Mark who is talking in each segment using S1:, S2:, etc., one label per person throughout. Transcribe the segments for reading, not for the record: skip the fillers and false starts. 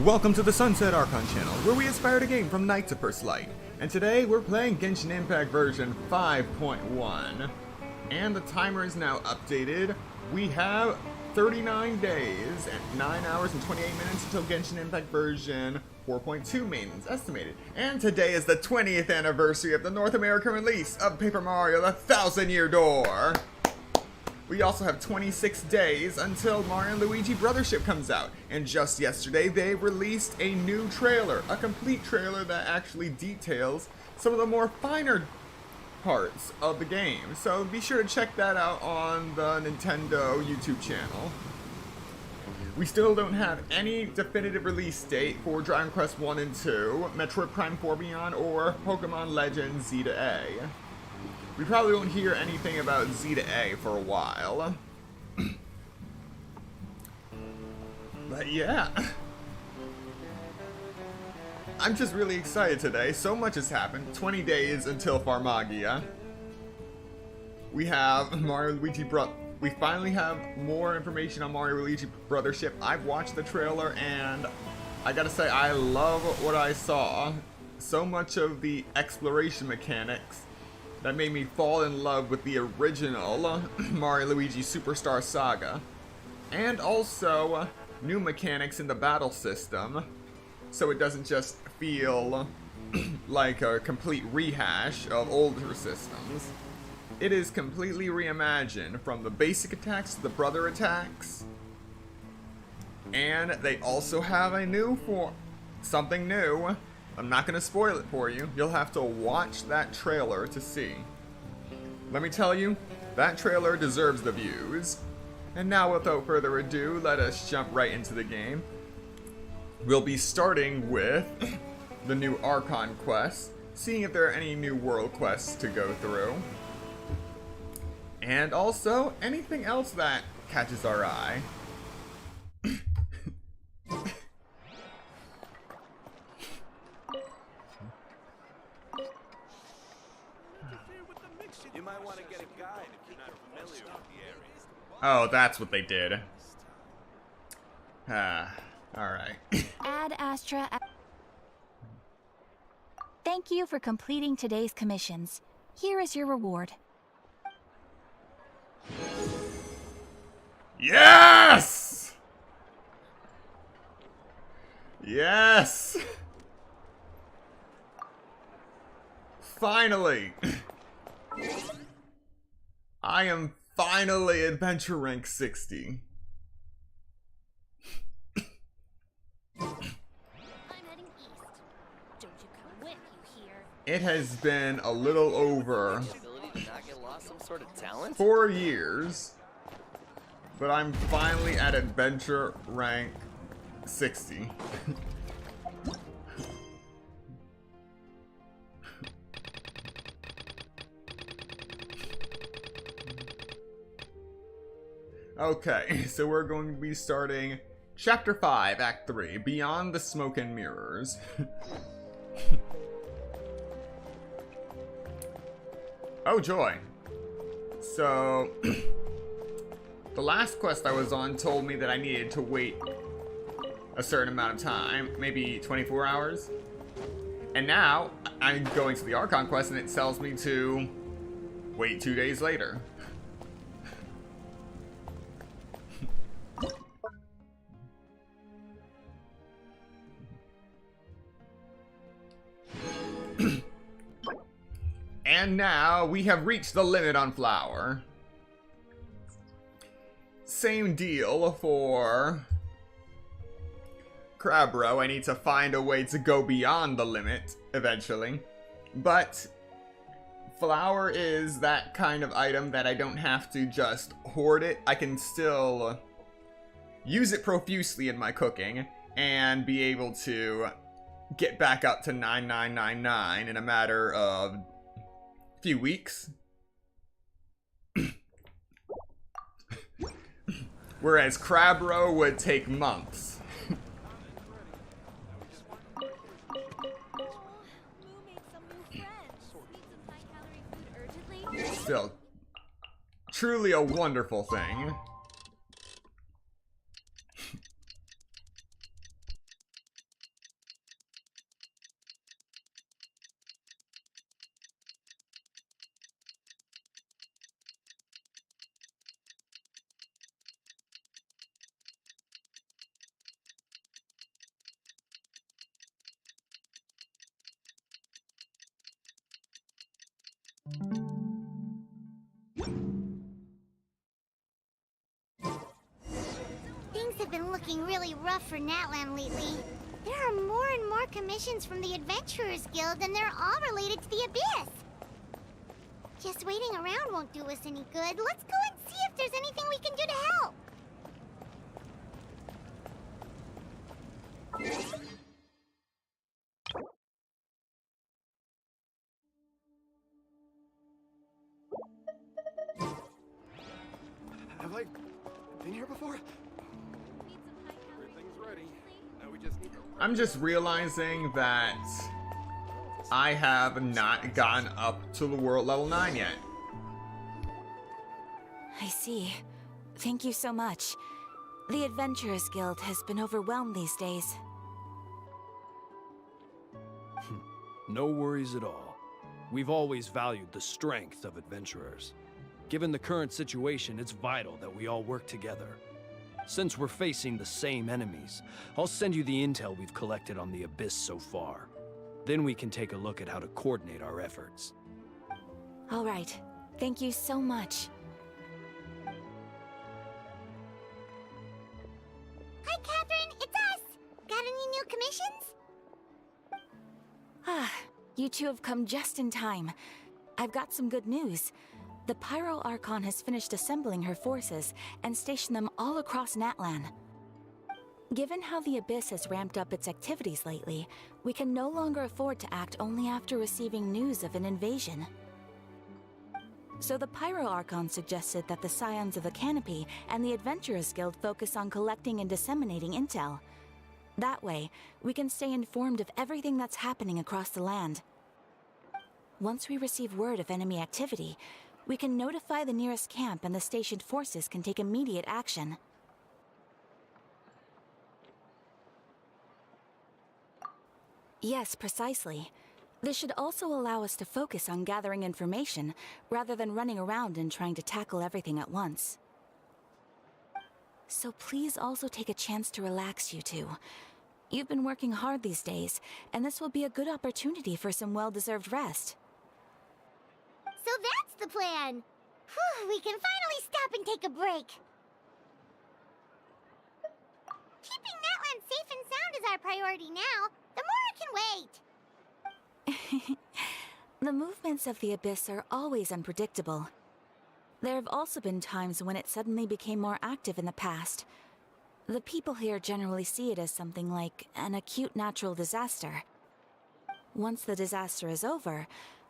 S1: Welcome to the Sunset Archon channel, where we aspire to gain from night to first light. And today we're playing Genshin Impact version 5.1. And the timer is now updated. We have 39 days and 9 hours and 28 minutes until Genshin Impact version 4.2 maintenance estimated. And today is the 20th anniversary of the North American release of Paper Mario: The Thousand-Year Door. We also have 26 days until Mario and Luigi Brothership comes out. And just yesterday, they released a new trailer. A complete trailer that actually details some of the more finer parts of the game. So be sure to check that out on the Nintendo YouTube channel. We still don't have any definitive release date for Dragon Quest 1 and 2, Metroid Prime 4 Beyond, or Pokemon Legends Z to A. We probably won't hear anything about Z to A for a while. But yeah. I'm just really excited today. So much has happened. 20 days until Farmagia. We have Mario Luigi We finally have more information on Mario Luigi Brothership. I've watched the trailer and I gotta say I love what I saw. So much of the exploration mechanics that made me fall in love with the original Mario Luigi Superstar Saga. And also new mechanics in the battle system, so it doesn't just feel like a complete rehash of older systems. It is completely reimagined, from the basic attacks to the brother attacks. And they also have something new. I'm not going to spoil it for you. You'll have to watch that trailer to see. Let me tell you, that trailer deserves the views. And now, without further ado, let us jump right into the game. We'll be starting with the new Archon quest, seeing if there are any new world quests to go through. And also, anything else that catches our eye.
S2: You might want to get a guide if you're not familiar with the area.
S1: Oh, that's what they did. Alright.
S3: Ad Astra. Thank you for completing today's commissions. Here is your reward.
S1: Yes! Yes! Finally! I am finally adventure rank 60.
S4: I'm heading east. Don't you come with, you hear?
S1: It has been a little over
S2: Ability to not get lost some sort of talent?
S1: 4 years, but I'm finally at adventure rank 60. Okay, so we're going to be starting Chapter 5, Act 3, Beyond the Smoke and Mirrors. Oh joy. So, the last quest I was on told me that I needed to wait a certain amount of time, maybe 24 hours. And now, I'm going to the Archon quest and it tells me to wait 2 days later. And now we have reached the limit on Flower. Same deal for Crabro. I need to find a way to go beyond the limit eventually. But Flower is that kind of item that I don't have to just hoard it. I can still use it profusely in my cooking and be able to get back up to 9999 in a matter of few weeks. Whereas Crabro would take months. Still, truly a wonderful thing.
S5: Things have been looking really rough for Natlan lately. There are more and more commissions from the Adventurers Guild, and they're all related to the Abyss. Just waiting around won't do us any good. Let's go and see if there's anything we can do to help.
S2: Have I been here before? Everything's ready. Now we just need to...
S1: I'm just realizing that I have not gotten up to the world level 9 yet.
S3: I see. Thank you so much. The Adventurers Guild has been overwhelmed these days.
S6: No worries at all. We've always valued the strength of adventurers. Given the current situation, it's vital that we all work together. Since we're facing the same enemies, I'll send you the intel we've collected on the Abyss so far. Then we can take a look at how to coordinate our efforts.
S3: All right. Thank you so much.
S5: Hi, Catherine. It's us. Got any new commissions?
S3: Ah, you two have come just in time. I've got some good news. The Pyro Archon has finished assembling her forces and stationed them all across Natlan. Given how the Abyss has ramped up its activities lately, we can no longer afford to act only after receiving news of an invasion. So the Pyro Archon suggested that the Scions of the Canopy and the Adventurers Guild focus on collecting and disseminating intel. That way, we can stay informed of everything that's happening across the land. Once we receive word of enemy activity, we can notify the nearest camp and the stationed forces can take immediate action. Yes, precisely. This should also allow us to focus on gathering information, rather than running around and trying to tackle everything at once. So please also take a chance to relax, you two. You've been working hard these days, and this will be a good opportunity for some well-deserved rest.
S5: So that's the plan. Whew, we can finally stop and take a break. Keeping Natlan safe and sound is our priority now. The more can wait.
S3: The movements of the Abyss are always unpredictable. There have also been times when it suddenly became more active in the past. The people here generally see it as something like an acute natural disaster. Once the disaster is over,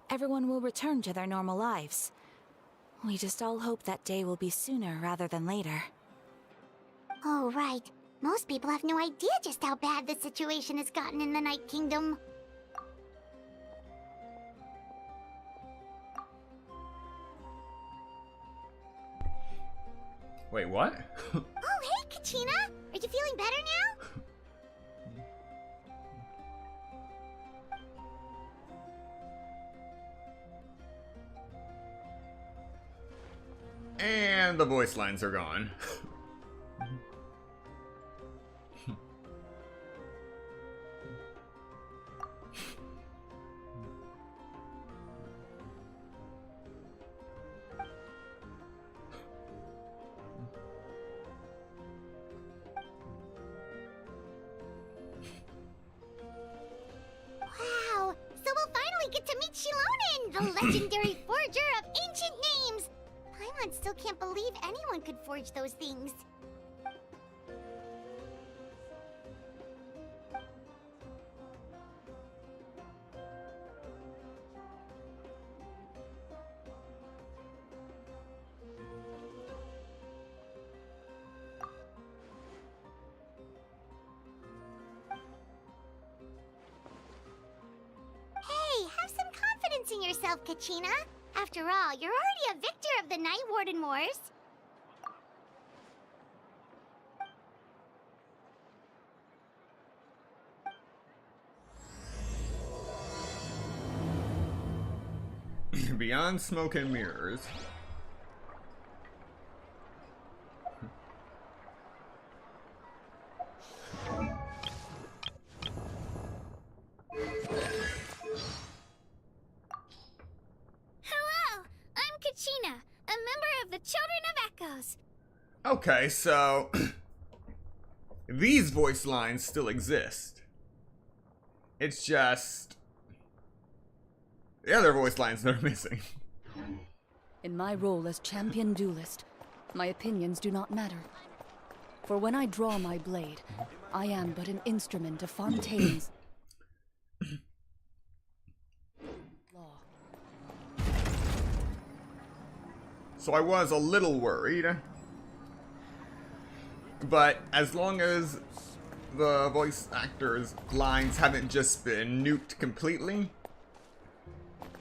S3: everyone will return to their normal lives. We just all hope that day will be sooner rather than later.
S5: Oh, right. Most people have no idea just how bad the situation has gotten in the Night Kingdom.
S1: Wait, what?
S5: Oh, hey, Kachina! Are you feeling better now?
S1: And the voice lines are gone.
S5: Wow! So we'll finally get to meet Xilonen, the legendary forger of ancient names! Paimon still can't believe anyone could forge those things. Hey, have some confidence in yourself, Kachina. After all, you're already a victor of the Night Warden Wars.
S1: Beyond smoke and mirrors.
S5: Hurrah!
S1: Okay, so these voice lines still exist. It's just the other voice lines that are missing.
S7: In my role as champion duelist, my opinions do not matter. For when I draw my blade, I am but an instrument of Fontaine's law.
S1: So I was a little worried. But as long as the voice actors' lines haven't just been nuked completely,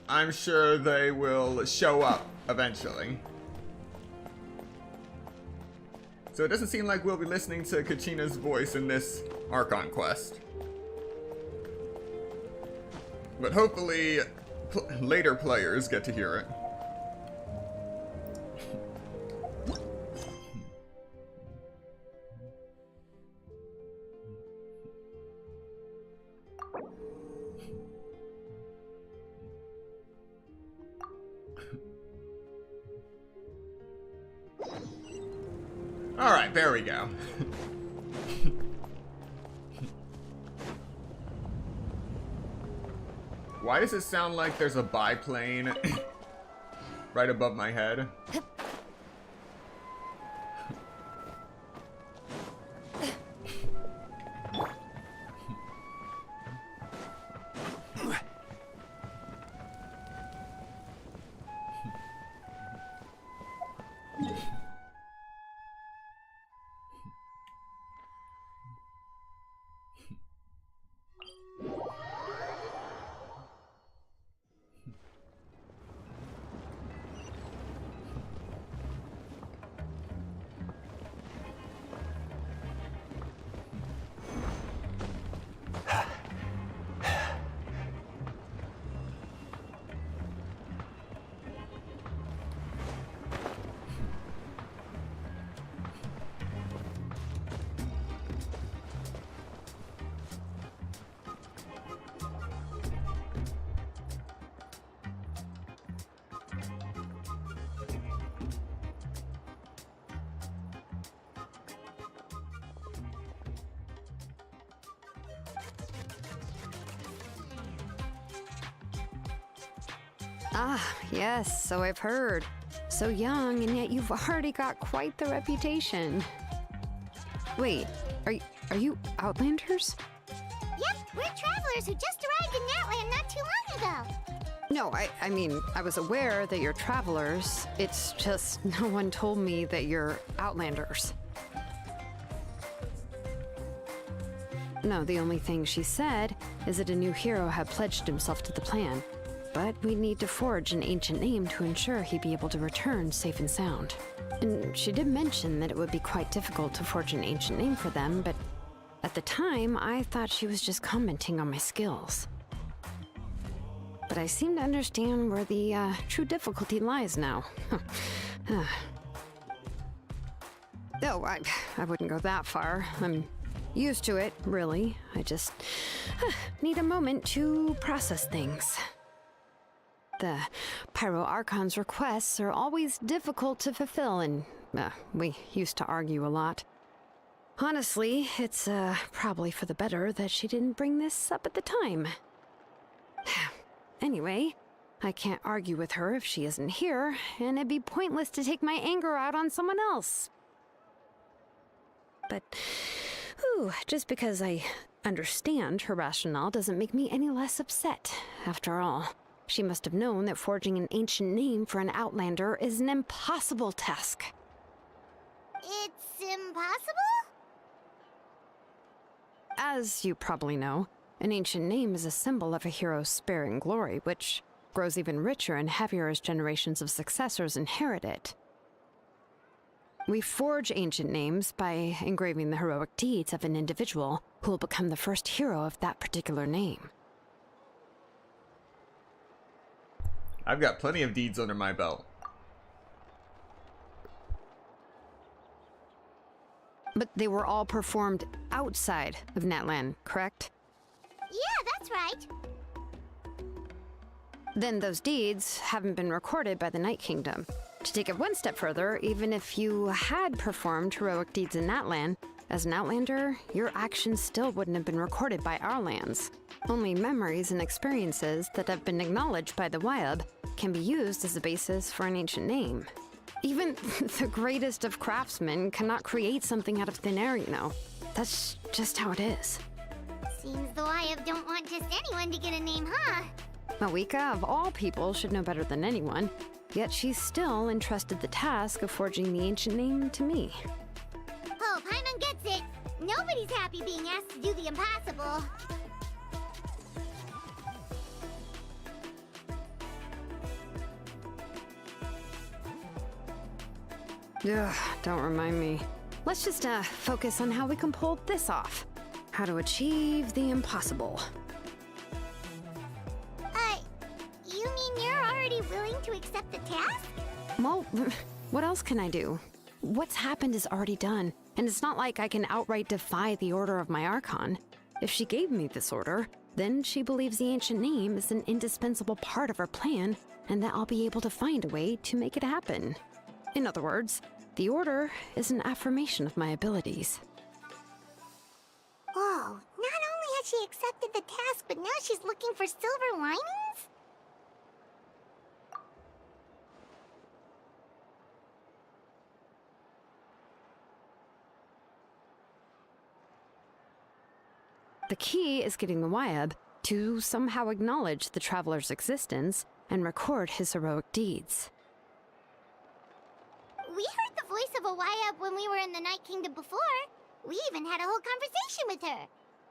S1: I'm sure they will show up eventually. So it doesn't seem like we'll be listening to Kachina's voice in this Archon quest. But hopefully later players get to hear it. Alright, there we go. Why does it sound like there's a biplane right above my head?
S8: Ah, yes, so I've heard. So young, and yet you've already got quite the reputation. Wait, are you Outlanders?
S5: Yep, we're travelers who just arrived in Natlan not too long ago.
S8: No, I mean, I was aware that you're travelers. It's just no one told me that you're Outlanders. No, the only thing she said is that a new hero had pledged himself to the plan. But we need to forge an ancient name to ensure he'd be able to return safe and sound. And she did mention that it would be quite difficult to forge an ancient name for them, but at the time, I thought she was just commenting on my skills. But I seem to understand where the true difficulty lies now. No, I wouldn't go that far. I'm used to it, really. I just need a moment to process things. The Pyro Archon's requests are always difficult to fulfill, and we used to argue a lot. Honestly, it's probably for the better that she didn't bring this up at the time. Anyway, I can't argue with her if she isn't here, and it'd be pointless to take my anger out on someone else. But, just because I understand her rationale doesn't make me any less upset, after all. She must have known that forging an ancient name for an Outlander is an impossible task.
S5: It's impossible?
S8: As you probably know, an ancient name is a symbol of a hero's spirit and glory, which grows even richer and heavier as generations of successors inherit it. We forge ancient names by engraving the heroic deeds of an individual who will become the first hero of that particular name.
S1: I've got plenty of deeds under my belt.
S8: But they were all performed outside of Natlan, correct?
S5: Yeah, that's right.
S8: Then those deeds haven't been recorded by the Night Kingdom. To take it one step further, even if you had performed heroic deeds in Natlan, as an Outlander, your actions still wouldn't have been recorded by our lands. Only memories and experiences that have been acknowledged by the Wyab can be used as a basis for an ancient name. Even the greatest of craftsmen cannot create something out of thin air, you know. That's just how it is.
S5: Seems the Wyab don't want just anyone to get a name, huh?
S8: Mawika, of all people, should know better than anyone, yet she's still entrusted the task of forging the ancient name to me.
S5: Oh, Paimon gets it. Nobody's happy being asked to do the impossible.
S8: Ugh, don't remind me. Let's just focus on how we can pull this off. How to achieve the impossible.
S5: You mean you're already willing to accept the task?
S8: Well, what else can I do? What's happened is already done, and it's not like I can outright defy the order of my Archon. If she gave me this order, then she believes the ancient name is an indispensable part of her plan, and that I'll be able to find a way to make it happen. In other words, the order is an affirmation of my abilities.
S5: Whoa, not only has she accepted the task, but now she's looking for silver linings?
S8: The key is getting the Wyab to somehow acknowledge the traveler's existence and record his heroic deeds.
S5: We heard the voice of a Wyab when we were in the Night Kingdom before. We even had a whole conversation with her.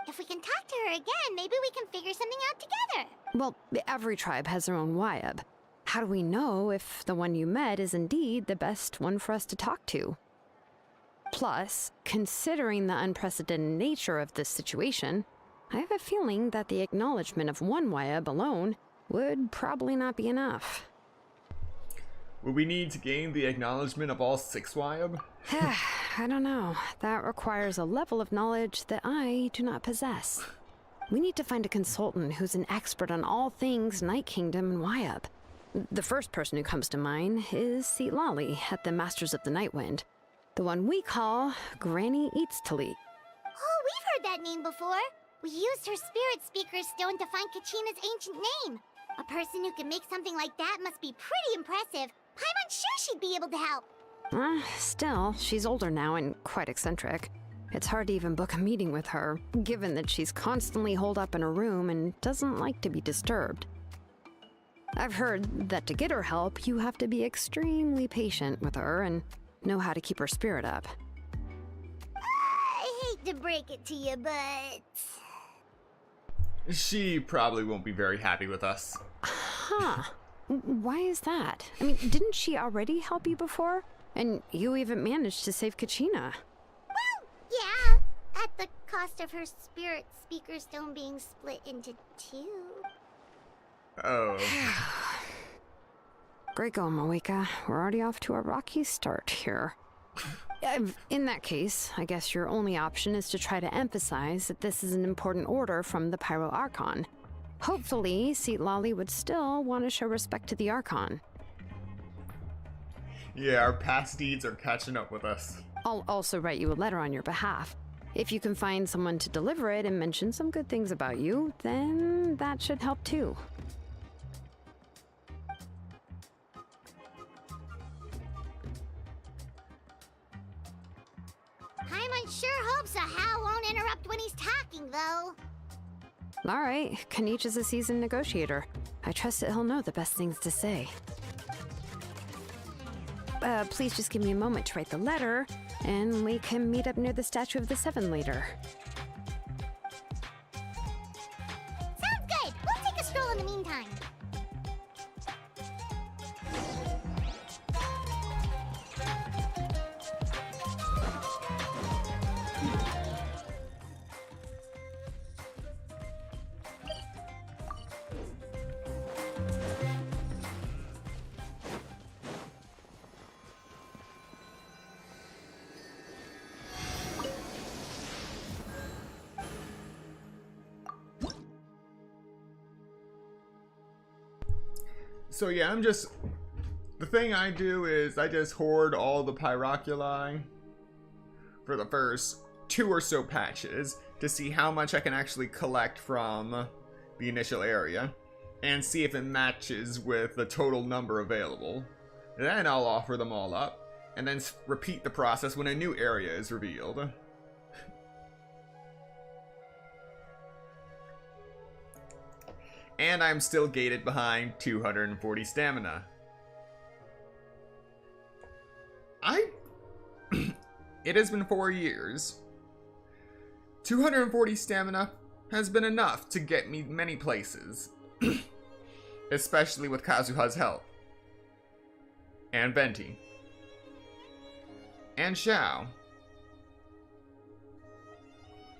S5: If we can talk to her again, maybe we can figure something out together.
S8: Well, every tribe has their own Wyab. How do we know if the one you met is indeed the best one for us to talk to? Plus, considering the unprecedented nature of this situation, I have a feeling that the acknowledgement of one Wyab alone would probably not be enough.
S1: Will we need to gain the acknowledgement of all 6 Wyab?
S8: I don't know. That requires a level of knowledge that I do not possess. We need to find a consultant who's an expert on all things Night Kingdom and Wyab. The first person who comes to mind is Xilonen at the Masters of the Nightwind. The one we call Granny Eats to Leap.
S5: Oh, we've heard that name before. We used her Spirit Speaker Stone to find Kachina's ancient name. A person who can make something like that must be pretty impressive. I'm sure she'd be able to help.
S8: Still, she's older now and quite eccentric. It's hard to even book a meeting with her, given that she's constantly holed up in her room and doesn't like to be disturbed. I've heard that to get her help, you have to be extremely patient with her and know how to keep her spirit up.
S5: I hate to break it to you, but...
S1: She probably won't be very happy with us.
S8: Huh. Why is that? I mean, didn't she already help you before? And you even managed to save Kachina.
S5: Well, yeah. At the cost of her Spirit Speaker Stone being split into 2.
S1: Oh.
S8: Great going, Mawika. We're already off to a rocky start here. In that case, I guess your only option is to try to emphasize that this is an important order from the Pyro Archon. Hopefully, Xilonen would still want to show respect to the Archon.
S1: Yeah, our past deeds are catching up with us.
S8: I'll also write you a letter on your behalf. If you can find someone to deliver it and mention some good things about you, then that should help too.
S5: Paimon sure hopes a Hal won't interrupt when he's talking, though.
S8: All right, Kanich is a seasoned negotiator. I trust that he'll know the best things to say. Please just give me a moment to write the letter, and we can meet up near the Statue of the Seven later.
S5: Sounds good. We'll take a stroll in the meantime.
S1: So yeah, the thing I do is I just hoard all the Pyroculi for the first 2 or so patches to see how much I can actually collect from the initial area and see if it matches with the total number available. Then I'll offer them all up and then repeat the process when a new area is revealed. And I'm still gated behind 240 stamina. It has been 4 years. 240 stamina has been enough to get me many places. Especially with Kazuha's help. And Venti. And Xiao.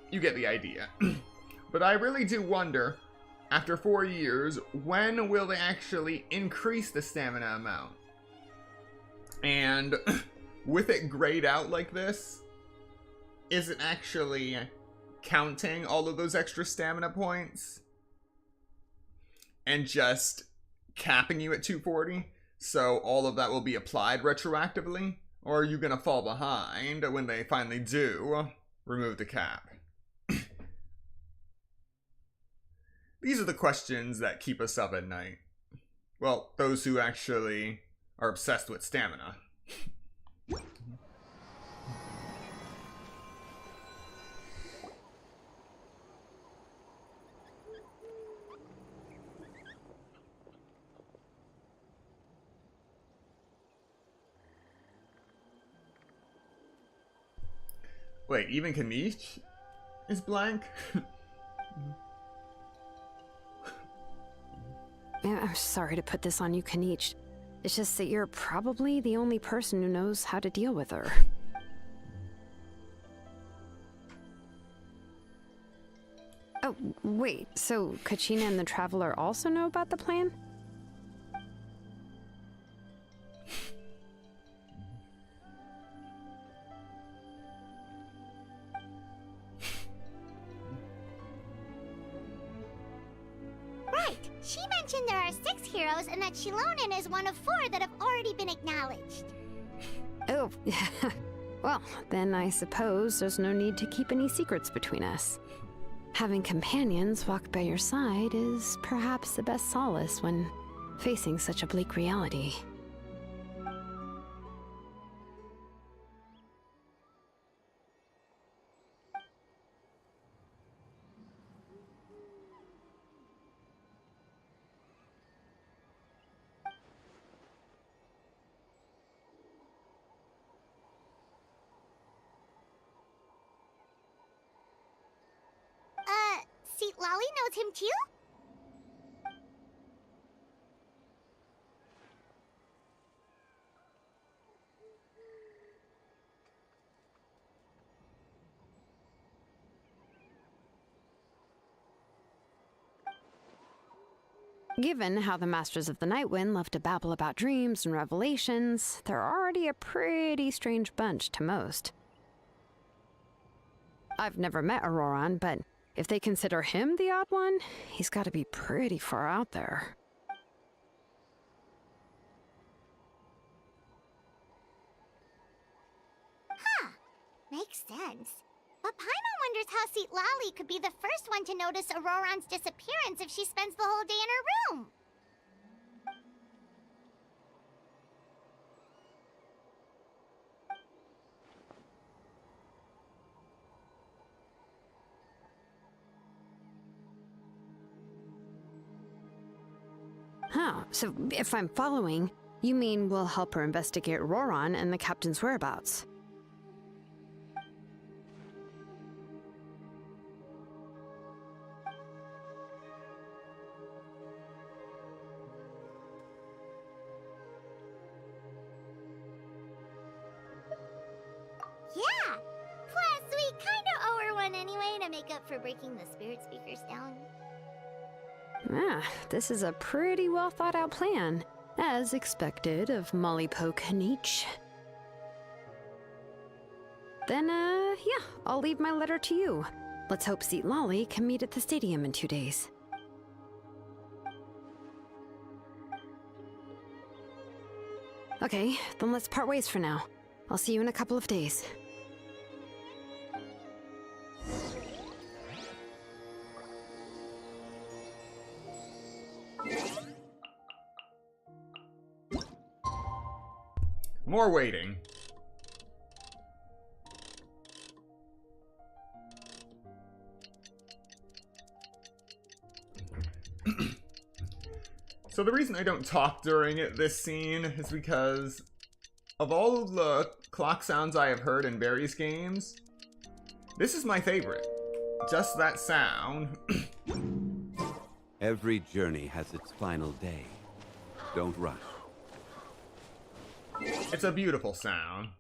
S1: You get the idea. But I really do wonder, after 4 years, when will they actually increase the stamina amount? And with it grayed out like this, is it actually counting all of those extra stamina points and just capping you at 240? So all of that will be applied retroactively? Or are you gonna fall behind when they finally do remove the cap? These are the questions that keep us up at night. Well, those who actually are obsessed with stamina. Wait, even Kanish is blank?
S8: I'm sorry to put this on you, Kanich. It's just that you're probably the only person who knows how to deal with her. Oh, wait, so Kachina and the Traveler also know about the plan?
S5: She mentioned there are 6 heroes and that Xilonen is one of 4 that have already been acknowledged.
S8: Oh, well, then I suppose there's no need to keep any secrets between us. Having companions walk by your side is perhaps the best solace when facing such a bleak reality.
S5: Seat Lolly knows him too?
S8: Given how the Masters of the Nightwind love to babble about dreams and revelations, they're already a pretty strange bunch to most. I've never met Auroran, but if they consider him the odd one, he's got to be pretty far out there.
S5: Huh. Makes sense. But Paimon wonders how Seat Lolly could be the first one to notice Auroran's disappearance if she spends the whole day in her room.
S8: Oh, so if I'm following, you mean we'll help her investigate Auroran and the captain's whereabouts?
S5: Yeah! Plus, we kinda owe her one anyway to make up for breaking the spirit speakers down.
S8: Ah, this is a pretty well thought out plan, as expected of Molly Poke Kanich. Then, yeah, I'll leave my letter to you. Let's hope Seat Lolly can meet at the stadium in 2 days. Okay, then let's part ways for now. I'll see you in a couple of days.
S1: More waiting. So the reason I don't talk during this scene is because of all of the clock sounds I have heard in various games, this is my favorite. Just that sound.
S9: Every journey has its final day. Don't rush.
S1: It's a beautiful sound.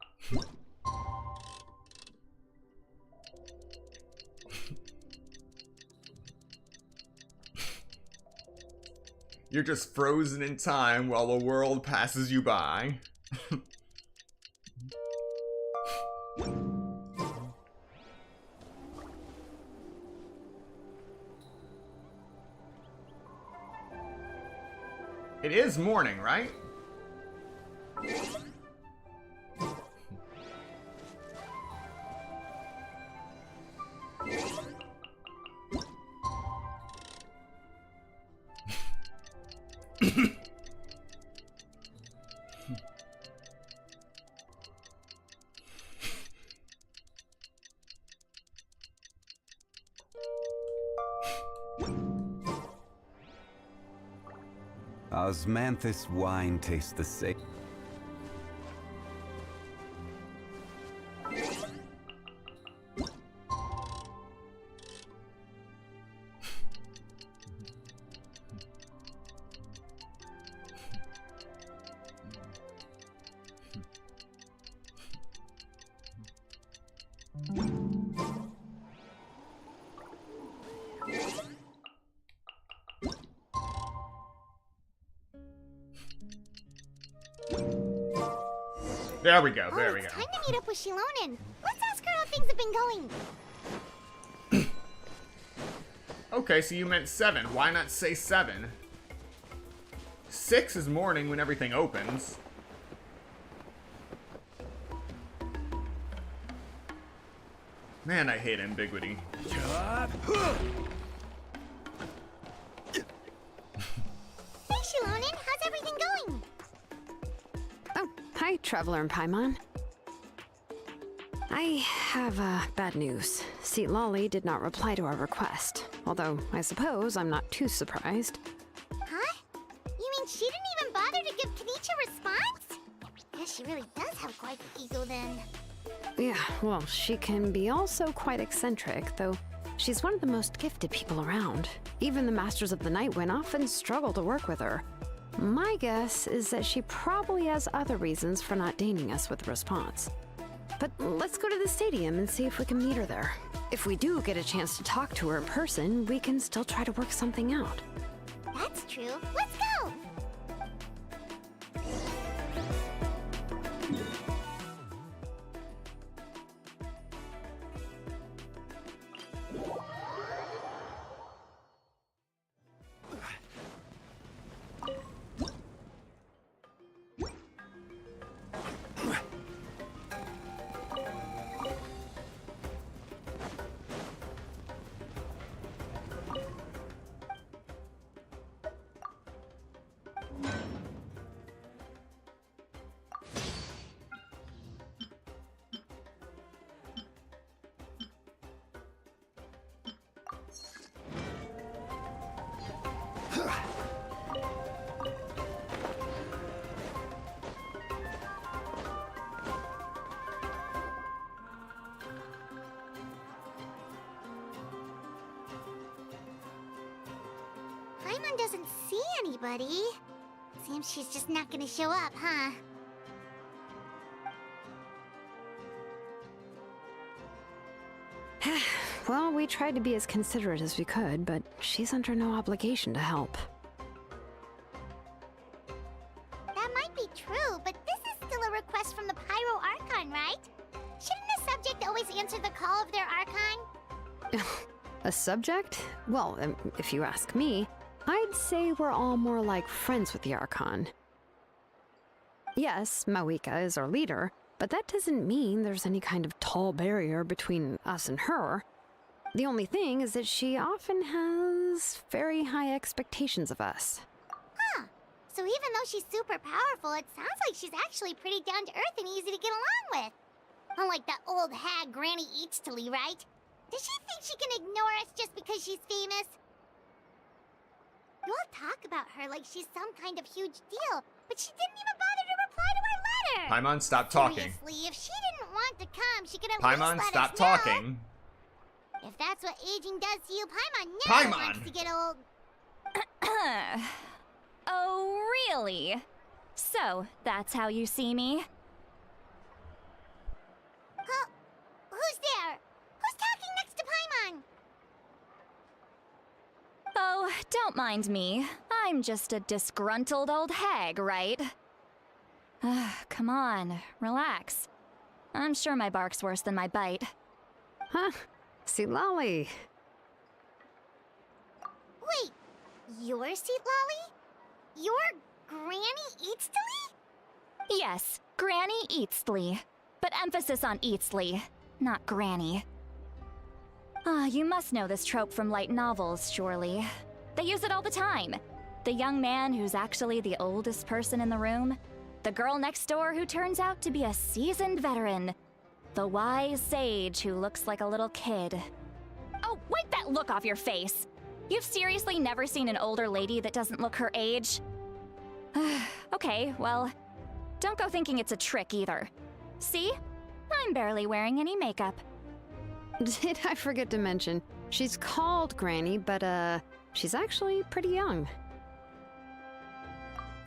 S1: You're just frozen in time while the world passes you by. It is morning, right?
S9: Osmanthus wine tastes the same.
S1: There we go, there we go.
S5: It's time to meet up with Xilonen. Let's ask her how things have been going.
S1: Okay, so you meant 7. Why not say 7? 6 is morning when everything opens. Man, I hate ambiguity.
S5: Hey, Xilonen, how's everything going?
S8: Oh, hi, Traveler and Paimon. I have bad news. Xilonen did not reply to our request, although I suppose I'm not too surprised.
S5: Huh? You mean she didn't even bother to give Kenichi a response? Guess she really does have quite the ego then.
S8: Yeah, well, she can be also quite eccentric, though she's one of the most gifted people around. Even the Masters of the Nightwind often struggle to work with her. My guess is that she probably has other reasons for not deigning us with a response. But let's go to the stadium and see if we can meet her there. If we do get a chance to talk to her in person, we can still try to work something out.
S5: That's true. Let's go! Paimon doesn't see anybody. Seems she's just not gonna show up, huh?
S8: Well, we tried to be as considerate as we could, but she's under no obligation to help.
S5: That might be true, but this is still a request from the Pyro Archon, right? Shouldn't a subject always answer the call of their Archon?
S8: A subject? Well, if you ask me, I'd say we're all more like friends with the Archon. Yes, Mawika is our leader, but that doesn't mean there's any kind of tall barrier between us and her. The only thing is that she often has very high expectations of us.
S5: Huh. So even though she's super powerful, it sounds like she's actually pretty down to earth and easy to get along with. Unlike that old hag Granny Eatstily, right? Does she think she can ignore us just because she's famous? You all talk about her like she's some kind of huge deal, but she didn't even bother to reply to our letter!
S1: Paimon, stop talking.
S5: Seriously, if she didn't want to come, she could at least
S1: Paimon,
S5: let
S1: stop
S5: us know.
S1: talking.
S5: If that's what aging does to you, Paimon never
S1: Paimon!
S5: wants to get old.
S10: Oh, really? So, that's how you see me?
S5: Huh? Who's there? Who's talking next to Paimon?
S10: Oh, don't mind me. I'm just a disgruntled old hag, right? Come on, relax. I'm sure my bark's worse than my bite.
S8: Huh? Xilonen.
S5: Wait, you're Xilonen? You're Granny Eatstily?
S10: Yes, Granny Eatstly. But emphasis on Eatstly, not Granny. You must know this trope from light novels, surely. They use it all the time. The young man who's actually the oldest person in the room. The girl next door who turns out to be a seasoned veteran. The wise sage who looks like a little kid. Oh, wipe that look off your face! You've seriously never seen an older lady that doesn't look her age? Okay, well, don't go thinking it's a trick either. See? I'm barely wearing any makeup.
S8: Did I forget to mention, she's called Granny, but she's actually pretty young.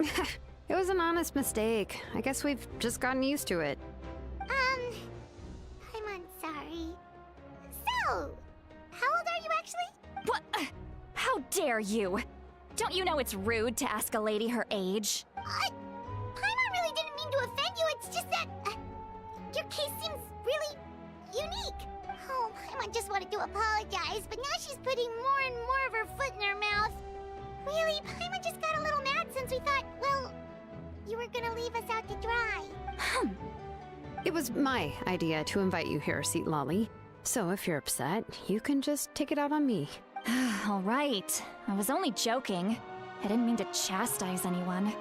S8: It was an honest mistake. I guess we've just gotten used to it.
S5: I'm sorry. So, how old are you actually?
S10: What? How dare you? Don't you know it's rude to ask a lady her age?
S5: Paimon really didn't mean to offend you, it's just that your case seems really unique. Oh, Paimon just wanted to apologize, but now she's putting more and more of her foot in her mouth. Really, Paimon just got a little mad since we thought, well, you were gonna leave us out to dry.
S8: It was my idea to invite you here, Xilonen. So if you're upset, you can just take it out on me.
S10: All right. I was only joking. I didn't mean to chastise anyone.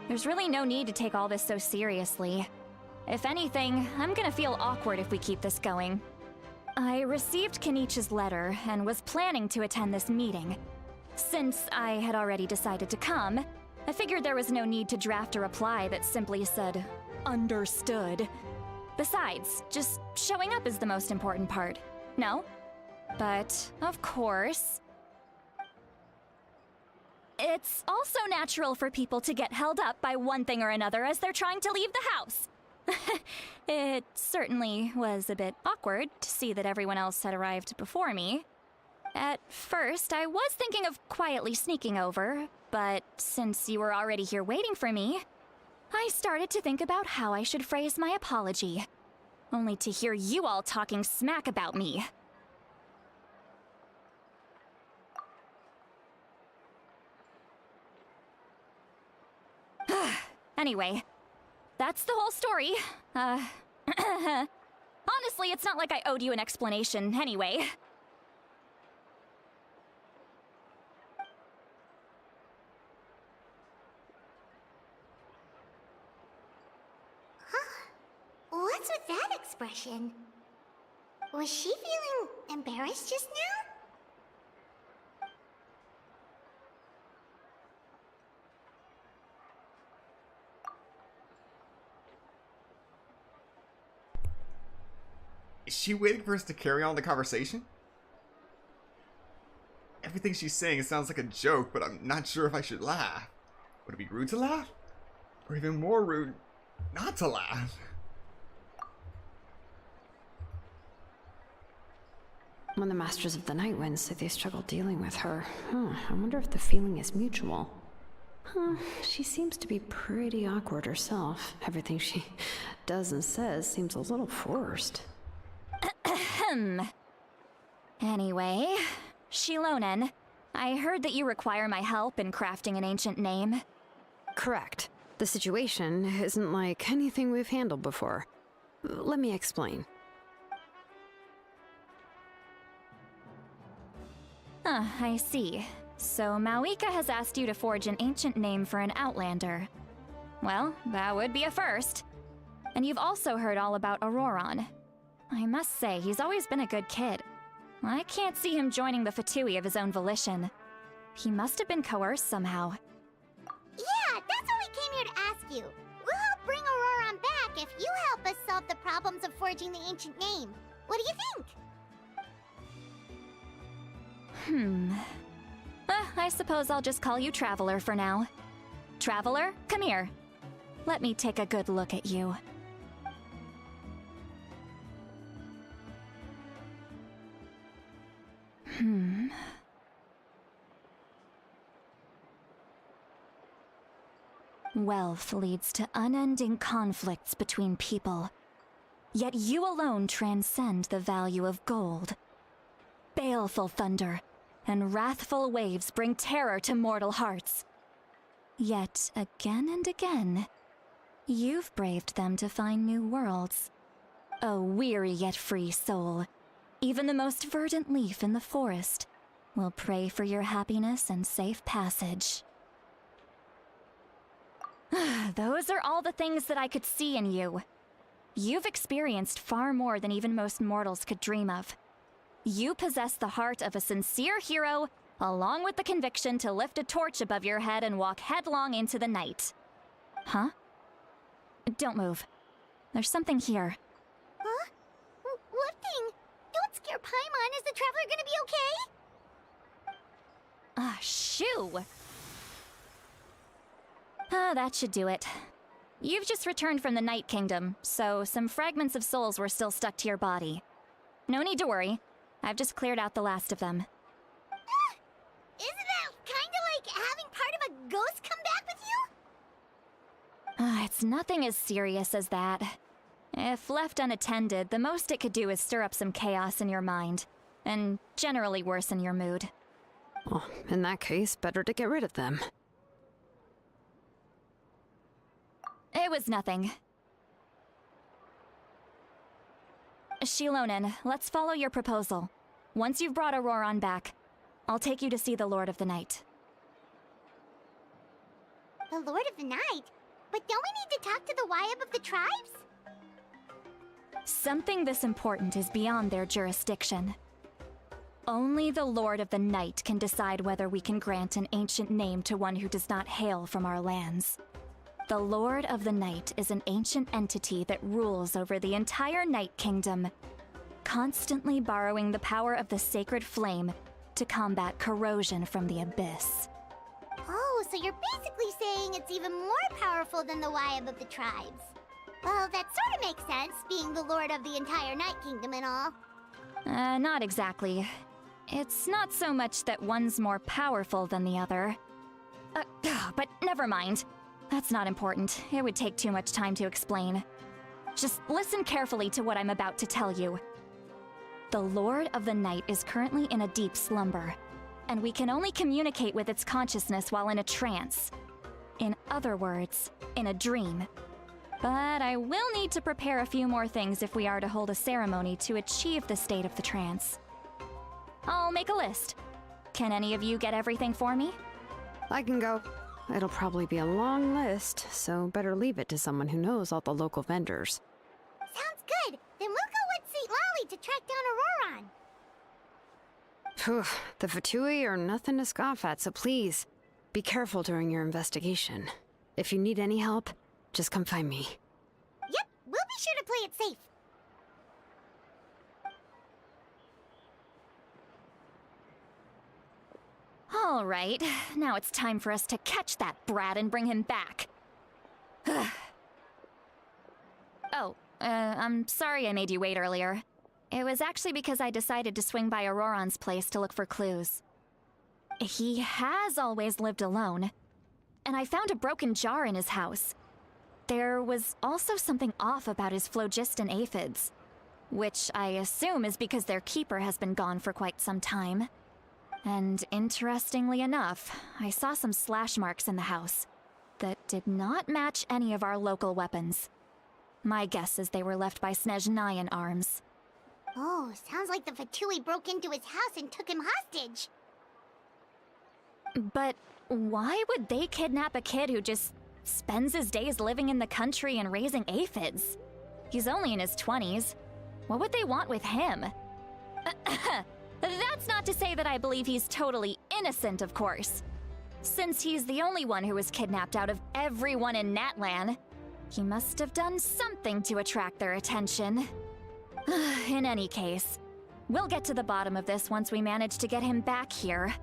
S10: There's really no need to take all this so seriously. If anything, I'm gonna feel awkward if we keep this going. I received Kenichi's letter and was planning to attend this meeting. Since I had already decided to come, I figured there was no need to draft a reply that simply said, "Understood." Besides, just showing up is the most important part. No? But, of course, it's also natural for people to get held up by one thing or another as they're trying to leave the house. It certainly was a bit awkward to see that everyone else had arrived before me. At first, I was thinking of quietly sneaking over, but since you were already here waiting for me, I started to think about how I should phrase my apology. Only to hear you all talking smack about me. Anyway, that's the whole story. Honestly, it's not like I owed you an explanation anyway.
S5: What's with that expression? Was she feeling embarrassed just now?
S1: Is she waiting for us to carry on the conversation? Everything she's saying sounds like a joke, but I'm not sure if I should laugh. Would it be rude to laugh? Or even more rude, not to laugh?
S8: When the Masters of the Night Wind say they struggle dealing with her, I wonder if the feeling is mutual. She seems to be pretty awkward herself. Everything she does and says seems a little forced.
S10: Anyway, Xilonen, I heard that you require my help in crafting an ancient name.
S8: Correct. The situation isn't like anything we've handled before. Let me explain.
S10: I see. So Mawika has asked you to forge an ancient name for an Outlander. Well, that would be a first. And you've also heard all about Auroron. I must say, he's always been a good kid. I can't see him joining the Fatui of his own volition. He must have been coerced somehow.
S5: Yeah, that's what we came here to ask you. We'll help bring Auroron back if you help us solve the problems of forging the ancient name. What do you think?
S10: I suppose I'll just call you Traveler for now. Traveler, come here. Let me take a good look at you. Wealth leads to unending conflicts between people. Yet you alone transcend the value of gold. Baleful thunder and wrathful waves bring terror to mortal hearts. Yet again and again, you've braved them to find new worlds. A weary yet free soul, even the most verdant leaf in the forest will pray for your happiness and safe passage. Those are all the things that I could see in you. You've experienced far more than even most mortals could dream of. You possess the heart of a sincere hero, along with the conviction to lift a torch above your head and walk headlong into the night. Huh? Don't move. There's something here.
S5: Huh? What thing? Don't scare Paimon. Is the Traveler gonna be okay?
S10: Shoo! That should do it. You've just returned from the Night Kingdom, so some fragments of souls were still stuck to your body. No need to worry. I've just cleared out the last of them.
S5: Isn't that kinda like having part of a ghost come back with you?
S10: It's nothing as serious as that. If left unattended, the most it could do is stir up some chaos in your mind, and generally worsen your mood.
S8: Well, in that case, better to get rid of them.
S10: It was nothing. Xilonen, let's follow your proposal. Once you've brought Auroron back, I'll take you to see the Lord of the Night.
S5: The Lord of the Night? But don't we need to talk to the Wyab of the tribes?
S10: Something this important is beyond their jurisdiction. Only the Lord of the Night can decide whether we can grant an ancient name to one who does not hail from our lands. The Lord of the Night is an ancient entity that rules over the entire Night Kingdom, constantly borrowing the power of the sacred flame to combat corrosion from the abyss.
S5: Oh, so you're basically saying it's even more powerful than the Wyab of the tribes. Well, that sort of makes sense, being the Lord of the entire Night Kingdom and all.
S10: Not exactly. It's not so much that one's more powerful than the other. But never mind. That's not important. It would take too much time to explain. Just listen carefully to what I'm about to tell you. The Lord of the Night is currently in a deep slumber, and we can only communicate with its consciousness while in a trance. In other words, in a dream. But I will need to prepare a few more things if we are to hold a ceremony to achieve the state of the trance. I'll make a list. Can any of you get everything for me?
S8: I can go. It'll probably be a long list, so better leave it to someone who knows all the local vendors.
S5: Sounds good. Then we'll go with St. Lolly to track down Auroron.
S8: Phew, the Fatui are nothing to scoff at, so please, be careful during your investigation. If you need any help, just come find me.
S5: Yep, we'll be sure to play it safe.
S10: All right, now it's time for us to catch that brat and bring him back. I'm sorry I made you wait earlier. It was actually because I decided to swing by Auroron's place to look for clues. He has always lived alone, and I found a broken jar in his house. There was also something off about his phlogiston aphids, which I assume is because their keeper has been gone for quite some time. And interestingly enough, I saw some slash marks in the house. that did not match any of our local weapons. My guess is they were left by Snezhnayan arms.
S5: Oh, sounds like the Fatui broke into his house and took him hostage.
S10: But why would they kidnap a kid who just spends his days living in the country and raising aphids? He's only in his 20s. What would they want with him? That's not to say that I believe he's totally innocent, of course. Since he's the only one who was kidnapped out of everyone in Natlan, he must have done something to attract their attention. In any case, we'll get to the bottom of this once we manage to get him back here.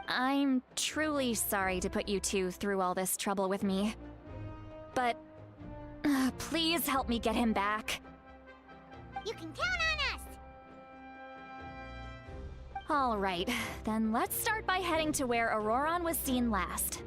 S10: I'm truly sorry to put you two through all this trouble with me. But please help me get him back.
S5: You can count on us!
S10: All right, then let's start by heading to where Auroron was seen last.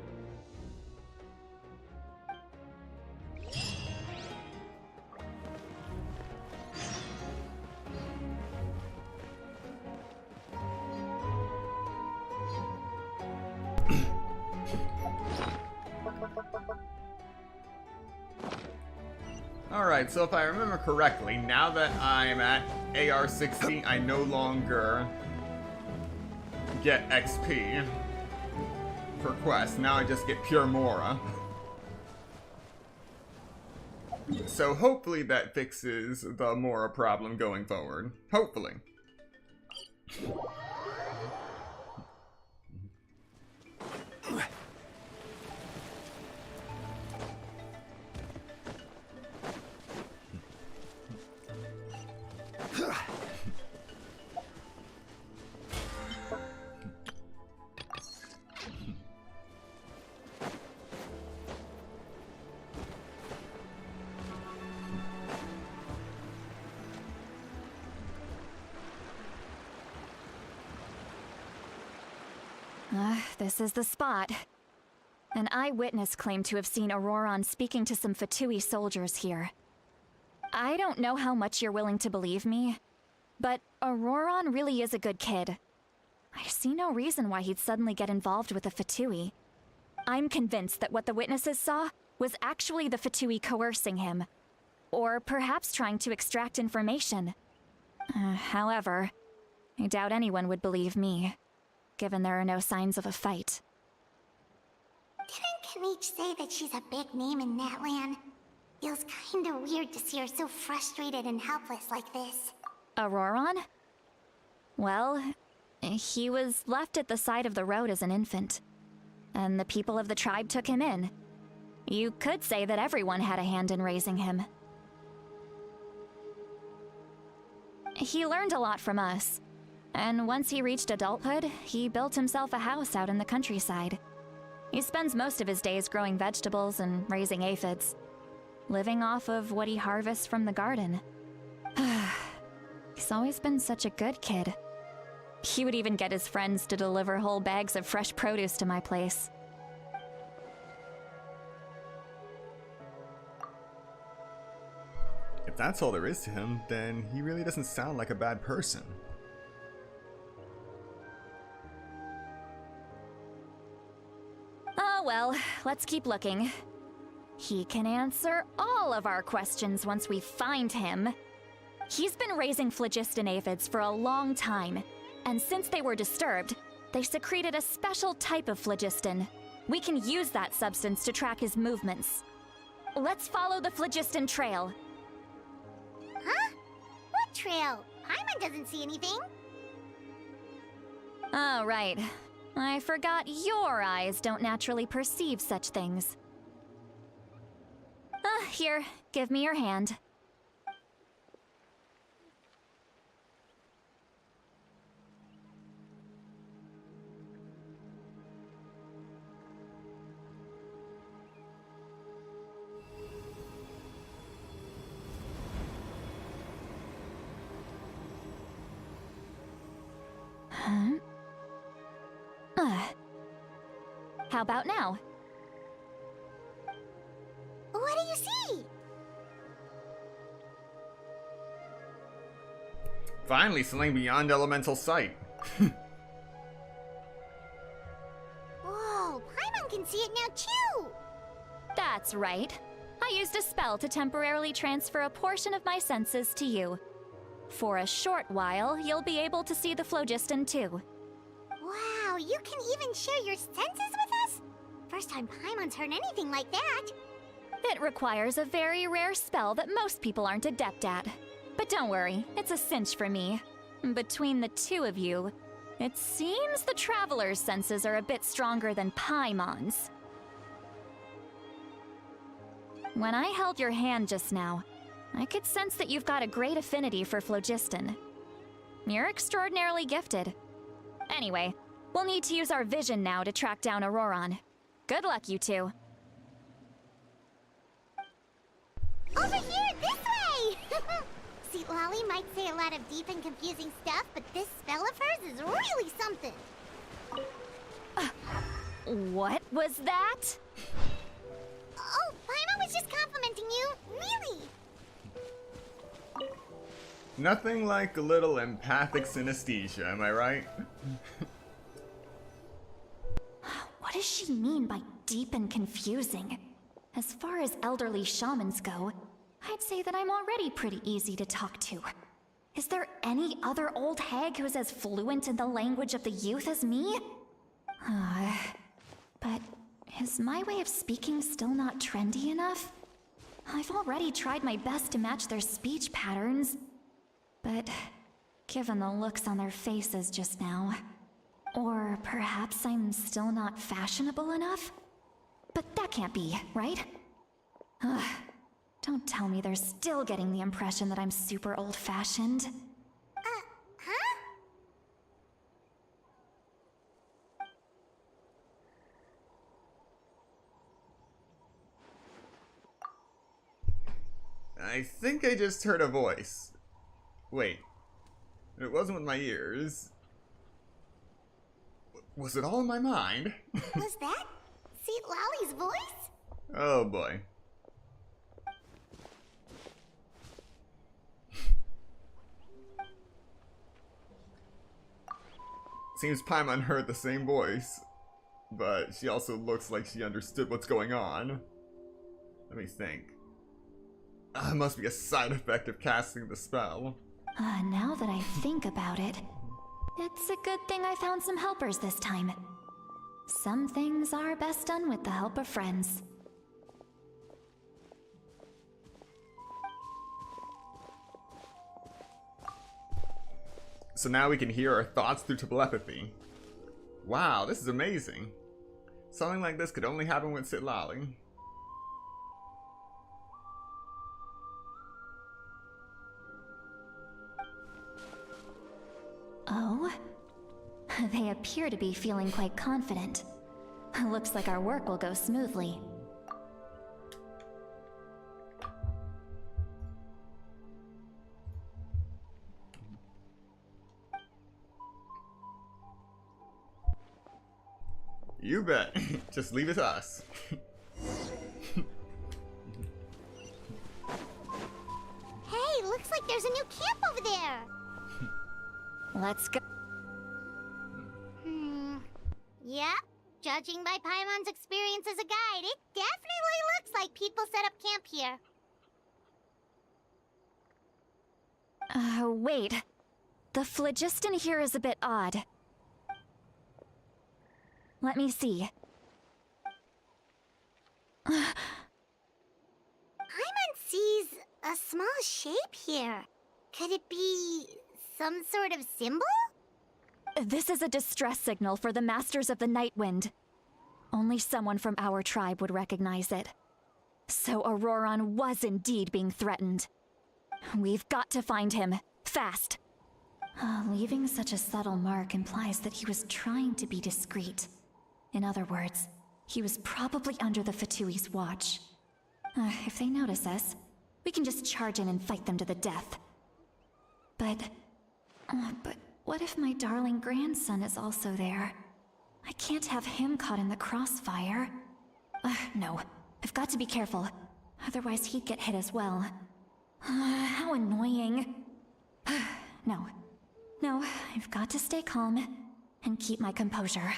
S1: Alright, so if I remember correctly, now that I'm at AR-16, I no longer get XP for quests. Now I just get pure Mora. So hopefully that fixes the Mora problem going forward. Hopefully.
S10: This is the spot. An eyewitness claimed to have seen Auroron speaking to some Fatui soldiers here. I don't know how much you're willing to believe me, but Auroron really is a good kid. I see no reason why he'd suddenly get involved with the Fatui. I'm convinced that what the witnesses saw was actually the Fatui coercing him, or perhaps trying to extract information. However, I doubt anyone would believe me, given there are no signs of a fight.
S5: Didn't Kanich say that she's a big name in Natlan? Feels kinda weird to see her so frustrated and helpless like this.
S10: Auroron? Well, he was left at the side of the road as an infant, and the people of the tribe took him in. You could say that everyone had a hand in raising him. He learned a lot from us, and once he reached adulthood, he built himself a house out in the countryside. He spends most of his days growing vegetables and raising aphids, living off of what he harvests from the garden. He's always been such a good kid. He would even get his friends to deliver whole bags of fresh produce to my place.
S1: If that's all there is to him, then he really doesn't sound like a bad person.
S10: Oh well, let's keep looking. He can answer all of our questions once we find him. He's been raising phlogiston aphids for a long time, and since they were disturbed, they secreted a special type of phlogiston. We can use that substance to track his movements. Let's follow the phlogiston trail.
S5: Huh? What trail? Paimon doesn't see anything.
S10: Oh, right. I forgot your eyes don't naturally perceive such things. Here, give me your hand. Huh? How about now?
S5: What do you see?
S1: Finally, something beyond elemental sight.
S5: Whoa, Paimon can see it now too!
S10: That's right. I used a spell to temporarily transfer a portion of my senses to you. For a short while, you'll be able to see the phlogiston too.
S5: Wow, you can even share your senses with us? First time Paimon's heard anything like that.
S10: It requires a very rare spell that most people aren't adept at. But don't worry, it's a cinch for me. Between the two of you, it seems the Traveler's senses are a bit stronger than Paimon's. When I held your hand just now, I could sense that you've got a great affinity for phlogiston. You're extraordinarily gifted. Anyway, we'll need to use our vision now to track down Auroron. Good luck, you two.
S5: Over here, this way! Xilonen might say a lot of deep and confusing stuff, but this spell of hers is really something.
S10: What was that?
S5: Oh, Paimon was just complimenting you. Really?
S1: Nothing like a little empathic synesthesia, am I right?
S10: What does she mean by deep and confusing? As far as elderly shamans go, I'd say that I'm already pretty easy to talk to. Is there any other old hag who's as fluent in the language of the youth as me? But is my way of speaking still not trendy enough? I've already tried my best to match their speech patterns. But given the looks on their faces just now, or perhaps I'm still not fashionable enough? But that can't be, right? Don't tell me they're still getting the impression that I'm super old-fashioned.
S5: Huh?
S1: I think I just heard a voice. Wait. It wasn't with my ears. Was it all in my mind?
S5: Was that Xilolen's voice?
S1: Oh boy. Seems Paimon heard the same voice, but she also looks like she understood what's going on. Let me think. It must be a side effect of casting the spell.
S10: Now that I think about it, it's a good thing I found some helpers this time. Some things are best done with the help of friends.
S1: So now we can hear our thoughts through telepathy. Wow, this is amazing. Something like this could only happen with Xilonen.
S10: Oh? They appear to be feeling quite confident. Looks like our work will go smoothly.
S1: You bet. Just leave it to us.
S5: Hey, looks like there's a new camp over there.
S10: Let's go.
S5: Yeah, judging by Paimon's experience as a guide, it definitely looks like people set up camp here.
S10: Wait. The phlogiston here is a bit odd. Let me see.
S5: Paimon sees a small shape here. Could it be some sort of symbol?
S10: This is a distress signal for the Masters of the Night Wind. Only someone from our tribe would recognize it. So Auroron was indeed being threatened. We've got to find him, fast. Leaving such a subtle mark implies that he was trying to be discreet. In other words, he was probably under the Fatui's watch. If they notice us, we can just charge in and fight them to the death. But what if my darling grandson is also there? I can't have him caught in the crossfire. No, I've got to be careful. Otherwise he'd get hit as well. How annoying. No, I've got to stay calm and keep my composure.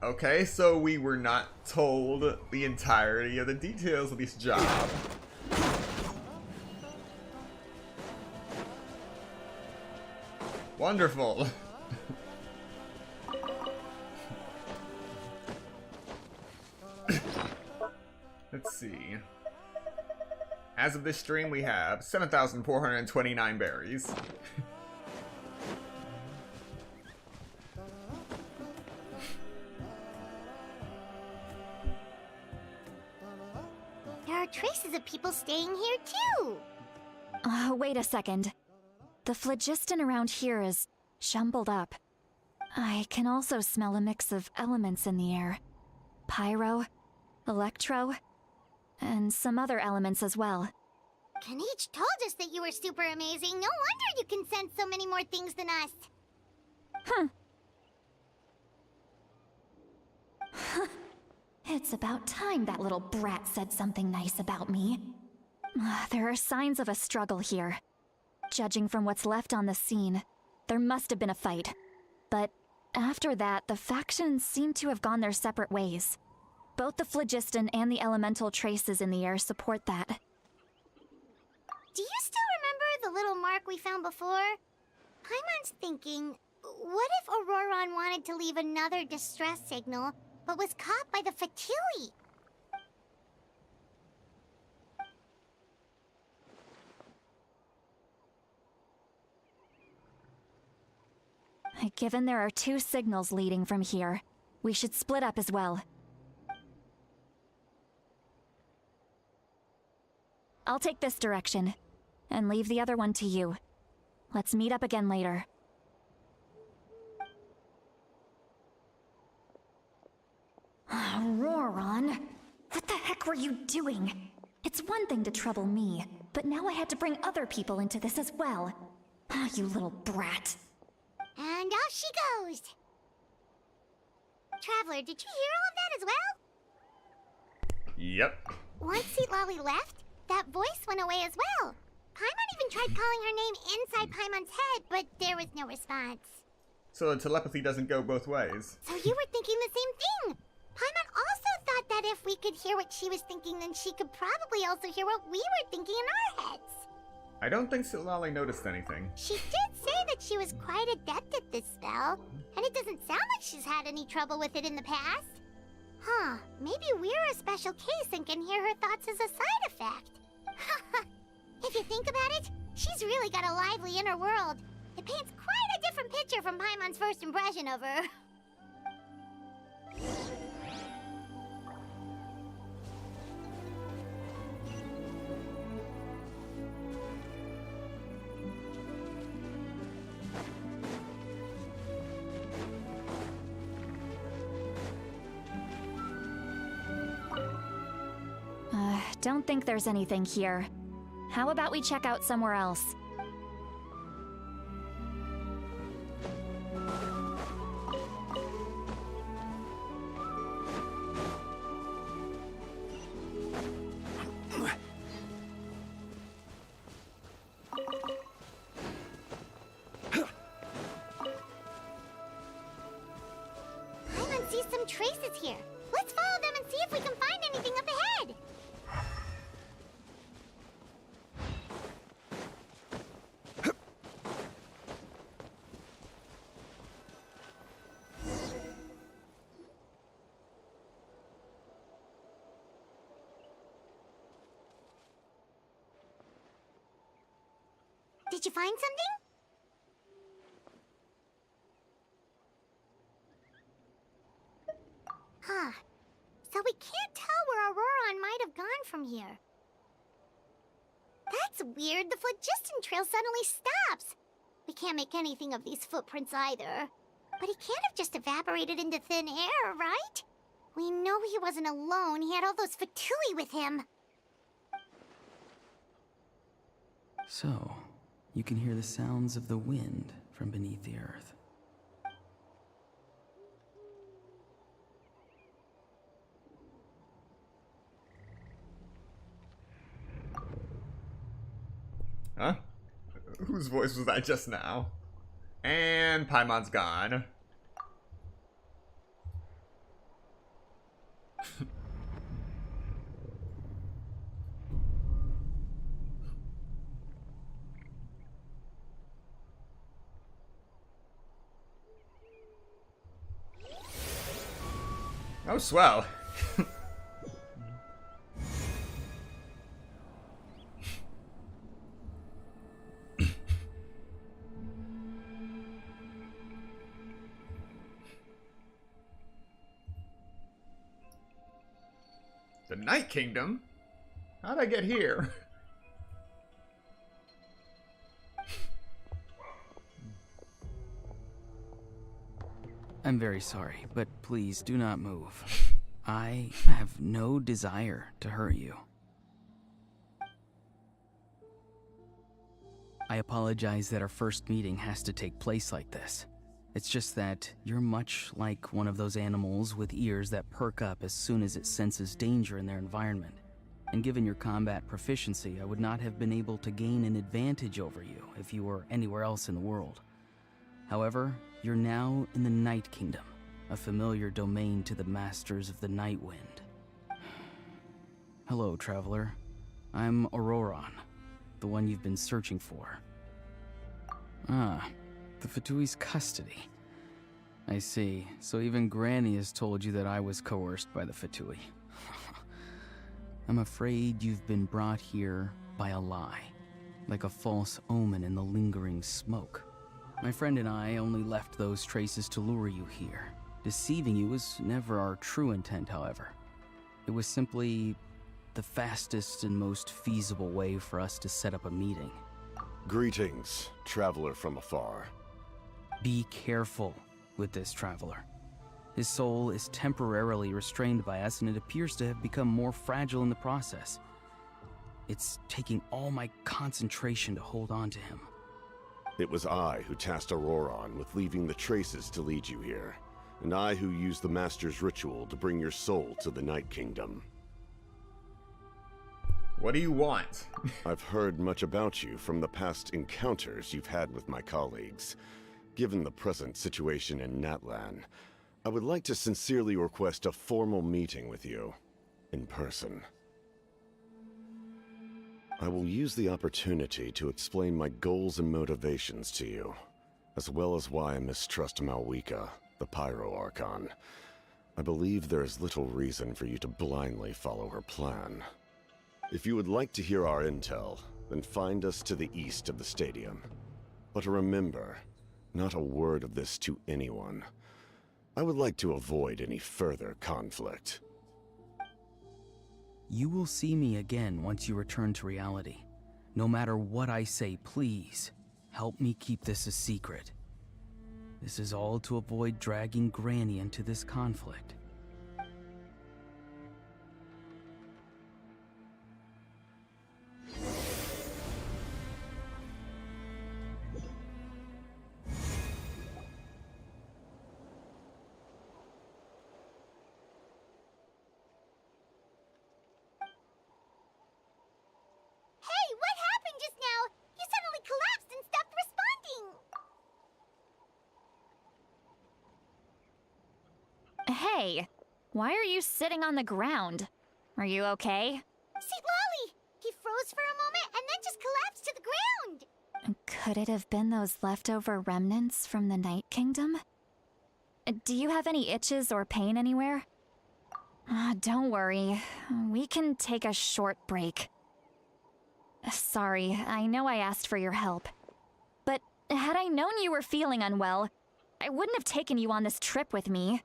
S1: Okay, so we were not told the entirety of the details of this job. Wonderful. Let's see. As of this stream, we have 7,429 berries.
S5: There are traces of people staying here too.
S10: Wait a second. The phlogiston around here is jumbled up. I can also smell a mix of elements in the air. Pyro, electro, and some other elements as well.
S5: Kanich told us that you were super amazing. No wonder you can sense so many more things than us.
S10: It's about time that little brat said something nice about me. There are signs of a struggle here. Judging from what's left on the scene, there must have been a fight. But after that, the factions seem to have gone their separate ways. Both the phlogiston and the elemental traces in the air support that.
S5: Do you still remember the little mark we found before? Paimon's thinking, what if Auroron wanted to leave another distress signal, but was caught by the Fatui?
S10: Given there are 2 signals leading from here, we should split up as well. I'll take this direction, and leave the other one to you. Let's meet up again later. Roron, what the heck were you doing? It's one thing to trouble me, but now I had to bring other people into this as well. You little brat.
S5: And off she goes. Traveler, did you hear all of that as well?
S1: Yep.
S5: Once Xilonen left, that voice went away as well. Paimon even tried calling her name inside Paimon's head, but there was no response.
S1: So the telepathy doesn't go both ways.
S5: So you were thinking the same thing. Paimon also thought that if we could hear what she was thinking, then she could probably also hear what we were thinking in our heads.
S1: I don't think Xilonen noticed anything.
S5: She did say that she was quite adept at this spell, and it doesn't sound like she's had any trouble with it in the past. Huh, maybe we're a special case and can hear her thoughts as a side effect. If you think about it, she's really got a lively inner world. It paints quite a different picture from Paimon's first impression of her.
S10: Don't think there's anything here. How about we check out somewhere else?
S5: Paimon sees some traces here. Let's follow them and see if we can find anything up ahead. Did you find something? Huh. So we can't tell where Auroron might have gone from here. That's weird. The phlogiston trail suddenly stops. We can't make anything of these footprints either. But he can't have just evaporated into thin air, right? We know he wasn't alone. He had all those Fatui with him.
S11: So, you can hear the sounds of the wind from beneath the earth.
S1: Huh? Whose voice was that just now? And Paimon's gone. Oh, swell. The Night Kingdom? How'd I get here?
S11: I'm very sorry, but please do not move. I have no desire to hurt you. I apologize that our first meeting has to take place like this. It's just that you're much like one of those animals with ears that perk up as soon as it senses danger in their environment. And given your combat proficiency, I would not have been able to gain an advantage over you if you were anywhere else in the world. However, you're now in the Night Kingdom, a familiar domain to the masters of the Night Wind. Hello, traveler. I'm Auroron, the one you've been searching for. Ah, the Fatui's custody. I see. So even Granny has told you that I was coerced by the Fatui. I'm afraid you've been brought here by a lie, like a false omen in the lingering smoke. My friend and I only left those traces to lure you here. Deceiving you was never our true intent, however. It was simply the fastest and most feasible way for us to set up a meeting.
S12: Greetings, traveler from afar.
S11: Be careful with this traveler. His soul is temporarily restrained by us, and it appears to have become more fragile in the process. It's taking all my concentration to hold on to him.
S12: It was I who tasked Auroron with leaving the traces to lead you here, and I who used the Master's ritual to bring your soul to the Night Kingdom.
S1: What do you want?
S12: I've heard much about you from the past encounters you've had with my colleagues. Given the present situation in Natlan, I would like to sincerely request a formal meeting with you, in person. I will use the opportunity to explain my goals and motivations to you, as well as why I mistrust Malwika, the Pyro Archon. I believe there is little reason for you to blindly follow her plan. If you would like to hear our intel, then find us to the east of the stadium. But remember, not a word of this to anyone. I would like to avoid any further conflict.
S11: You will see me again once you return to reality. No matter what I say, please, help me keep this a secret. This is all to avoid dragging Granny into this conflict.
S10: Hey, why are you sitting on the ground? Are you okay?
S5: See, Lolly! He froze for a moment and then just collapsed to the ground!
S10: Could it have been those leftover remnants from the Night Kingdom? Do you have any itches or pain anywhere? Don't worry. We can take a short break. Sorry, I know I asked for your help. But had I known you were feeling unwell, I wouldn't have taken you on this trip with me.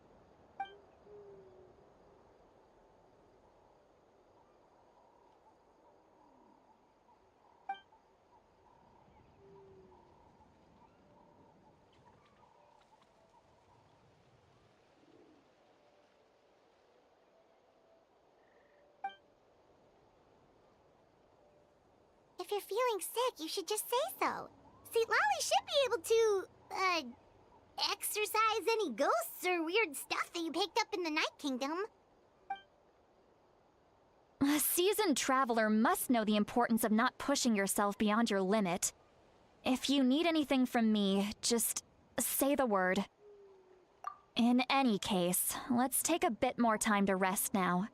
S5: If you're feeling sick, you should just say so. See, Lolly should be able to, exorcise any ghosts or weird stuff that you picked up in the Night Kingdom.
S10: A seasoned traveler must know the importance of not pushing yourself beyond your limit. If you need anything from me, just say the word. In any case, let's take a bit more time to rest now.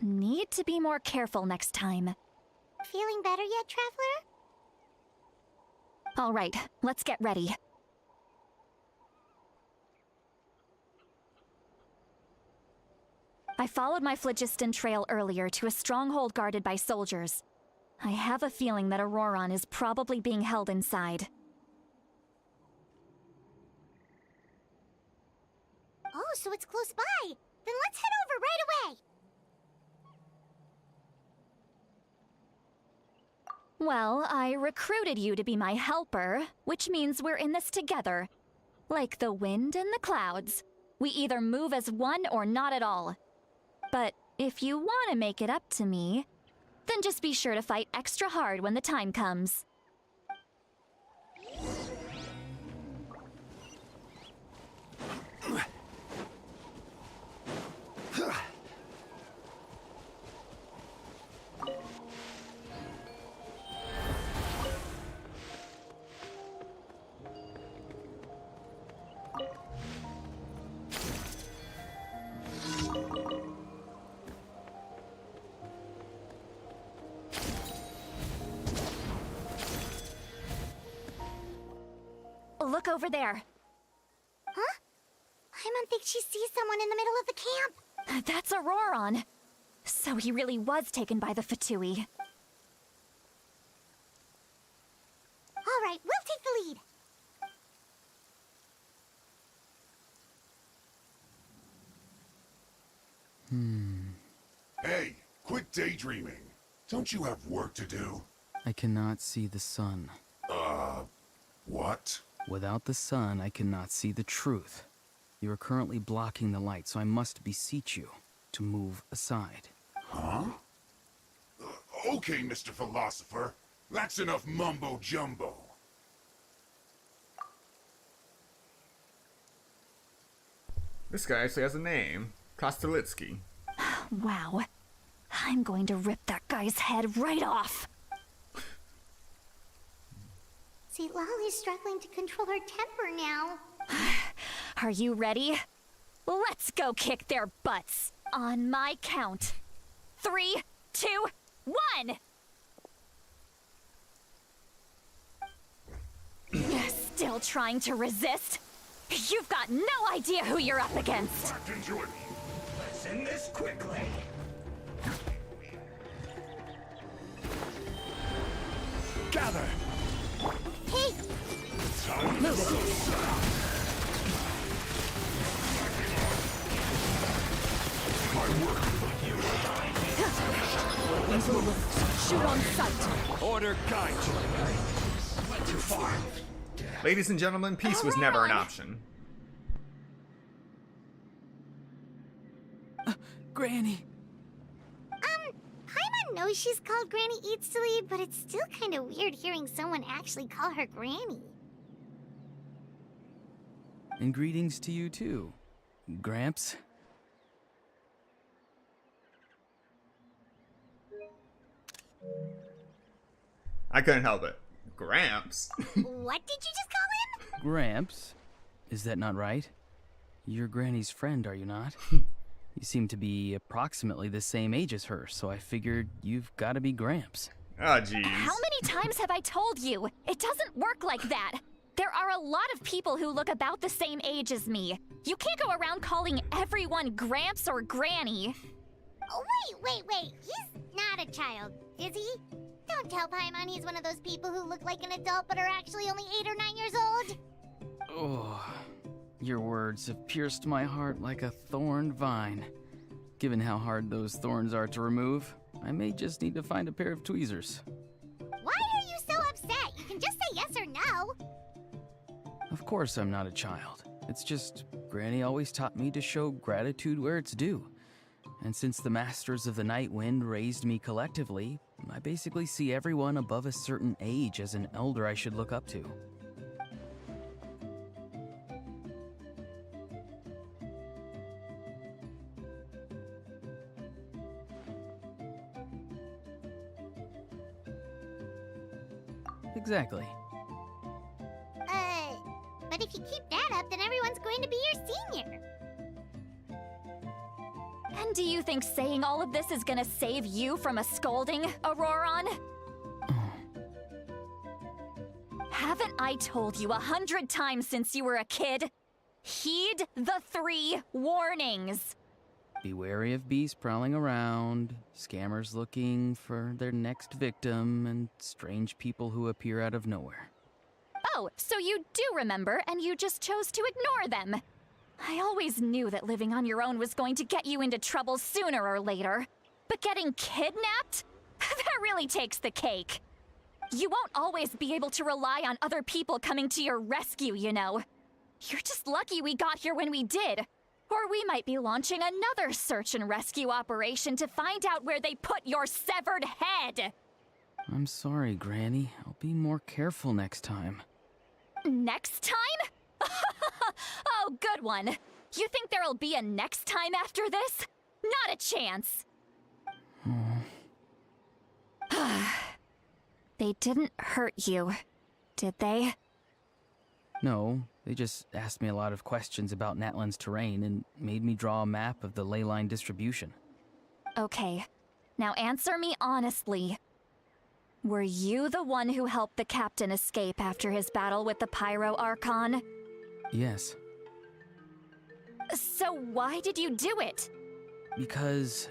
S10: Need to be more careful next time.
S5: Feeling better yet, Traveler?
S10: All right, let's get ready. I followed my phlogiston trail earlier to a stronghold guarded by soldiers. I have a feeling that Auroron is probably being held inside.
S5: Oh, so it's close by. Then let's head over right away.
S10: Well, I recruited you to be my helper, which means we're in this together. Like the wind and the clouds. We either move as one or not at all. But if you want to make it up to me, then just be sure to fight extra hard when the time comes. Look over there.
S5: Huh? Paimon thinks she sees someone in the middle of the camp.
S10: That's Auroron. So he really was taken by the Fatui.
S5: All right, we'll take the lead.
S13: Hey, quit daydreaming. Don't you have work to do?
S11: I cannot see the sun.
S13: What?
S11: Without the sun, I cannot see the truth. You are currently blocking the light, so I must beseech you to move aside.
S13: Huh? Okay, Mr. Philosopher. That's enough mumbo-jumbo.
S1: This guy actually has a name. Kostelitsky.
S10: Wow. I'm going to rip that guy's head right off.
S5: See, Lolly's struggling to control her temper now.
S10: Are you ready? Let's go kick their butts. On my count. 3, 2, 1! Still trying to resist? You've got no idea who you're up against.
S13: Back into it. Let's end this quickly.
S6: Gather!
S5: Hey!
S10: Move it. Shoot on sight.
S6: Order guide.
S13: Too far.
S1: Ladies and gentlemen, peace was never an option.
S11: Granny!
S5: Paimon knows she's called Granny Eats to Lead, but it's still kind of weird hearing someone actually call her Granny.
S11: And greetings to you too, Gramps.
S1: I couldn't help it. Gramps.
S5: What did you just call him?
S11: Gramps? Is that not right? You're Granny's friend, are you not? You seem to be approximately the same age as her, so I figured you've got to be Gramps.
S1: Oh, jeez.
S10: How many times have I told you? It doesn't work like that. There are a lot of people who look about the same age as me. You can't go around calling everyone Gramps or Granny.
S5: Oh, wait. He's not a child, is he? Don't tell Paimon he's one of those people who look like an adult but are actually only 8 or 9 years old.
S11: Oh, your words have pierced my heart like a thorn vine. Given how hard those thorns are to remove, I may just need to find a pair of tweezers.
S5: Why are you so upset? You can just say yes or no.
S11: Of course I'm not a child. It's just Granny always taught me to show gratitude where it's due. And since the Masters of the Night Wind raised me collectively, I basically see everyone above a certain age as an elder I should look up to. Exactly.
S5: But if you keep that up, then everyone's going to be your senior.
S10: And do you think saying all of this is gonna save you from a scolding, Auroron? Haven't I told you 100 times since you were a kid? Heed the 3 warnings.
S11: Be wary of beasts prowling around, scammers looking for their next victim, and strange people who appear out of nowhere.
S10: Oh, so you do remember, and you just chose to ignore them. I always knew that living on your own was going to get you into trouble sooner or later. But getting kidnapped? That really takes the cake. You won't always be able to rely on other people coming to your rescue, you know. You're just lucky we got here when we did. Or we might be launching another search and rescue operation to find out where they put your severed head.
S11: I'm sorry, Granny. I'll be more careful next time.
S10: Next time? Oh, good one. You think there'll be a next time after this? Not a chance. They didn't hurt you, did they?
S11: No, they just asked me a lot of questions about Natlan's terrain and made me draw a map of the ley line distribution.
S10: Okay, now answer me honestly. Were you the one who helped the captain escape after his battle with the Pyro Archon?
S11: Yes.
S10: So why did you do it?
S11: Because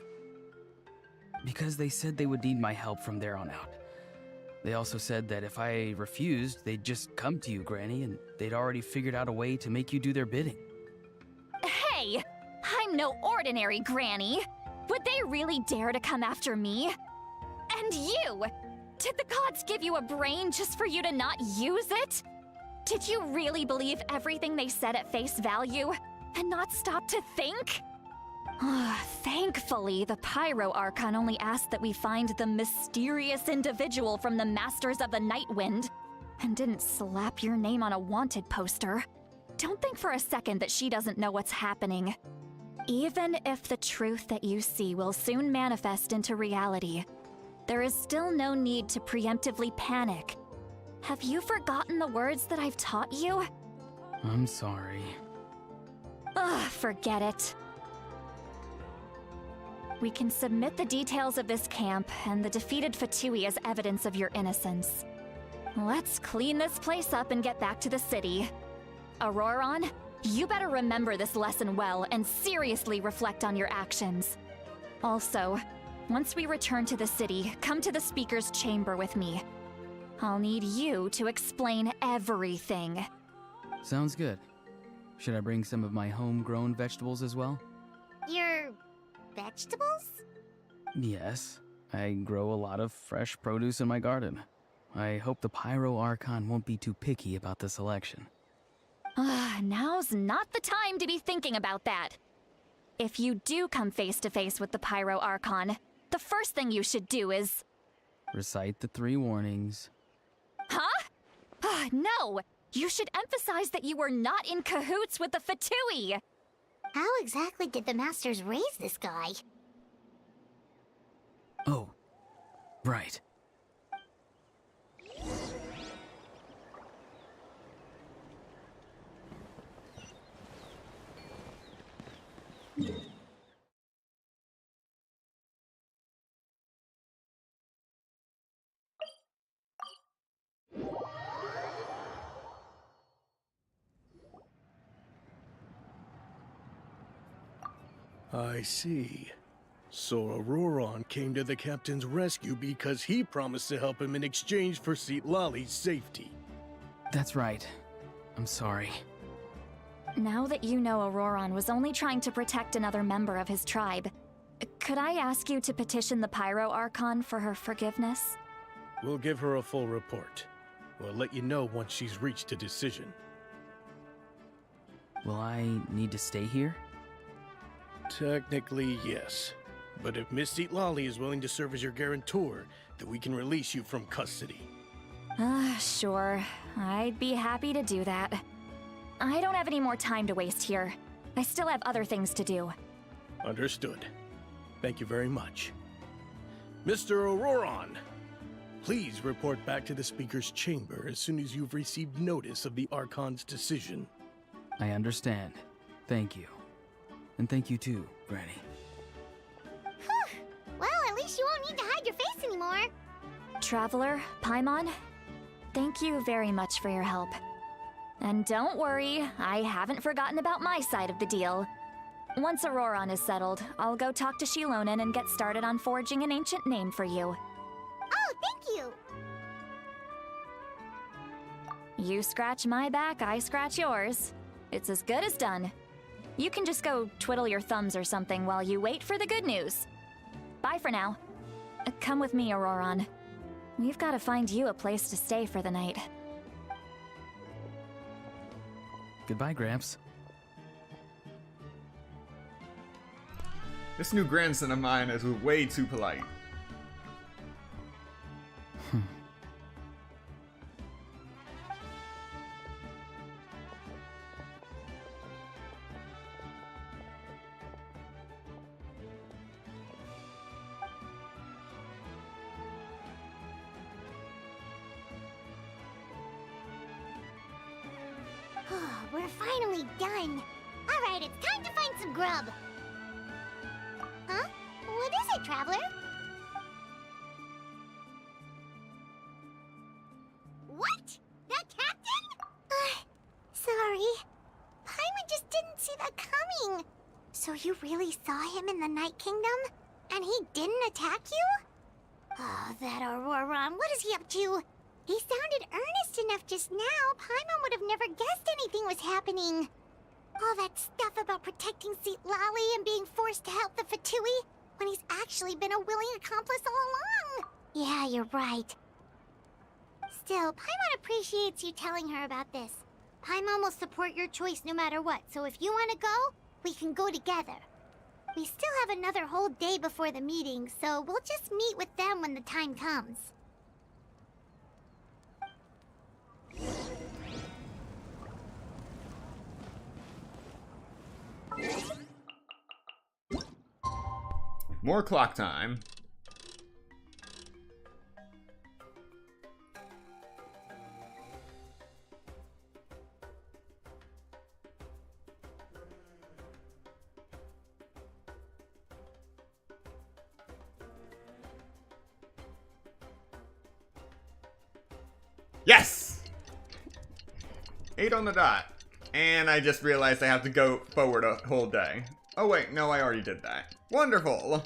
S11: they said they would need my help from there on out. They also said that if I refused, they'd just come to you, Granny, and they'd already figured out a way to make you do their bidding.
S10: Hey! I'm no ordinary Granny! Would they really dare to come after me? And you! Did the gods give you a brain just for you to not use it? Did you really believe everything they said at face value, and not stop to think? Thankfully, the Pyro Archon only asked that we find the mysterious individual from the Masters of the Night Wind, and didn't slap your name on a wanted poster. Don't think for a second that she doesn't know what's happening. Even if the truth that you see will soon manifest into reality, there is still no need to preemptively panic. Have you forgotten the words that I've taught you?
S11: I'm sorry.
S10: Forget it. We can submit the details of this camp and the defeated Fatui as evidence of your innocence. Let's clean this place up and get back to the city. Auroron, you better remember this lesson well and seriously reflect on your actions. Also, once we return to the city, come to the speaker's chamber with me. I'll need you to explain everything.
S11: Sounds good. Should I bring some of my homegrown vegetables as well?
S5: Your vegetables?
S11: Yes. I grow a lot of fresh produce in my garden. I hope the Pyro Archon won't be too picky about the selection.
S10: Now's not the time to be thinking about that. If you do come face to face with the Pyro Archon, the first thing you should do is...
S11: Recite the 3 warnings.
S10: Huh? No! You should emphasize that you were not in cahoots with the Fatui!
S5: How exactly did the Masters raise this guy?
S11: Oh, right.
S14: I see. So Auroron came to the captain's rescue because he promised to help him in exchange for Xilolen's safety.
S11: That's right. I'm sorry.
S10: Now that you know Auroron was only trying to protect another member of his tribe, could I ask you to petition the Pyro Archon for her forgiveness?
S14: We'll give her a full report. We'll let you know once she's reached a decision.
S11: Will I need to stay here?
S14: Technically, yes. But if Miss Xilolen is willing to serve as your guarantor, then we can release you from custody.
S10: Sure. I'd be happy to do that. I don't have any more time to waste here. I still have other things to do.
S14: Understood. Thank you very much. Mr. Auroron, please report back to the Speaker's chamber as soon as you've received notice of the Archon's decision.
S11: I understand. Thank you. And thank you too, Granny.
S5: Well, at least you won't need to hide your face anymore.
S10: Traveler, Paimon, Thank you very much for your help. And don't worry, I haven't forgotten about my side of the deal. Once Auroron is settled, I'll go talk to Xilonen and get started on forging an ancient name for you.
S5: Oh, thank you!
S10: You scratch my back, I scratch yours. It's as good as done. You can just go twiddle your thumbs or something while you wait for the good news. Bye for now. Come with me, Auroron. We've got to find you a place to stay for the night.
S11: Goodbye, Gramps.
S1: This new grandson of mine is way too polite.
S5: We're finally done. Alright, it's time to find some grub. Huh? What is it, Traveler? What? That captain? Sorry. Paimon just didn't see that coming. So you really saw him in the Night Kingdom? And he didn't attack you? Oh, that Auroron, what is he up to? He sounded earnest enough just now. Paimon would have never guessed anything was happening. All that stuff about protecting Xilonen and being forced to help the Fatui, when he's actually been a willing accomplice all along. Yeah, you're right. Still, Paimon appreciates you telling her about this. Paimon will support your choice no matter what, so if you want to go, we can go together. We still have another whole day before the meeting, so we'll just meet with them when the time comes.
S1: More clock time. Yes! 8 on the dot. And I just realized I have to go forward a whole day. Oh wait, no, I already did that. Wonderful!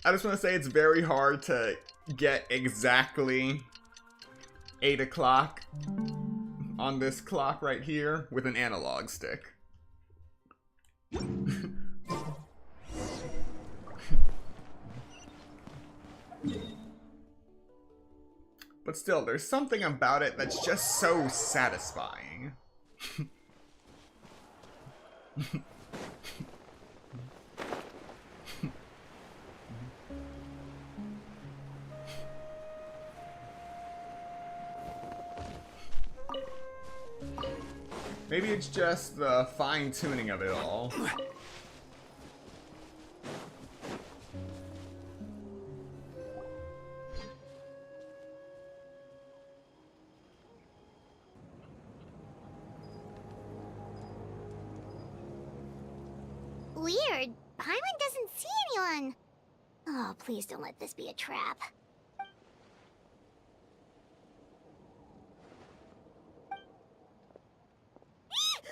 S1: I just want to say it's very hard to get exactly 8 o'clock on this clock right here with an analog stick. But still, there's something about it that's just so satisfying. Maybe it's just the fine-tuning of it all.
S5: Weird. Paimon doesn't see anyone. Oh, please don't let this be a trap.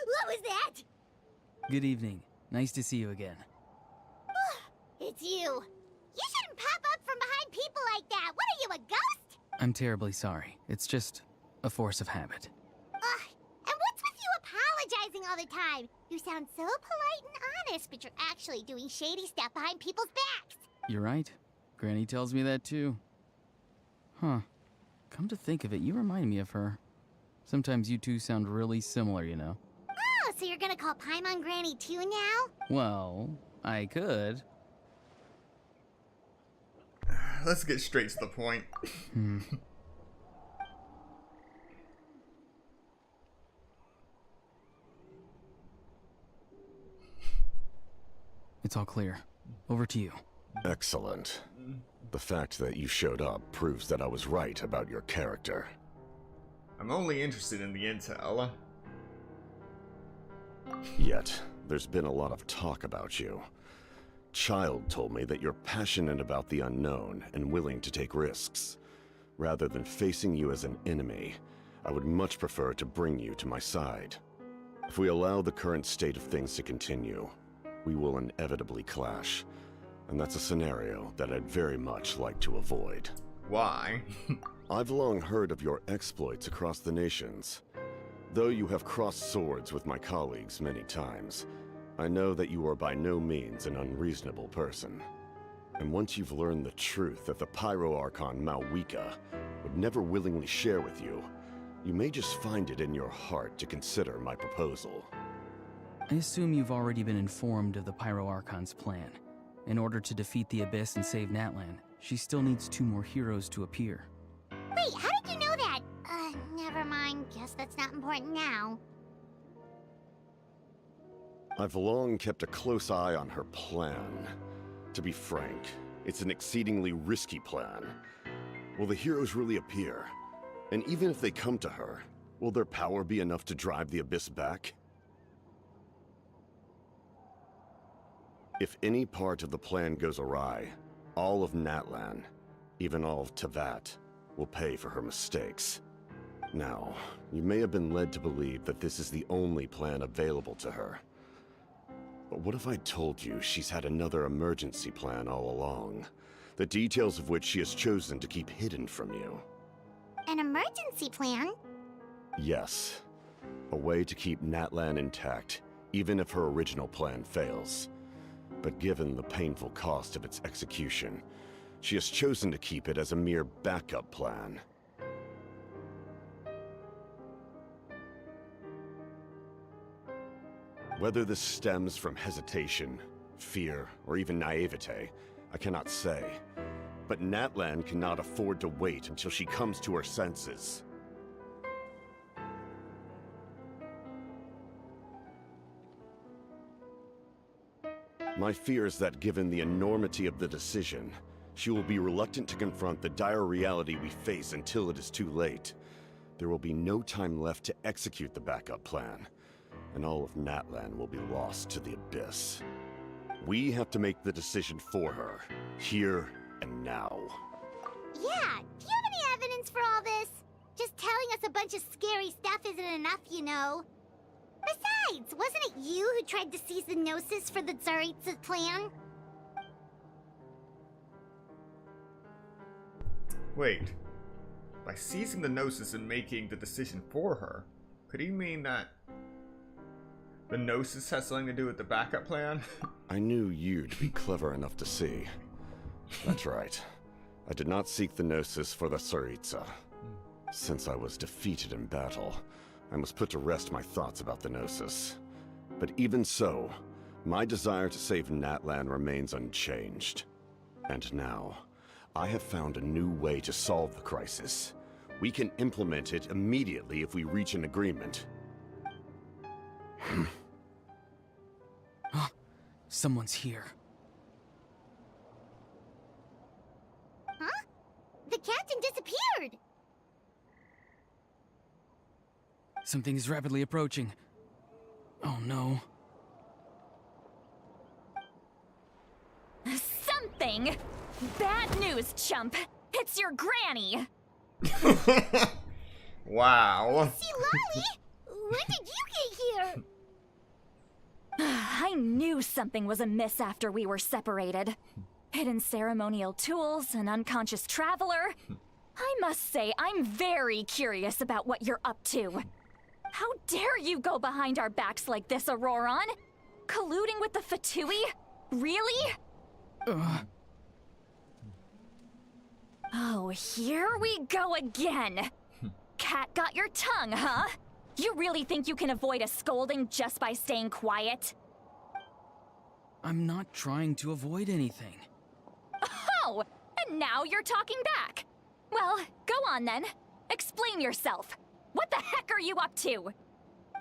S5: What was that?
S11: Good evening. Nice to see you again.
S5: It's you. You shouldn't pop up from behind people like that. What are you, a ghost?
S11: I'm terribly sorry. It's just a force of habit.
S5: And what's with you apologizing all the time? You sound so polite and honest, but you're actually doing shady stuff behind people's backs.
S11: You're right. Granny tells me that too. Huh. Come to think of it, you remind me of her. Sometimes you two sound really similar, you know.
S5: Oh, so you're gonna call Paimon Granny too now?
S11: Well, I could.
S1: Let's get straight to the point.
S11: It's all clear. Over to you.
S12: Excellent. The fact that you showed up proves that I was right about your character.
S1: I'm only interested in the intel.
S12: Yet, there's been a lot of talk about you. Child told me that you're passionate about the unknown and willing to take risks. Rather than facing you as an enemy, I would much prefer to bring you to my side. If we allow the current state of things to continue, we will inevitably clash. And that's a scenario that I'd very much like to avoid.
S1: Why?
S12: I've long heard of your exploits across the nations. Though you have crossed swords with my colleagues many times, I know that you are by no means an unreasonable person. And once you've learned the truth that the Pyro Archon Malwika would never willingly share with you, you may just find it in your heart to consider my proposal.
S11: I assume you've already been informed of the Pyro Archon's plan. In order to defeat the Abyss and save Natlan, she still needs 2 more heroes to appear.
S5: Wait, how did you know that? Never mind. Guess that's not important now.
S12: I've long kept a close eye on her plan. To be frank, it's an exceedingly risky plan. Will the heroes really appear? And even if they come to her, will their power be enough to drive the Abyss back? If any part of the plan goes awry, all of Natlan, even all of Tevat, will pay for her mistakes. Now, you may have been led to believe that this is the only plan available to her. But what if I told you she's had another emergency plan all along, the details of which she has chosen to keep hidden from you?
S5: An emergency plan?
S12: Yes. A way to keep Natlan intact, even if her original plan fails. But given the painful cost of its execution, she has chosen to keep it as a mere backup plan. Whether this stems from hesitation, fear, or even naivete, I cannot say. But Natlan cannot afford to wait until she comes to her senses. My fear is that given the enormity of the decision, she will be reluctant to confront the dire reality we face until it is too late. There will be no time left to execute the backup plan, and all of Natlan will be lost to the Abyss. We have to make the decision for her, here and now.
S5: Yeah, do you have any evidence for all this? Just telling us a bunch of scary stuff isn't enough, you know. Besides, wasn't it you who tried to seize the Gnosis for the Tsaritsa plan?
S1: Wait. By seizing the Gnosis and making the decision for her, could he mean that the Gnosis has something to do with the backup plan?
S12: I knew you'd be clever enough to see. That's right. I did not seek the Gnosis for the Tsaritsa. Since I was defeated in battle, I must put to rest my thoughts about the Gnosis. But even so, my desire to save Natlan remains unchanged. And now, I have found a new way to solve the crisis. We can implement it immediately if we reach an agreement.
S11: Someone's here.
S5: Huh? The captain disappeared!
S11: Something is rapidly approaching. Oh no.
S10: Something? Bad news, chump. It's your granny.
S1: Wow.
S5: Xilonen? When did you get here?
S10: I knew something was amiss after we were separated. Hidden ceremonial tools, an unconscious traveler. I must say, I'm very curious about what you're up to. How dare you go behind our backs like this, Auroron? Colluding with the Fatui? Really? Oh, here we go again. Cat got your tongue, huh? You really think you can avoid a scolding just by staying quiet?
S11: I'm not trying to avoid anything.
S10: Oh, and now you're talking back. Well, go on then. Explain yourself. What the heck are you up to?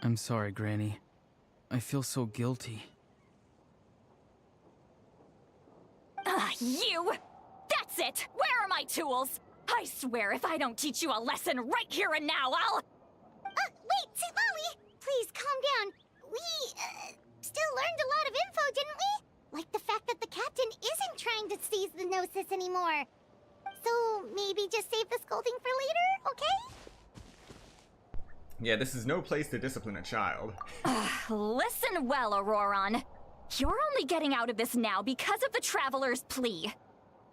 S11: I'm sorry, Granny. I feel so guilty.
S10: You! That's it! Where are my tools? I swear if I don't teach you a lesson right here and now, I'll...
S5: Wait, Xilonen! Please, calm down. We, still learned a lot of info, didn't we? Like the fact that the captain isn't trying to seize the Gnosis anymore. So maybe just save the scolding for later, okay?
S1: Yeah, this is no place to discipline a child.
S10: Listen well, Auroron. You're only getting out of this now because of the Traveler's plea.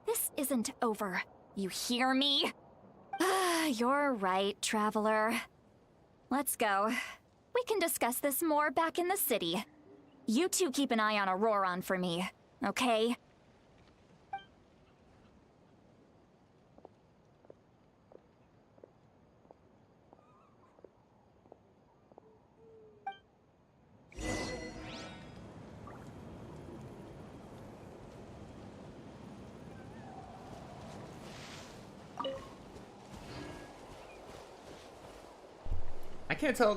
S10: This isn't over. You hear me? You're right, Traveler. Let's go. We can discuss this more back in the city. You two keep an eye on Auroron for me, okay?
S1: I can't tell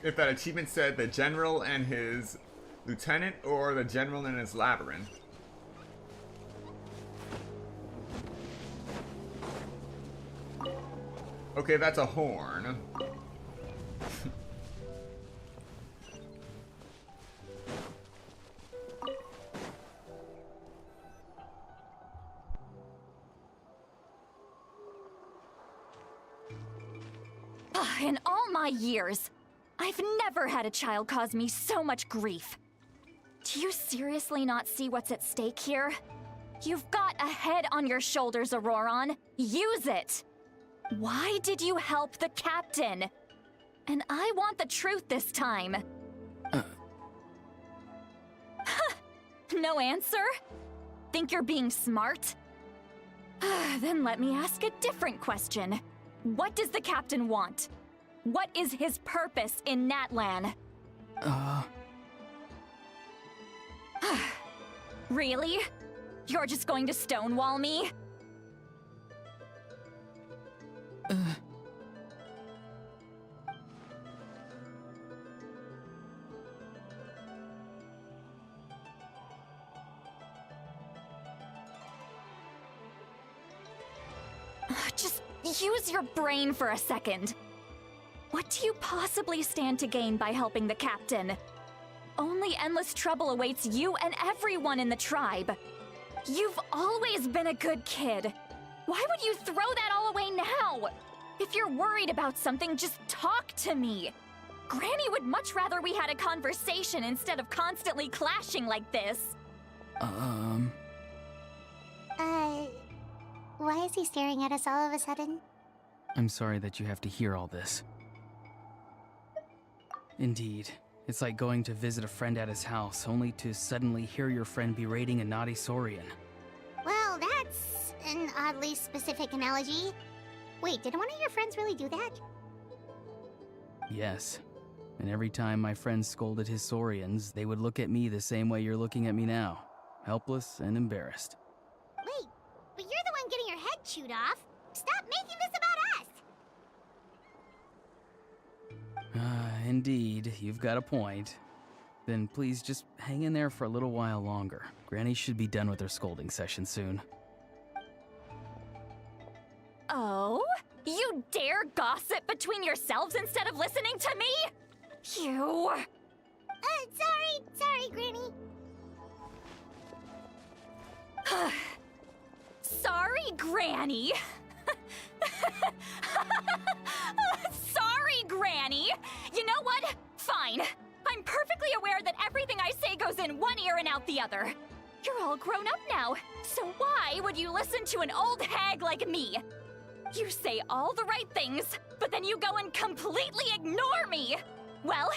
S1: if that achievement said the general and his lieutenant or the general and his labyrinth. Okay, that's a horn.
S10: In all my years, I've never had a child cause me so much grief. Do you seriously not see what's at stake here? You've got a head on your shoulders, Auroron. Use it! Why did you help the captain? And I want the truth this time. No answer? Think you're being smart? Then let me ask a different question. What does the captain want? What is his purpose in Natlan? Really? You're just going to stonewall me? Just use your brain for a second. What do you possibly stand to gain by helping the captain? Only endless trouble awaits you and everyone in the tribe. You've always been a good kid. Why would you throw that all away now? If you're worried about something, just talk to me. Granny would much rather we had a conversation instead of constantly clashing like this.
S5: Why is he staring at us all of a sudden?
S11: I'm sorry that you have to hear all this. Indeed, it's like going to visit a friend at his house, only to suddenly hear your friend berating a naughty Saurian.
S5: Well, that's an oddly specific analogy. Wait, did one of your friends really do that?
S11: Yes. And every time my friends scolded his Saurians, they would look at me the same way you're looking at me now. Helpless and embarrassed.
S5: Wait, but you're the one getting your head chewed off. Stop making this about us!
S11: Indeed, you've got a point. Then please just hang in there for a little while longer. Granny should be done with her scolding session soon.
S10: Oh? You dare gossip between yourselves instead of listening to me? You...
S5: Sorry, Granny.
S10: Sorry, Granny. Sorry, Granny. You know what? Fine. I'm perfectly aware that everything I say goes in one ear and out the other. You're all grown up now, so why would you listen to an old hag like me? You say all the right things, but then you go and completely ignore me. Well,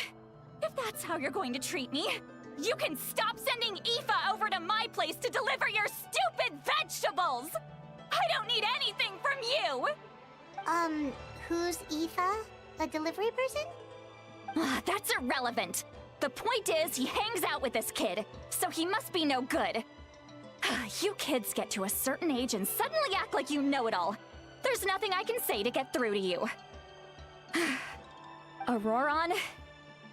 S10: if that's how you're going to treat me, you can stop sending Aoife over to my place to deliver your stupid vegetables! I don't need anything from you!
S5: Who's Aoife? A delivery person?
S10: That's irrelevant. The point is, he hangs out with this kid, so he must be no good. You kids get to a certain age and suddenly act like you know it all. There's nothing I can say to get through to you. Auroron,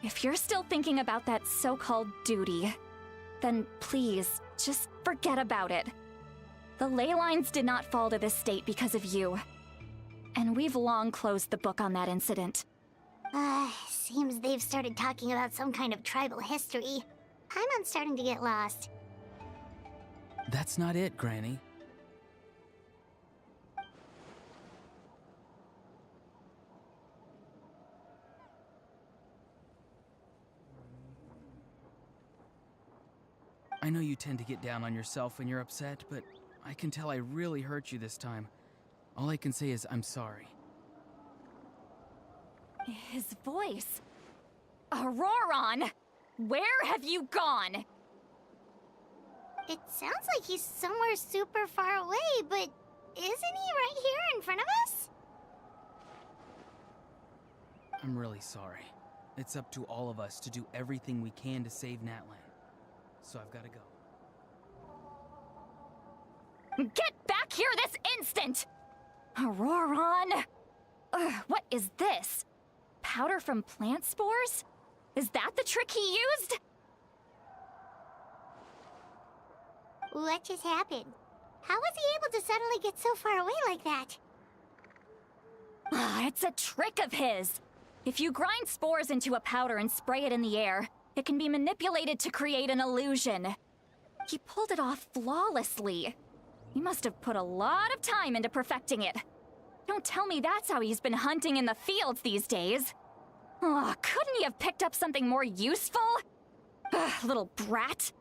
S10: if you're still thinking about that so-called duty, then please, just forget about it. The ley lines did not fall to this state because of you. And we've long closed the book on that incident.
S5: Seems they've started talking about some kind of tribal history. I'm starting to get lost.
S11: That's not it, Granny. I know you tend to get down on yourself when you're upset, but I can tell I really hurt you this time. All I can say is I'm sorry.
S10: His voice. Auroron! Where have you gone?
S5: It sounds like he's somewhere super far away, but isn't he right here in front of us?
S11: I'm really sorry. It's up to all of us to do everything we can to save Natlan. So I've got to go.
S10: Get back here this instant! Auroron! Ugh, what is this? Powder from plant spores? Is that the trick he used?
S5: What just happened? How was he able to suddenly get so far away like that?
S10: Ah, it's a trick of his. If you grind spores into a powder and spray it in the air, it can be manipulated to create an illusion. He pulled it off flawlessly. He must have put a lot of time into perfecting it. Don't tell me that's how he's been hunting in the fields these days. Oh, couldn't he have picked up something more useful? Ugh, little brat.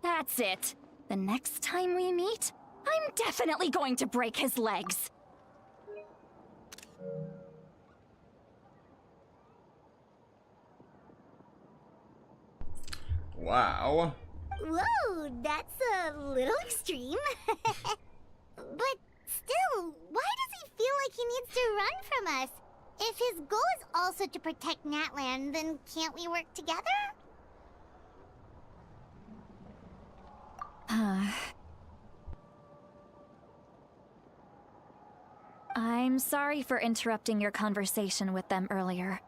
S10: That's it. The next time we meet, I'm definitely going to break his legs.
S1: Wow.
S5: Whoa, that's a little extreme. But still, why does he feel like he needs to run from us? If his goal is also to protect Natlan, then can't we work together?
S10: I'm sorry for interrupting your conversation with them earlier.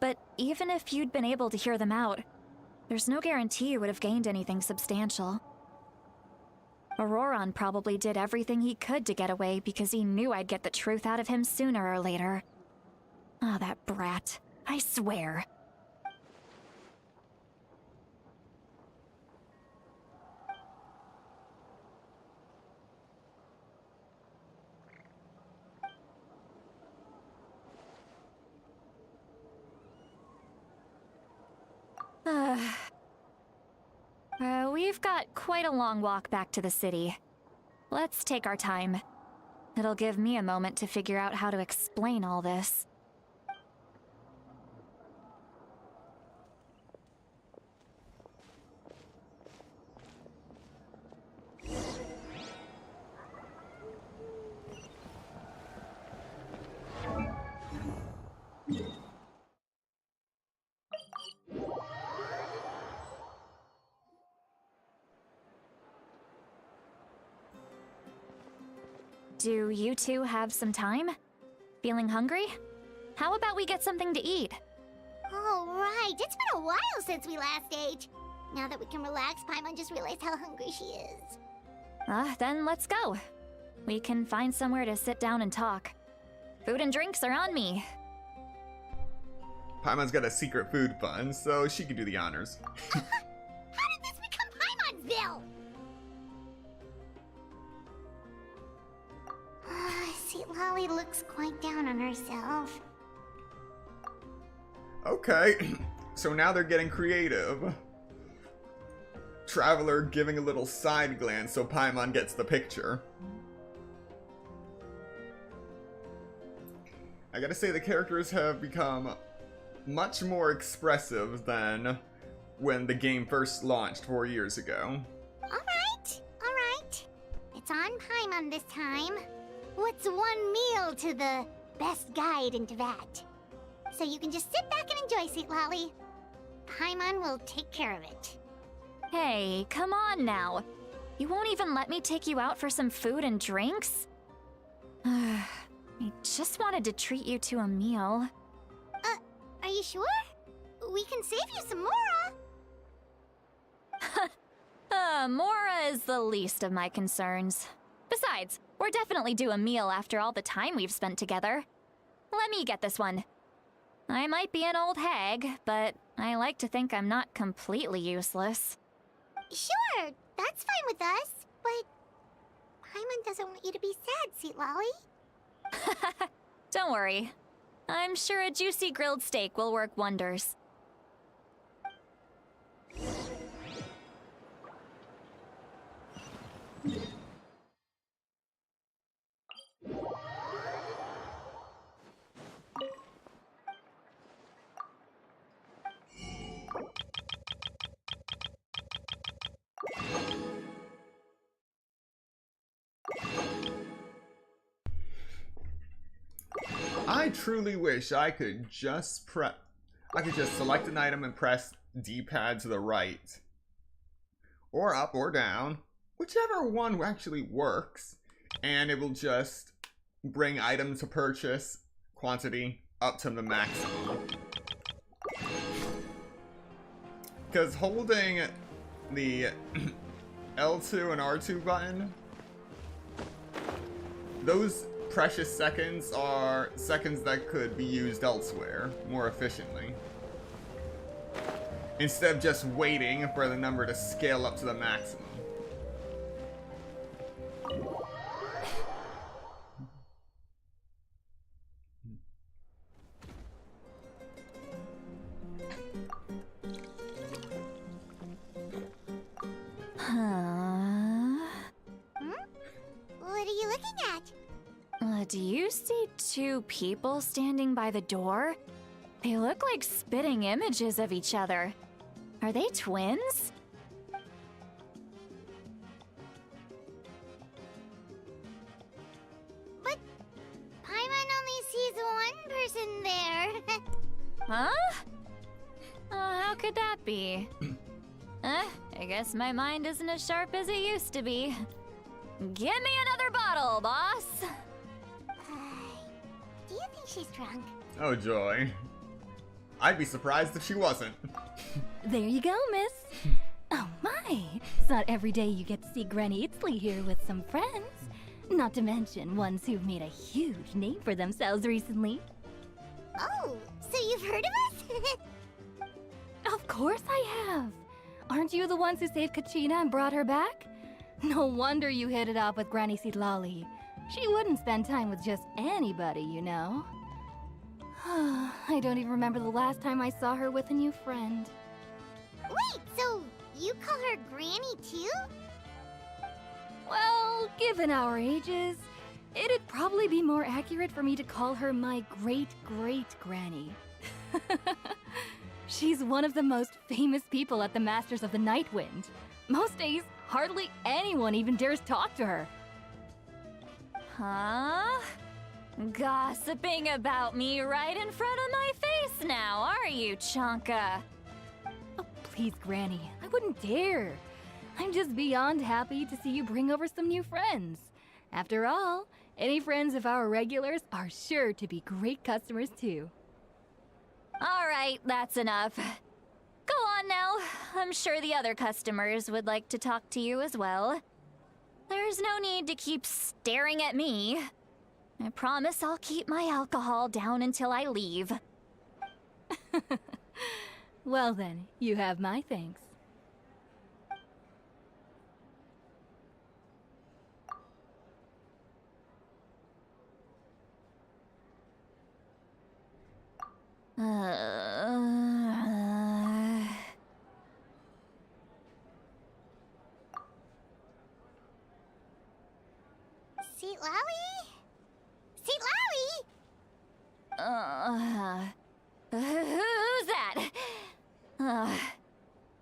S10: But even if you'd been able to hear them out, there's no guarantee you would have gained anything substantial. Auroron probably did everything he could to get away because he knew I'd get the truth out of him sooner or later. Ah, that brat. I swear. We've got quite a long walk back to the city. Let's take our time. It'll give me a moment to figure out how to explain all this. Do you two have some time? Feeling hungry? How about we get something to eat?
S5: Oh, right. It's been a while since we last ate. Now that we can relax, Paimon just realized how hungry she is.
S10: Then let's go. We can find somewhere to sit down and talk. Food and drinks are on me.
S1: Paimon's got a secret food fund, so she can do the honors.
S5: How did this become Paimon's bill? Sweet Lolly looks quite down on herself.
S1: Okay, so now they're getting creative. Traveler giving a little side glance so Paimon gets the picture. I gotta say the characters have become much more expressive than when the game first launched 4 years ago.
S5: Alright. It's on Paimon this time. What's one meal to the best guide into that? So you can just sit back and enjoy, Sweet Lolly. Paimon will take care of it.
S10: Hey, come on now. You won't even let me take you out for some food and drinks? I just wanted to treat you to a meal.
S5: Are you sure? We can save you some Mora.
S10: Mora is the least of my concerns. Besides, we're definitely due a meal after all the time we've spent together. Let me get this one. I might be an old hag, but I like to think I'm not completely useless.
S5: Sure, that's fine with us, but Paimon doesn't want you to be sad, Sweet Lolly.
S10: Don't worry. I'm sure a juicy grilled steak will work wonders.
S1: I truly wish I could just select an item and press D-pad to the right. Or up or down. Whichever one actually works. And it will just bring item to purchase quantity up to the maximum. Because holding the L2 and R2 button, those precious seconds are seconds that could be used elsewhere more efficiently. Instead of just waiting for the number to scale up to the maximum.
S5: What are you looking at?
S10: Do you see two people standing by the door? They look like spitting images of each other. Are they twins?
S5: But Paimon only sees one person there.
S10: Huh? How could that be? I guess my mind isn't as sharp as it used to be. Give me another bottle, boss!
S5: Do you think she's drunk?
S1: Oh joy. I'd be surprised if she wasn't.
S4: There you go, miss. Oh my, it's not every day you get to see Granny Itzley here with some friends. Not to mention ones who've made a huge name for themselves recently.
S5: Oh, so you've heard of us?
S4: Of course I have. Aren't you the ones who saved Kachina and brought her back? No wonder you hit it off with Granny Xilonen. She wouldn't spend time with just anybody, you know. I don't even remember the last time I saw her with a new friend.
S5: Wait, so you call her Granny too?
S4: Well, given our ages, it'd probably be more accurate for me to call her my great-great-granny. She's one of the most famous people at the Masters of the Nightwind. Most days, hardly anyone even dares talk to her.
S10: Huh? Gossiping about me right in front of my face now, are you, Chonka?
S4: Oh, please, Granny, I wouldn't dare. I'm just beyond happy to see you bring over some new friends. After all, any friends of our regulars are sure to be great customers too.
S10: All right, that's enough. Go on now. I'm sure the other customers would like to talk to you as well. There's no need to keep staring at me. I promise I'll keep my alcohol down until I leave.
S4: Well then, you have my thanks.
S5: Seat Lowie? Seat Lowie?
S10: Who's that?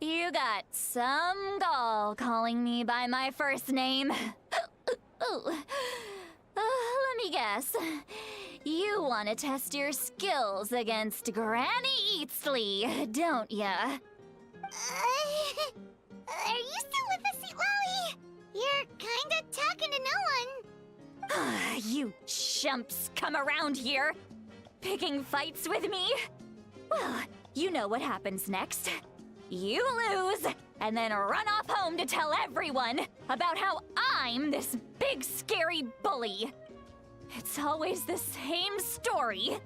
S10: You got some gall calling me by my first name. Let me guess. You want to test your skills against Granny Eatsley, don't ya?
S5: Are you still with us, Seat Lowie? You're kinda talking to no one.
S10: You chumps come around here, picking fights with me? Well, you know what happens next. You lose, and then run off home to tell everyone about how I'm this big scary bully. It's always the same story.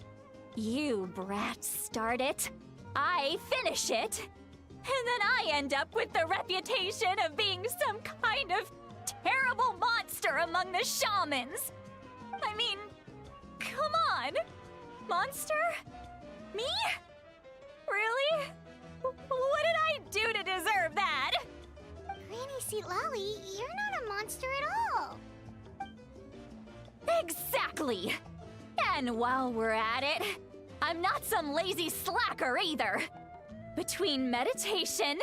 S10: You brats start it, I finish it, and then I end up with the reputation of being some kind of terrible monster among the shamans. I mean, come on. Monster? Me? Really? What did I do to deserve that?
S5: Granny Seat Lowie, you're not a monster at all.
S10: Exactly! And while we're at it, I'm not some lazy slacker either. Between meditation,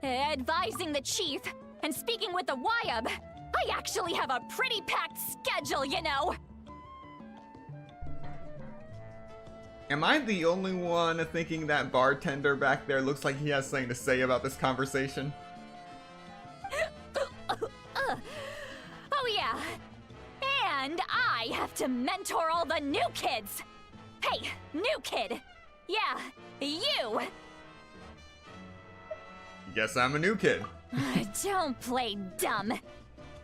S10: advising the chief, and speaking with the Wyab, I actually have a pretty packed schedule, you know!
S1: Am I the only one thinking that bartender back there looks like he has something to say about this conversation?
S10: Oh yeah. And I have to mentor all the new kids. Hey, new kid. Yeah, you.
S1: Guess I'm a new kid.
S10: Don't play dumb.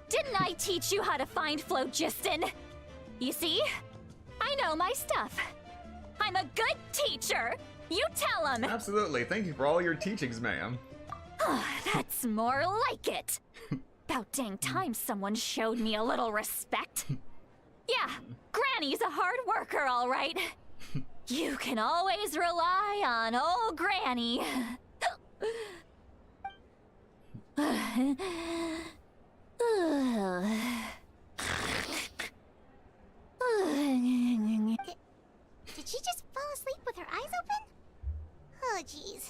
S10: Didn't I teach you how to find phlogiston? You see? I know my stuff. I'm a good teacher. You tell him.
S1: Absolutely. Thank you for all your teachings, ma'am.
S10: That's more like it. About dang time someone showed me a little respect. Yeah, Granny's a hard worker, all right. You can always rely on old Granny.
S5: Did she just fall asleep with her eyes open? Oh, jeez.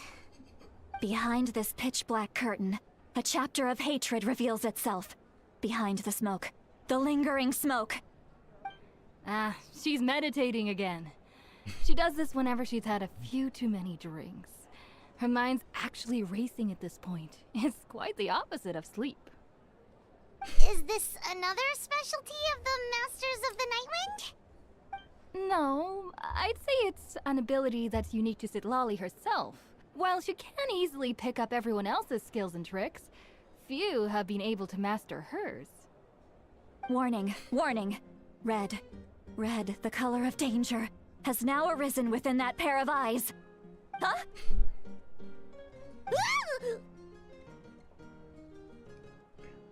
S10: Behind this pitch-black curtain, a chapter of hatred reveals itself. Behind the smoke. The lingering smoke.
S4: Ah, she's meditating again. She does this whenever she's had a few too many drinks. Her mind's actually racing at this point. It's quite the opposite of sleep.
S5: Is this another specialty of the Masters of the Nightwind?
S4: No, I'd say it's an ability that's unique to Xilonen herself. While she can easily pick up everyone else's skills and tricks, few have been able to master hers.
S10: Warning, warning. Red, red, the color of danger, has now arisen within that pair of eyes. Huh?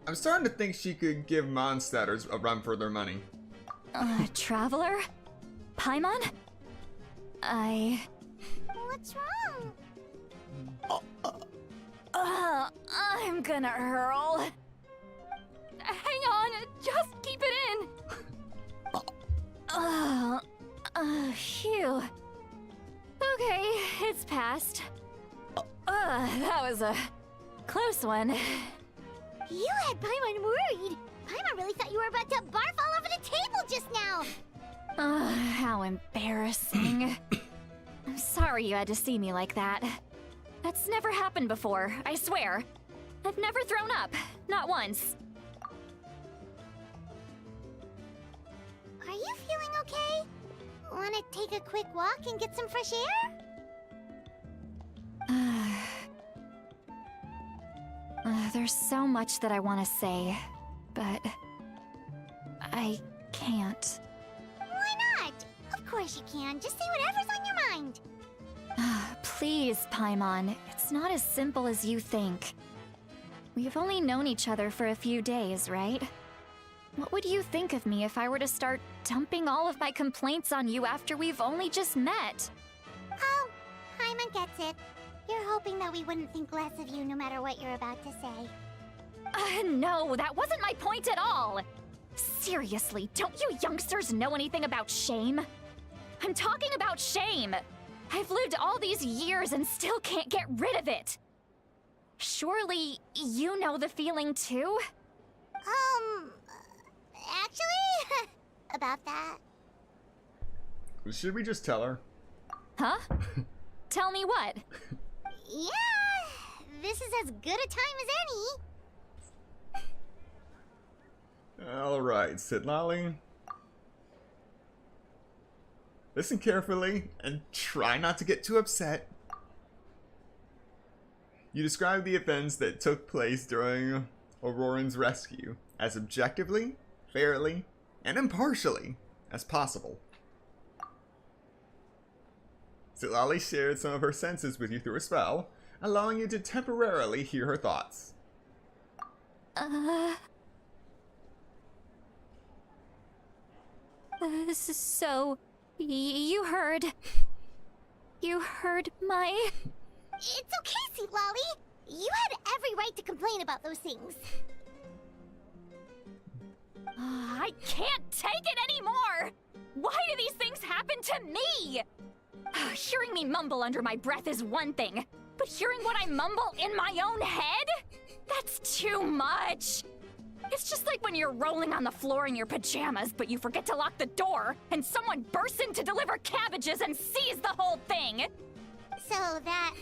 S1: I'm starting to think she could give Mondstadters a run for their money.
S10: Traveler? Paimon?
S5: What's wrong?
S10: I'm gonna hurl.
S4: Hang on, just keep it in.
S10: Phew. Okay, it's passed. That was a close one.
S5: You had Paimon worried. Paimon really thought you were about to barf all over the table just now.
S10: How embarrassing. I'm sorry you had to see me like that. That's never happened before, I swear. I've never thrown up, not once.
S5: Are you feeling okay? Want to take a quick walk and get some fresh air?
S10: There's so much that I want to say, but I can't.
S5: Why not? Of course you can. Just say whatever's on your mind.
S10: Please, Paimon. It's not as simple as you think. We've only known each other for a few days, right? What would you think of me if I were to start dumping all of my complaints on you after we've only just met?
S5: Oh, Paimon gets it. You're hoping that we wouldn't think less of you no matter what you're about to say.
S10: No, that wasn't my point at all! Seriously, don't you youngsters know anything about shame? I'm talking about shame! I've lived all these years and still can't get rid of it! Surely, you know the feeling too?
S5: Actually, about that.
S1: Should we just tell her?
S10: Huh? Tell me what?
S5: Yeah, this is as good a time as any.
S1: Alright, Xilonen. Listen carefully and try not to get too upset. You describe the events that took place during Auroran's rescue as objectively, fairly, and impartially as possible. Xilonen shared some of her senses with you through a spell, allowing you to temporarily hear her thoughts.
S10: So, you heard my...
S5: It's okay, Xilonen. You had every right to complain about those things.
S10: I can't take it anymore! me mumble under my breath is one thing, but hearing what I mumble in my own head? That's too much. It's just like when you're rolling on the floor in your pajamas, but you forget to lock the door, and someone bursts in to deliver cabbages and sees the whole thing.
S5: So that,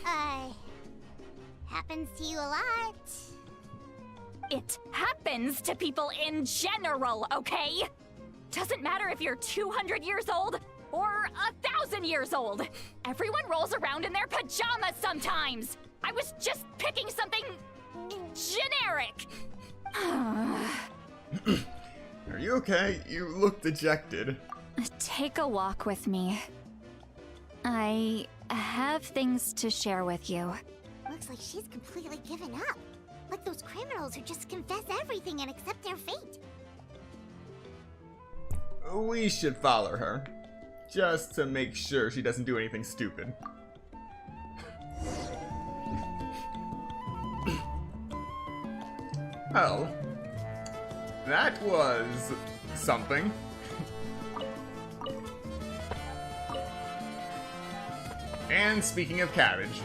S5: happens to you a lot.
S10: It happens to people in general, okay? Doesn't matter if you're 200 years old or 1,000 years old. Everyone rolls around in their pajamas sometimes. I was just picking something generic.
S1: Are you okay? You look dejected.
S10: Take a walk with me. I have things to share with you.
S5: Looks like she's completely given up. Like those criminals who just confess everything and accept their fate.
S1: We should follow her. Just to make sure she doesn't do anything stupid. Well, that was something. And speaking of cabbage.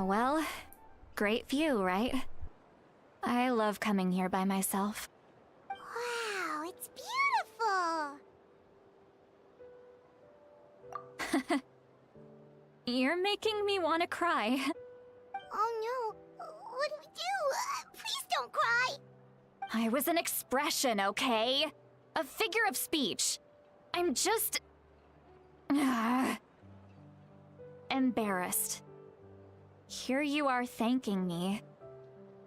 S10: Well, great view, right? I love coming here by myself.
S5: Wow, it's beautiful!
S10: You're making me want to cry.
S5: Oh no, what do we do? Please don't cry!
S10: I was an expression, okay? A figure of speech. I'm just... embarrassed. Here you are thanking me.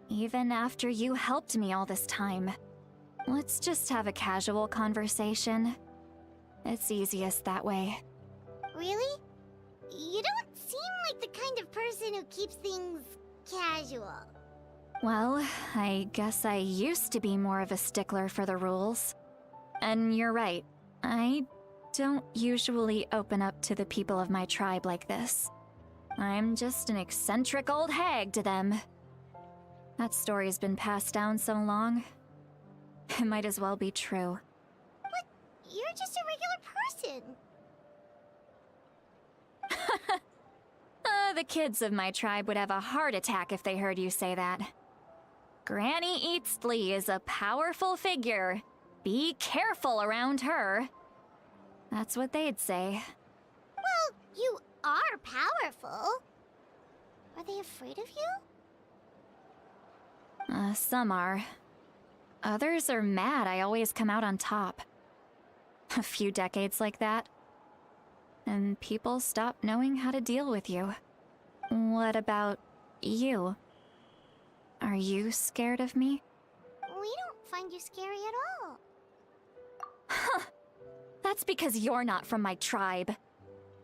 S10: Even after you helped me all this time. Let's just have a casual conversation. It's easiest that way.
S5: Really? You don't seem like the kind of person who keeps things casual.
S10: Well, I guess I used to be more of a stickler for the rules. And you're right, I don't usually open up to the people of my tribe like this. I'm just an eccentric old hag to them. That story's been passed down so long, it might as well be true.
S5: But you're just a regular person.
S10: The kids of my tribe would have a heart attack if they heard you say that. Granny Eatsley is a powerful figure. Be careful around her. That's what they'd say.
S5: Well, you are powerful. Are they afraid of you?
S10: Some are. Others are mad I always come out on top. A few decades like that, and people stop knowing how to deal with you. What about you? Are you scared of me?
S5: We don't find you scary at all.
S10: Huh. That's because you're not from my tribe.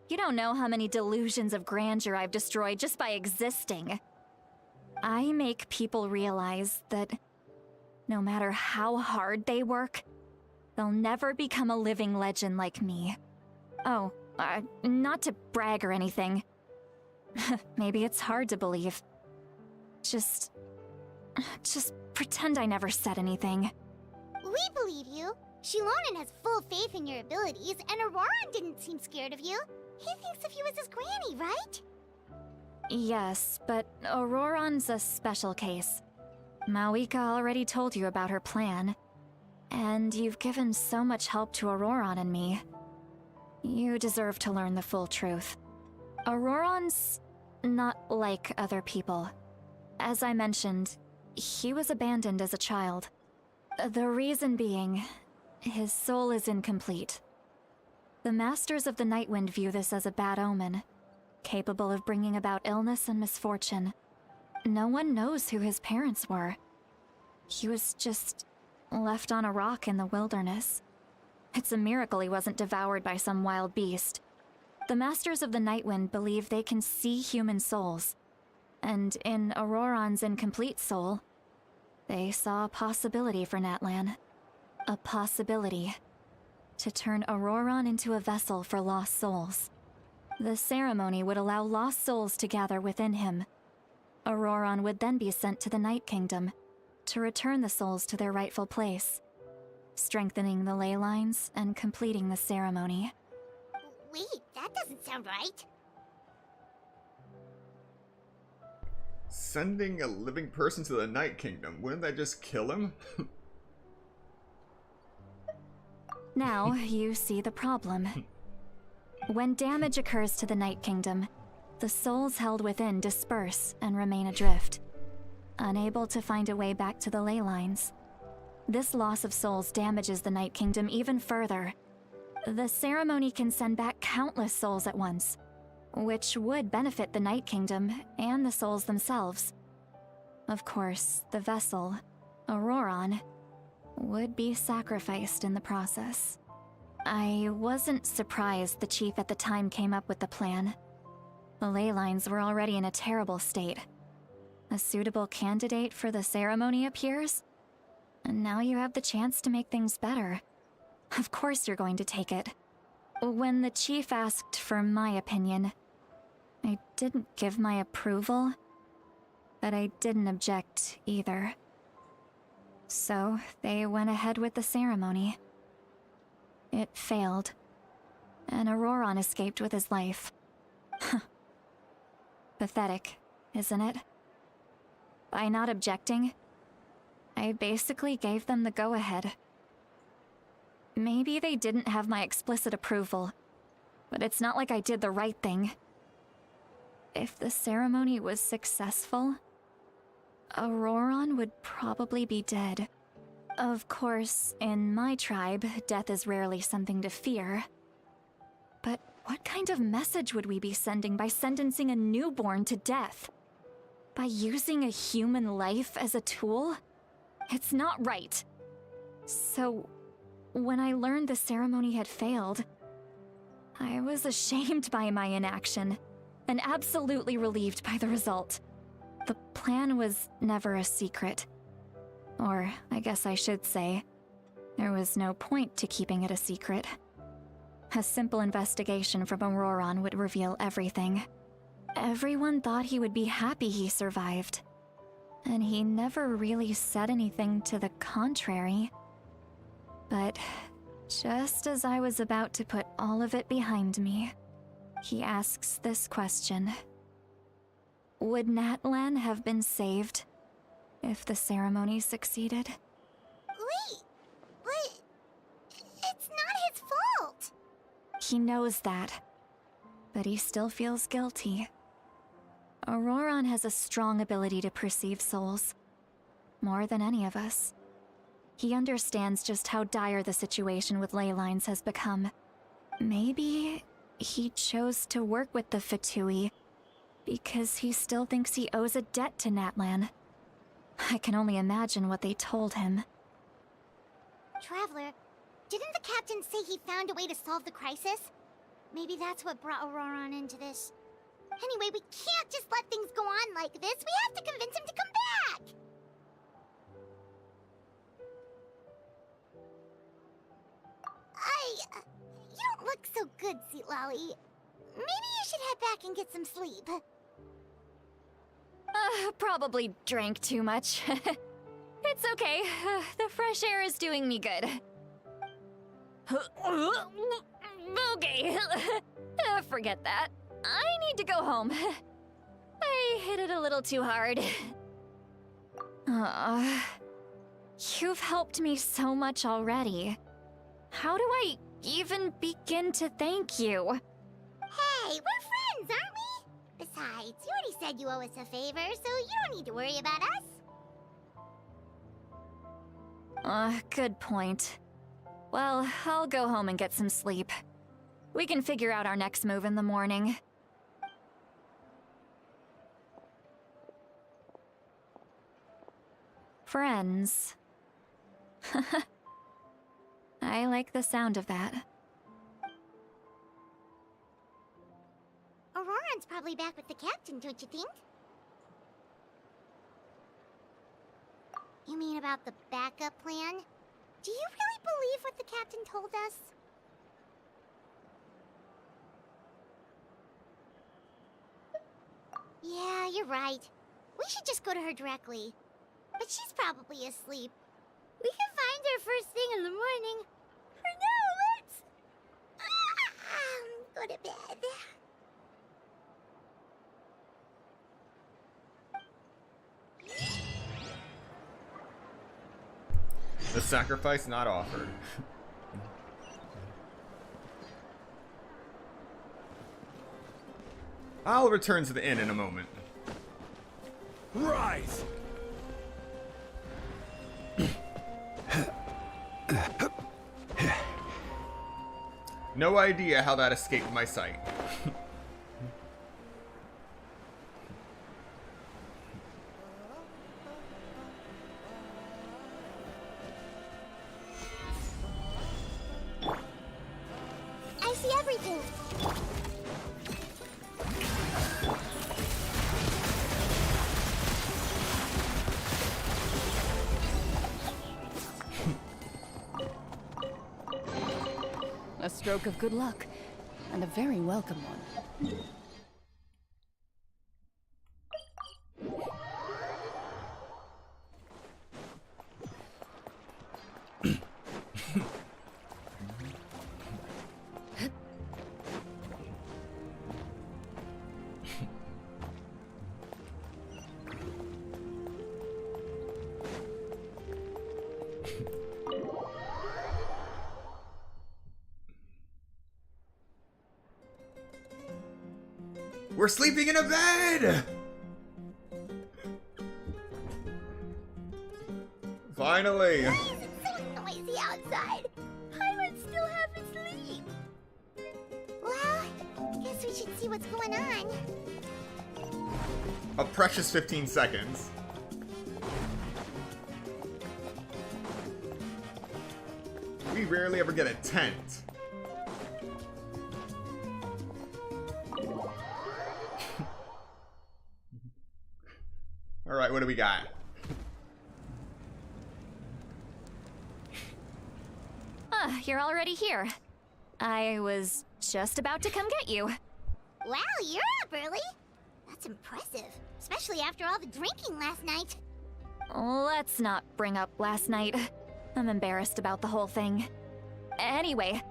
S10: You don't know how many delusions of grandeur I've destroyed just by existing. I make people realize that no matter how hard they work, they'll never become a living legend like me. Oh, not to brag or anything. Maybe it's hard to believe. Just pretend I never said anything.
S5: We believe you. Xilonen has full faith in your abilities, and Auroran didn't seem scared of you. He thinks of you as his granny, right?
S10: Yes, but Auroran's a special case. Mawika already told you about her plan. And you've given so much help to Auroran and me. You deserve to learn the full truth. Auroran's not like other people. As I mentioned, he was abandoned as a child. The reason being, his soul is incomplete. The Masters of the Nightwind view this as a bad omen, capable of bringing about illness and misfortune. No one knows who his parents were. He was just left on a rock in the wilderness. It's a miracle he wasn't devoured by some wild beast. The Masters of the Nightwind believe they can see human souls. And in Auroron's incomplete soul, they saw a possibility for Natlan. A possibility to turn Auroron into a vessel for lost souls. The ceremony would allow lost souls to gather within him. Auroron would then be sent to the Night Kingdom to return the souls to their rightful place, strengthening the ley lines and completing the ceremony.
S5: Wait, that doesn't sound right.
S1: Sending a living person to the Night Kingdom, wouldn't that just kill him?
S10: Now you see the problem. When damage occurs to the Night Kingdom, the souls held within disperse and remain adrift, unable to find a way back to the ley lines. This loss of souls damages the Night Kingdom even further. The ceremony can send back countless souls at once, which would benefit the Night Kingdom and the souls themselves. Of course, the vessel, Auroron, would be sacrificed in the process. I wasn't surprised the chief at the time came up with the plan. The ley lines were already in a terrible state. A suitable candidate for the ceremony appears, and now you have the chance to make things better. Of course you're going to take it. When the chief asked for my opinion, I didn't give my approval, but I didn't object either. So they went ahead with the ceremony. It failed, and Auroron escaped with his life. Pathetic, isn't it? By not objecting, I basically gave them the go-ahead. Maybe they didn't have my explicit approval, but it's not like I did the right thing. If the ceremony was successful, Auroron would probably be dead. Of course, in my tribe, death is rarely something to fear. But what kind of message would we be sending by sentencing a newborn to death? By using a human life as a tool? It's not right. So, when I learned the ceremony had failed, I was ashamed by my inaction, and absolutely relieved by the result. The plan was never a secret. Or, I guess I should say, there was no point to keeping it a secret. A simple investigation from Auroron would reveal everything. Everyone thought he would be happy he survived, and he never really said anything to the contrary. But just as I was about to put all of it behind me, he asks this question. Would Natlan have been saved if the ceremony succeeded?
S5: Wait, but it's not his fault.
S10: He knows that, but he still feels guilty. Auroron has a strong ability to perceive souls, more than any of us. He understands just how dire the situation with ley lines has become. Maybe he chose to work with the Fatui because he still thinks he owes a debt to Natlan. I can only imagine what they told him.
S5: Traveler, didn't the captain say he found a way to solve the crisis? Maybe that's what brought Auroron into this. Anyway, we can't just let things go on like this. We have to convince him to come back! You don't look so good, Xilonen. Maybe you should head back and get some sleep.
S10: Probably drank too much. It's okay. The fresh air is doing me good. Okay. Forget that. I need to go home. I hit it a little too hard. You've helped me so much already. How do I even begin to thank you?
S5: Hey, we're friends, aren't we? Besides, you already said you owe us a favor, so you don't need to worry about us.
S10: Good point. Well, I'll go home and get some sleep. We can figure out our next move in the morning. Friends. I like like the sound of that.
S5: Auroran's probably back with the captain, don't you think? You mean about the backup plan? Do you really believe what the captain told us? Yeah, you're right. We should just go to her directly. But she's probably asleep. We can find her first thing in the morning. For now, let's... go to bed.
S1: The sacrifice not offered. I'll return to the inn in a moment.
S6: Rise!
S1: No idea how that escaped my sight.
S5: I see everything.
S7: A stroke of good luck, and a very welcome one.
S1: We're sleeping in a bed! Finally!
S5: Why is it so noisy outside? I would still have to sleep. Well, guess we should see what's going on.
S1: A precious 15 seconds. We rarely ever get a tent. Alright, what do we got?
S10: You're already here. I was just about to come get you.
S5: Wow, you're up early. That's impressive, especially after all the drinking last night.
S10: Let's not bring up last night. I'm embarrassed about the whole thing. Anyway,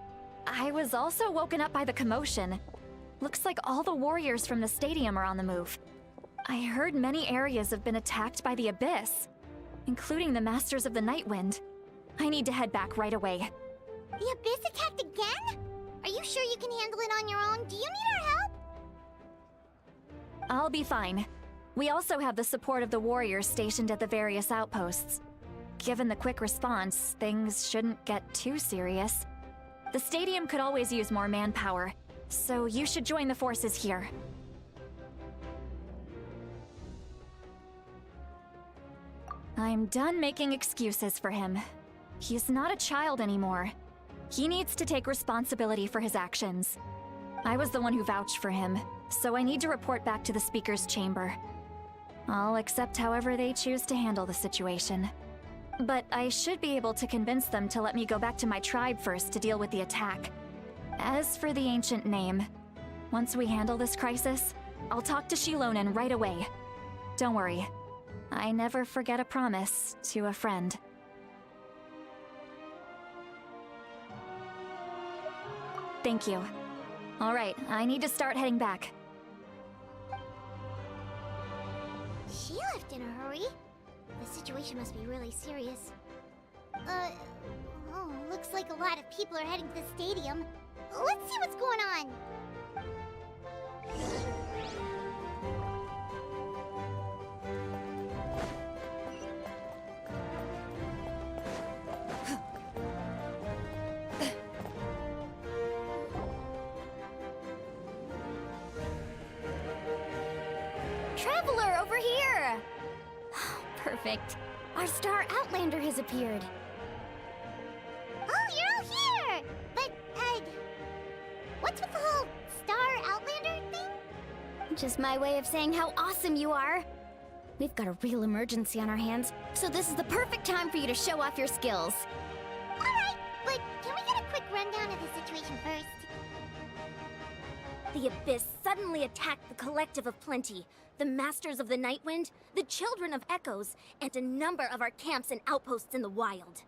S10: I was also woken up by the commotion. Looks like all the warriors from the stadium are on the move. I heard many areas have been attacked by the Abyss, including the Masters of the Nightwind. I need to head back right away.
S5: The Abyss attacked again? Are you sure you can handle it on your own? Do you need our help?
S10: I'll be fine. We also have the support of the warriors stationed at the various outposts. Given the quick response, things shouldn't get too serious. The stadium could always use more manpower, so you should join the forces here. I'm done making excuses for him. He's not a child anymore. He needs to take responsibility for his actions. I was the one who vouched for him, so I need to report back to the Speaker's chamber. I'll accept however they choose to handle the situation. But I should be able to convince them to let me go back to my tribe first to deal with the attack. As for the ancient name, once we handle this crisis, I'll talk to Xilonen right away. Don't worry. I never forget a promise to a friend. Thank you. All right, I need to start heading back.
S5: She left in a hurry. The situation must be really serious. Oh, looks like a lot of people are heading to the stadium. Let's see what's going on.
S4: Traveler, over here! Perfect. Our star Outlander has appeared.
S5: Oh, you're all here! What's with the whole Star Outlander thing?
S10: Just my way of saying how awesome you are. We've got a real emergency on our hands, so this is the perfect time for you to show off your skills.
S5: Alright, but can we get a quick rundown of the situation first?
S15: The Abyss suddenly attacked the Collective of Plenty, the Masters of the Nightwind, the Children of Echoes, and a number of our camps and outposts in the wild.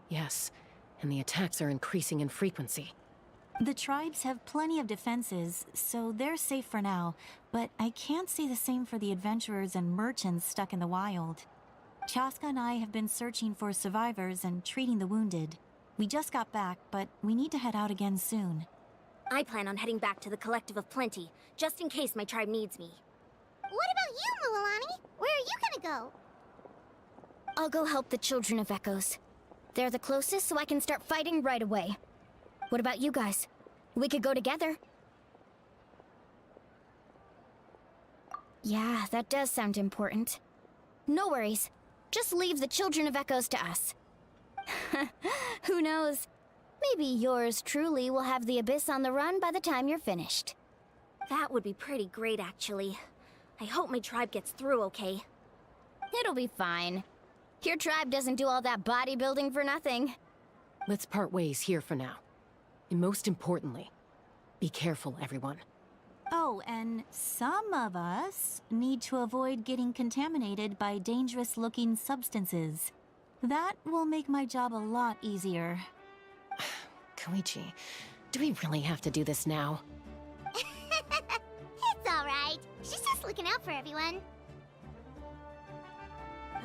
S16: Yes, and the attacks are increasing in frequency.
S3: The tribes have plenty of defenses, so they're safe for now, but I can't say the same for the adventurers and merchants stuck in the wild. Chaska and I have been searching for survivors and treating the wounded. We just got back, but we need to head out again soon.
S15: I plan on heading back to the Collective of Plenty, just in case my tribe needs me.
S5: What about you, Mualani? Where are you gonna go?
S10: I'll go help the Children of Echoes. They're the closest, so I can start fighting right away. What about you guys? We could go together. Yeah, that does sound important. No worries. Just leave the Children of Echoes to us. Who knows? Maybe yours truly will have the Abyss on the run by the time you're finished.
S15: That would be pretty great, actually. I hope my tribe gets through okay.
S10: It'll be fine. Your tribe doesn't do all that bodybuilding for nothing.
S16: Let's part ways here for now. And most importantly, be careful, everyone.
S3: Oh, and some of us need to avoid getting contaminated by dangerous-looking substances. That will make my job a lot easier.
S16: Koichi, do we really have to do this now?
S5: It's alright. She's just looking out for everyone.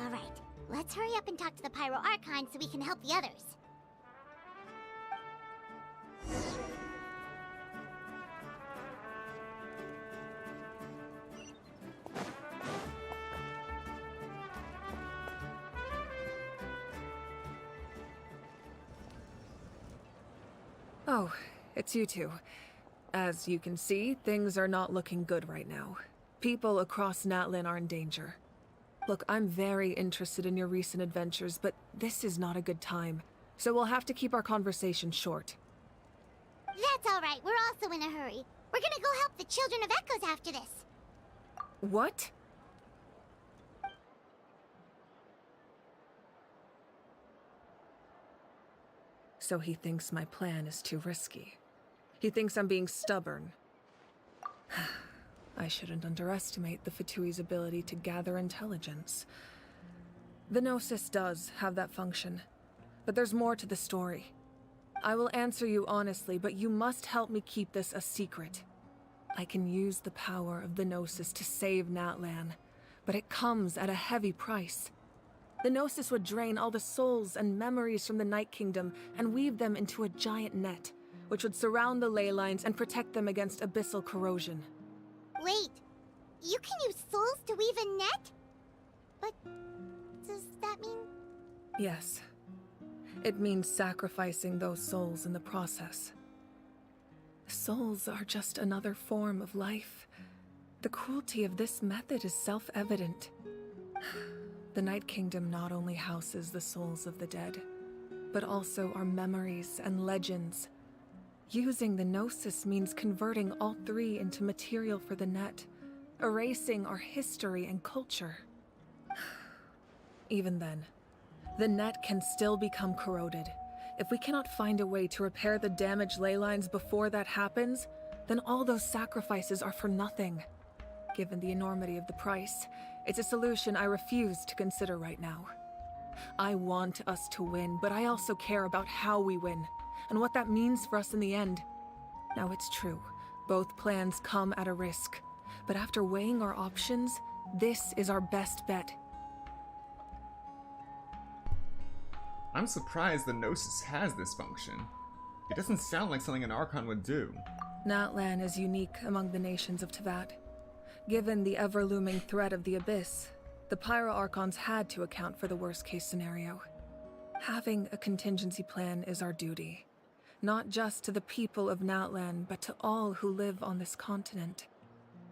S5: Alright, let's hurry up and talk to the Pyro Archon so we can help the others.
S17: Oh, it's you two. As you can see, things are not looking good right now. People across Natlan are in danger. Look, I'm very interested in your recent adventures, but this is not a good time. So we'll have to keep our conversation short.
S5: That's alright, we're also in a hurry. We're gonna go help the Children of Echoes after this.
S17: What? So he thinks my plan is too risky. He thinks I'm being stubborn. I shouldn't underestimate the Fatui's ability to gather intelligence. The Gnosis does have that function, but there's more to the story. I will answer you honestly, but you must help me keep this a secret. I can use the power of the Gnosis to save Natlan, but it comes at a heavy price. The Gnosis would drain all the souls and memories from the Night Kingdom and weave them into a giant net, which would surround the ley lines and protect them against abyssal corrosion.
S5: Wait, you can use souls to weave a net? But does that mean...
S17: Yes. It means sacrificing those souls in the process. Souls are just another form of life. The cruelty of this method is self-evident. The Night Kingdom not only houses the souls of the dead, but also our memories and legends. Using the Gnosis means converting all three into material for the net, erasing our history and culture. Even then, the net can still become corroded. If we cannot find a way to repair the damaged ley lines before that happens, then all those sacrifices are for nothing. Given the enormity of the price, it's a solution I refuse to consider right now. I want us to win, but I also care about how we win, and what that means for us in the end. Now it's true, both plans come at a risk, but after weighing our options, this is our best bet.
S1: I'm surprised the Gnosis has this function. It doesn't sound like something an Archon would do.
S17: Natlan is unique among the nations of Teyvat. Given the ever-looming threat of the Abyss, the Pyro Archons had to account for the worst-case scenario. Having a contingency plan is our duty, not just to the people of Natlan, but to all who live on this continent.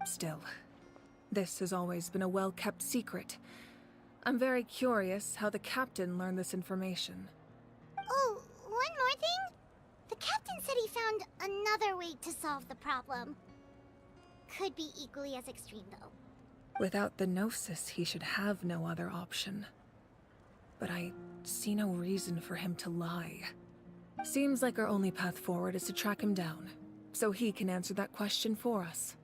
S17: Still, this has always been a well-kept secret. I'm very curious how the captain learned this information.
S5: Oh, one more thing? The captain said he found found another way to solve the problem. Could be equally as extreme, though.
S17: Without the Gnosis, he should have no other option. But I see no reason for him to lie. Seems like our only path forward is to track him down, so he can answer that question for us.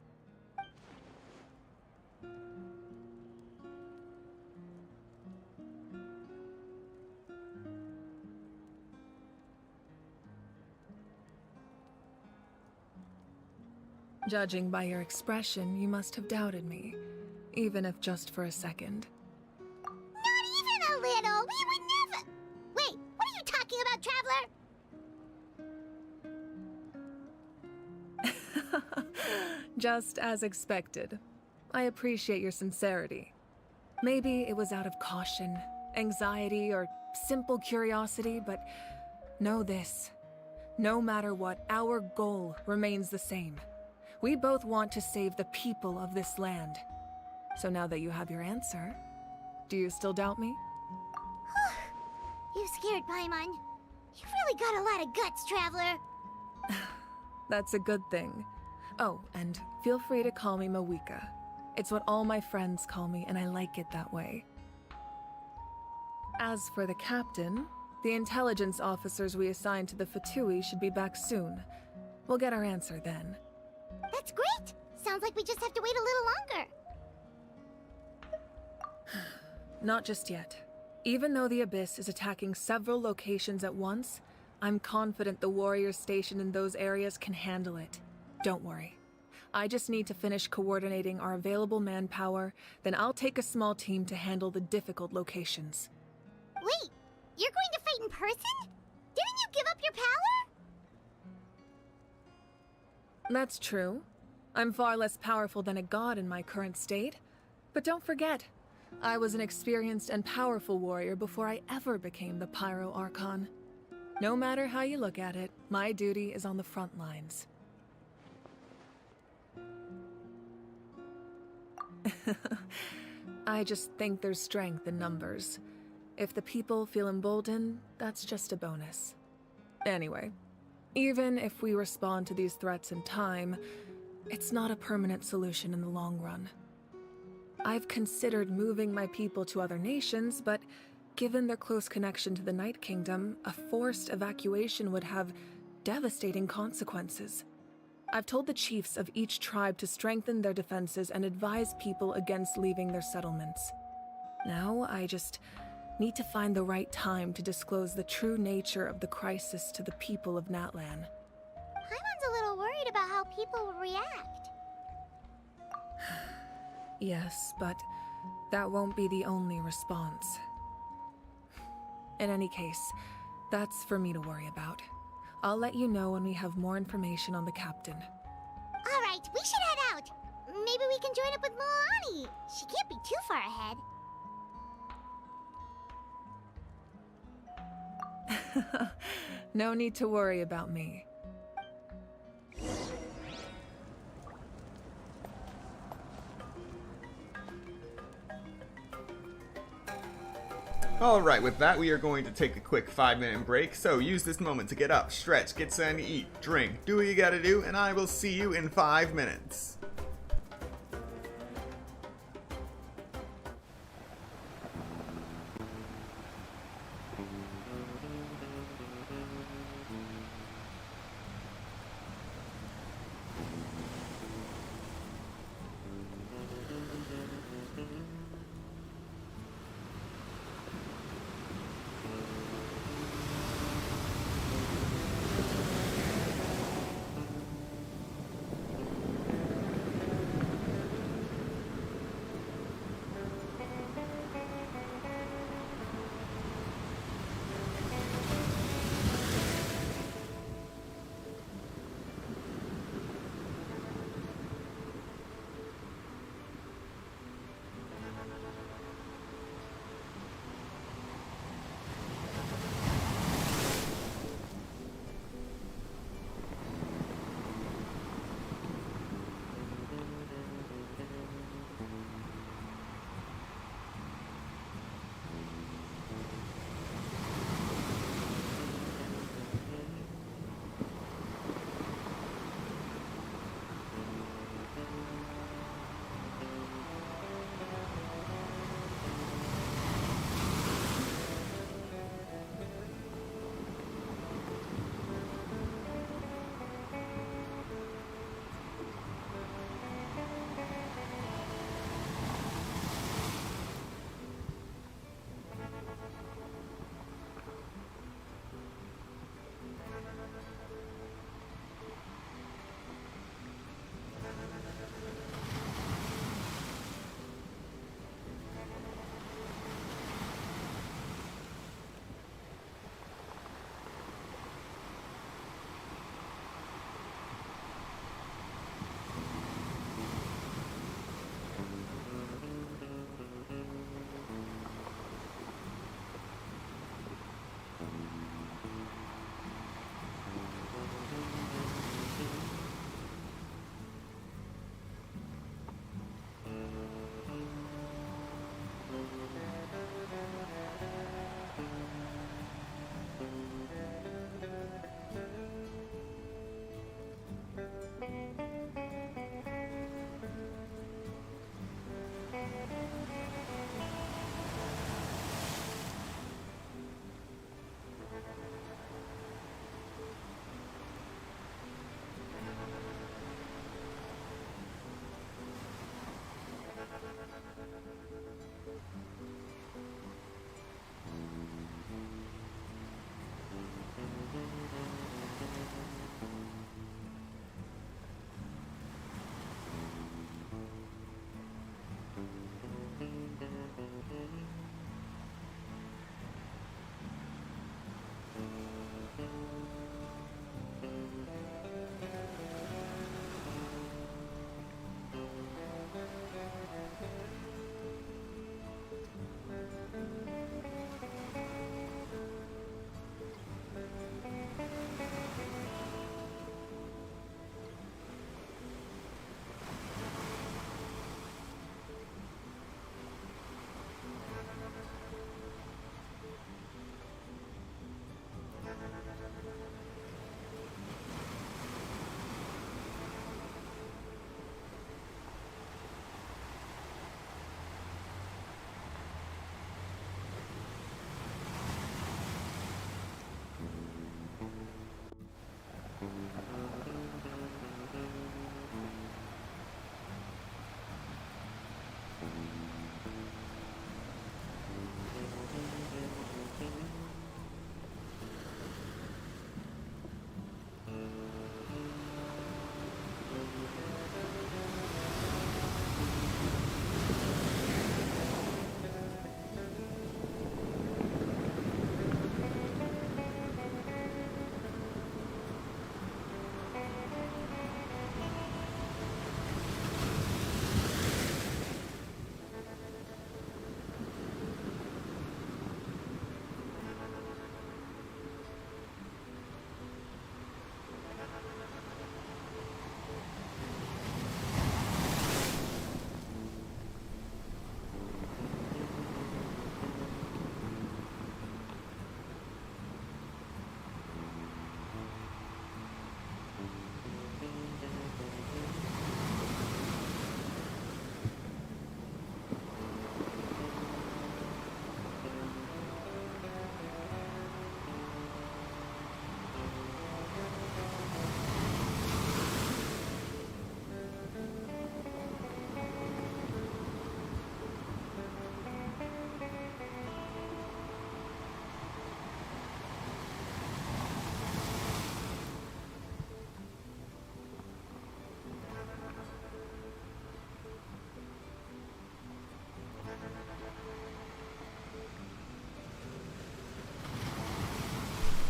S17: Judging by your expression, you must have doubted me, even if just for a second.
S5: Not even a little! We would never— Wait, what are you talking about, Traveler?
S17: Just as expected. I appreciate your sincerity. Maybe it was out of caution, anxiety, or simple curiosity, but know this. No matter what, our goal remains the same. We both want to save the people of this land. So now that you have your answer, do you still doubt me?
S5: You scared Paimon. You've really got a lot of guts, Traveler.
S17: That's a good thing. Oh, and feel free to call me Mawika. It's what all my friends call me, and I like it that way. As for the captain, the intelligence officers we assigned to the Fatui should be back soon. We'll get our answer then.
S5: That's great! Sounds like we just have to wait a little longer.
S17: Not just yet. Even though the Abyss is attacking several locations at once, I'm confident the warriors stationed in those areas can handle it. Don't worry. I just need to finish coordinating our available manpower, then I'll take a small team to handle the difficult locations.
S5: Wait, you're going to fight in person? Didn't you give up your power?
S17: That's true. I'm far less powerful than a god in my current state. But don't forget, I was an experienced and powerful warrior before I ever became the Pyro Archon. No matter how you look at it, my duty is on the front lines. I just think there's strength in numbers. If the people feel emboldened, that's just a bonus. Anyway, even if we respond to these threats in time, it's not a permanent solution in the long run. I've considered moving my people to other nations, but given their close connection to the Night Kingdom, a forced evacuation would have devastating consequences. I've told the chiefs of each tribe to strengthen their defenses and advise people against leaving their settlements. Now, I just need to find the right time to disclose the true nature of the crisis to the people of Natlan.
S5: Paimon's a little worried about how people will react.
S17: Yes, but that won't be the only response. In any case, that's for me to worry about. I'll let you know when we have more information on the captain.
S5: All right, we should head out. Maybe we can join up with Moani. She can't be too far ahead.
S17: No need to worry about me.
S1: Alright, with that we are going to take a quick 5-minute break, so use this moment to get up, stretch, get something to eat, drink, do what you gotta do, and I will see you in 5 minutes.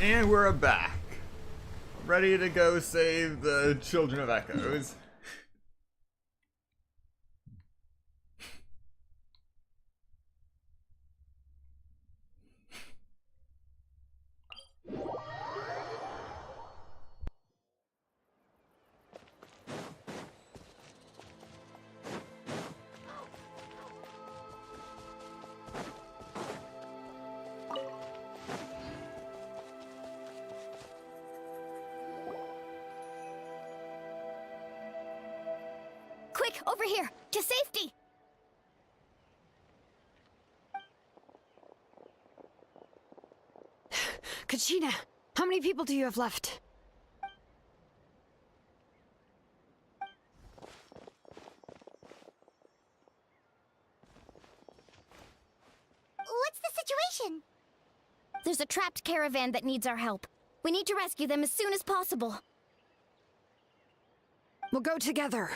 S1: And we're back. Ready to go save the Children of Echoes.
S15: Quick, over here! To safety!
S8: Kachina, how many people do you have left?
S5: What's the situation?
S15: There's a trapped caravan that needs our help. We need to rescue them as soon as possible.
S8: We'll go together.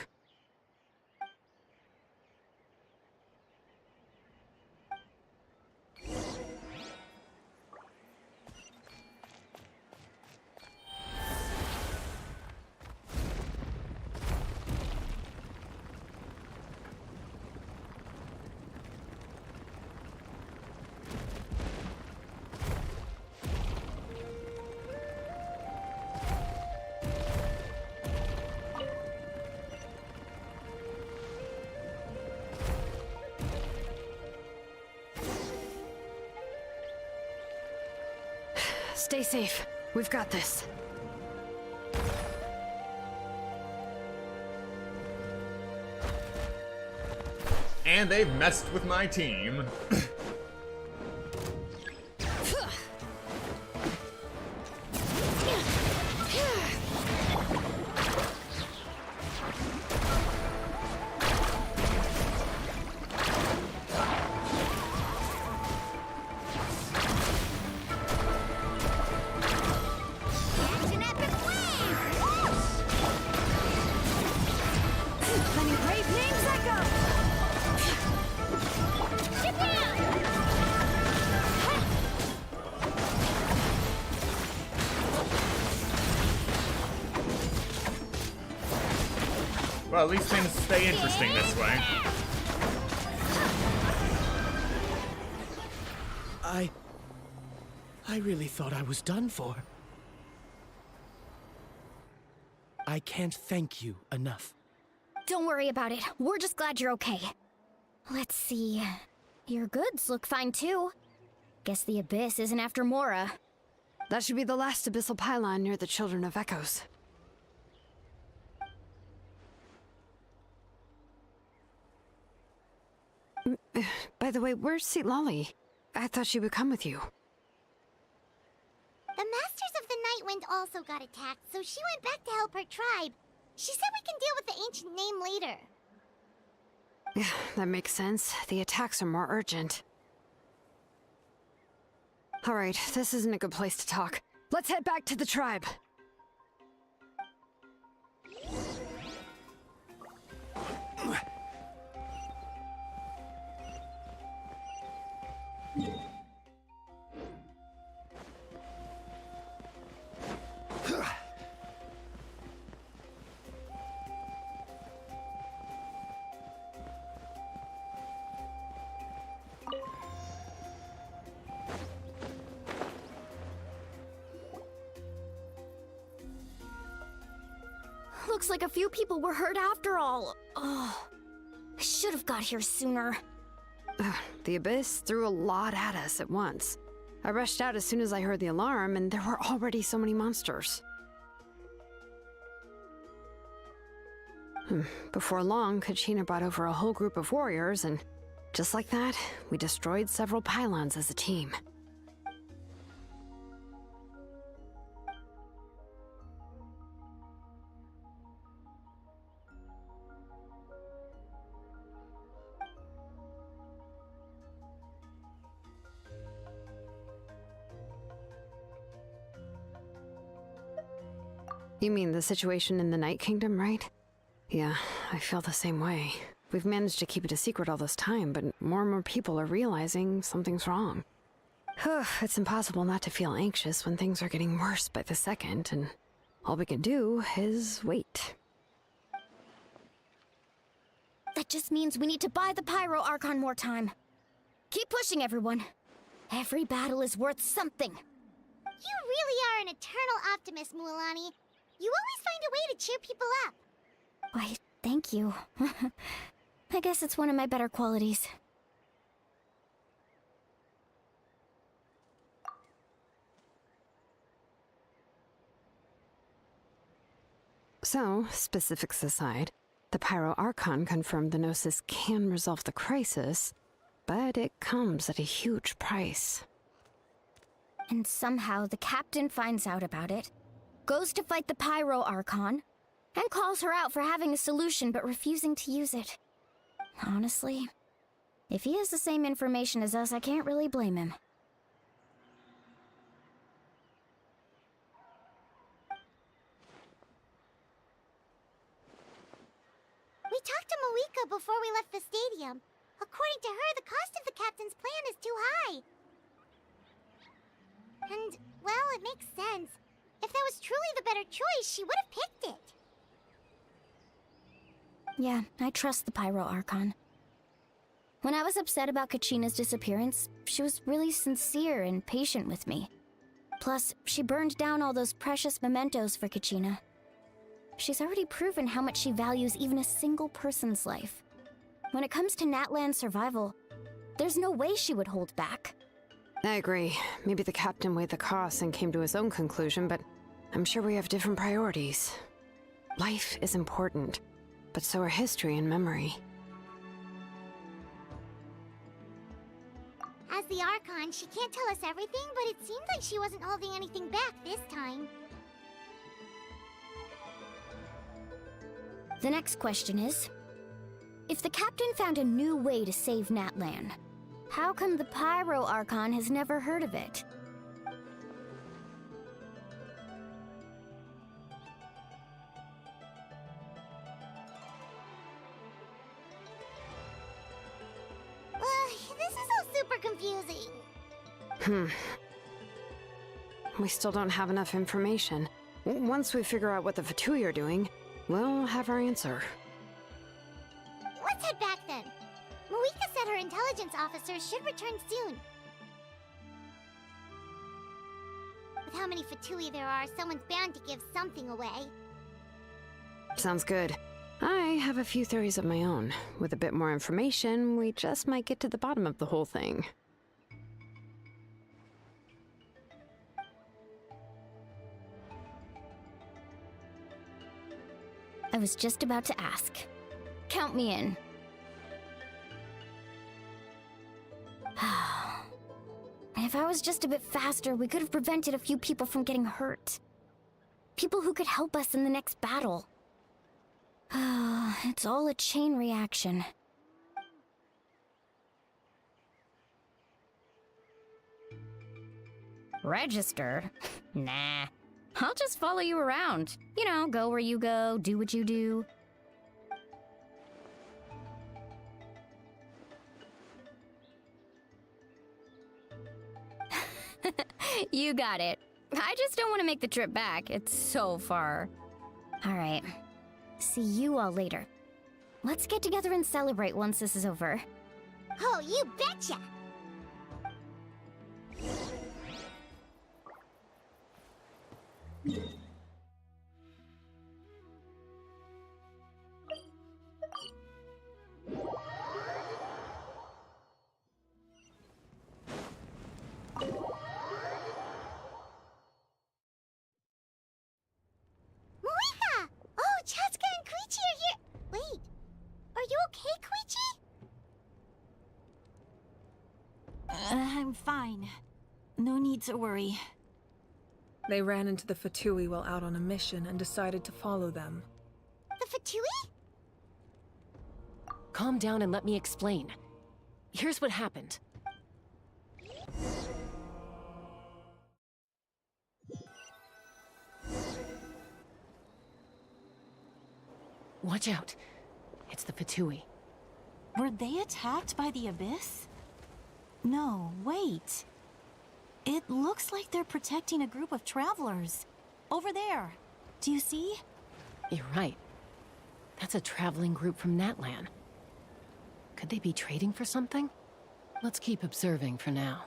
S8: Stay safe. We've got this.
S1: And they've messed with my team. Well, at least things stay interesting this way.
S14: I really thought I was done for. I can't thank you enough.
S15: Don't worry about it. We're just glad you're okay. Let's see. Your goods look fine too. Guess the Abyss isn't after Mora.
S8: That should be the last abyssal pylon near the Children of Echoes. By the way, where's Xilonen? I thought she would come with you.
S5: The Masters of the Nightwind also got attacked, so she went back to help her tribe. She said we can deal with the ancient name later.
S8: Yeah, that makes sense. The attacks are more urgent. Alright, this isn't a good place to talk. Let's head back to the tribe.
S15: Looks like a few people were hurt after all. Oh, I should have got here sooner.
S8: The Abyss threw a lot at us at once. I rushed out as soon as I heard the alarm, and there were already so many monsters. Before long, Kachina brought over a whole group of warriors, and just like that, we destroyed several pylons as a team. You mean the situation in the Night Kingdom, right? Yeah, I feel the same way. We've managed to keep it a secret all this time, but more and more people are realizing something's wrong. It's impossible not to feel anxious when things are getting worse by the second, and all we can do is wait.
S15: That just means we need to buy the Pyro Archon more time. Keep pushing, everyone. Every battle is worth something.
S5: You really are an eternal optimist, Mualani. You always find a way to cheer people up.
S15: Why, thank you. I guess it's one of my better qualities.
S8: So, specifics aside, the Pyro Archon confirmed the Gnosis can resolve the crisis, but it comes at a huge price.
S15: And somehow the captain finds out about it, goes to fight the Pyro Archon, and calls her out for having a solution but refusing to use it. Honestly, if he has the same information as us, I can't really blame him.
S5: We talked to Moika before we left the stadium. According to her, the cost of the captain's plan is too high. And, well, it makes sense. If that was truly the better choice, she would have picked it.
S15: Yeah, I trust the Pyro Archon. When I was upset about Kachina's disappearance, she was really sincere and patient with me. Plus, she burned down all those precious mementos for Kachina. She's already proven how much she values even a single person's life. When it comes to Natlan's survival, there's no way she would hold back.
S8: I agree. Maybe the captain weighed the costs and came to his own conclusion, but I'm sure we have different priorities. Life is important, but so are history and memory.
S5: As the Archon, she can't tell us everything, but it seemed like she wasn't holding anything back this time.
S15: The next question is, if the captain found a new way to save Natlan, how come the Pyro Archon has never heard of it?
S5: This is all super confusing.
S8: We still don't have enough information. Once we figure out what the Fatui are doing, we'll have our answer.
S5: Let's head back then. Moika said her intelligence officers should return soon. With how many Fatui there are, someone's bound to give something away.
S8: Sounds good. I have a few theories of my own. With a bit more information, we just might get to the bottom of the whole thing.
S15: I was just about to ask. Count me in. If I was just a bit faster, we could have prevented a few people from getting hurt. People who could help us in the next battle. It's all a chain reaction. Register? Nah. I'll just follow you around. You know, go where you go, do what you do. You got it. I just don't want to make the trip back. It's so far. All right. See you all later. Let's get together and celebrate once this is over.
S5: Oh, you betcha! Moika! Oh, Chaska and Koichi are here! Wait, are you okay, Koichi?
S3: I'm fine. No need to worry.
S17: They ran into the Fatui while out on a mission and decided to follow them.
S5: The Fatui?
S16: Calm down and let me explain. Here's what happened. Watch out. It's the Fatui.
S3: Were they attacked by the Abyss? No, wait.
S18: It looks like they're protecting a group of travelers. Over there. Do you see?
S16: You're right. That's a traveling group from Natlan. Could they be trading for something? Let's keep observing for now.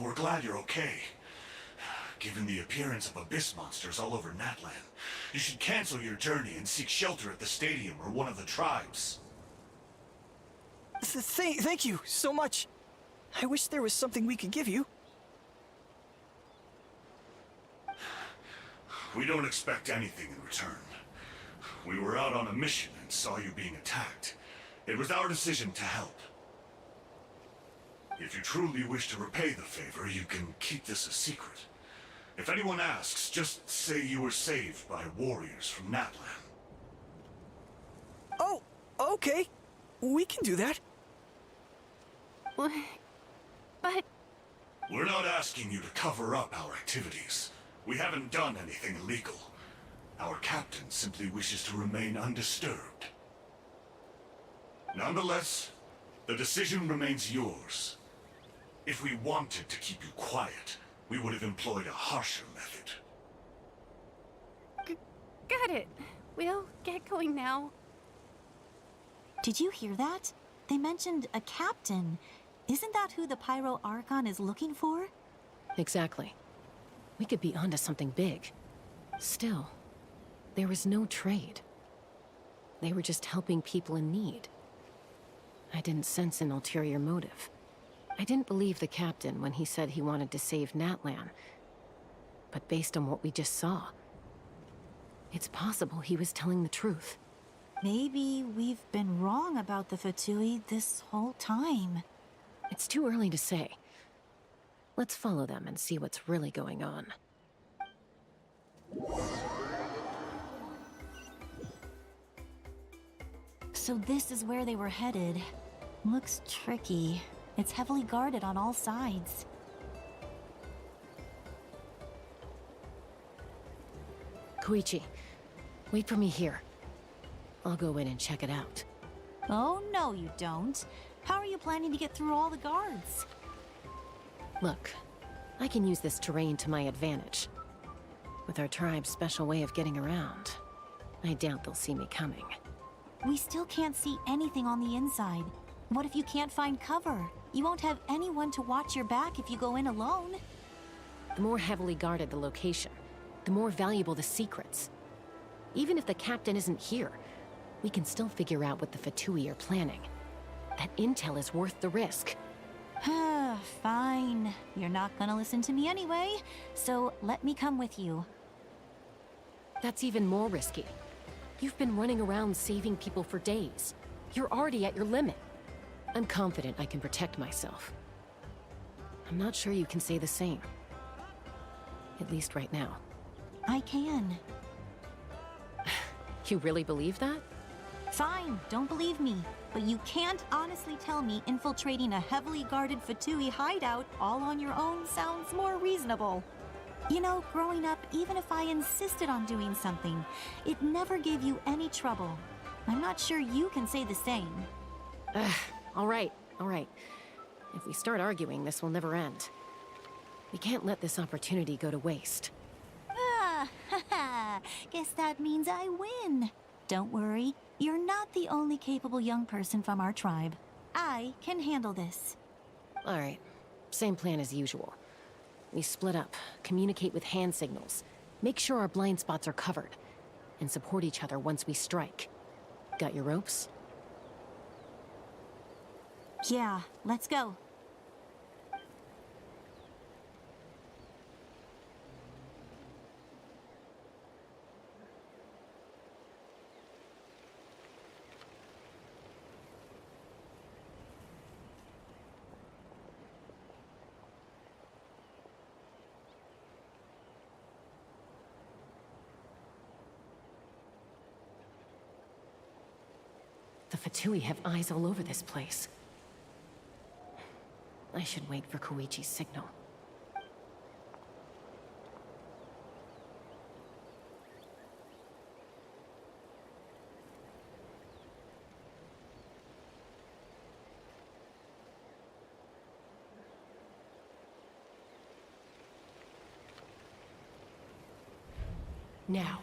S13: We're glad you're okay. Given the appearance of abyss monsters all over Natlan, you should cancel your journey and seek shelter at the stadium or one of the tribes.
S19: Thank you so much. I wish there was something we could give you.
S13: We don't expect anything in return. We were out on a mission and saw you being attacked. It was our decision to help. If you truly wish to repay the favor, you can keep this a secret. If anyone asks, just say you were saved by warriors from Natlan.
S19: Oh, okay. We can do that.
S18: But...
S13: We're not asking you to cover up our activities. We haven't done anything illegal. Our captain simply wishes to remain undisturbed. Nonetheless, the decision remains yours. If we wanted to keep you quiet, we would have employed a harsher method.
S20: Got it. We'll get going now.
S18: Did you hear that? They mentioned a captain. Isn't that who the Pyro Archon is looking for?
S16: Exactly. We could be onto something big. Still, there was no trade. They were just helping people in need. I didn't sense an ulterior motive. I didn't believe the captain when he said he wanted to save Natlan. But based on what we just saw, it's possible he was telling the truth.
S18: Maybe we've been wrong about the Fatui this whole time.
S16: It's too early to say. Let's follow them and see what's really going on.
S18: So this is where they were headed. Looks tricky. It's heavily guarded on all sides.
S16: Koichi, wait for me here. I'll go in and check it out.
S18: Oh, no you don't. How are you planning to get through all the guards?
S16: Look, I can use this terrain to my advantage. With our tribe's special way of getting around, I doubt they'll see me coming.
S18: We still can't see anything on the inside. What if you can't find cover? You won't have anyone to watch your back if you go in alone.
S16: The more heavily guarded the location, the more valuable the secrets. Even if the captain isn't here, we can still figure out what the Fatui are planning. That intel is worth the risk.
S18: Fine. You're not gonna listen to me anyway, so let me come with you.
S16: That's even more risky. You've been running around saving people for days. You're already at your limit. I'm confident I can protect myself. I'm not sure you can say the same. At least right now.
S18: I can.
S16: You really believe that?
S18: Fine, don't believe me. But you can't honestly tell me infiltrating a heavily guarded Fatui hideout all on your own sounds more reasonable. You know, growing up, even if I insisted on doing something, it never gave you any trouble. I'm not sure you can say the same.
S16: All right. If we start arguing, this will never end. We can't let this opportunity go to waste.
S18: Guess that means I win. Don't worry, you're not the only capable young person from our tribe. I can handle this.
S16: All right, same plan as usual. We split up, communicate with hand signals, make sure our blind spots are covered, and support each other once we strike. Got your ropes?
S18: Yeah, let's go.
S16: The Fatui have eyes all over this place. I should wait for Koichi's signal. Now.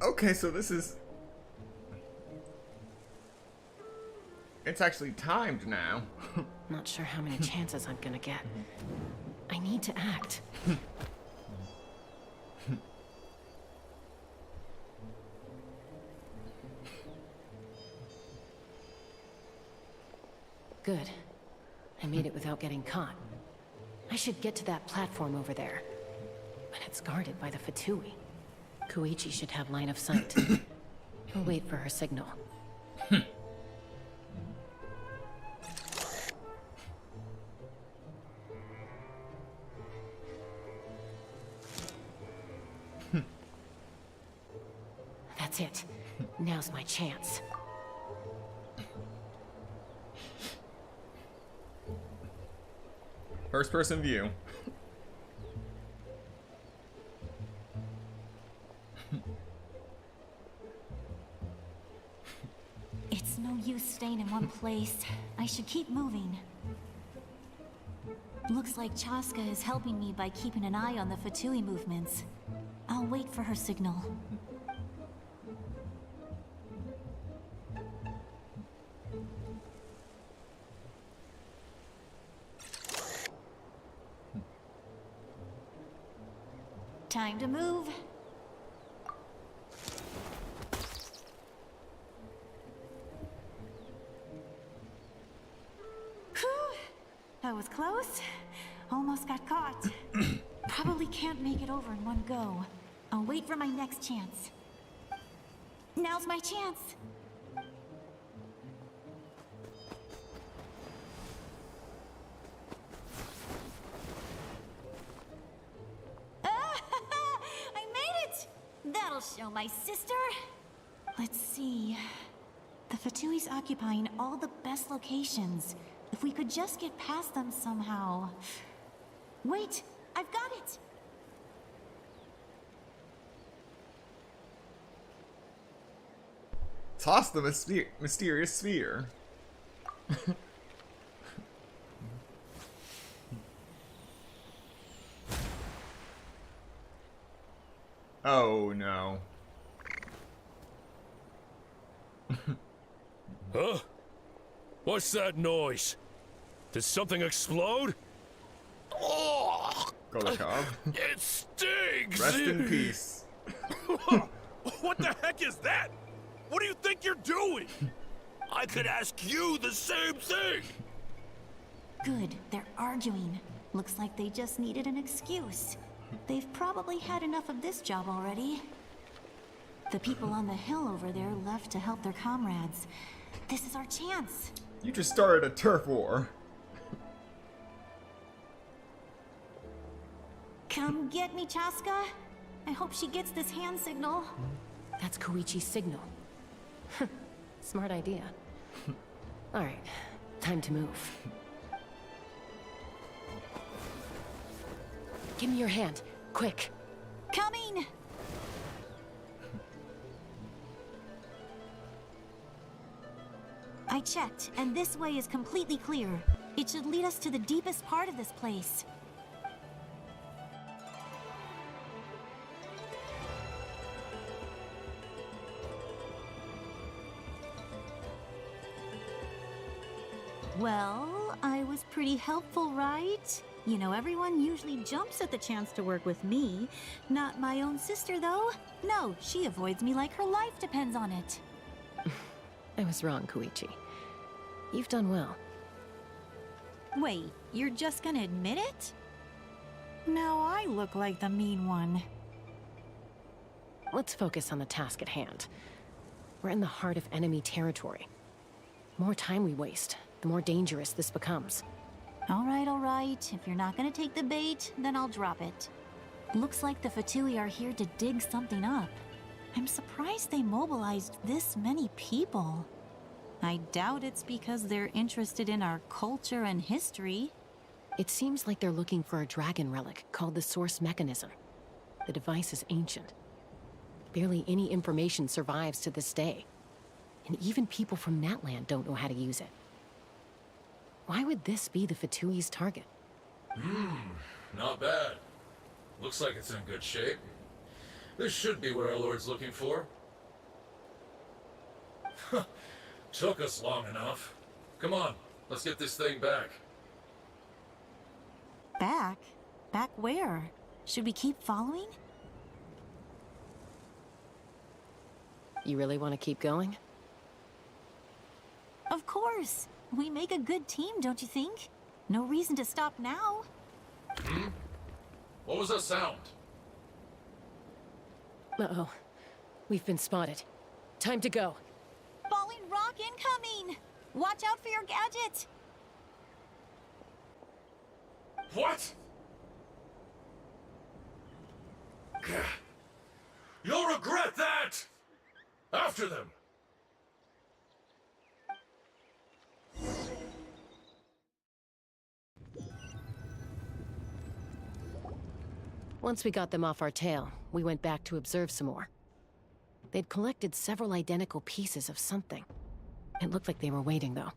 S1: Okay, so this is... It's actually timed now.
S16: Not sure how many chances I'm gonna get. I need to act. Good. I made it without getting caught. I should get to that platform over there. But it's guarded by the Fatui. Koichi should have line of sight. I'll wait for her signal. That's it. Now's my chance.
S1: First person view.
S18: It's no use staying in one place. I should keep moving. Looks like Chaska is helping me by keeping an eye on the Fatui movements. I'll wait for her signal. Time to move. Whew. That was close. Almost got caught. Probably can't make it over in one go. I'll wait for my next chance. Now's my chance. I made it! That'll show my sister. Let's see. The Fatui's occupying all the best locations. If we could just get past them somehow. Wait, I've got it!
S1: Toss the mysterious sphere. Oh no.
S21: Huh? What's that noise? Did something explode? Oh!
S1: Golikov.
S21: It stings!
S1: Rest in peace.
S21: What the heck is that? What do you think you're doing? I could ask you the same thing!
S18: Good, they're arguing. Looks like they just needed an excuse. They've probably had enough of this job already. The people on the hill over there left to help their comrades. This is our chance.
S1: You just started a turf war.
S18: Come get me, Chaska. I hope she gets this hand signal.
S16: That's Koichi's signal. Smart idea. Alright, time to move. Give me your hand, quick.
S18: Coming! I checked, and this way is completely clear. It should lead us to the deepest part of this place. Well, I was pretty helpful, right? You know, everyone usually jumps at the chance to work with me. Not my own sister, though. No, she avoids me like her life depends on it.
S16: I was wrong, Koichi. You've done well.
S18: Wait, you're just gonna admit it? Now I look like the mean one.
S16: Let's focus on the task at hand. We're in the heart of enemy territory. The more time we waste, the more dangerous this becomes.
S18: All right. If you're not gonna take the bait, then I'll drop it. Looks like the Fatui are here to dig something up. I'm surprised they mobilized this many people. I doubt it's because they're interested in our culture and history.
S16: It seems like they're looking for a dragon relic called the Source Mechanism. The device is ancient. Barely any information survives to this day. And even people from Natlan don't know how to use it. Why would this be the Fatui's target?
S2: Not bad. Looks like it's in good shape. This should be what our Lord's looking for. Took us long enough. Come on, let's get this thing back.
S18: Back? Back where? Should we keep following?
S16: You really want to keep going?
S18: Of course. We make a good team, don't you think? No reason to stop now.
S2: What was that sound?
S16: Uh-oh. We've been spotted. Time to go.
S18: Falling rock incoming! Watch out for your gadget!
S2: What? You'll regret that! After them!
S16: Once we got them off our tail, we went back to observe some more. They'd collected several identical pieces of something. It looked like they were waiting, though.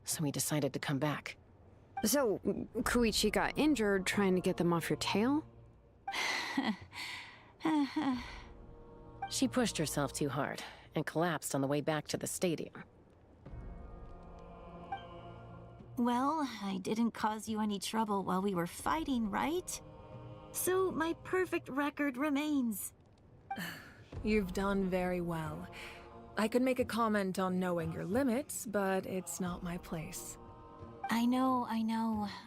S16: So we decided to come back.
S8: So, Koichi got injured trying to get them off your tail?
S16: She pushed herself too hard and collapsed on the way back to the stadium.
S18: Well, I didn't cause you any trouble while we were fighting, right? So my perfect record remains.
S17: You've done very well. I could make a comment on knowing your limits, but it's not my place.
S18: I know.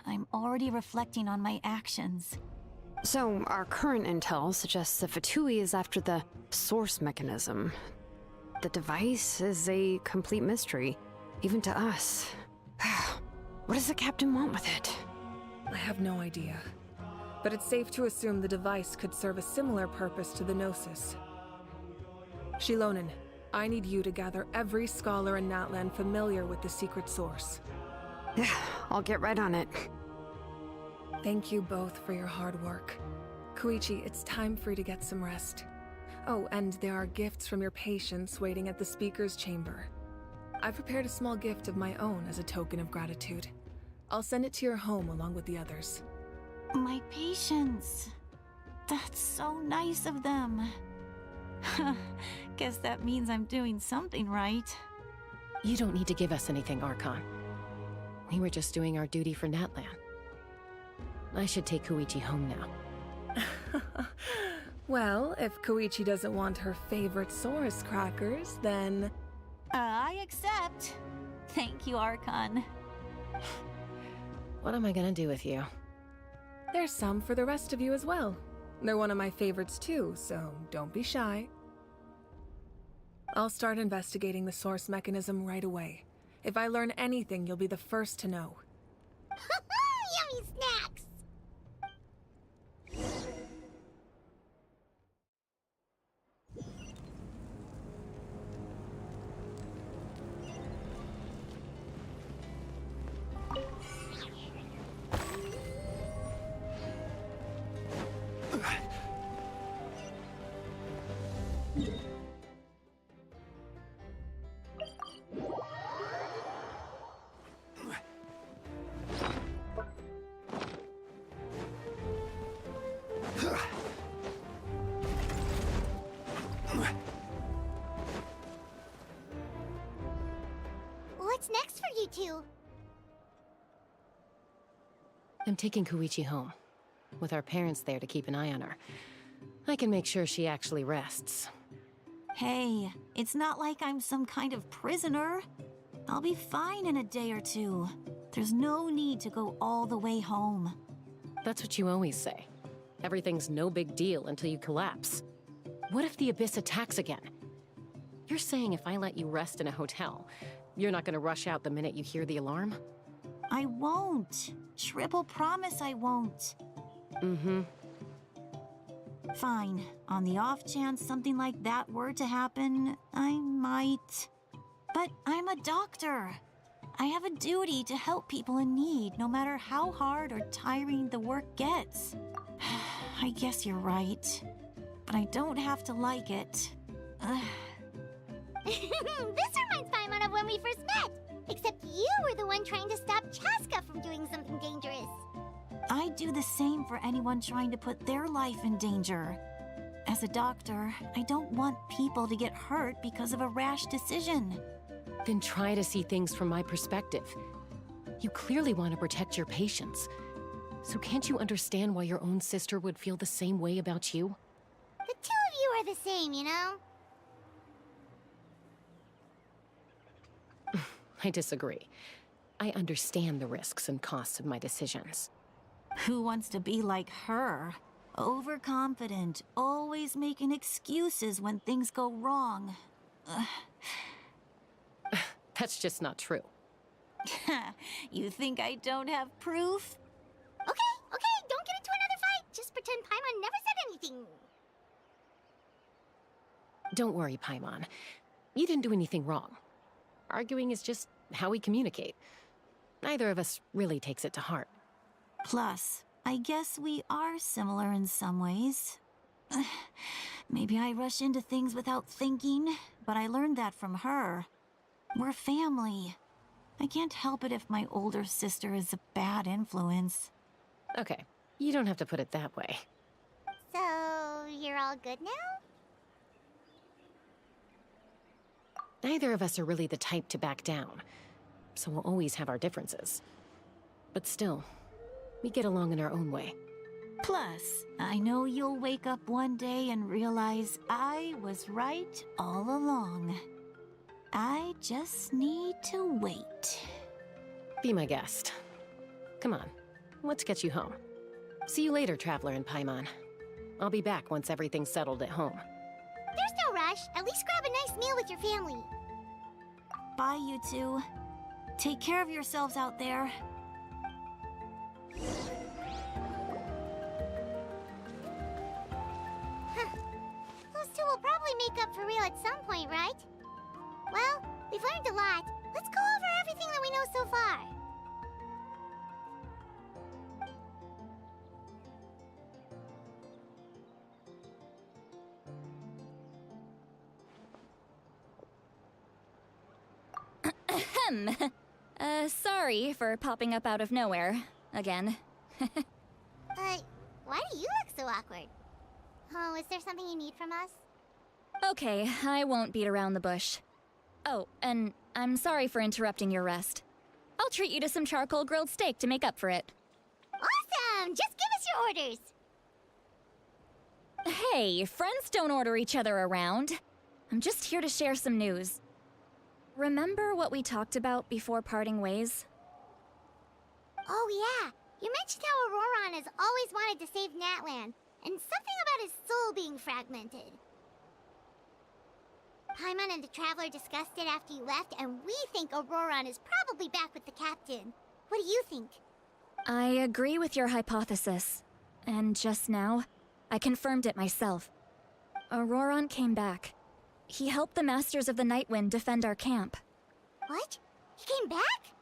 S18: I'm already reflecting on my actions.
S8: So, our current intel suggests the Fatui is after the source mechanism. The device is a complete mystery, even to us. What does the captain want with it?
S17: I have no idea. But it's safe to assume the device could serve a similar purpose to the Gnosis. Xilonen, I need you to gather every scholar in Natlan familiar with the secret source.
S8: Yeah, I'll get right on it.
S17: Thank you both for your hard work. Koichi, it's time for you to get some rest. Oh, and there are gifts from your patients waiting at the speaker's chamber. I've prepared a small gift of my own as a token of gratitude. I'll send it to your home along with the others.
S18: My patience. That's so nice of them. Guess that means I'm doing something right.
S16: You don't need to give us anything, Archon. We were just doing our duty for Natlan. I should take Koichi home now.
S17: Well, if Koichi doesn't want her favorite Saurus crackers, then...
S18: I accept. Thank you, Archon.
S16: What am I gonna do with you?
S17: There's some for the rest of you as well. They're one of my favorites too, so don't be shy. I'll start investigating the source mechanism right away. If I learn anything, you'll be the first to know.
S5: Yummy snacks! What's next for you two?
S16: I'm taking Koichi home. With our parents there to keep an eye on her, I can make sure she actually rests.
S18: Hey, it's not like I'm some kind of prisoner. I'll be fine in a day or two. There's no need to go all the way home.
S16: That's what you always say. Everything's no big deal until you collapse. What if the Abyss attacks again? You're saying if I let you rest in a hotel, you're not gonna rush out the minute you hear the alarm?
S18: I won't. Triple promise I won't.
S16: Mm-hmm.
S18: Fine. On the off chance something like that were to happen, I might. But I'm a doctor. I have a duty to help people in need, no matter how hard or tiring the work gets. I guess you're right. But I don't have to like it.
S5: This reminds Paimon of when we first met. Except you were the one trying to stop Chad
S18: the same for anyone trying to put their life in danger. As a doctor, I don't want people to get hurt because of a rash decision.
S16: Then try to see things from my perspective. You clearly want to protect your patients. So can't you understand why your own sister would feel the same way about you?
S5: The two of you are the same, you know?
S16: I disagree. I understand the risks and costs of my decisions.
S18: Who wants to be like her? Overconfident, always making excuses when things go wrong.
S16: That's just not true.
S18: You think I don't have proof?
S5: Okay, don't get into another fight. Just pretend Paimon never said anything.
S16: Don't worry, Paimon. You didn't do anything wrong. Arguing is just how we communicate. Neither of us really takes it to heart.
S18: Plus, I guess we are similar in some ways. Maybe I rush into things without thinking, but I learned that from her. We're family. I can't help it if my older sister is a bad influence.
S16: Okay, you don't have to put it that way.
S5: So, you're all good now?
S16: Neither of us are really the type to back down, so we'll always have our differences. But still, we get along in our own way.
S18: Plus, I know you'll wake up one day and realize I was right all along. I just need to wait.
S16: Be my guest. Come on, let's get you home. See you later, Traveler and Paimon. I'll be back once everything's settled at home.
S5: There's no rush. At least grab a nice meal with your family.
S18: Bye, you two. Take care of yourselves out there.
S5: Those two will probably make up for real at some point, right? Well, we've learned a lot. Let's go over everything that we know so far.
S10: Ahem. Sorry for popping up out of nowhere. Again.
S5: Why do you look so awkward? Oh, is there something you need from us?
S10: Okay, I won't beat around the bush. Oh, and I'm sorry for interrupting your rest. I'll treat you to some charcoal grilled steak to make up for it.
S5: Awesome! Just give us your orders!
S10: Hey, friends don't order each other around. I'm just here to share some news. Remember what we talked about before parting ways?
S5: Oh yeah, you mentioned how Auroron has always wanted to save Natlan, and something about his soul being fragmented. Paimon and the Traveler discussed it after you left, and we think Auroron is probably back with the captain. What do you think?
S10: I agree with your hypothesis. And just now, I confirmed it myself. Auroron came back. He helped the Masters of the Nightwind defend our camp.
S5: What? He came back?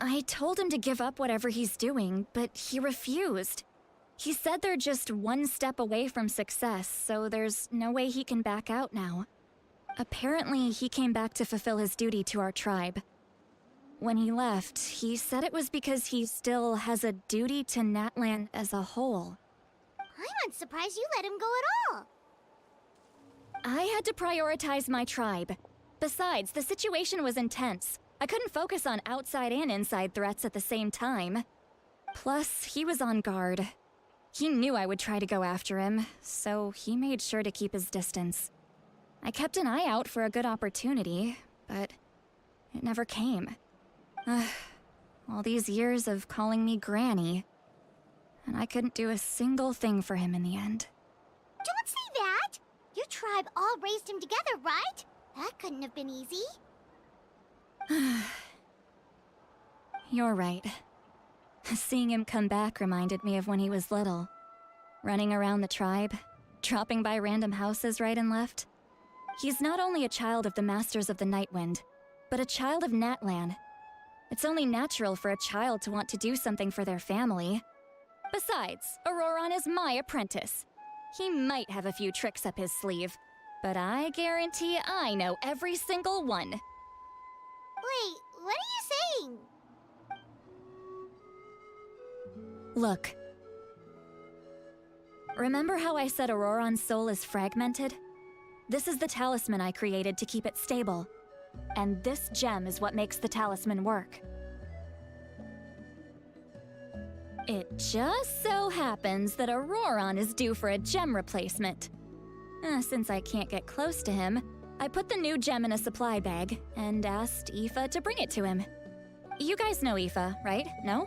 S10: I told him to give up whatever he's doing, but he refused. He said they're just one step away from success, so there's no way he can back out now. Apparently, he came back to fulfill his duty to our tribe. When he left, he said it was because he still has a duty to Natlan as a whole.
S5: I'm surprised you let him go at all.
S10: I had to prioritize my tribe. Besides, the situation was intense. I couldn't focus on outside and inside threats at the same time. Plus, he was on guard. He knew I would try to go after him, so he made sure to keep his distance. I kept an eye out for a good opportunity, but it never came. All these years of calling me Granny, and I couldn't do a single thing for him in the end.
S5: Don't say that! Your tribe all raised him together, right? That couldn't have been easy.
S10: You're right. Seeing him come back reminded me of when he was little. Running around the tribe, dropping by random houses right and left. He's not only a child of the Masters of the Nightwind, but a child of Natlan. It's only natural for a child to want to do something for their family. Besides, Auroron is my apprentice. He might have a few tricks up his sleeve, but I guarantee I know every single one.
S5: Wait, what are you saying?
S10: Look. Remember how I said Auroron's soul is fragmented? This is the talisman I created to keep it stable. And this gem is what makes the talisman work. It just so happens that Auroron is due for a gem replacement. Since I can't get close to him, I put the new gem in a supply bag and asked Aoife to bring it to him. You guys know Aoife, right? No?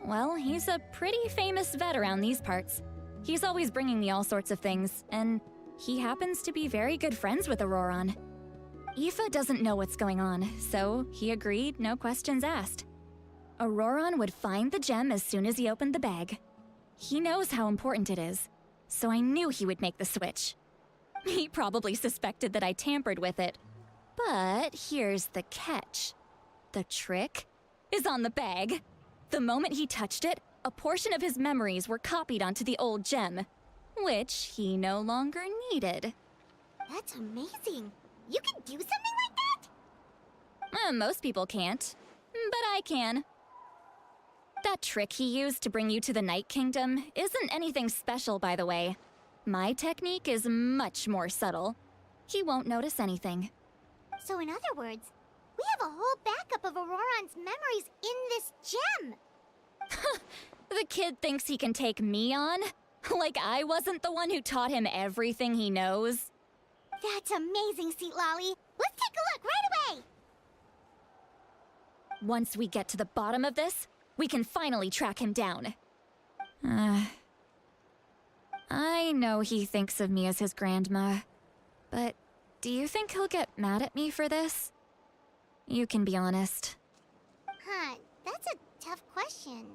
S10: Well, he's a pretty famous vet around these parts. He's always bringing me all sorts of things, and he happens to be very good friends with Auroron. Aoife doesn't know what's going on, so he agreed, no questions asked. Auroron would find the gem as soon as he opened the bag. He knows how important it is, so I knew he would make the switch. He probably suspected that I tampered with it. But here's the catch. The trick is on the bag. The moment he touched it, a portion of his memories were copied onto the old gem, which he no longer needed.
S5: That's amazing. You can do something like that?
S10: Most people can't, but I can. That trick he used to bring you to the Night Kingdom isn't anything special, by the way. My technique is much more subtle. He won't notice anything.
S5: So in other words, we have a whole backup of Auroron's memories in this gem!
S10: The kid thinks he can take me on? Like I wasn't the one who taught him everything he knows?
S5: That's amazing, Seat Lolly. Let's take a look right away!
S10: Once we get to the bottom of this, we can finally track him down. I know he thinks of me as his grandma, but do you think he'll get mad at me for this? You can be honest.
S5: Huh, that's a tough question.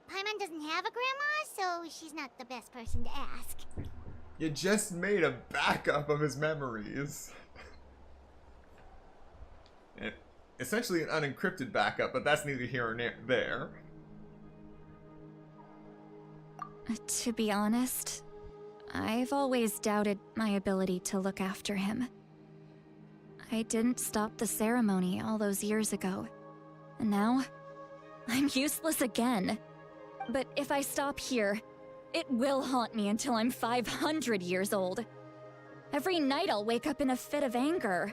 S5: Paimon doesn't have a grandma, so she's not the best person to ask.
S1: You just made a backup of his memories. Essentially an unencrypted backup, but that's neither here nor there.
S10: To be honest, I've always doubted my ability to look after him. I didn't stop the ceremony all those years ago, and now I'm useless again. But if I stop here, it will haunt me until I'm 500 years old. Every night I'll wake up in a fit of anger.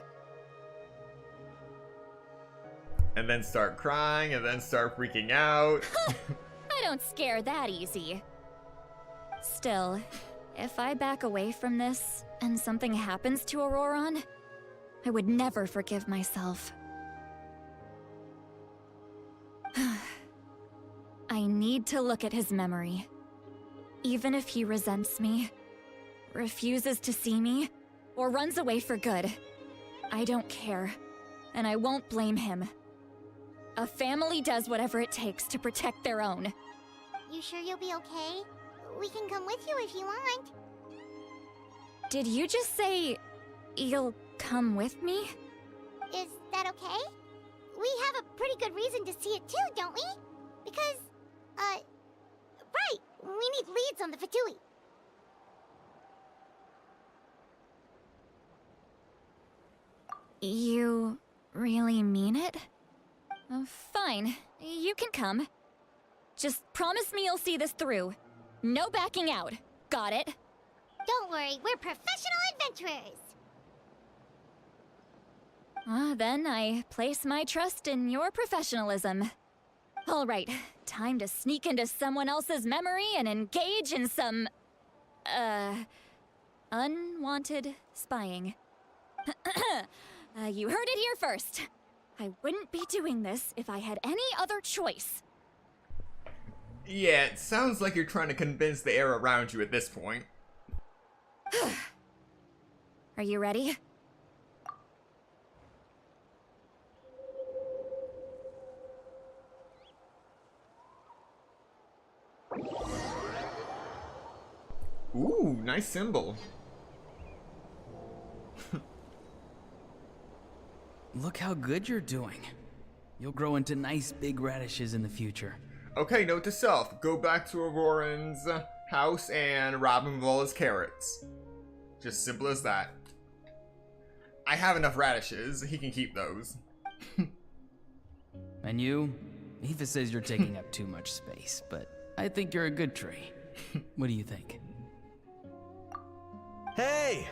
S1: And then start crying, and then start freaking out.
S10: I don't scare that easy. Still, if I back away from this and something happens to Auroron, I would never forgive myself. I need to look at his memory. Even if he resents me, refuses to see me, or runs away for good, I don't care, and I won't blame him. A family does whatever it takes to protect their own.
S5: You sure you'll be okay? We can come with you if you want.
S10: Did you just say you'll come with me?
S5: Is that okay? We have a pretty good reason to see it too, don't we? Because, right, we need leads on the Fatui.
S10: You really mean it? Oh, fine, you can come. Just promise me you'll see this through. No backing out. Got it?
S5: Don't worry, we're professional adventurers.
S10: Then I place my trust in your professionalism. All right, time to sneak into someone else's memory and engage in some, unwanted spying. You heard it here first. I wouldn't be doing this if I had any other choice.
S1: Yeah, it sounds like you're trying to convince the air around you at this point.
S10: Are you ready?
S1: Ooh, nice symbol.
S11: Look how good you're doing. You'll grow into nice big radishes in the future.
S1: Okay, note to self. Go back to Auroran's house and rob him of all his carrots. Just simple as that. I have enough radishes. He can keep those.
S11: And you? Aoife says you're taking up too much space, but I think you're a good tree. What do you think?
S9: Hey!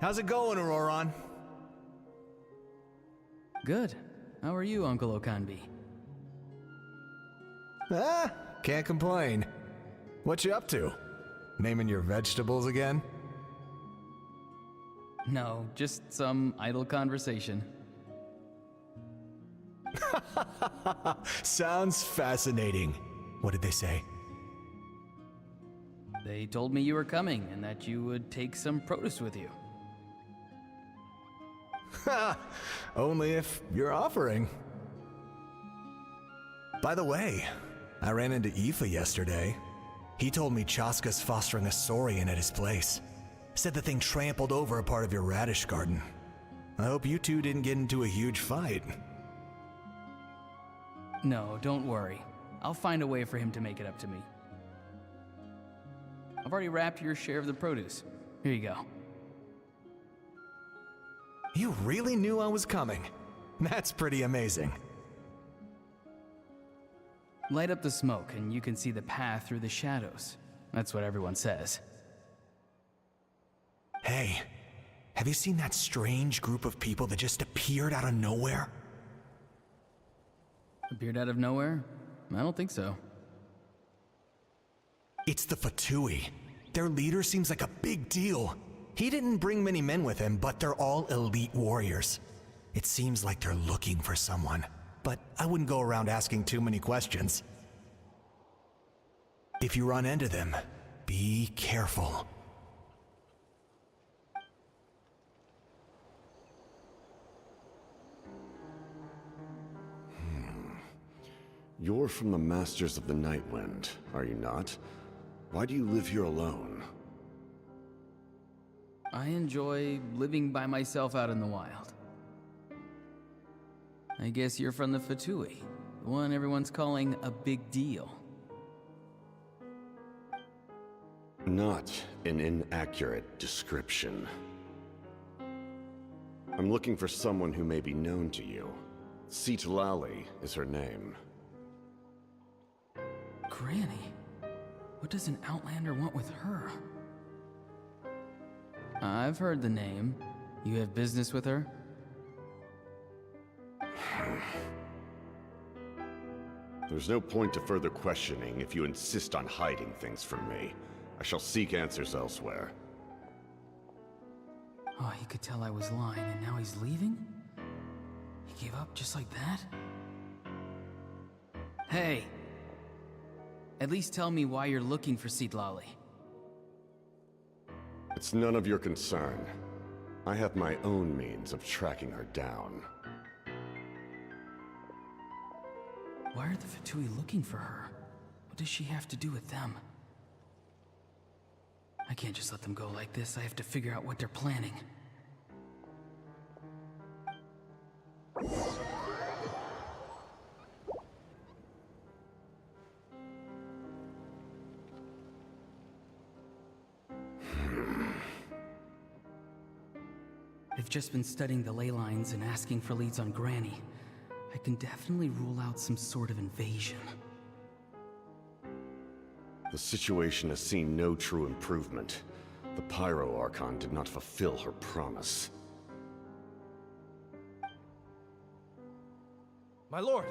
S9: How's it going, Auroron?
S11: Good. How are you, Uncle Okanbi?
S9: Ah, can't complain. What you up to? Naming your vegetables again?
S11: No, just some idle conversation.
S9: Sounds fascinating. What did they say?
S11: They told me you were coming and that you would take some produce with you.
S9: Ha! Only if you're offering. By the way, I ran into Aoife yesterday. He told me Chaska's fostering a saurian at his place. Said the thing trampled over a part of your radish garden. I hope you two didn't get into a huge fight.
S11: No, don't worry. I'll find a way for him to make it up to me. I've already wrapped your share of the produce. Here you go.
S9: You really knew I was coming. That's pretty amazing.
S11: Light up the smoke and you can see the path through the shadows. That's what everyone says.
S9: Hey, have you seen that strange group of people that just appeared out of nowhere?
S11: Appeared out of nowhere? I don't think so.
S9: It's the Fatui. Their leader seems like a big deal. He didn't bring many men with him, but they're all elite warriors. It seems like they're looking for someone, but I wouldn't go around asking too many questions. If you run into them, be careful.
S12: You're from the Masters of the Nightwind, are you not? Why do you live here alone?
S11: I enjoy living by myself out in the wild. I guess you're from the Fatui, the one everyone's calling a big deal.
S12: Not an inaccurate description. I'm looking for someone who may be known to you. Xilonen is her name.
S11: Granny? What does an Outlander want with her? I've heard the name. You have business with her?
S12: There's no point to further questioning if you insist on hiding things from me. I shall seek answers elsewhere.
S11: Oh, he could tell I was lying and now he's leaving? He gave up just like that? Hey! At least tell me why you're looking for Xilonen.
S12: It's none of your concern. I have my own means of tracking her down.
S11: Why are the Fatui looking for her? What does she have to do with them? I can't just let them go like this. I have to figure out what they're planning. I've just been studying the ley lines and asking for leads on Granny. I can definitely rule out some sort of invasion.
S12: The situation has seen no true improvement. The Pyro Archon did not fulfill her promise.
S19: My lord!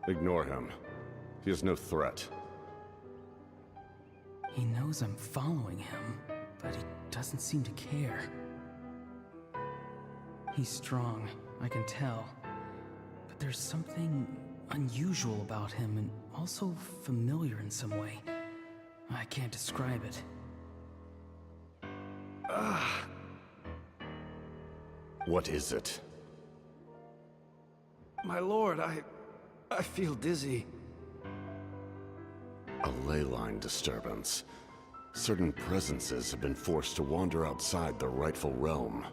S12: Ignore him. He is no threat.
S11: He knows I'm following him, but he doesn't seem to care. He's strong, I can tell. But there's something unusual about him and also familiar in some way. I can't describe it.
S12: What is it?
S19: My lord, I feel dizzy.
S12: A ley line disturbance. Certain presences have been forced to wander outside their rightful realm.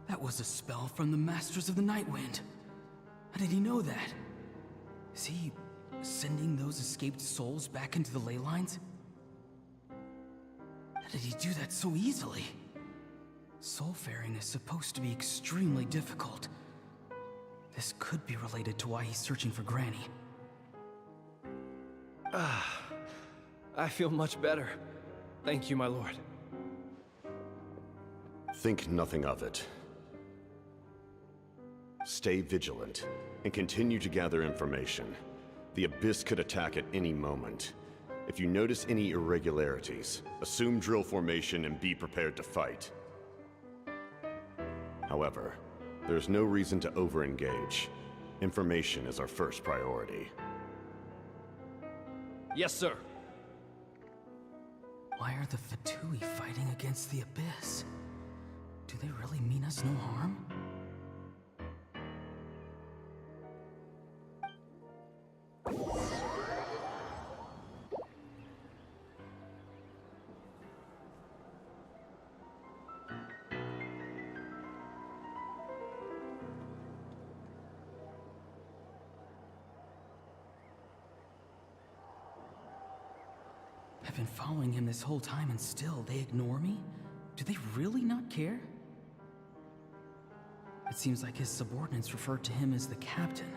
S11: That was a spell from the Masters of the Nightwind. How did he know that? Is he sending those escaped souls back into the ley lines? did he do that so easily? Soulfaring is supposed to be extremely difficult. This could be related to why he's searching for Granny.
S19: I feel much better. Thank you, my lord.
S12: Think nothing of it. Stay vigilant, and continue to gather information. The Abyss could attack at any moment. If you notice any irregularities, assume drill formation and be prepared to fight. However, there's no reason to over-engage. Information is our first priority.
S19: Yes, sir.
S11: Why are the Fatui fighting against the Abyss? Do they really mean us no harm? I've been following him this whole time and still they ignore me? Do they really not care? It seems like his subordinates referred to him as the captain.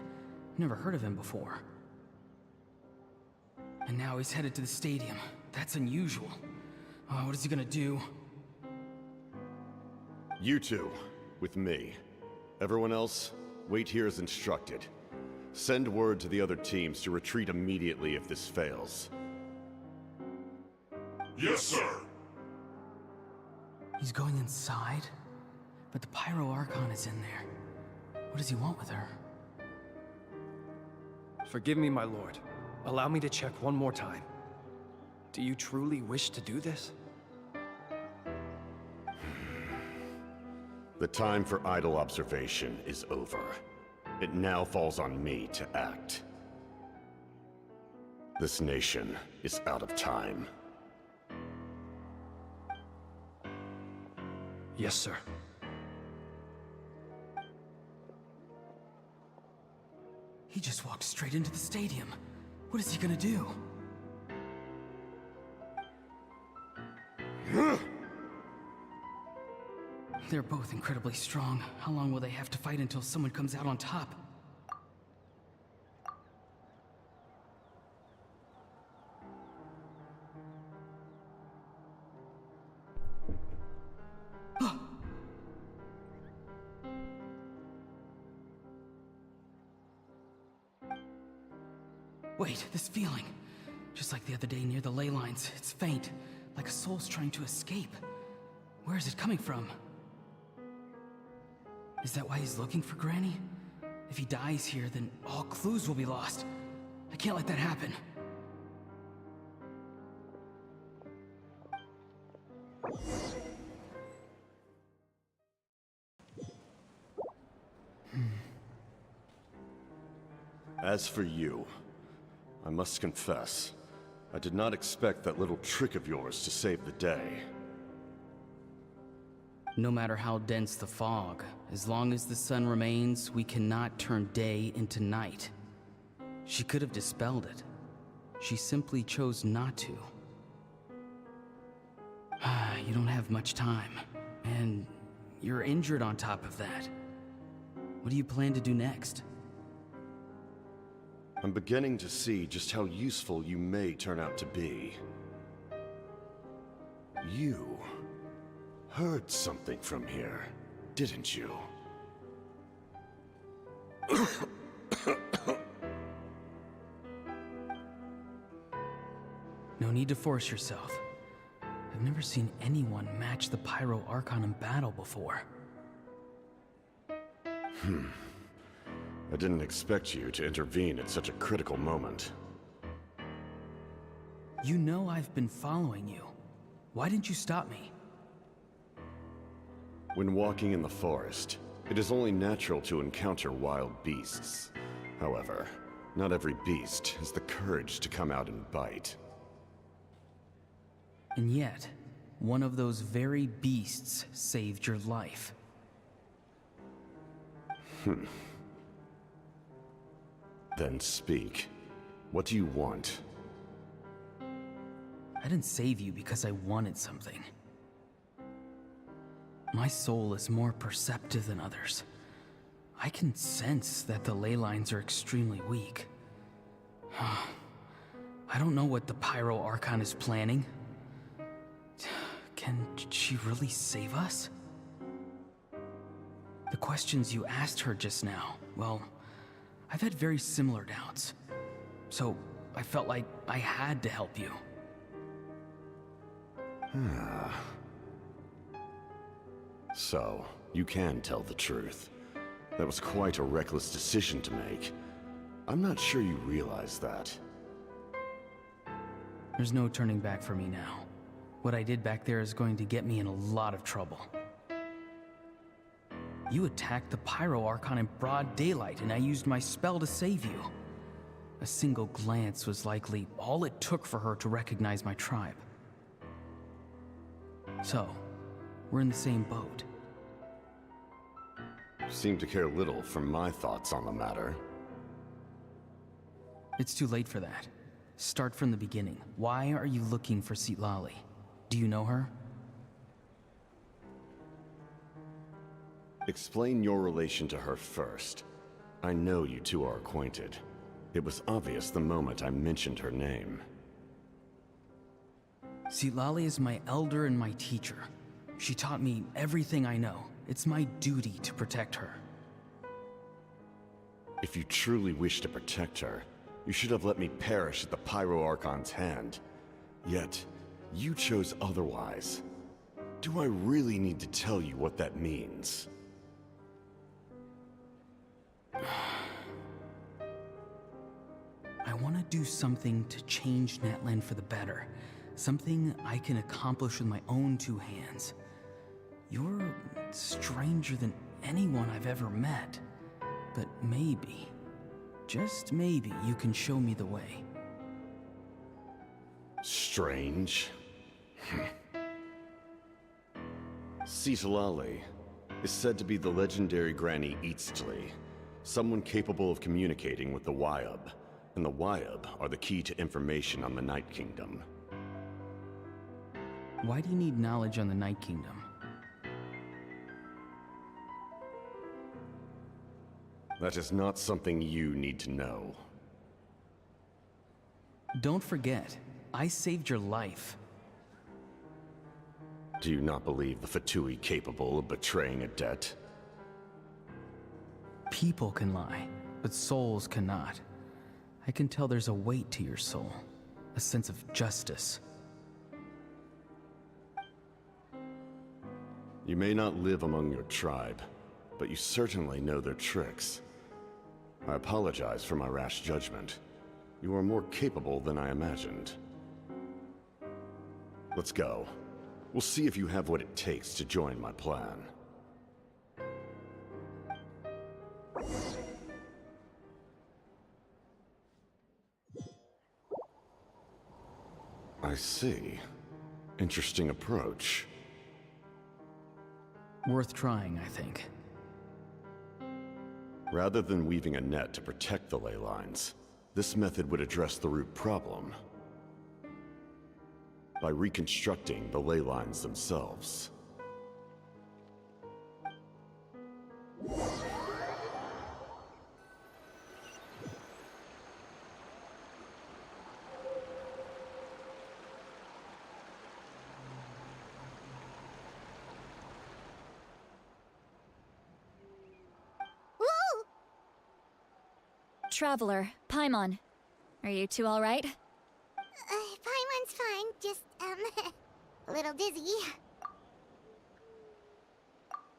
S11: Never heard of him before. And now he's headed to the stadium. That's unusual. Oh, what is he gonna do?
S12: You two, with me. Everyone else, wait here as instructed. Send word to the other teams to retreat immediately if this fails.
S13: Yes, sir.
S11: He's going inside? But the Pyro Archon is in there. What does he want with her?
S19: Forgive me, my lord. Allow me to check one more time. Do you truly wish to do this?
S12: The time for idle observation is over. It now falls on me to act. This nation is out of time.
S19: Yes, sir.
S11: He just walked straight into the stadium. What is he gonna do? They're both incredibly strong. How long will they have to fight until someone comes out on top? Wait, this feeling. Just like the other day near the ley lines, it's faint, like a soul's trying to escape. Where is it coming from? Is that why he's looking for Granny? If he dies here, then all clues will be lost. I can't let that happen.
S12: As for you, I must confess, I did not expect that little trick of yours to save the day.
S11: No matter how dense the fog, as long as the sun remains, we cannot turn day into night. She could have dispelled it. She simply chose not to. You don't have much time, and you're injured on top of that. What do you plan to do next?
S12: I'm beginning to see just how useful you may turn out to be. You heard something from here, didn't you?
S11: No need to force yourself. I've never seen anyone match the Pyro Archon in battle before.
S12: I didn't expect you to intervene at such a critical moment.
S11: You know I've been following you. Why didn't you stop me?
S12: When walking in the forest, it is only natural to encounter wild beasts. However, not every beast has the courage to come out and bite.
S11: And yet, one of those very beasts saved your life.
S12: Then speak. What do you want?
S11: I didn't save you because I wanted something. My soul is more perceptive than others. I can sense that the ley lines are extremely weak. I don't know what the Pyro Archon is planning. Can she really save us? The questions you asked her just now, well, I've had very similar doubts. So I felt like I had to help you.
S12: So, you can tell the truth. That was quite a reckless decision to make. I'm not sure you realize that.
S11: There's no turning back for me now. What I did back there is going to get me in a lot of trouble. You attacked the Pyro Archon in broad daylight, and I used my spell to save you. A single glance was likely all it took for her to recognize my tribe. So, we're in the same boat.
S12: You seem to care little for my thoughts on the matter.
S11: It's too late for that. Start from the beginning. Why are you looking for Xilonen? Do you know her?
S12: Explain your relation to her first. I know you two are acquainted. It was obvious the moment I mentioned her name.
S11: Xilonen is my elder and my teacher. She taught me everything I know. It's my duty to protect her.
S12: If you truly wish to protect her, you should have let me perish at the Pyro Archon's hand. Yet, you chose otherwise. Do I really need to tell you what that means?
S11: I want to do something to change Natlan for the better. Something I can accomplish with my own two hands. You're stranger than anyone I've ever met. But maybe, just maybe, you can show me the way.
S12: Strange. Xilonen is said to be the legendary Granny Eatsley, someone capable of communicating with the Wyub, and the Wyub are the key to information on the Night Kingdom.
S11: Why do you need knowledge on the Night Kingdom?
S12: That is not something you need to know.
S11: Don't forget, I saved your life.
S12: Do you not believe the Fatui capable of betraying a debt?
S11: People can lie, but souls cannot. I can tell there's a weight to your soul, a sense of justice.
S12: You may not live among your tribe, but you certainly know their tricks. I apologize for my rash judgment. You are more capable than I imagined. Let's go. We'll see if you have what it takes to join my plan. I see. Interesting approach.
S11: Worth trying, I think.
S12: Rather than weaving a net to protect the ley lines, this method would address the root problem by reconstructing the ley lines themselves.
S10: Traveler, Paimon. Are you two alright?
S5: Paimon's fine, just, a little dizzy.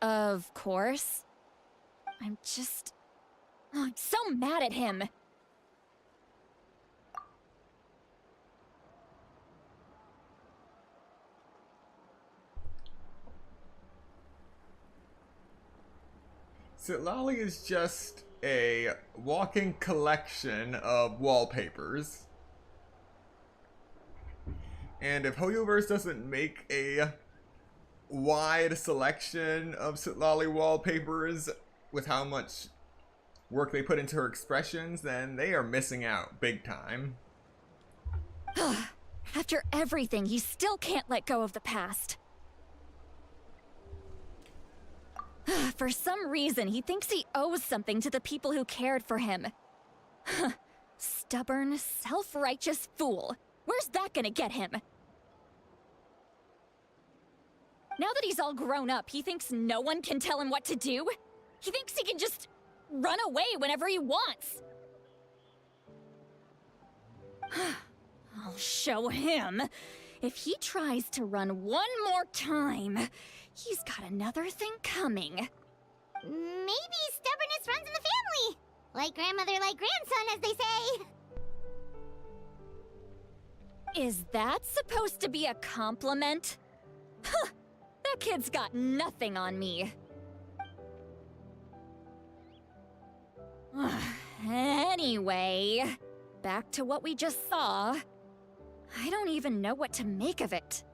S10: Of course. I'm just... Oh, I'm so mad at him!
S1: Xilonen is just a walking collection of wallpapers. And if Hoyoverse doesn't make a wide selection of Xilonen wallpapers with how much work they put into her expressions, then they are missing out big time.
S10: After everything, he still can't let go of the past. For some reason, he thinks he owes something to the people who cared for him. Stubborn, self-righteous fool. Where's that gonna get him? Now that he's all grown up, he thinks no one can tell him what to do? He thinks he can just run away whenever he wants. I'll show him. If he tries to run one more time, he's got another thing coming.
S5: Maybe stubbornness runs in the family. Like grandmother, like grandson, as they say.
S10: Is that supposed to be a compliment? Huh, that kid's got nothing on me. Anyway, back to what we just saw. I don't even know what to make of it.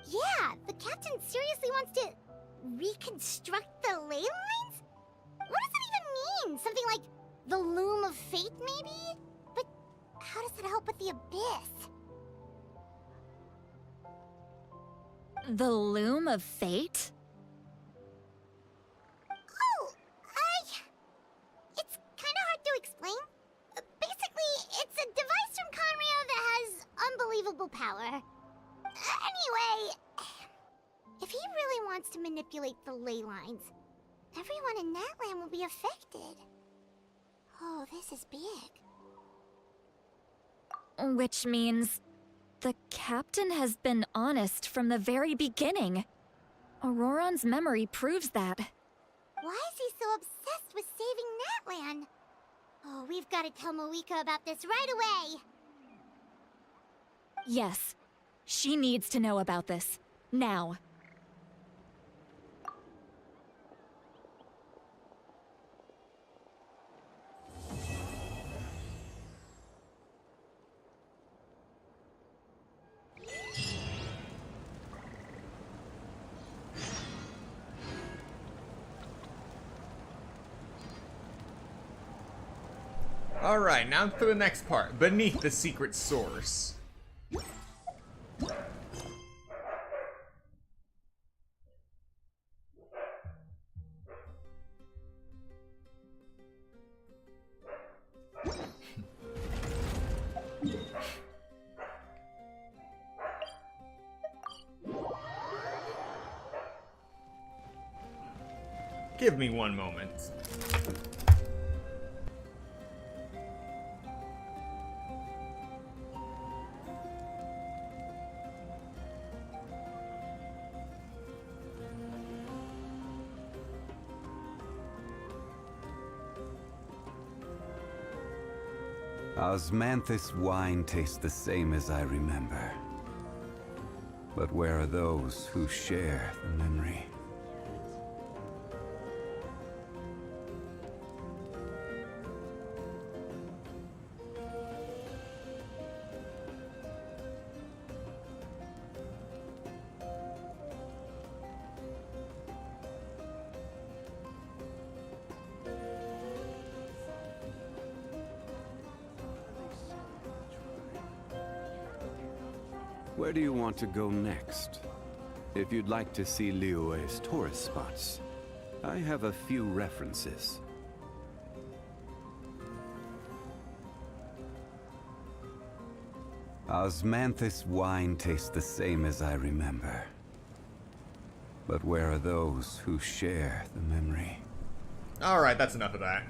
S5: Yeah, the captain seriously wants to reconstruct the ley lines? What does that even mean? Something like the loom of fate, maybe? But how does that help with the abyss?
S10: The loom of fate?
S5: Oh, it's kinda hard to explain. Basically, it's a device from Conrio that has unbelievable power. Anyway, if he really wants to manipulate the ley lines, everyone in Natlan will be affected. Oh, this is big.
S10: Which means the captain has been honest from the very beginning. Auroron's memory proves that.
S5: Why is he so obsessed with saving Natlan? Oh, we've got to tell Moika about this right away.
S10: Yes, she needs to know about this. Now.
S1: Alright, now for the next part, beneath the secret source. Give me one moment.
S6: Osmanthus wine tastes the same as I remember. But where are those who share the memory? Where do you want to go next? If you'd like to see Liyue's tourist spots, I have a few references. Osmanthus wine tastes the same as I remember. But where are those who share the memory?
S1: Alright, that's enough of that.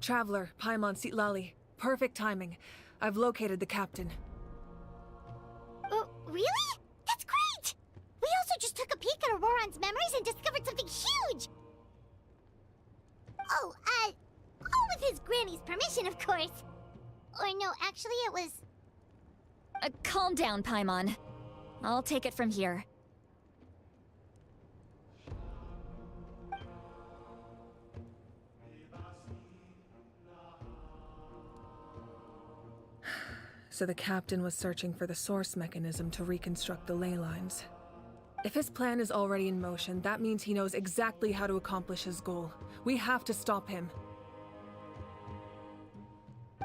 S17: Traveler, Paimon Xilonen. Perfect timing. I've located the captain.
S5: Oh, really? That's great! We also just took a peek at Auroron's memories and discovered something huge! Oh, all with his granny's permission, of course. Or no, actually it was...
S10: Calm down, Paimon. I'll take it from here.
S17: So the captain was searching for the source mechanism to reconstruct the ley lines. If his plan is already in motion, that means he knows exactly how to accomplish his goal. We have to stop him.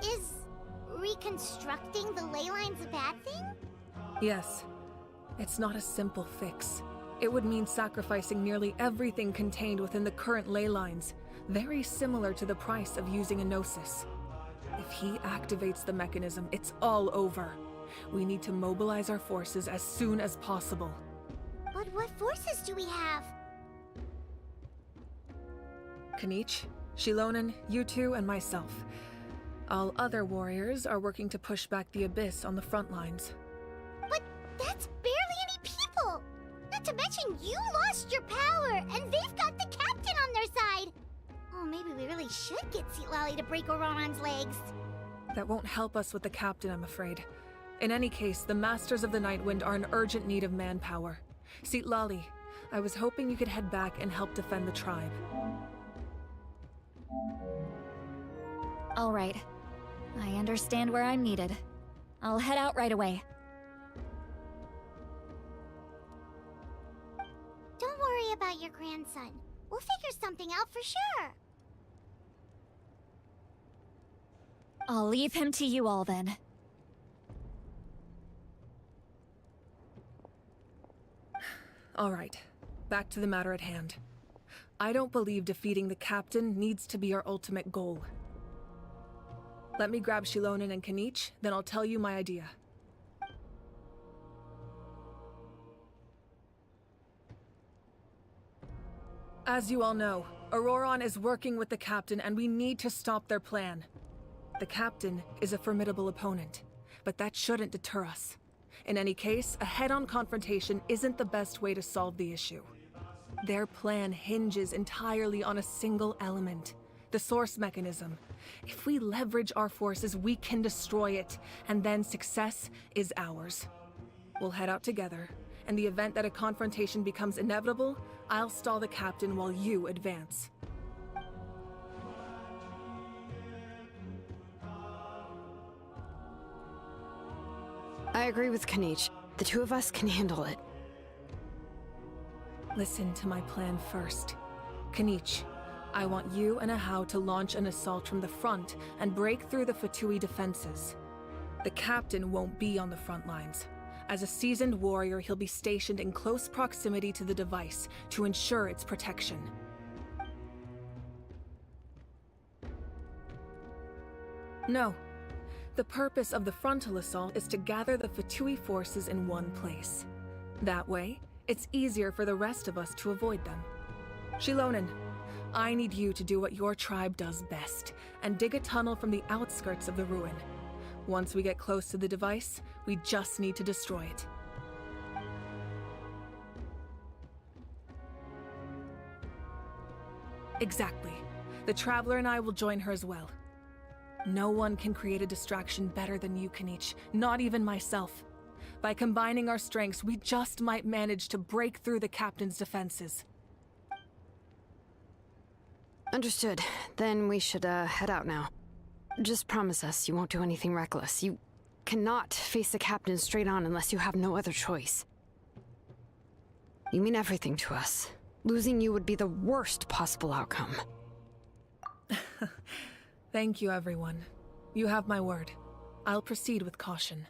S5: Is reconstructing the ley lines a bad thing?
S17: Yes. It's not a simple fix. It would mean sacrificing nearly everything contained within the current ley lines, very similar to the price of using a Gnosis. If he activates the mechanism, it's all over. We need to mobilize our forces as soon as possible.
S5: But what forces do we have?
S17: Kanich, Xilonen, you two, and myself. All other warriors are working to push back the Abyss on the front lines.
S5: But that's barely any people! Not to mention you lost your power, and they've got the captain on their side! Oh, maybe we really should get Citlali to break Auroran's legs.
S17: That won't help us with the captain, I'm afraid. In any case, the Masters of the Nightwind are in urgent need of manpower. Citlali, I was hoping you could head back and help defend the tribe.
S10: All right. I understand where I'm needed. I'll head out right away.
S5: Don't worry about your grandson. We'll figure something out for sure.
S10: I'll leave him to you all then.
S17: All right, back to the matter at hand. I don't believe defeating the captain needs to be our ultimate goal. Let me grab Xilonen and Kanich, then I'll tell you my idea. As you all know, Auroran is working with the captain and we need to stop their plan. The captain is a formidable opponent, but that shouldn't deter us. In any case, a head-on confrontation isn't the best way to solve the issue. Their plan hinges entirely on a single element, the source mechanism. If we leverage our forces, we can destroy it, and then success is ours. We'll head out together. In the event that a confrontation becomes inevitable, I'll stall the captain while you advance.
S8: I agree with Kanich. The two of us can handle it.
S17: Listen to my plan first. Kanich, I want you and Ahau to launch an assault from the front and break through the Fatui defenses. The captain won't be on the front lines. As a seasoned warrior, he'll be stationed in close proximity to the device to ensure its protection. No. The purpose of the frontal assault is to gather the Fatui forces in one place. That way, it's easier for the rest of us to avoid them. Xilonen, I need you to do what your tribe does best, and dig a tunnel from the outskirts of the ruin. Once we get close to the device, we just need to destroy it. Exactly. The Traveler and I will join her as well. No one can create a distraction better than you, Kanich, not even myself. By combining our strengths, we just might manage to break through the captain's defenses.
S8: Understood. Then we should head out now. Just promise us you won't do anything reckless. You cannot face the captain straight on unless you have no other choice. You mean everything to us. Losing you would be the worst possible outcome.
S17: Thank you, everyone. You have my word. I'll proceed with caution.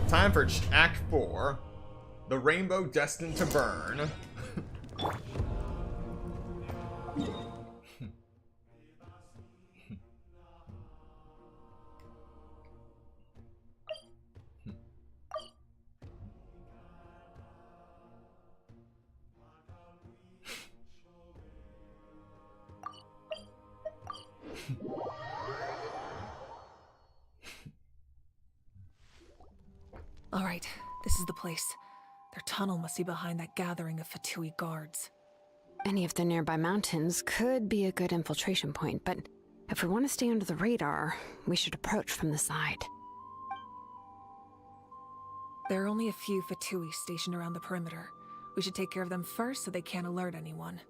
S1: Time for Act 4. The Rainbow Destined to Burn.
S17: All right, this is the place. Their tunnel must be behind that gathering of Fatui guards.
S8: Any of the nearby mountains could be a good infiltration point, but if we want to stay under the radar, we should approach from the side.
S17: There are only a few Fatui stationed around the perimeter. We should take care of them first so they can't alert anyone.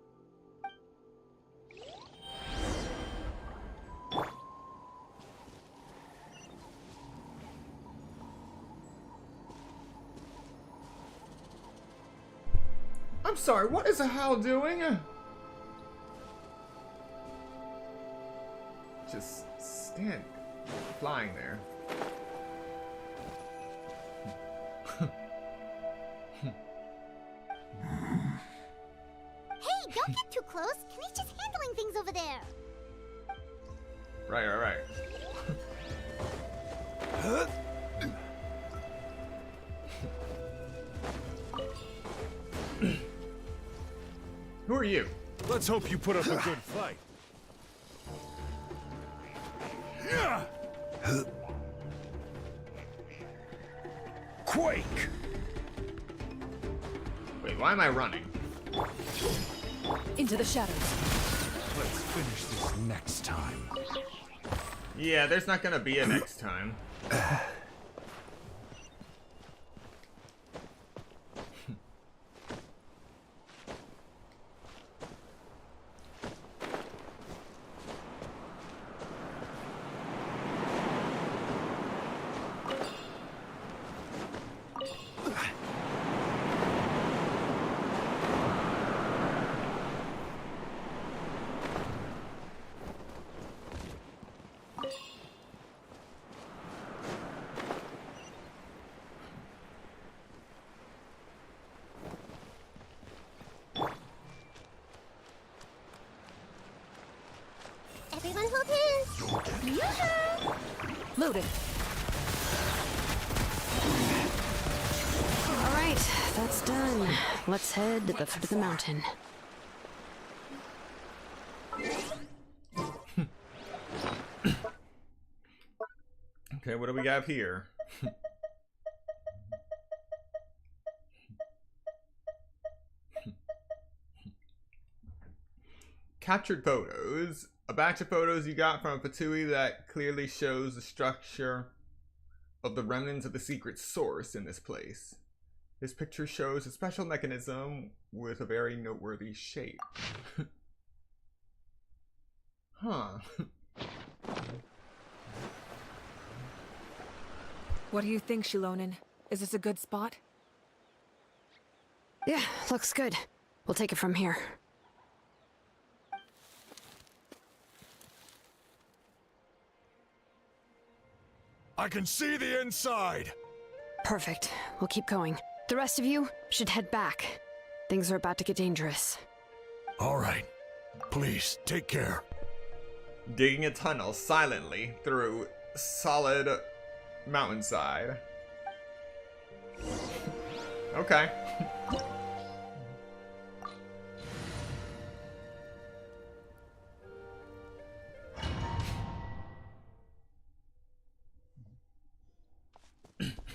S1: I'm sorry, what is a Hal doing? Just stand flying there.
S5: Hey, don't get too close. Kenny's just handling things over there.
S1: Right. Who are you?
S21: Let's hope you put up a good fight. Quake!
S1: Wait, why am I running?
S16: Into the shadows.
S9: Let's finish this next time.
S1: Yeah, there's not gonna be a next time.
S5: Everyone hold hands. Yoo-hoo!
S16: Loaded.
S8: All right, that's done. Let's head to the foot of the mountain.
S1: Okay, what do we got here? Captured photos. A batch of photos you got from a Fatui that clearly shows the structure of the remnants of the secret source in this place. This picture shows a special mechanism with a very noteworthy shape. Huh.
S17: What do you think, Xilonen? Is this a good spot?
S8: Yeah, looks good. We'll take it from here.
S21: I can see the inside!
S8: Perfect. We'll keep going. The rest of you should head back. Things are about to get dangerous.
S21: All right. Please, take care.
S1: Digging a tunnel silently through solid mountainside. Okay.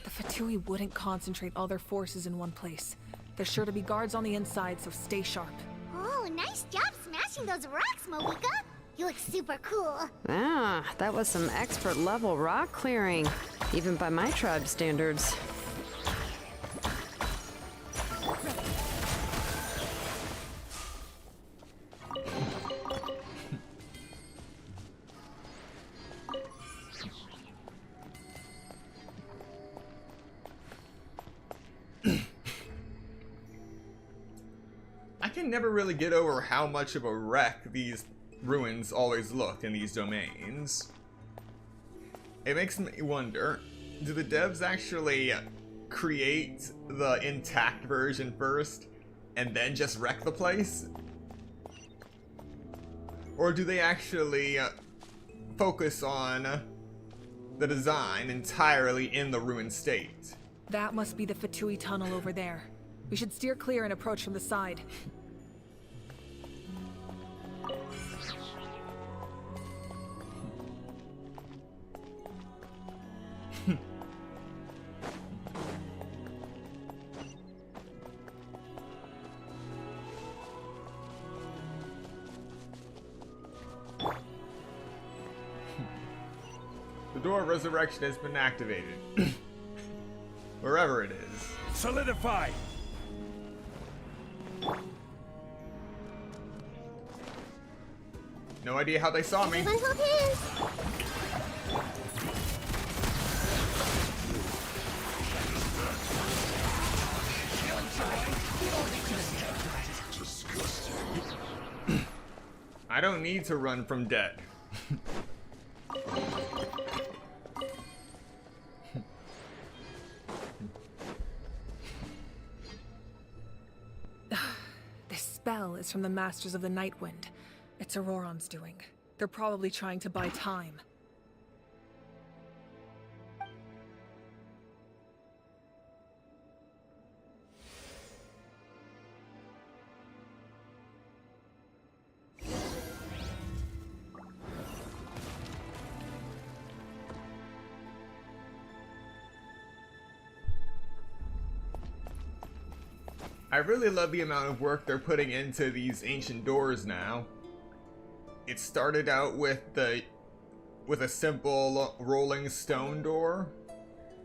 S17: The Fatui wouldn't concentrate all their forces in one place. There's sure to be guards on the inside, so stay sharp.
S5: Oh, nice job smashing those rocks, Moika. You look super cool.
S8: Ah, that was some expert level rock clearing, even by my tribe standards.
S1: I can never really get over how much of a wreck these ruins always look in these domains. It makes me wonder, do the devs actually create the intact version first and then just wreck the place? Or do they actually focus on the design entirely in the ruined state?
S17: That must be the Fatui tunnel over there. We should steer clear and approach from the side.
S1: The door of resurrection has been activated. Wherever it is.
S21: Solidify!
S1: No idea how they saw me.
S5: Everyone hold hands.
S1: I don't need to run from debt.
S17: This spell is from the Masters of the Nightwind. It's Auroron's doing. They're probably trying to buy time.
S1: I really love the amount of work they're putting into these ancient doors now. It started out with a simple rolling stone door,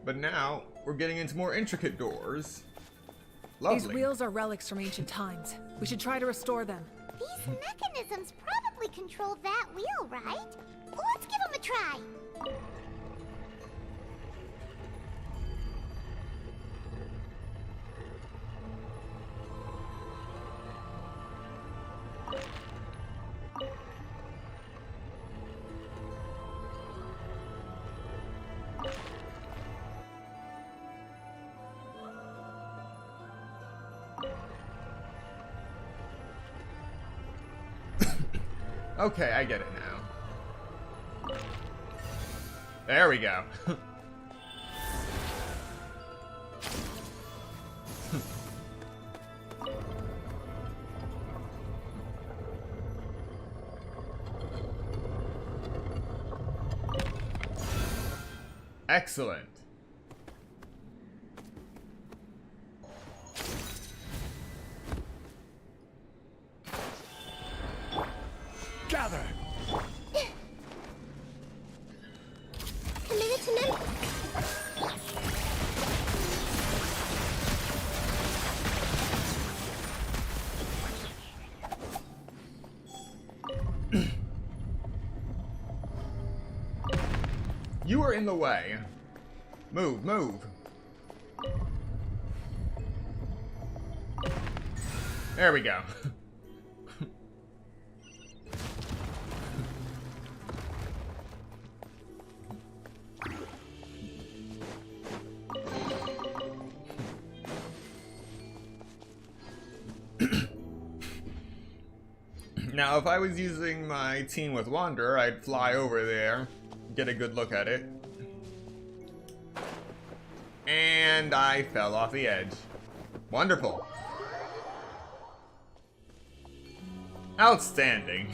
S1: but now we're getting into more intricate doors. Lovely.
S17: These wheels are relics from ancient times. We should try to restore them.
S5: These mechanisms probably control that wheel, right? Let's give them a try.
S1: Okay, I get it now. There we go. Excellent.
S9: Gather!
S5: A minute.
S1: You are in the way. Move, move. There we go. Now, if I was using my team with Wanderer, I'd fly over there, get a good look at it. And I fell off the edge. Wonderful. Outstanding.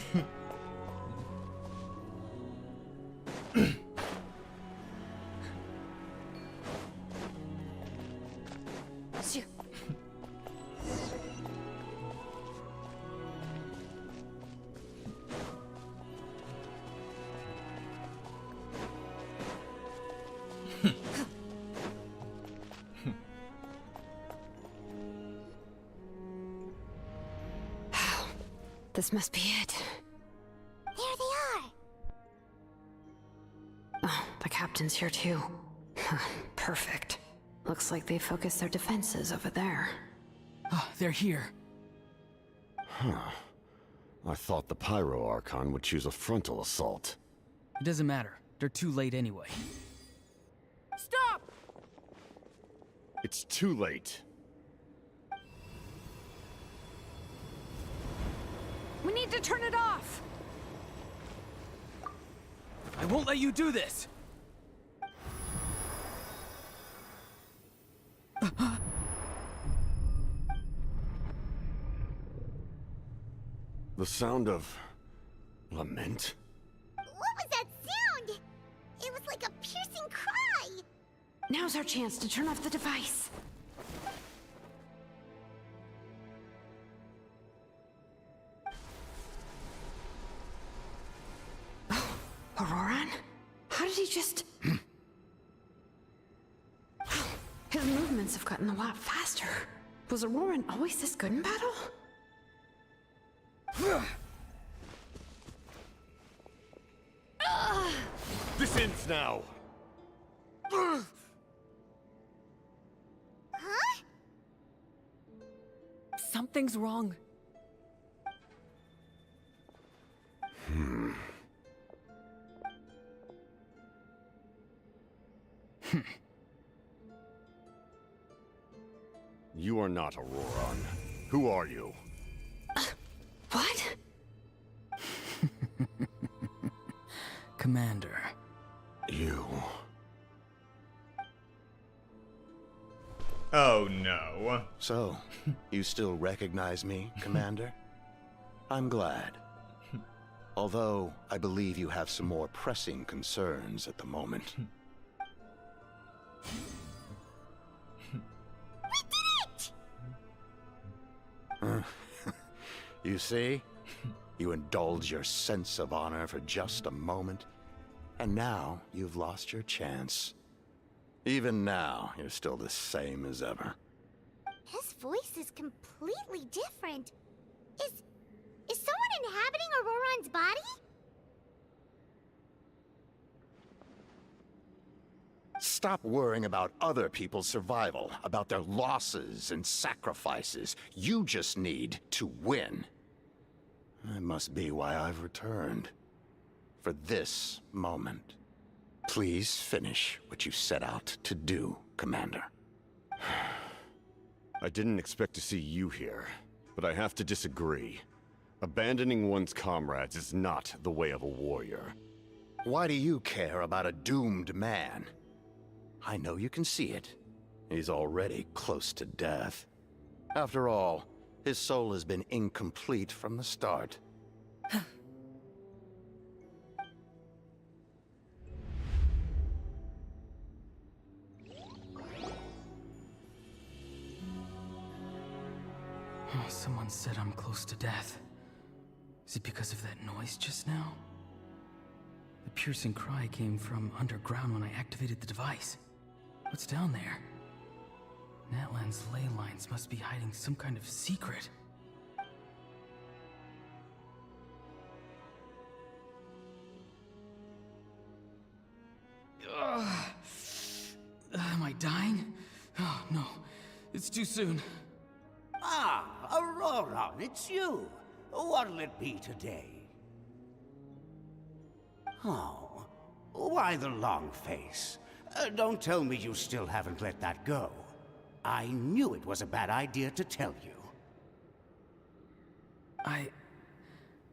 S8: This must be it.
S5: There they are.
S8: Oh, the captain's here too. Perfect. Looks like they focused their defenses over there.
S11: Oh, they're here.
S12: Huh. I thought the Pyro Archon would choose a frontal assault.
S11: It doesn't matter. They're too late anyway.
S21: Stop!
S12: It's too late.
S8: We need to turn it off!
S11: I won't let you do this!
S12: The sound of lament?
S5: What was that sound? It was like a piercing cry.
S8: Now's our chance to turn off the device. Auroron? How did he just... His movements have gotten a lot faster. Was Auroron always this good in battle?
S12: This ends now!
S5: Huh?
S17: Something's wrong.
S12: You are not Auroron. Who are you?
S8: What?
S11: Commander.
S12: You.
S1: Oh no.
S7: So, you still recognize me, Commander? I'm glad. Although, I believe you have some more pressing concerns at the moment. You see? You indulge your sense of honor for just a moment, and now you've lost your chance. Even now, you're still the same as ever.
S5: His voice is completely different. Is someone inhabiting Auroron's body?
S7: Stop worrying about other people's survival, about their losses and sacrifices. You just need to win. That must be why I've returned. For this moment. Please finish what you set out to do, Commander.
S12: I didn't expect to see you here, but I have to disagree. Abandoning one's comrades is not the way of a warrior.
S7: Why do you care about a doomed man? I know you can see it. He's already close to death. After all, his soul has been incomplete from the start.
S11: Oh, someone said I'm close to death. Is it because of that noise just now? The piercing cry came from underground when I activated the device. What's down there? Natlan's ley lines must be hiding some kind of secret. Am I dying? Oh, no. It's too soon.
S22: Ah, Auroron, it's you. What'll it be today? Oh, why the long face? Don't tell me you still haven't let that go. I knew it was a bad idea to tell you.
S11: I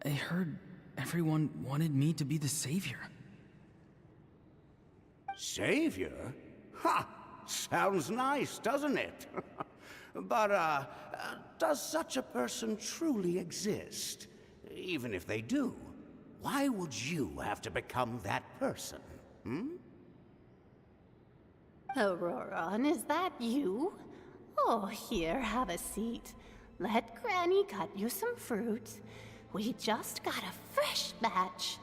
S11: heard everyone wanted me to be the savior.
S22: Savior? Ha! Sounds nice, doesn't it? But, does such a person truly exist? Even if they do, why would you have to become that person, hmm?
S23: Auroron, is that you? Oh, here, have a seat. Let Granny cut you some fruit. We just got a fresh batch.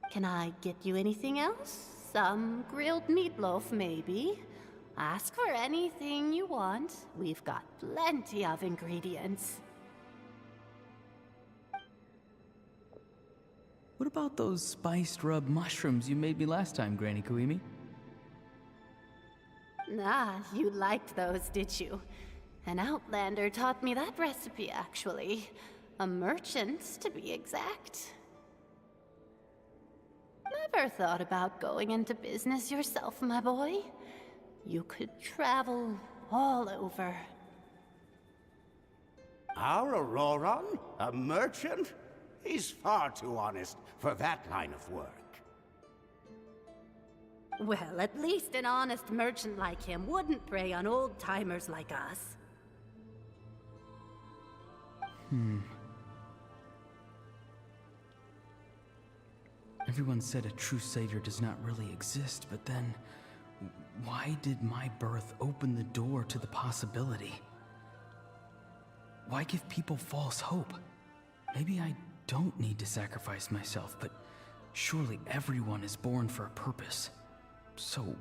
S23: Can I get you anything else? Some grilled meatloaf, maybe? Ask for anything you want. We've got plenty of ingredients.
S11: What about those spiced rub mushrooms you made me last time, Granny Kuimi?
S23: Ah, you liked those, did you? An outlander taught me that recipe, actually. A merchant, to be exact. Never thought about going into business yourself, my boy? You could travel all over.
S22: Our Auroron? A merchant? He's far too honest for that line of work.
S23: Well, at least an honest merchant like him wouldn't prey on old-timers like us.
S11: Everyone said a true savior does not really exist, but then why did my birth open the door to the possibility? Why give people false hope? Maybe I don't need to sacrifice myself, but surely everyone is born for a purpose. So,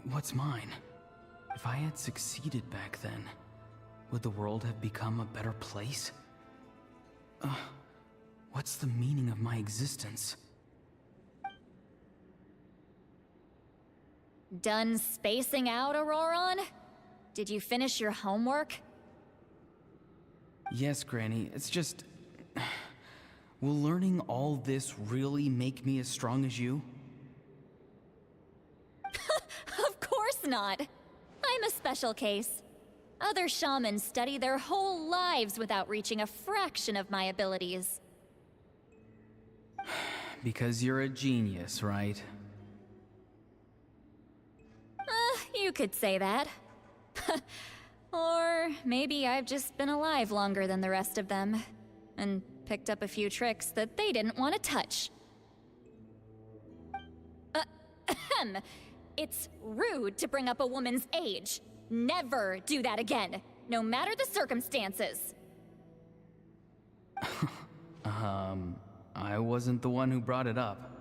S11: what's mine? If I had succeeded back then, would the world have become a better place? What's the meaning of my existence?
S10: Done spacing out, Auroron? Did you finish your homework?
S11: Yes, Granny, it's just... Will learning all this really make me as strong as you?
S10: not. I'm a special case. Other shamans study their whole lives without reaching a fraction of my abilities.
S11: Because you're a genius, right?
S10: You could say that. Or maybe I've just been alive longer than the rest of them, and picked up a few tricks that they didn't want to touch. It's rude to bring up a woman's age. Never do that again, no matter the circumstances.
S11: I wasn't the one who brought it up.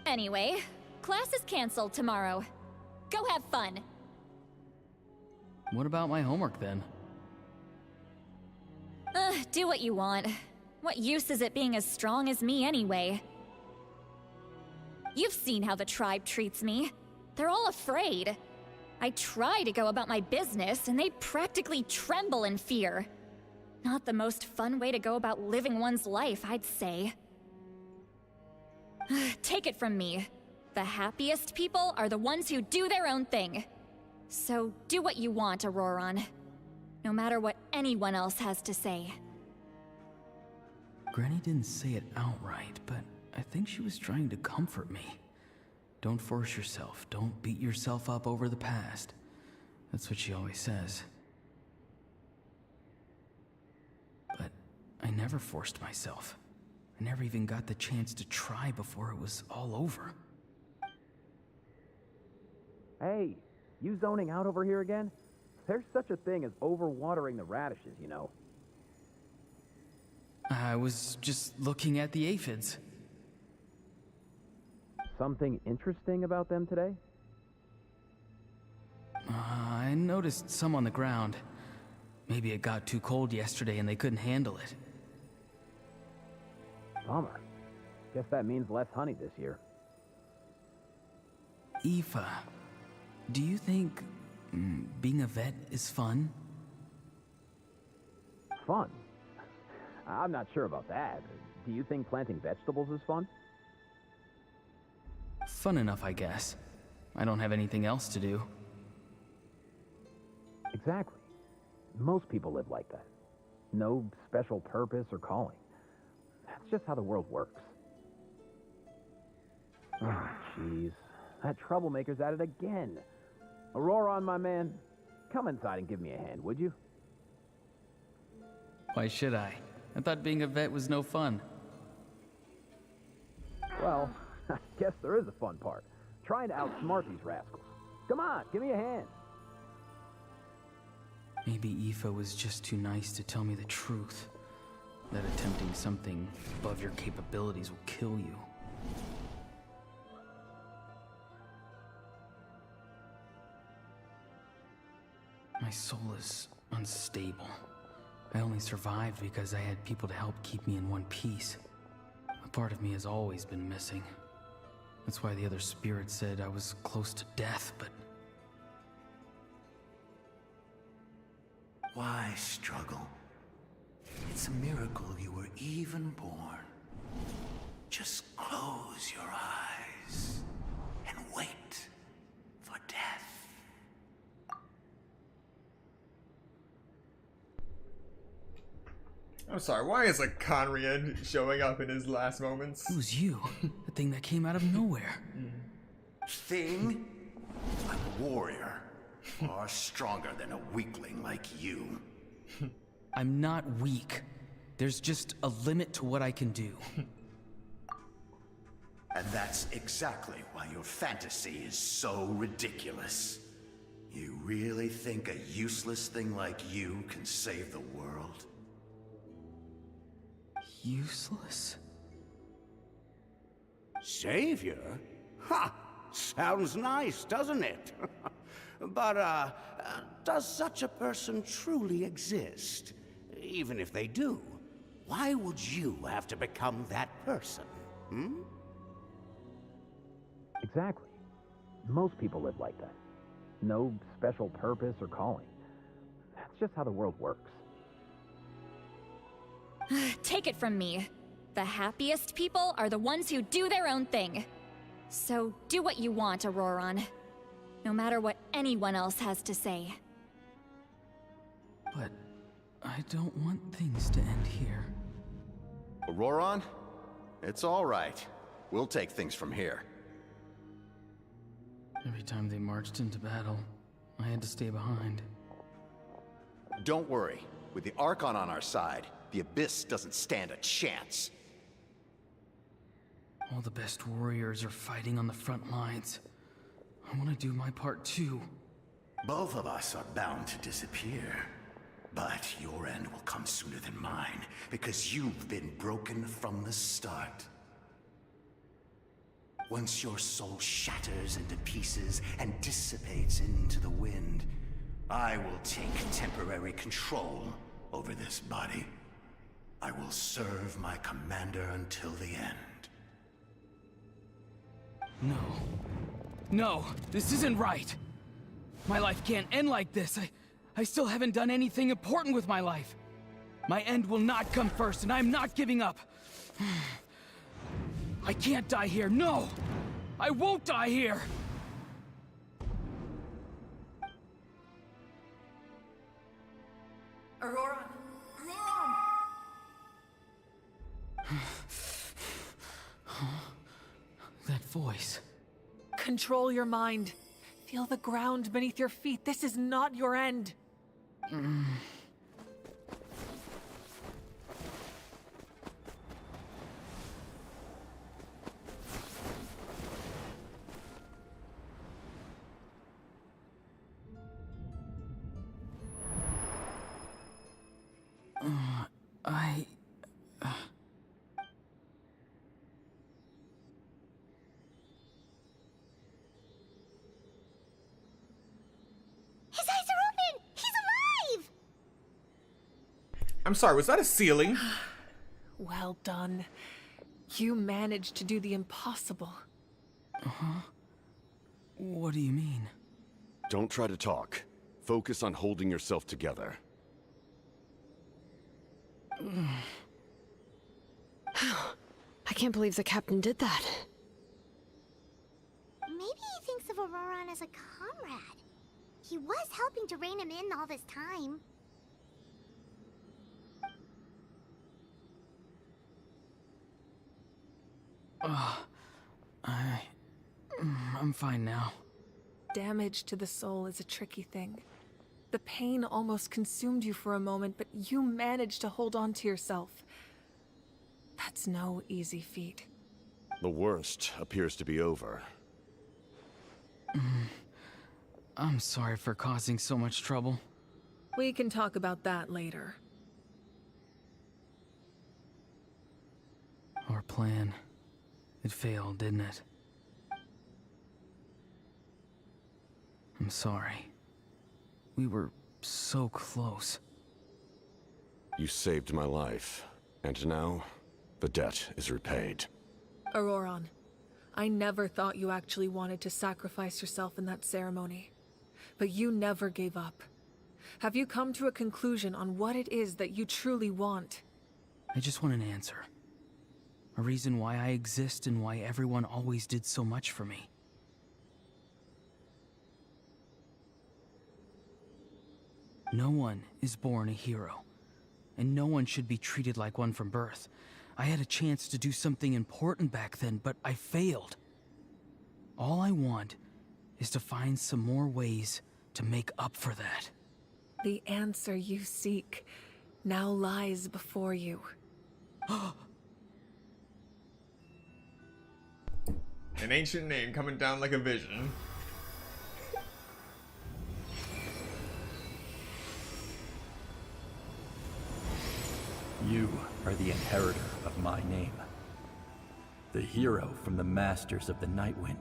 S10: Anyway, class is canceled tomorrow. Go have fun.
S11: What about my homework then?
S10: Do what you want. What use is it being as strong as me anyway? You've seen how the tribe treats me. They're all afraid. I try to go about my business, and they practically tremble in fear. Not the most fun way to go about living one's life, I'd say. Take it from me. The happiest people are the ones who do their own thing. So do what you want, Auroron. No matter what anyone else has to say.
S11: Granny didn't say it outright, but I think she was trying to comfort me. Don't force yourself. Don't beat yourself up over the past. That's what she always says. But I never forced myself. I never even got the chance to try before it was all over.
S4: Hey, you zoning out over here again? There's such a thing as overwatering the radishes, you know.
S11: I was just looking at the aphids.
S4: Something interesting about them today?
S11: I noticed some on the ground. Maybe it got too cold yesterday and they couldn't handle it.
S4: Bummer. Guess that means less honey this year.
S11: Aoife, do you think being a vet is fun?
S4: Fun? I'm not sure about that. Do you think planting vegetables is fun?
S11: Fun enough, I guess. I don't have anything else to do.
S4: Exactly. Most people live like that. No special purpose or calling. That's just how the world works. Oh, jeez. That troublemaker's at it again. Auroron, my man, come inside and give me a hand, would you?
S11: Why should I? I thought being a vet was no fun.
S4: Well, I guess there is a fun part. Trying to outsmart these rascals. Come on, give me a hand.
S11: Maybe Aoife was just too nice to tell me the truth. That attempting something above your capabilities will kill you. My soul is unstable. I only survived because I had people to help keep me in one piece. A part of me has always been missing. That's why the other spirits said I was close to death, but...
S22: Why struggle? It's a miracle you were even born. Just close your eyes and wait for death.
S1: I'm sorry, why is a Conriad showing up in his last moments?
S11: It was you, the thing that came out of nowhere.
S22: Thing? I'm a warrior. Far stronger than a weakling like you.
S11: I'm not weak. There's just a limit to what I can do.
S22: And that's exactly why your fantasy is so ridiculous. You really think a useless thing like you can save the world?
S11: Useless?
S22: Savior? Ha! Sounds nice, doesn't it? But, does such a person truly exist? Even if they do, why would you have to become that person? Hmm?
S4: Exactly. Most people live like that. No special purpose or calling. That's just how the world works.
S10: Take it from me. The happiest people are the ones who do their own thing. So do what you want, Auroron. no matter what anyone else has to say.
S11: But I don't want things to end here.
S7: Auroron? It's all right. We'll take things from here.
S11: Every time they marched into battle, I had to stay behind.
S7: Don't worry. With the Archon on our side, the Abyss doesn't stand a chance.
S11: All the best warriors are fighting on the front lines. I want to do my part too.
S22: Both of us are bound to disappear. But your end will come sooner than mine, because you've been broken from the start. Once your soul shatters into pieces and dissipates into the wind, I will take temporary control over this body. I will serve my commander until the end.
S11: No. No, this isn't right. My life can't end like this. I still haven't done anything important with my life. My end will not come first, and I'm not giving up. I can't die here, no! I won't die here!
S17: Auroron!
S11: That voice.
S17: Control your mind. Feel the ground beneath your feet. This is not your end.
S5: His eyes are open! He's alive!
S1: I'm sorry, was that a ceiling?
S17: Well done. You managed to do the impossible.
S11: Uh-huh. What do you mean?
S12: Don't try to talk. Focus on holding yourself together.
S8: I can't believe the captain did that.
S5: Maybe he thinks of Auroron as a comrade. He was helping to rein him in all this time.
S11: I'm fine now.
S17: Damage to the soul is a tricky thing. The pain almost consumed you for a moment, but you managed to hold on to yourself. That's no easy feat.
S12: The worst appears to be over.
S11: I'm sorry for causing so much trouble.
S17: We can talk about that later.
S11: Our plan. It failed, didn't it? I'm sorry. We were so close.
S12: You saved my life, and now the debt is repaid.
S17: Auroron, I never thought you actually wanted to sacrifice yourself in that ceremony. But you never gave up. Have you come to a conclusion on what it is that you truly want?
S11: I just want an answer. A reason why I exist and why everyone always did so much for me. No one is born a hero, and no one should be treated like one from birth. I had a chance to do something important back then, but I failed. All I want is to find some more ways to make up for that.
S17: The answer you seek now lies before you.
S1: An ancient name coming down like a vision.
S3: You are the inheritor of my name. The hero from the Masters of the Nightwind,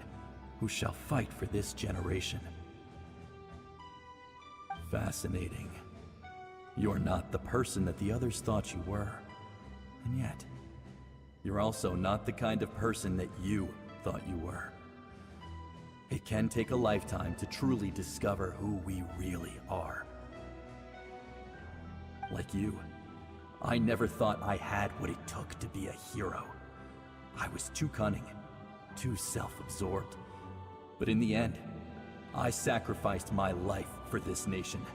S3: who shall fight for this generation. Fascinating. You're not the person that the others thought you were. And yet, you're also not the kind of person that you thought you were. It can take a lifetime to truly discover who we really are. Like you, I never thought I had what it took to be a hero. I was too cunning, too self-absorbed. But in the end, I sacrificed my life for this nation.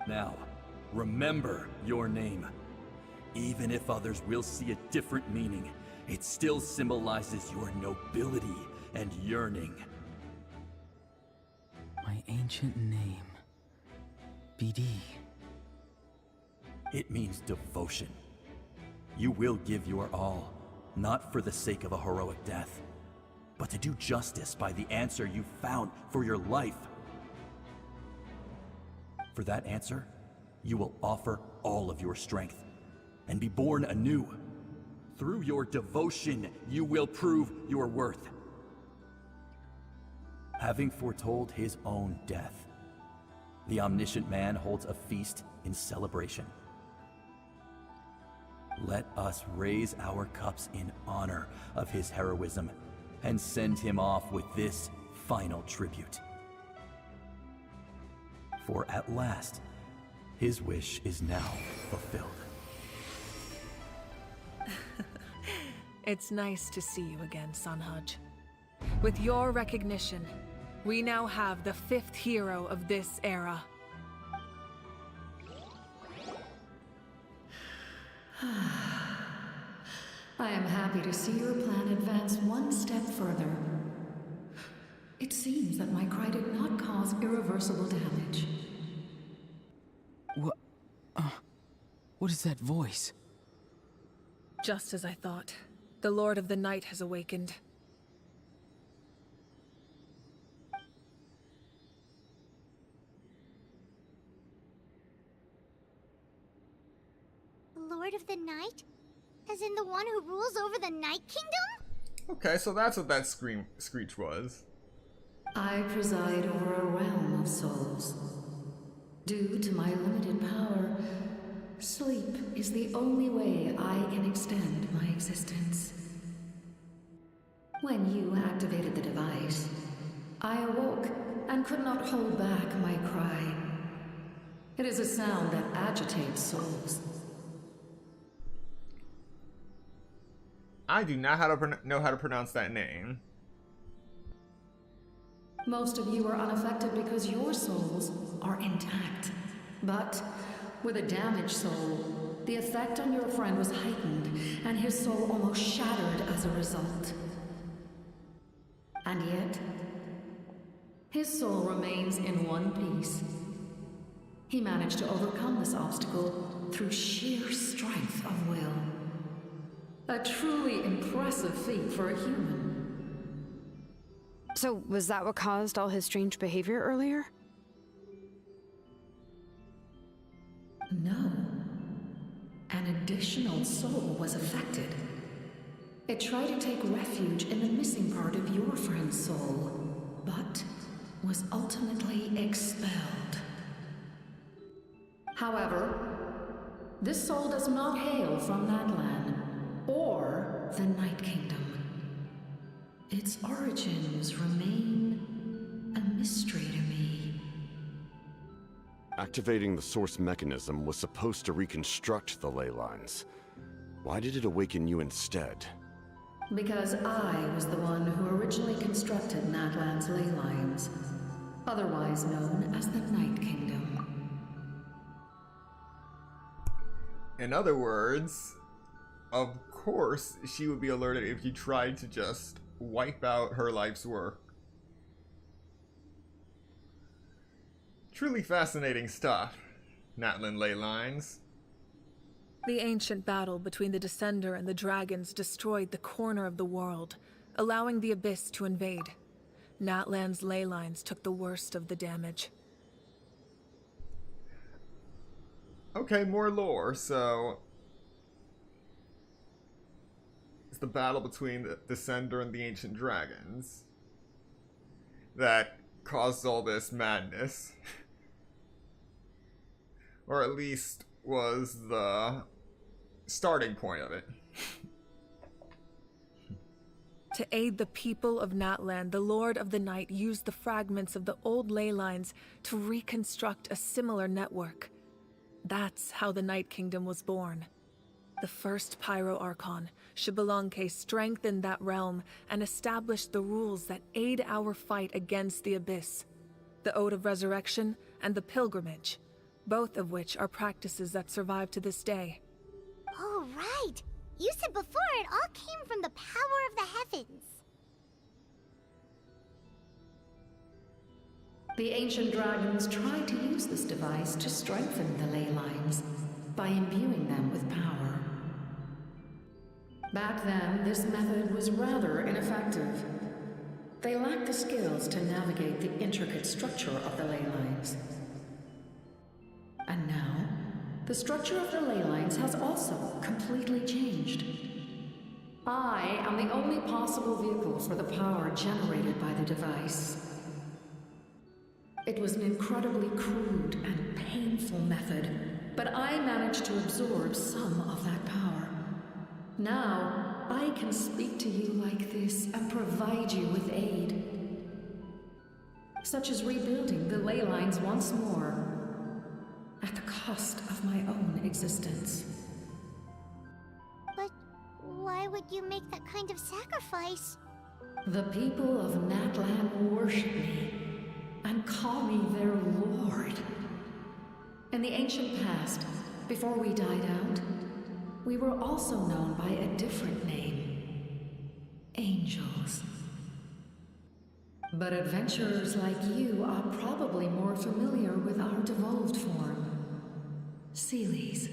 S3: Now, remember your name. Even if others will see a different meaning, it still symbolizes your nobility and yearning.
S11: My ancient name. BD.
S3: It means devotion. You will give your all, not for the sake of a heroic death, but to do justice by the answer you found for your life. For that answer, you will offer all of your strength and be born anew. Through your devotion, you will prove your worth. Having foretold his own death, the omniscient man holds a feast in celebration. Let us raise our cups in honor of his heroism and send him off with this final tribute. For at last, his wish is now fulfilled.
S17: It's nice to see you again, Sunhudge. With your recognition, we now have the 5th hero of this era.
S14: I am happy to see your plan advance one step further. It seems that my cry did not cause irreversible damage.
S11: What is that voice?
S17: Just as I thought. The Lord of the Night has awakened.
S5: The Lord of the Night? As in the one who rules over the Night Kingdom?
S1: Okay, so that's what that screech was.
S14: I preside over a realm of souls. Due to my limited power, sleep is the only way I can extend my existence. When you activated the device, I awoke and could not hold back my cry. It is a sound that agitates souls.
S1: I do not know how to pronounce that name.
S14: Most of you are unaffected because your souls are intact. But with a damaged soul, the effect on your friend was heightened, and his soul almost shattered as a result. And yet, his soul remains in one piece. He managed to overcome this obstacle through sheer strength of will. A truly impressive feat for a human.
S8: So, was that what caused all his strange behavior earlier?
S14: No. An additional soul was affected. It tried to take refuge in the missing part of your friend's soul, but was ultimately expelled. However, this soul does not hail from Natlan or the Night Kingdom. Its origins remain a mystery to me.
S12: Activating the source mechanism was supposed to reconstruct the ley lines. Why did it awaken you instead?
S14: Because I was the one who originally constructed Natlan's ley lines, otherwise known as the Night Kingdom.
S1: In other words, of course she would be alerted if you tried to just wipe out her life's work. Truly fascinating stuff, Natlan ley lines.
S17: The ancient battle between the Descender and the dragons destroyed the corner of the world, allowing the Abyss to invade. Natlan's ley lines took the worst of the damage.
S1: Okay, more lore, so... it's the battle between the Descender and the ancient dragons that caused all this madness. Or at least was the starting point of it.
S17: To aid the people of Natlan, the Lord of the Night used the fragments of the old ley lines to reconstruct a similar network. That's how the Night Kingdom was born. The first Pyro Archon, Xilonen, strengthened that realm and established the rules that aid our fight against the Abyss. The Ode of Resurrection and the Pilgrimage, both of which are practices that survive to this day.
S5: Oh, right! You said before it all came from the power of the heavens.
S14: The ancient dragons tried to use this device to strengthen the ley lines by imbuing them with power. Back then, this method was rather ineffective. They lacked the skills to navigate the intricate structure of the ley lines. And now, the structure of the ley lines has also completely changed. I am the only possible vehicle for the power generated by the device. It was an incredibly crude and painful method, but I managed to absorb some of that power. Now, I can speak to you like this and provide you with aid, such as rebuilding the ley lines once more, at the cost of my own existence.
S5: But why would you make that kind of sacrifice?
S14: The people of Natlan worship me and call me their lord. In the ancient past, before we died out, we were also known by a different name. Angels. But adventurers like you are probably more familiar with our devolved form. Seelies.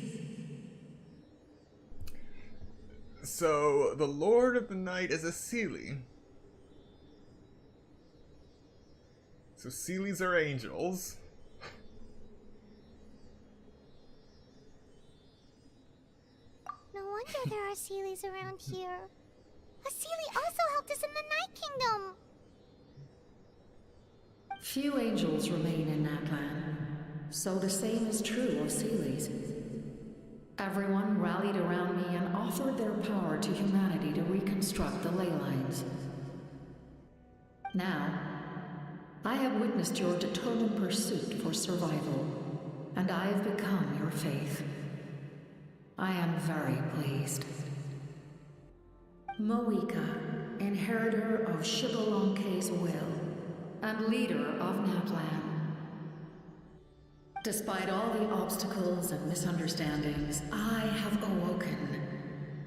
S1: So, the Lord of the Night is a Seelie. So Seelies are angels.
S5: No wonder there are Seelies around here. A Seelie also helped us in the Night Kingdom!
S14: Few angels remain in Natlan, so the same is true of Seelies. Everyone rallied around me and offered their power to humanity to reconstruct the ley lines. Now, I have witnessed your determined pursuit for survival, and I have become your faith. I am very pleased. Moika, inheritor of Xilolen's will, and leader of Natlan. Despite all the obstacles and misunderstandings, I have awoken,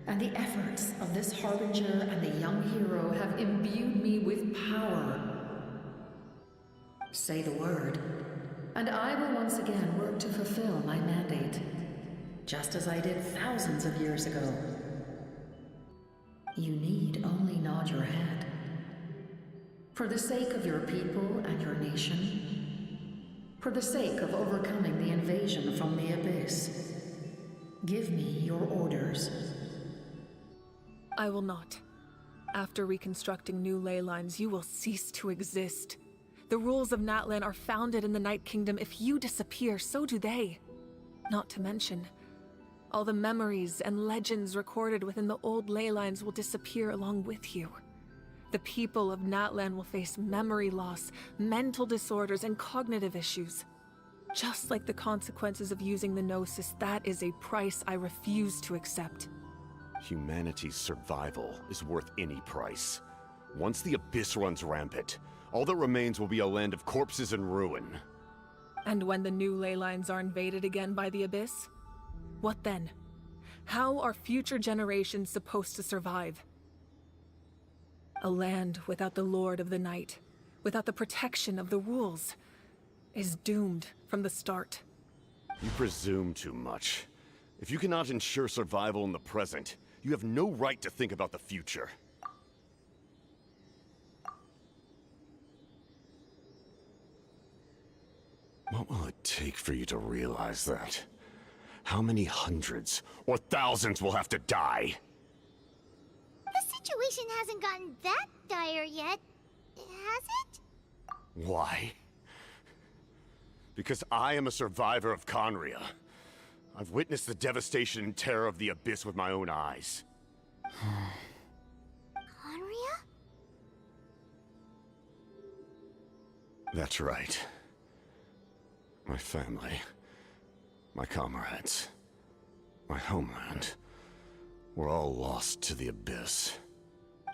S14: and the efforts of this harbinger and the young hero have imbued me with power. Say the word, and I will once again work to fulfill my mandate, just as I did thousands of years ago. You need only nod your head. For the sake of your people and your nation, for the sake of overcoming the invasion from the Abyss, give me your orders.
S17: I will not. After reconstructing new ley lines, you will cease to exist. The rules of Natlan are founded in the Night Kingdom. If you disappear, so do they. Not to mention, all the memories and legends recorded within the old ley lines will disappear along with you. The people of Natlan will face memory loss, mental disorders, and cognitive issues. Just like the consequences of using the Gnosis, that is a price I refuse to accept.
S12: Humanity's survival is worth any price. Once the Abyss runs rampant, all that remains will be a land of corpses and ruin.
S17: And when the new ley lines are invaded again by the Abyss? What then? How are future generations supposed to survive? A land without the Lord of the Night, without the protection of the rules, is doomed from the start.
S12: You presume too much. If you cannot ensure survival in the present, you have no right to think about the future. What will it take for you to realize that? How many hundreds or thousands will have to die?
S5: The situation hasn't gotten that dire yet, has it?
S12: Why? Because I am a survivor of Conria. I've witnessed the devastation and terror of the Abyss with my own eyes.
S5: Conria?
S12: That's right. My family, my comrades, my homeland, We're all lost to the abyss.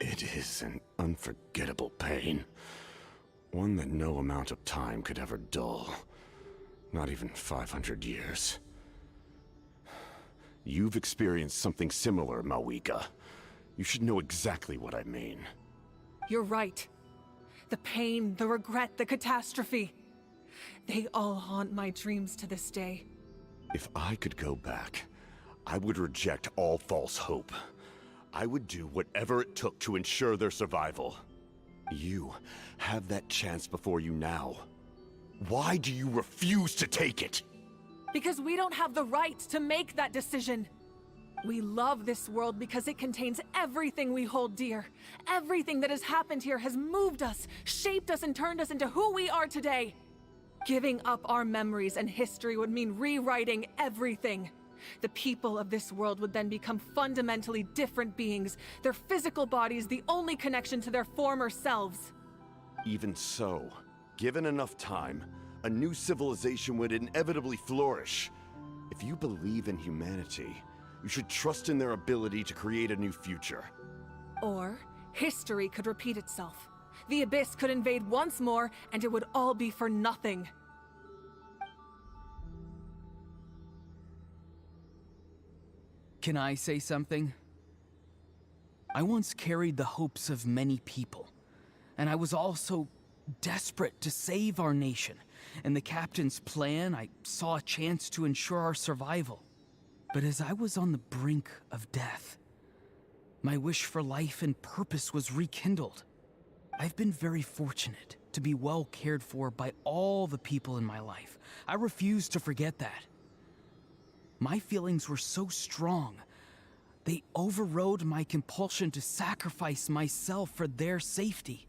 S12: It is an unforgettable pain. One that no amount of time could ever dull. Not even 500 years. You've experienced something similar, Mawika. You should know exactly what I mean.
S17: You're right. The pain, the regret, the catastrophe. They all haunt my dreams to this day.
S12: If I could go back, I would reject all false hope. I would do whatever it took to ensure their survival. You have that chance before you now. Why do you refuse to take it?
S17: Because we don't have the right to make that decision. We love this world because it contains everything we hold dear. Everything that has happened here has moved us, shaped us, and turned us into who we are today. Giving up our memories and history would mean rewriting everything. The people of this world would then become fundamentally different beings, their physical bodies the only connection to their former selves.
S12: Even so, given enough time, a new civilization would inevitably flourish. If you believe in humanity, you should trust in their ability to create a new future.
S17: Or, history could repeat itself. The Abyss could invade once more, and it would all be for nothing.
S11: Can I say something? I once carried the hopes of many people, and I was also desperate to save our nation. In the captain's plan, I saw a chance to ensure our survival. But as I was on the brink of death, my wish for life and purpose was rekindled. I've been very fortunate to be well cared for by all the people in my life. I refuse to forget that. My feelings were so strong, they overrode my compulsion to sacrifice myself for their safety.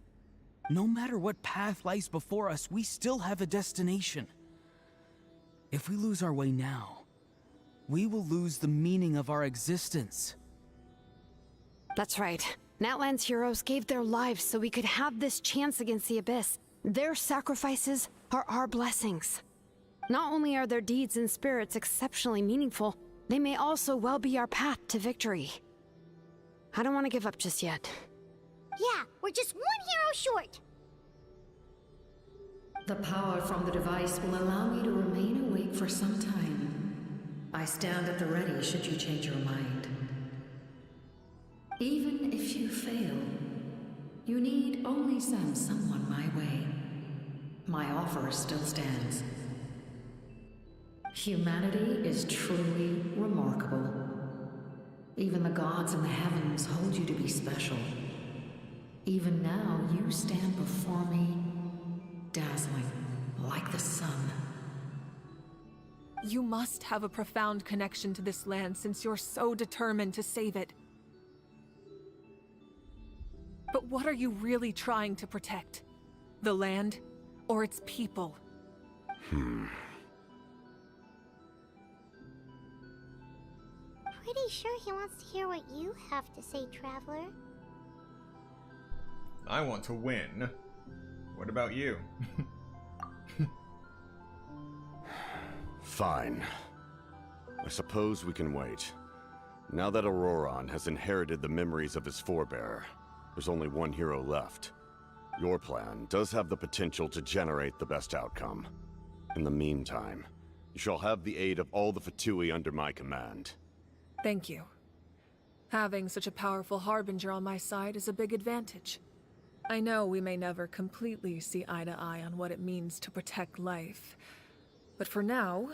S11: No matter what path lies before us, we still have a destination. If we lose our way now, we will lose the meaning of our existence.
S8: That's right. Natlan's heroes gave their lives so we could have this chance against the Abyss. Their sacrifices are our blessings. Not only are their deeds and spirits exceptionally meaningful, they may also well be our path to victory. I don't want to give up just yet.
S5: Yeah, we're just one hero short.
S14: The power from the device will allow me to remain awake for some time. I stand at the ready should you change your mind. Even if you fail, you need only send someone my way. My offer still stands. Humanity is truly remarkable. Even the gods in the heavens hold you to be special. Even now, you stand before me, dazzling like the sun.
S17: You must have a profound connection to this land since you're so determined to save it. But what are you really trying to protect? The land or its people?
S5: Pretty sure he wants to hear what you have to say, Traveler.
S1: I want to win. What about you?
S12: Fine. I suppose we can wait. Now that Auroron has inherited the memories of his forebearer, there's only one hero left. Your plan does have the potential to generate the best outcome. In the meantime, you shall have the aid of all the Fatui under my command.
S17: Thank you. Having such a powerful harbinger on my side is a big advantage. I know we may never completely see eye to eye on what it means to protect life, but for now,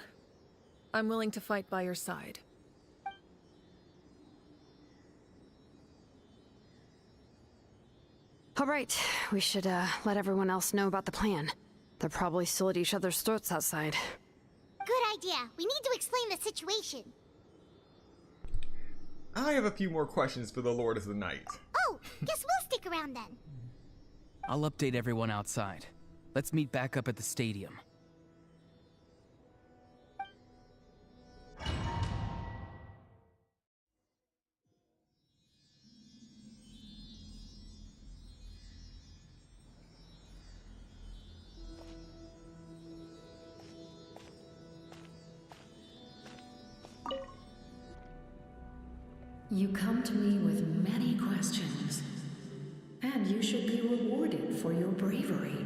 S17: I'm willing to fight by your side.
S8: All right, we should let everyone else know about the plan. They're probably still at each other's throats outside.
S5: Good idea. We need to explain the situation.
S1: I have a few more questions for the Lord of the Night.
S5: Oh, guess we'll stick around then.
S11: I'll update everyone outside. Let's meet back up at the stadium.
S14: You come to me with many questions, and you should be rewarded for your bravery.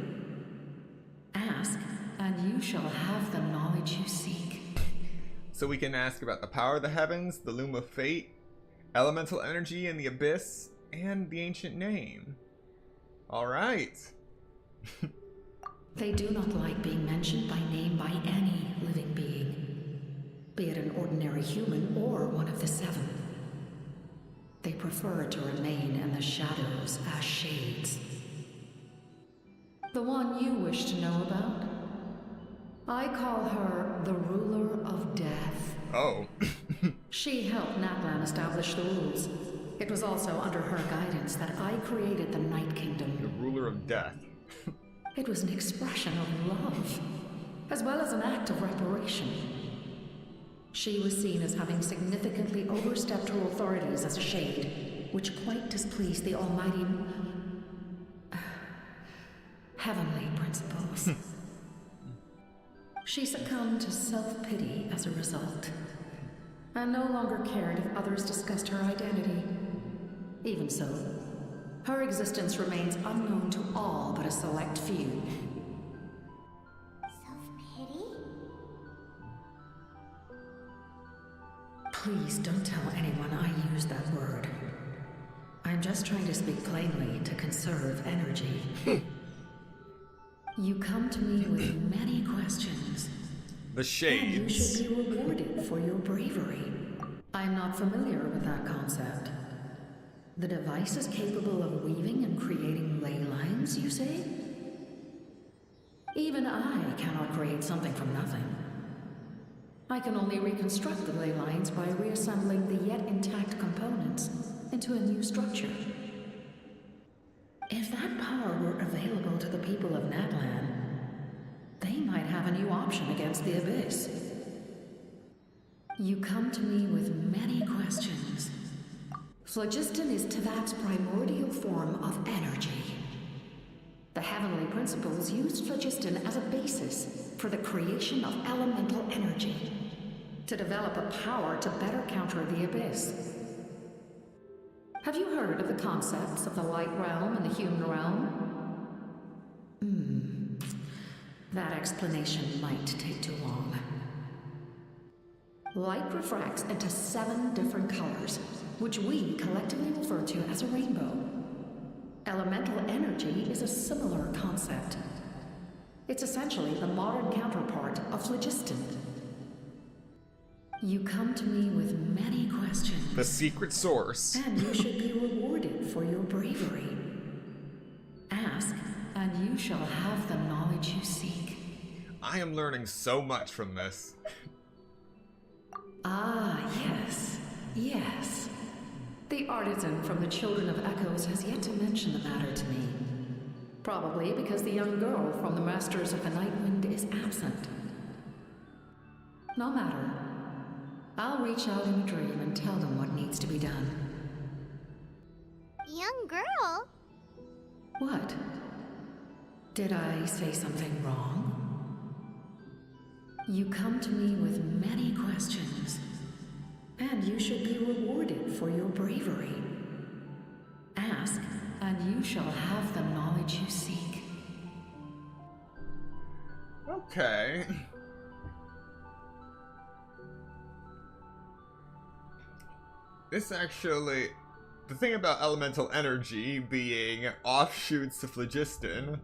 S14: Ask, and you shall have the knowledge you seek.
S1: So we can ask about the power of the heavens, the loom of fate, elemental energy in the abyss, and the ancient name. Alright.
S14: They do not like being mentioned by name by any living being, be it an ordinary human or one of the seven. They prefer to remain in the shadows as shades. The one you wish to know about? I call her the Ruler of Death.
S1: Oh.
S14: She helped Natlan establish the rules. It was also under her guidance that I created the Night Kingdom.
S1: The Ruler of Death.
S14: It was an expression of love, as well as an act of reparation. She was seen as having significantly overstepped her authorities as a shade, which quite displeased the almighty heavenly principles. She succumbed to self-pity as a result, and no longer cared if others discussed her identity. Even so, her existence remains unknown to all but a select few.
S5: Self-pity?
S14: Please don't tell anyone I used that word. I'm just trying to speak plainly to conserve energy. You come to me with many questions.
S1: The Shades.
S14: And you should be rewarded for your bravery. I'm not familiar with that concept. The device is capable of weaving and creating ley lines, you say? Even I cannot create something from nothing. I can only reconstruct the ley lines by reassembling the yet intact components into a new structure. If that power were available to the people of Natlan, they might have a new option against the Abyss. You come to me with many questions. Phlogiston is Teyvat's primordial form of energy. The heavenly principles used phlogiston as a basis for the creation of elemental energy, to develop a power to better counter the Abyss. Have you heard of the concepts of the light realm and the human realm? That explanation might take too long. Light refracts into 7 different colors, which we collectively refer to as a rainbow. Elemental energy is a similar concept. It's essentially the modern counterpart of phlogiston. You come to me with many questions.
S1: The secret source.
S14: And you should be rewarded for your bravery. Ask, and you shall have the knowledge you seek.
S1: I am learning so much from this.
S14: Ah, yes. Yes. The artisan from the Children of Echoes has yet to mention the matter to me. Probably because the young girl from the Masters of the Night Wind is absent. No matter. I'll reach out in a dream and tell them what needs to be done.
S5: Young girl?
S14: What? Did I say something wrong? You come to me with many questions, and you should be rewarded for your bravery. Ask, and you shall have the knowledge you seek.
S1: Okay. This actually... The thing about elemental energy being offshoots to phlogiston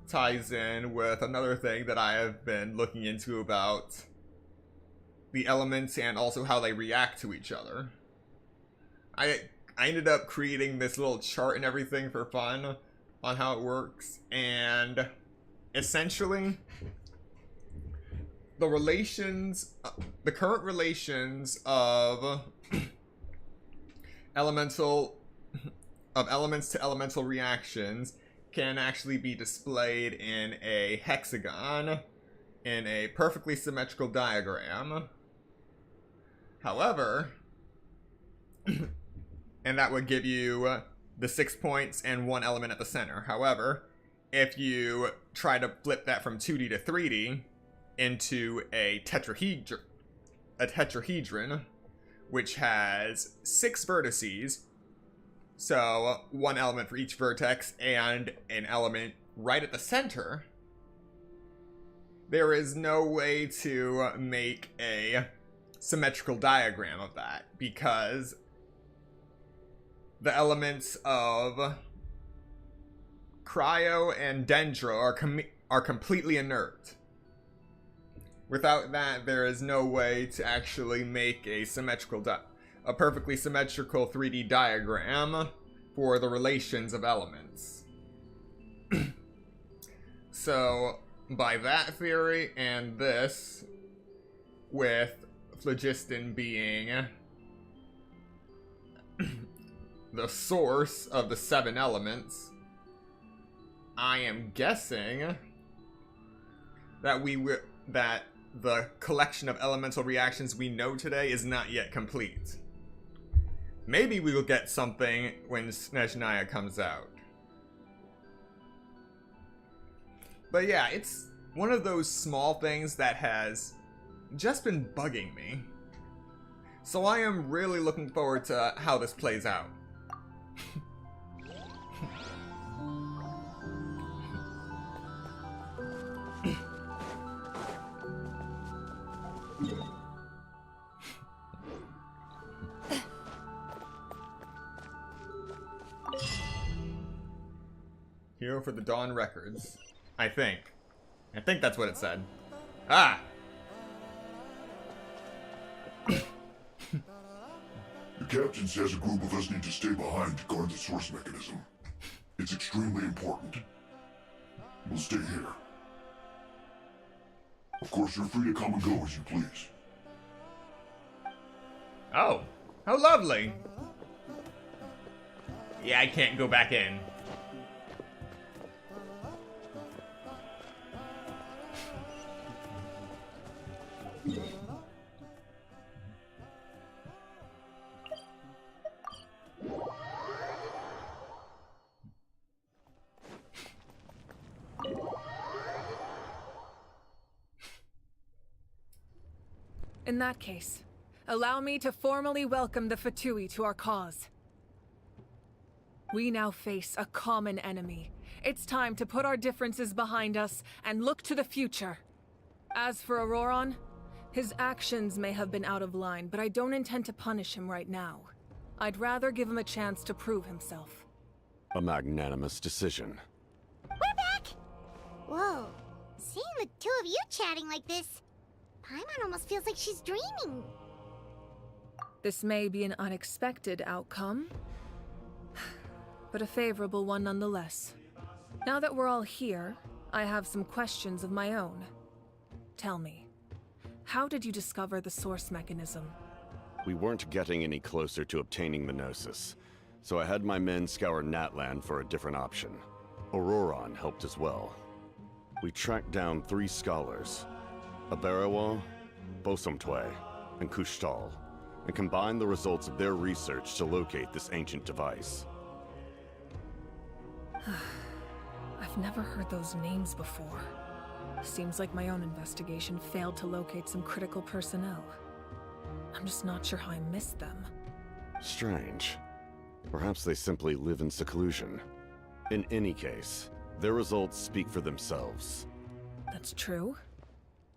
S1: ties in with another thing that I have been looking into about the elements and also how they react to each other. I ended up creating this little chart and everything for fun on how it works, and essentially the current relations of elements to elemental reactions can actually be displayed in a hexagon in a perfectly symmetrical diagram. However, and that would give you the 6 points and 1 element at the center. However, if you try to flip that from 2D to 3D into a tetrahedron, which has 6 vertices. So, 1 element for each vertex and an element right at the center. There is no way to make a symmetrical diagram of that because the elements of Cryo and Dendro are completely inert. Without that, there is no way to actually make a perfectly symmetrical 3D diagram for the relations of elements. So, by that theory and this, with phlogiston being the source of the 7 elements, I am guessing that the collection of elemental reactions we know today is not yet complete. Maybe we will get something when Snezhnaya comes out. But yeah, it's one of those small things that has just been bugging me. So I am really looking forward to how this plays out. Hero for the Dawn Records. I think that's what it said. Ah!
S2: The captain says a group of us need to stay behind to guard the source mechanism. It's extremely important. We'll stay here. Of course, you're free to come and go as you please.
S1: Oh, how lovely! Yeah, I can't go back in.
S17: In that case, allow me to formally welcome the Fatui to our cause. We now face a common enemy. It's time to put our differences behind us and look to the future. As for Auroron, his actions may have been out of line, but I don't intend to punish him right now. I'd rather give him a chance to prove himself.
S12: A magnanimous decision.
S5: We're back! Whoa, seeing the 2 of you chatting like this, Paimon almost feels like she's dreaming.
S17: This may be an unexpected outcome, but a favorable one nonetheless. Now that we're all here, I have some questions of my own. Tell me, how did you discover the source mechanism?
S12: We weren't getting any closer to obtaining the Gnosis, so I had my men scour Natlan for a different option. Auroron helped as well. We tracked down 3 scholars, Aberawa, Bosomtwe, and Kushtal, and combined the results of their research to locate this ancient device.
S17: I've never heard those names before. Seems like my own investigation failed to locate some critical personnel. I'm just not sure how I missed them.
S12: Strange. Perhaps they simply live in seclusion. In any case, their results speak for themselves.
S17: That's true.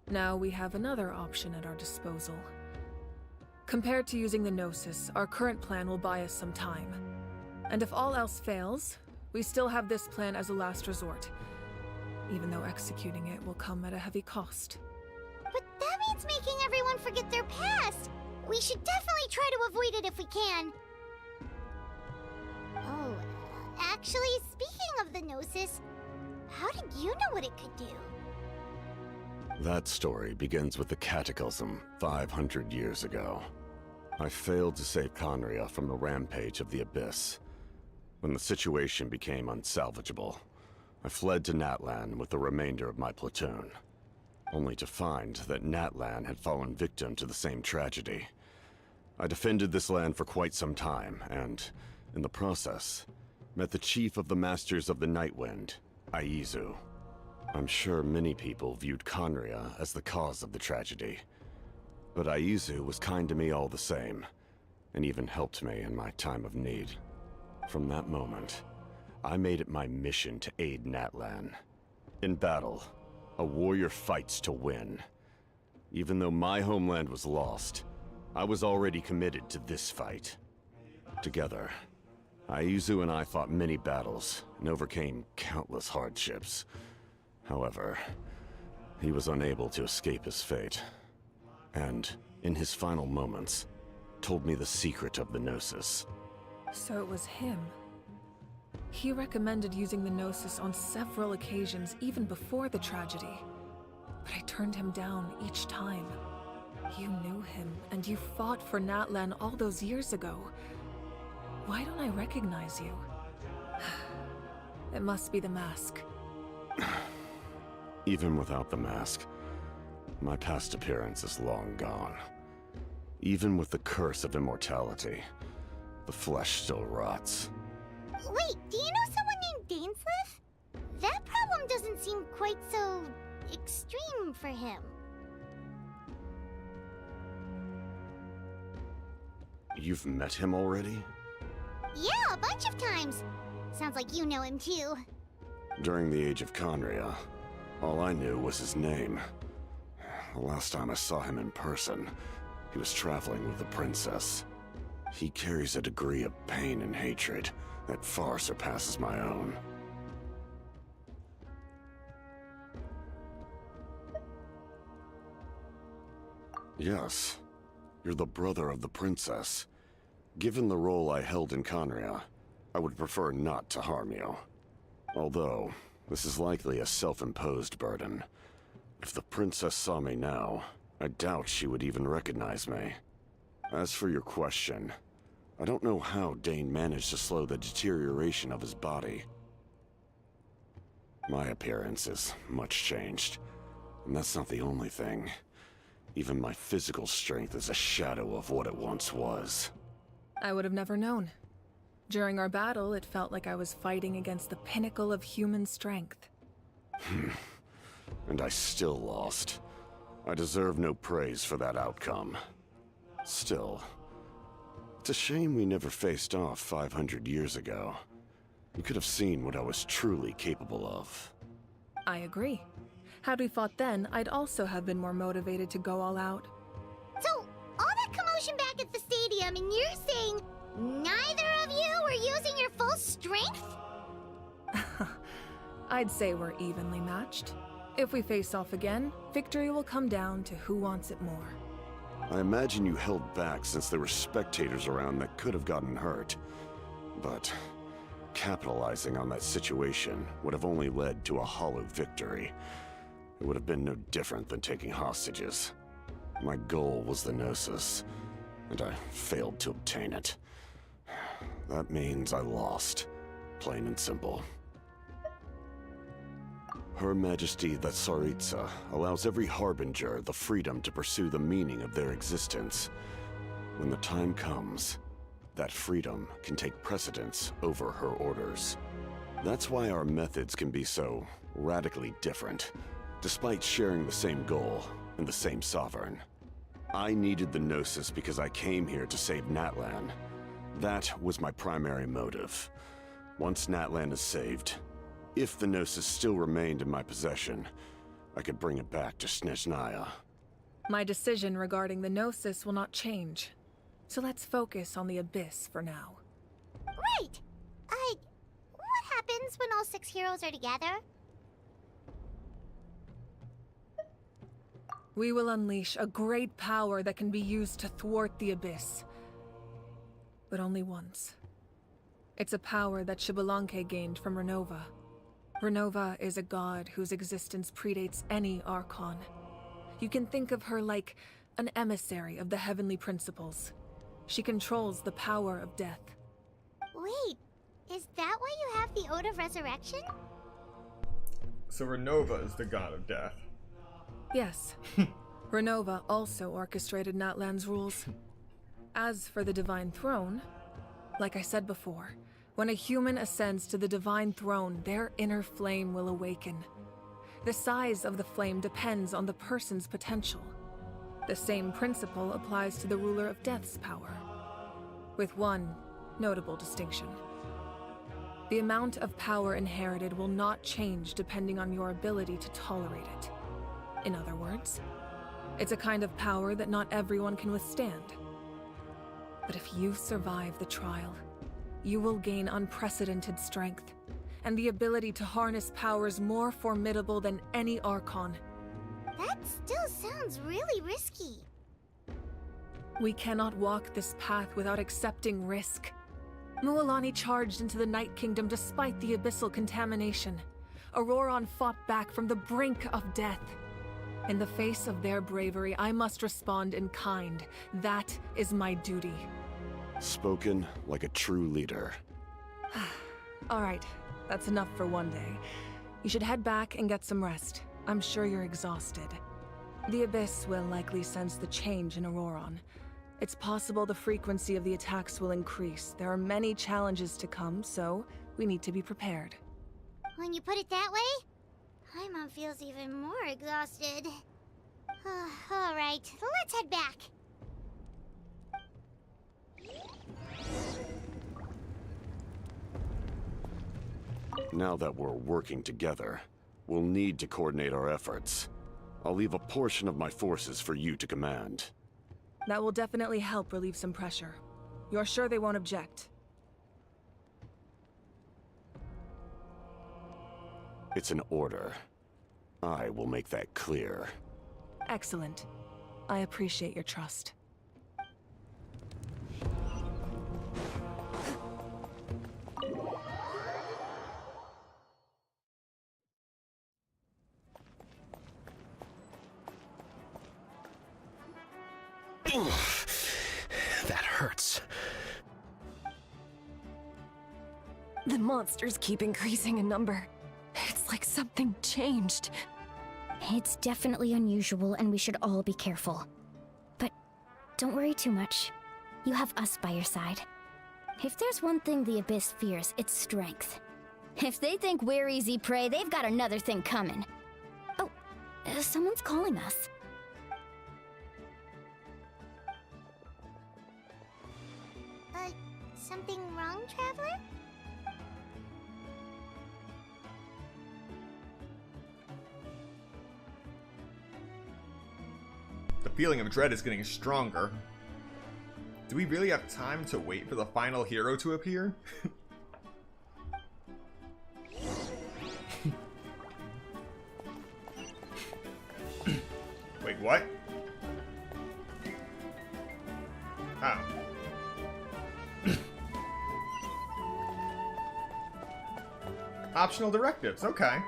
S17: Now we have another option at our disposal. Compared to using the Gnosis, our current plan will buy us some time. And if all else fails, we still have this plan as a last resort. Even though executing it will come at a heavy cost.
S5: But that means making everyone forget their past! We should definitely try to avoid it if we can. Oh, actually, speaking of the Gnosis, how did you know what it could do?
S12: That story begins with the Cataclysm 500 years ago. I failed to save Conria from the rampage of the Abyss. When the situation became unsalvageable, I fled to Natlan with the remainder of my platoon, only to find that Natlan had fallen victim to the same tragedy. I defended this land for quite some time, and, in the process, met the chief of the Masters of the Nightwind, Aizu. I'm sure many people viewed Conria as the cause of the tragedy, but Aizu was kind to me all the same, and even helped me in my time of need. From that moment, I made it my mission to aid Natlan. In battle, a warrior fights to win. Even though my homeland was lost, I was already committed to this fight. Together, Aizu and I fought many battles and overcame countless hardships. However, he was unable to escape his fate, and, in his final moments, told me the secret of the Gnosis.
S17: So it was him. He recommended using the Gnosis on several occasions, even before the tragedy. But I turned him down each time. You knew him, and you fought for Natlan all those years ago. Why don't I recognize you? It must be the mask.
S12: Even without the mask, my past appearance is long gone. Even with the curse of immortality, the flesh still rots.
S5: Wait, do you know someone named Dainsleif? That problem doesn't seem quite so extreme for him.
S12: You've met him already?
S5: Yeah, a bunch of times. Sounds like you know him too.
S12: During the Age of Conria, all I knew was his name. The last time I saw him in person, he was traveling with the princess. He carries a degree of pain and hatred that far surpasses my own. Yes, you're the brother of the princess. Given the role I held in Conria, I would prefer not to harm you. Although, this is likely a self-imposed burden. If the princess saw me now, I doubt she would even recognize me. As for your question, I don't know how Dane managed to slow the deterioration of his body. My appearance is much changed, and that's not the only thing. Even my physical strength is a shadow of what it once was.
S17: I would have never known. During our battle, it felt like I was fighting against the pinnacle of human strength.
S12: And I still lost. I deserve no praise for that outcome. Still, it's a shame we never faced off 500 years ago. You could have seen what I was truly capable of.
S17: I agree. Had we fought then, I'd also have been more motivated to go all out.
S5: So, all that commotion back at the stadium, and you're saying neither of you were using your full strength?
S17: I'd say we're evenly matched. If we face off again, victory will come down to who wants it more.
S12: I imagine you held back since there were spectators around that could have gotten hurt. But capitalizing on that situation would have only led to a hollow victory. It would have been no different than taking hostages. My goal was the Gnosis, and I failed to obtain it. That means I lost, plain and simple. Her Majesty the Tsaritsa allows every Harbinger the freedom to pursue the meaning of their existence. When the time comes, that freedom can take precedence over her orders. That's why our methods can be so radically different, despite sharing the same goal and the same sovereign. I needed the Gnosis because I came here to save Natlan. That was my primary motive. Once Natlan is saved, if the Gnosis still remained in my possession, I could bring it back to Snezhnaya.
S17: My decision regarding the Gnosis will not change. So let's focus on the Abyss for now.
S5: Right! What happens when all 6 heroes are together?
S17: We will unleash a great power that can be used to thwart the Abyss. But only once. It's a power that Xbalanque gained from Renova. Renova is a god whose existence predates any Archon. You can think of her like an emissary of the heavenly principles. She controls the power of death.
S5: Wait, is that why you have the Ode of Resurrection?
S1: So Renova is the god of death.
S17: Yes. Renova also orchestrated Natlan's rules. As for the Divine Throne, like I said before, when a human ascends to the Divine Throne, their inner flame will awaken. The size of the flame depends on the person's potential. The same principle applies to the Ruler of Death's power. with one notable distinction. The amount of power inherited will not change depending on your ability to tolerate it. In other words, it's a kind of power that not everyone can withstand. But if you survive the trial, you will gain unprecedented strength, and the ability to harness powers more formidable than any Archon.
S5: That still sounds really risky.
S17: We cannot walk this path without accepting risk. Mualani charged into the Night Kingdom despite the abyssal contamination. Auroron fought back from the brink of death. In the face of their bravery, I must respond in kind. That is my duty.
S12: Spoken like a true leader.
S17: All right, that's enough for one day. You should head back and get some rest. I'm sure you're exhausted. The Abyss will likely sense the change in Auroron. It's possible the frequency of the attacks will increase. There are many challenges to come, so we need to be prepared.
S5: When you put it that way, Paimon feels even more exhausted. All right, let's head back.
S12: Now that we're working together, we'll need to coordinate our efforts. I'll leave a portion of my forces for you to command.
S17: That will definitely help relieve some pressure. You're sure they won't object?
S12: It's an order. I will make that clear.
S17: Excellent. I appreciate your trust.
S19: That hurts.
S15: The monsters keep increasing in number. It's like something changed.
S18: It's definitely unusual, and we should all be careful. But don't worry too much. You have us by your side. If there's one thing the Abyss fears, it's strength. If they think we're easy prey, they've got another thing coming. Oh, someone's calling us.
S5: Something wrong, Traveler?
S1: The feeling of dread is getting stronger. Do we really have time to wait for the final hero to appear? Wait, what? Oh. Optional directives, okay.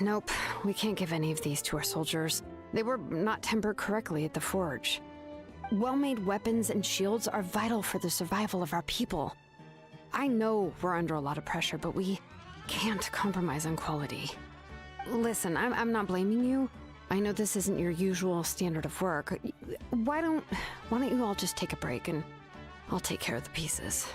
S8: Nope. We can't give any of these to our soldiers. They were not tempered correctly at the forge. Well-made weapons and shields are vital for the survival of our people. I know we're under a lot of pressure, but we can't compromise on quality. Listen, I'm not blaming you. I know this isn't your usual standard of work. Why don't you all just take a break and I'll take care of the pieces.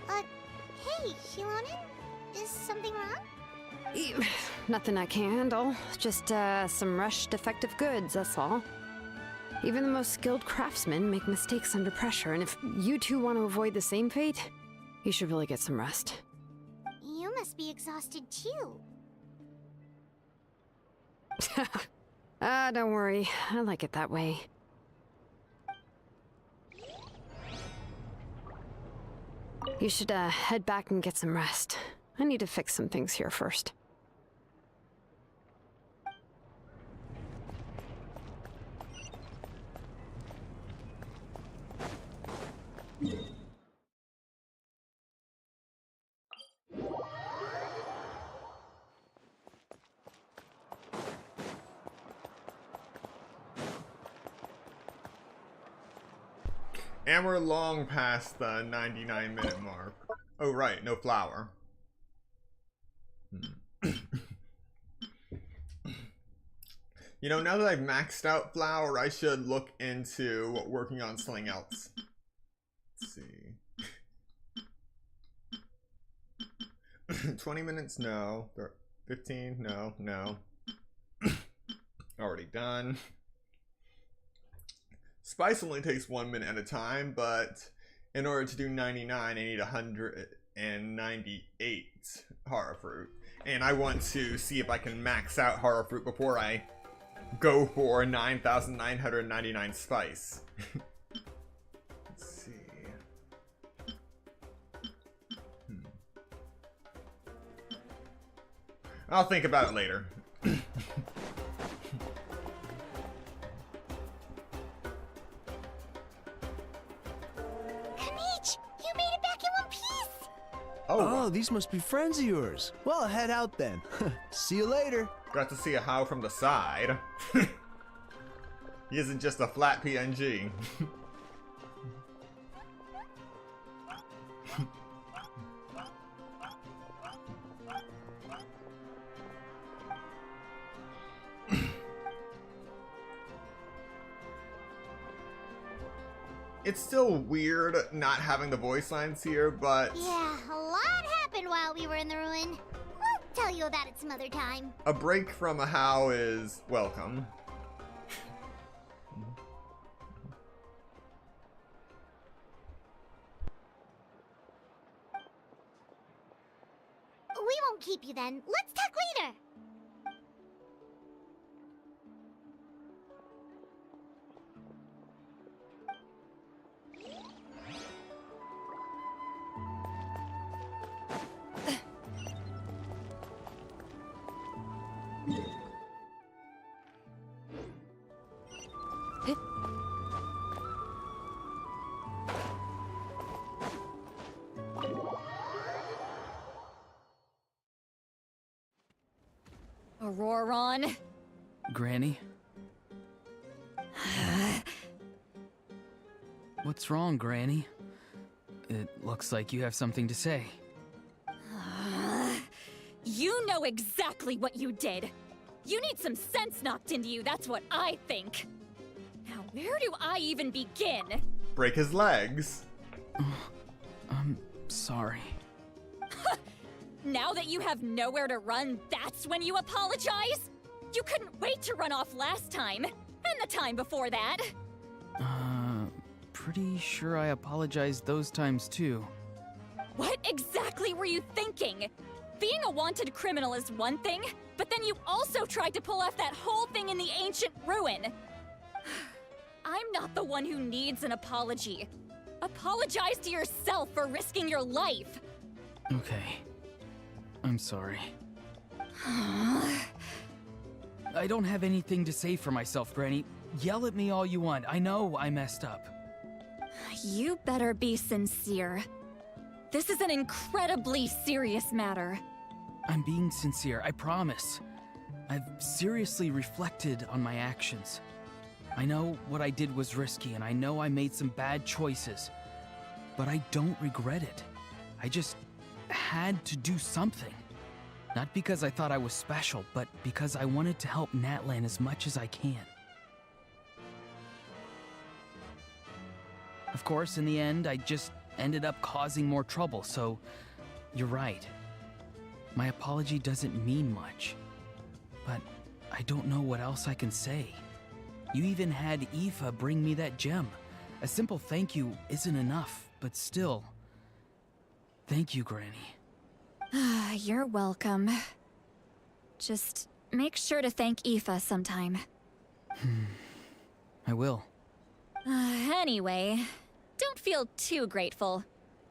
S5: Hey, Xilonen? Is something wrong?
S8: Nothing I can't handle. Just some rushed defective goods, that's all. Even the most skilled craftsmen make mistakes under pressure, and if you two want to avoid the same fate, you should really get some rest.
S5: You must be exhausted too.
S8: Don't worry. I like it that way. You should head back and get some rest. I need to fix some things here first.
S1: And we're long past the 99-minute mark. Oh right, no flour. You know, now that I've maxed out flour, I should look into working on something else. Let's see. 20 minutes, no. 15, no, no. Already done. Spice only takes 1 minute at a time, but in order to do 99, I need 198 horror fruit. And I want to see if I can max out horror fruit before I go for 9,999 spice. Let's see. I'll think about it later.
S6: Oh, these must be friends of yours. Well, head out then. See you later.
S1: Got to see a How from the side. He isn't just a flat PNG. It's still weird not having the voice lines here, but...
S5: Yeah, a lot happened while we were in the ruin. We'll tell you about it some other time.
S1: a break from a How is welcome.
S5: We won't keep you then. Let's talk later.
S10: Auroron.
S11: Granny? What's wrong, Granny? It looks like you have something to say.
S10: You know exactly what you did. You need some sense knocked into you, that's what I think. Now, where do I even begin?
S1: Break his legs.
S11: I'm sorry.
S10: Now that you have nowhere to run, that's when you apologize? You couldn't wait to run off last time, and the time before that.
S11: Pretty sure I apologized those times too.
S10: What exactly were you thinking? Being a wanted criminal is one thing, but then you also tried to pull off that whole thing in the ancient ruin. I'm not the one who needs an apology. Apologize to yourself for risking your life.
S11: Okay. I'm sorry. I don't have anything to say for myself, Granny. Yell at me all you want. I know I messed up.
S10: You better be sincere. This is an incredibly serious matter.
S11: I'm being sincere, I promise. I've seriously reflected on my actions. I know what I did was risky, and I know I made some bad choices. But I don't regret it. I just had to do something. Not because I thought I was special, but because I wanted to help Natlan as much as I can. Of course, in the end, I just ended up causing more trouble, so you're right. My apology doesn't mean much, but I don't know what else I can say. You even had Aoife bring me that gem. A simple thank you isn't enough, but still. Thank you, Granny.
S10: You're welcome. Just make sure to thank Aoife sometime.
S11: I will.
S10: Anyway, don't feel too grateful.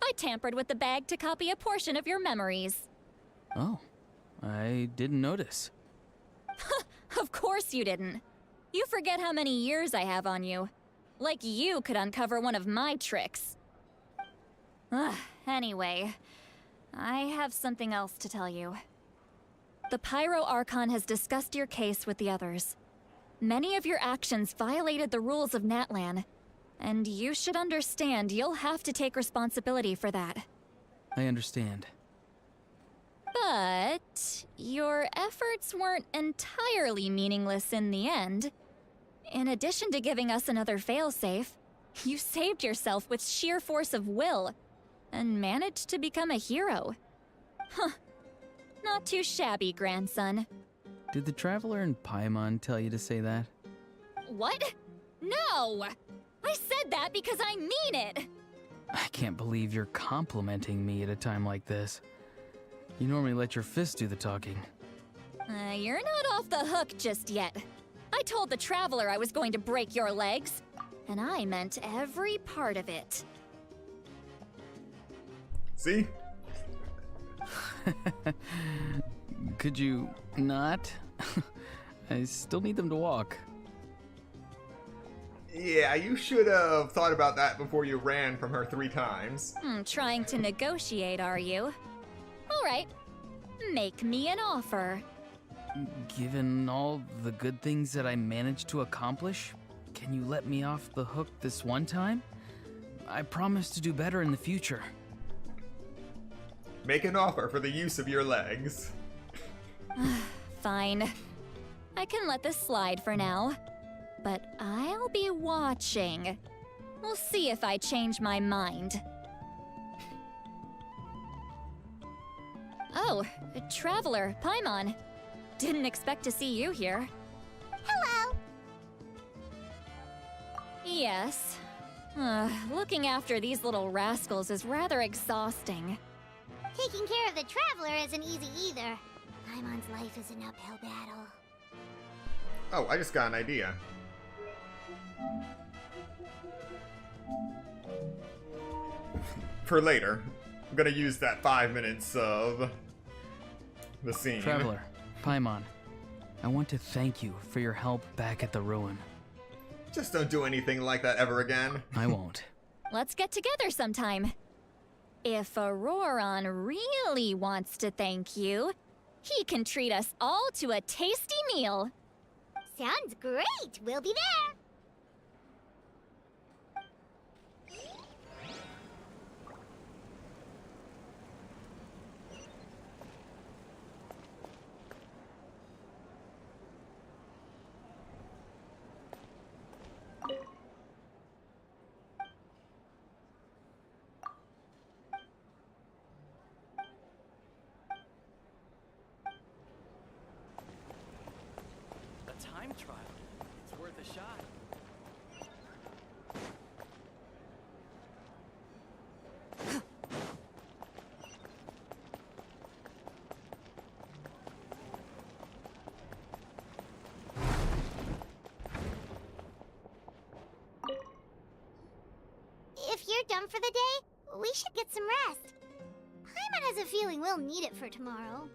S10: I tampered with the bag to copy a portion of your memories.
S11: Oh, I didn't notice.
S10: Of course you didn't. You forget how many years I have on you. Like you could uncover one of my tricks. Anyway, I have something else to tell you. The Pyro Archon has discussed your case with the others. Many of your actions violated the rules of Natlan. And you should understand you'll have to take responsibility for that.
S11: I understand.
S10: But your efforts weren't entirely meaningless in the end. In addition to giving us another failsafe, you saved yourself with sheer force of will and managed to become a hero. Huh. Not too shabby, grandson.
S11: Did the Traveler in Paimon tell you to say that?
S10: What? No! I said that because I mean it!
S11: I can't believe you're complimenting me at a time like this. You normally let your fists do the talking.
S10: You're not off the hook just yet. I told the Traveler I was going to break your legs, and I meant every part of it.
S1: See?
S11: Could you not? I still need them to walk.
S1: Yeah, you should have thought about that before you ran from her 3 times.
S10: Trying to negotiate, are you? Alright. Make me an offer.
S11: Given all the good things that I managed to accomplish, can you let me off the hook this one time? I promise to do better in the future.
S1: Make an offer for the use of your legs.
S10: Fine. I can let this slide for now. But I'll be watching. We'll see if I change my mind. Oh, Traveler, Paimon. Didn't expect to see you here.
S5: Hello!
S10: Yes. Looking after these little rascals is rather exhausting.
S5: Taking care of the Traveler isn't easy either. Paimon's life is an uphill battle.
S1: Oh, I just got an idea. For later. I'm gonna use that 5 minutes of the scene.
S11: Traveler, Paimon, I want to thank you for your help back at the ruin.
S1: Just don't do anything like that ever again.
S11: I won't.
S10: Let's get together sometime. If Auroron really wants to thank you, he can treat us all to a tasty meal.
S5: Sounds great! We'll be there!
S11: Time trial. It's worth a shot.
S5: If you're done for the day, we should get some rest. Paimon has a feeling we'll need it for tomorrow.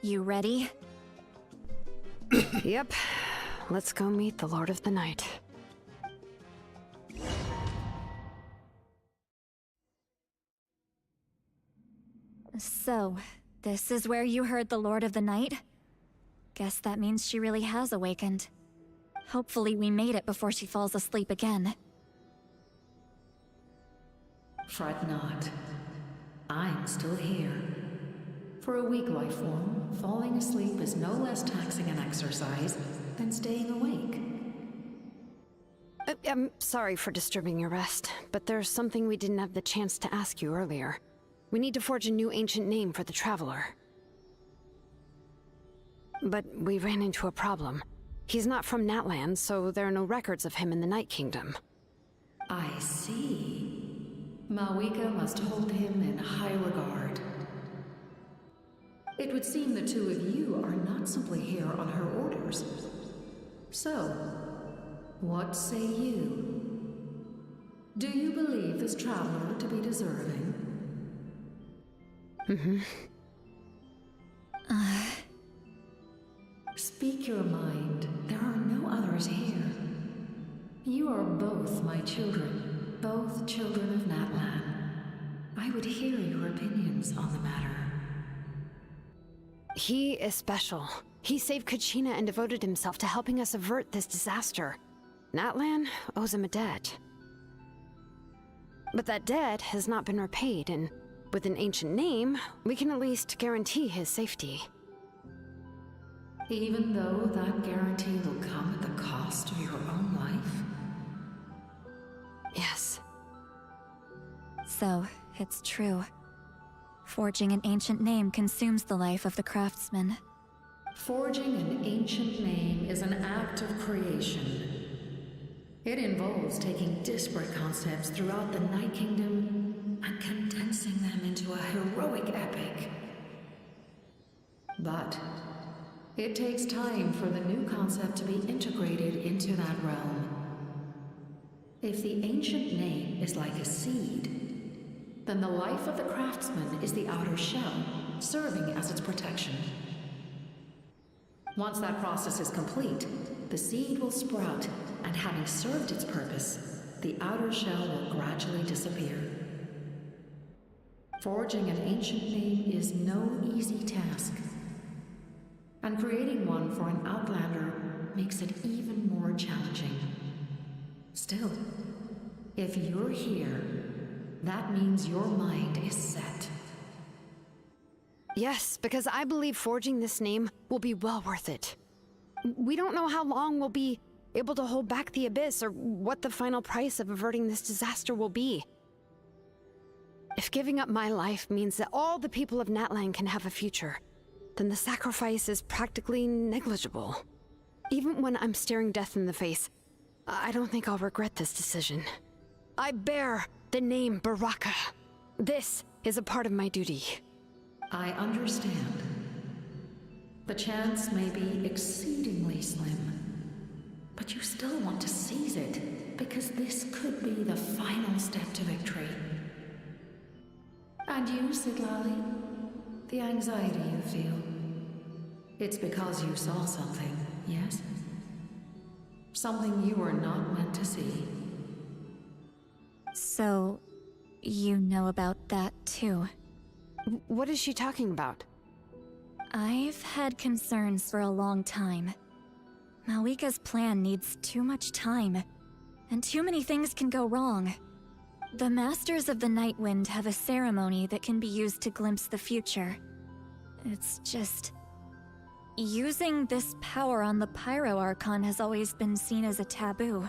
S10: You ready?
S8: Yep. Let's go meet the Lord of the Night.
S10: So, this is where you heard the Lord of the Night? Guess that means she really has awakened. Hopefully we made it before she falls asleep again.
S14: Fret not. I'm still here. For a weak life form, falling asleep is no less taxing an exercise than staying awake.
S8: I'm sorry for disturbing your rest, but there's something we didn't have the chance to ask you earlier. We need to forge a new ancient name for the Traveler. But we ran into a problem. He's not from Natlan, so there are no records of him in the Night Kingdom.
S14: I see. Malwika must hold him in high regard. It would seem the two of you are not simply here on her orders. So, what say you? Do you believe this traveler to be deserving? Speak your mind. There are no others here. You are both my children, both children of Natlan. I would hear your opinions on the matter.
S8: He is special. He saved Kachina and devoted himself to helping us avert this disaster. Natlan owes him a debt. But that debt has not been repaid, and with an ancient name, we can at least guarantee his safety.
S14: Even though that guarantee will come at the cost of your own life?
S8: Yes.
S10: So, it's true. Forging an ancient name consumes the life of the craftsman.
S14: Forging an ancient name is an act of creation. It involves taking disparate concepts throughout the Night Kingdom and condensing them into a heroic epic. But it takes time for the new concept to be integrated into that realm. If the ancient name is like a seed, then the life of the craftsman is the outer shell, serving as its protection. Once that process is complete, the seed will sprout, and having served its purpose, the outer shell will gradually disappear. Forging an ancient name is no easy task, and creating one for an outlander makes it even more challenging. Still, if you're here, that means your mind is set.
S8: Yes, because I believe forging this name will be well worth it. We don't know how long we'll be able to hold back the Abyss or what the final price of averting this disaster will be. If giving up my life means that all the people of Natlan can have a future, then the sacrifice is practically negligible. Even when I'm staring death in the face, I don't think I'll regret this decision. I bear the name Baraka. This is a part of my duty.
S14: I understand. The chance may be exceedingly slim, but you still want to seize it, because this could be the final step to victory. And you, Xilonen, the anxiety you feel, it's because you saw something, yes? Something you were not meant to see.
S10: So, you know about that too?
S8: What is she talking about?
S10: I've had concerns for a long time. Malika's plan needs too much time, and too many things can go wrong. The Masters of the Nightwind have a ceremony that can be used to glimpse the future. It's just... using this power on the Pyro Archon has always been seen as a taboo.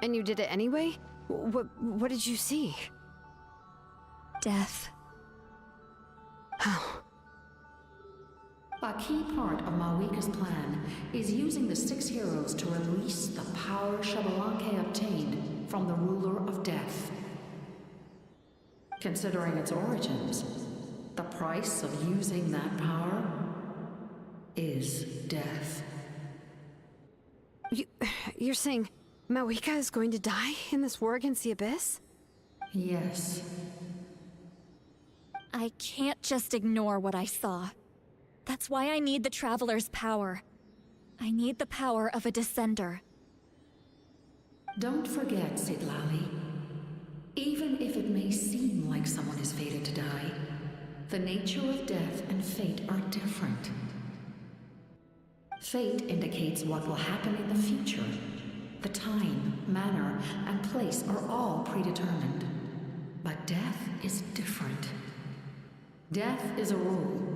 S8: And you did it anyway? What did you see?
S10: Death.
S8: How?
S14: A key part of Malika's plan is using the 6 heroes to release the power Xbalanque obtained from the Ruler of Death. Considering its origins, the price of using that power is death.
S8: You're saying Malika is going to die in this war against the Abyss?
S14: Yes.
S10: I can't just ignore what I saw. That's why I need the Traveler's power. I need the power of a Descender.
S14: Don't forget, Xilonen. Even if it may seem like someone is fated to die, the nature of death and fate are different. Fate indicates what will happen in the future. The time, manner, and place are all predetermined. But death is different. Death is a rule.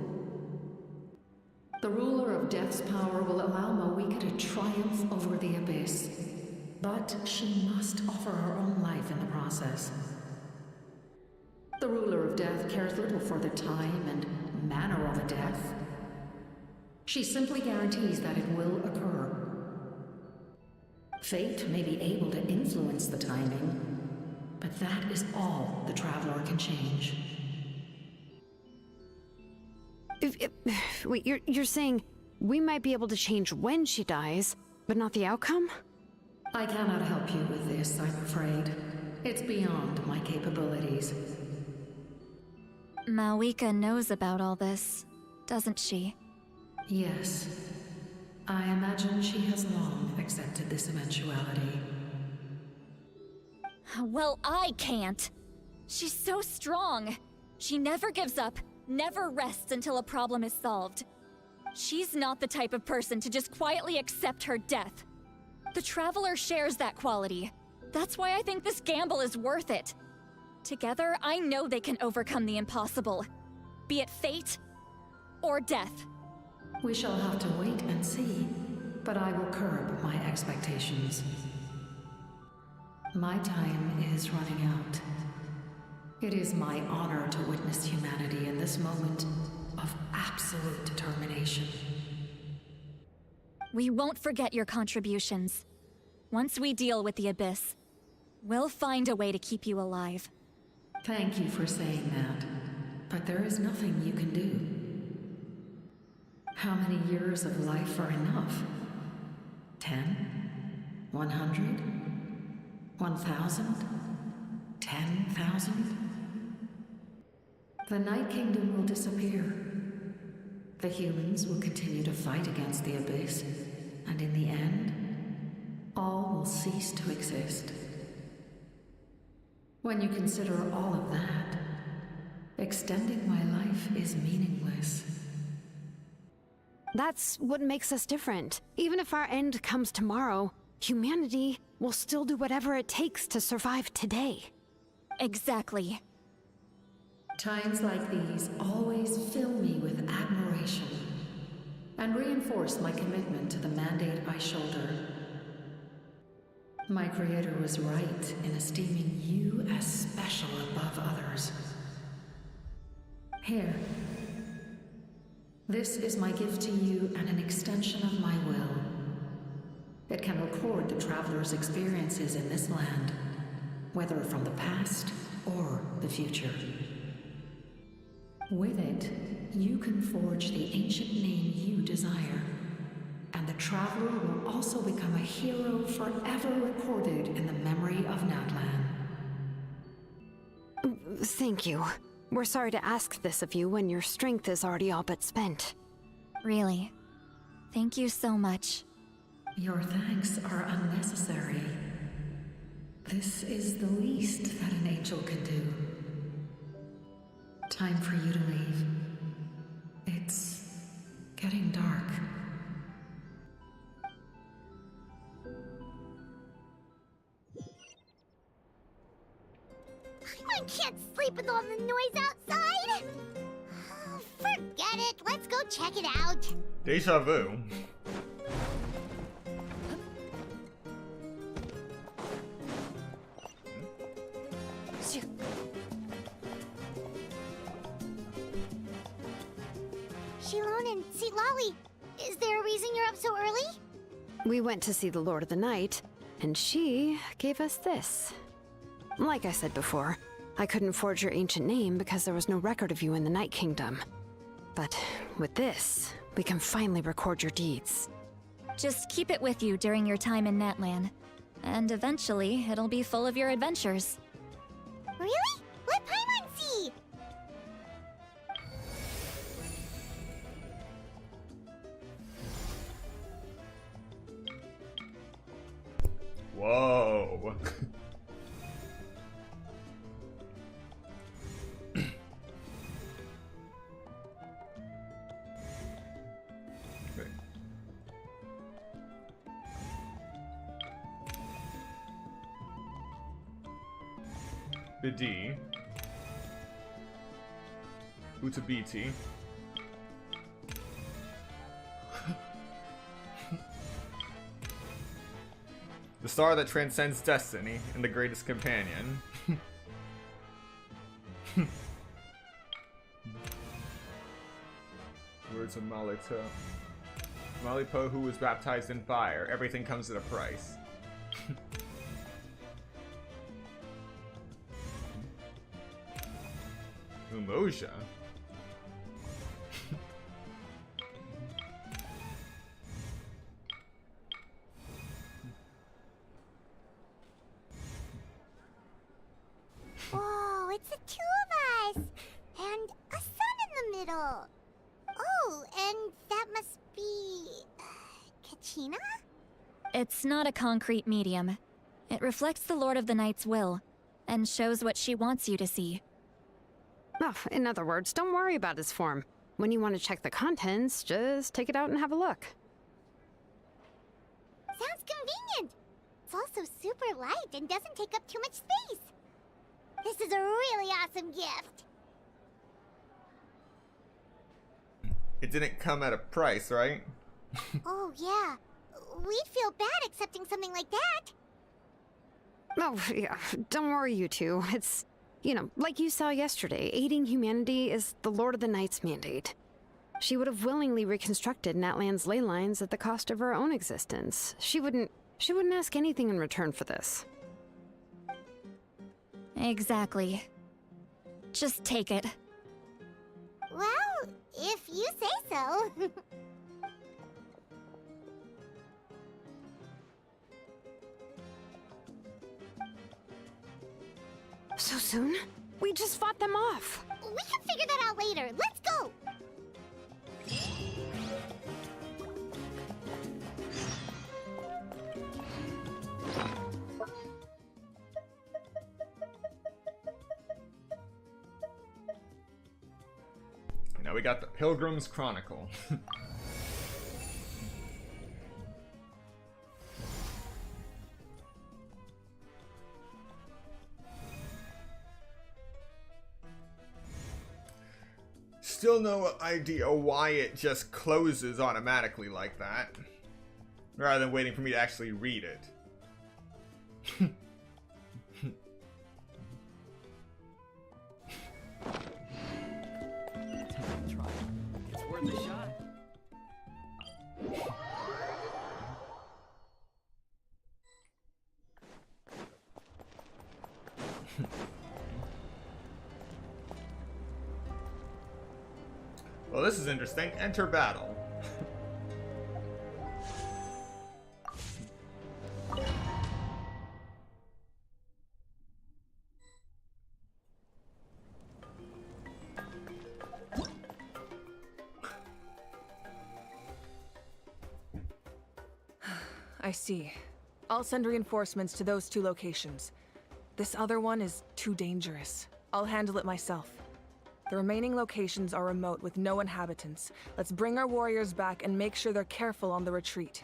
S14: The ruler of Death's power will allow Malika to triumph over the Abyss, but she must offer her own life in the process. The ruler of Death cares little for the time and manner of a death. She simply guarantees that it will occur. Fate may be able to influence the timing, but that is all the Traveler can change.
S8: Wait, you're saying we might be able to change when she dies, but not the outcome?
S14: I cannot help you with this, I'm afraid. It's beyond my capabilities.
S10: Malika knows about all this, doesn't she?
S14: Yes. I imagine she has long accepted this eventuality.
S10: Well, I can't. She's so strong. She never gives up, never rests until a problem is solved. She's not the type of person to just quietly accept her death. The Traveler shares that quality. That's why I think this gamble is worth it. Together, I know they can overcome the impossible. Be it fate or death.
S14: We shall have to wait and see, but I will curb my expectations. My time is running out. It is my honor to witness humanity in this moment of absolute determination.
S10: We won't forget your contributions. Once we deal with the Abyss, we'll find a way to keep you alive.
S14: Thank you for saying that, but there is nothing you can do. How many years of life are enough? 10? 100? 1,000? 10,000? The Night Kingdom will disappear. The humans will continue to fight against the Abyss, and in the end, all will cease to exist. When you consider all of that, extending my life is meaningless.
S8: That's what makes us different. Even if our end comes tomorrow, humanity will still do whatever it takes to survive today.
S10: Exactly.
S14: Times like these always fill me with admiration and reinforce my commitment to the mandate I shoulder. My creator was right in esteeming you as special above others. Here. This is my gift to you and an extension of my will. It can record the Traveler's experiences in this land, whether from the past or the future. With it, you can forge the ancient name you desire, and the Traveler will also become a hero forever recorded in the memory of Natlan.
S8: Thank you. We're sorry to ask this of you when your strength is already all but spent.
S10: Really. Thank you so much.
S14: Your thanks are unnecessary. This is the least that an angel can do. Time for you to leave. It's getting dark.
S5: I can't sleep with all the noise outside! Oh, forget it, let's go check it out.
S1: Deja vu.
S5: Xilonen, Lolly, is there a reason you're up so early?
S8: We went to see the Lord of the Night, and she gave us this. Like I said before, I couldn't forge your ancient name because there was no record of you in the Night Kingdom. But with this, we can finally record your deeds.
S10: Just keep it with you during your time in Natlan, and eventually it'll be full of your adventures.
S5: Really? Let Paimon see!
S1: Whoa. Bidi. Utabiti. The star that transcends destiny and the greatest companion. Words of Malito. Malipo, who was baptized in fire. Everything comes at a price. Umoja.
S5: Whoa, it's the two of us! And a sun in the middle! Oh, and that must be... Kachina?
S10: It's not a concrete medium. It reflects the Lord of the Night's will, and shows what she wants you to see.
S8: Oh, in other words, don't worry about his form. When you want to check the contents, just take it out and have a look.
S5: Sounds convenient. It's also super light and doesn't take up too much space. This is a really awesome gift.
S1: It didn't come at a price, right?
S5: Oh, yeah. We'd feel bad accepting something like that.
S8: Oh, yeah, don't worry, you two. It's, you know, like you saw yesterday, aiding humanity is the Lord of the Night's mandate. She would have willingly reconstructed Natlan's ley lines at the cost of her own existence. She wouldn't ask anything in return for this.
S10: Exactly. Just take it.
S5: Well, if you say so.
S8: So soon? We just fought them off.
S5: We can figure that out later. Let's go!
S1: Now we got the Pilgrim's Chronicle. Still no idea why it just closes automatically like that, rather than waiting for me to actually read it.
S11: It's worth a shot.
S1: Well, this is interesting. Enter battle.
S17: I see. I'll send reinforcements to those 2 locations. This other one is too dangerous. I'll handle it myself. The remaining locations are remote with no inhabitants. Let's bring our warriors back and make sure they're careful on the retreat.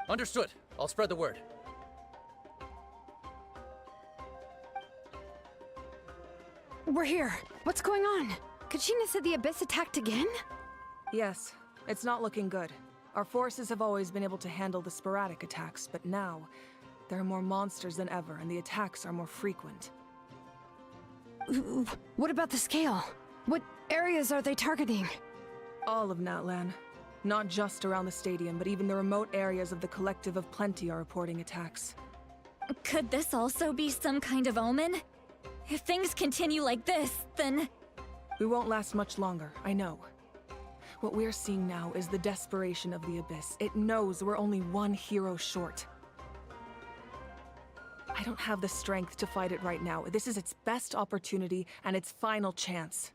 S11: Understood. I'll spread the word.
S8: We're here. What's going on? Kachina said the Abyss attacked again?
S17: Yes, it's not looking good. Our forces have always been able to handle the sporadic attacks, but now, there are more monsters than ever, and the attacks are more frequent.
S8: What about the scale? What areas are they targeting?
S17: All of Natlan. Not just around the stadium, but even the remote areas of the Collective of Plenty are reporting attacks.
S10: Could this also be some kind of omen? If things continue like this, then...
S17: We won't last much longer, I know. What we're seeing now is the desperation of the Abyss. It knows we're only one hero short. I don't have the strength to fight it right now. This is its best opportunity and its final chance.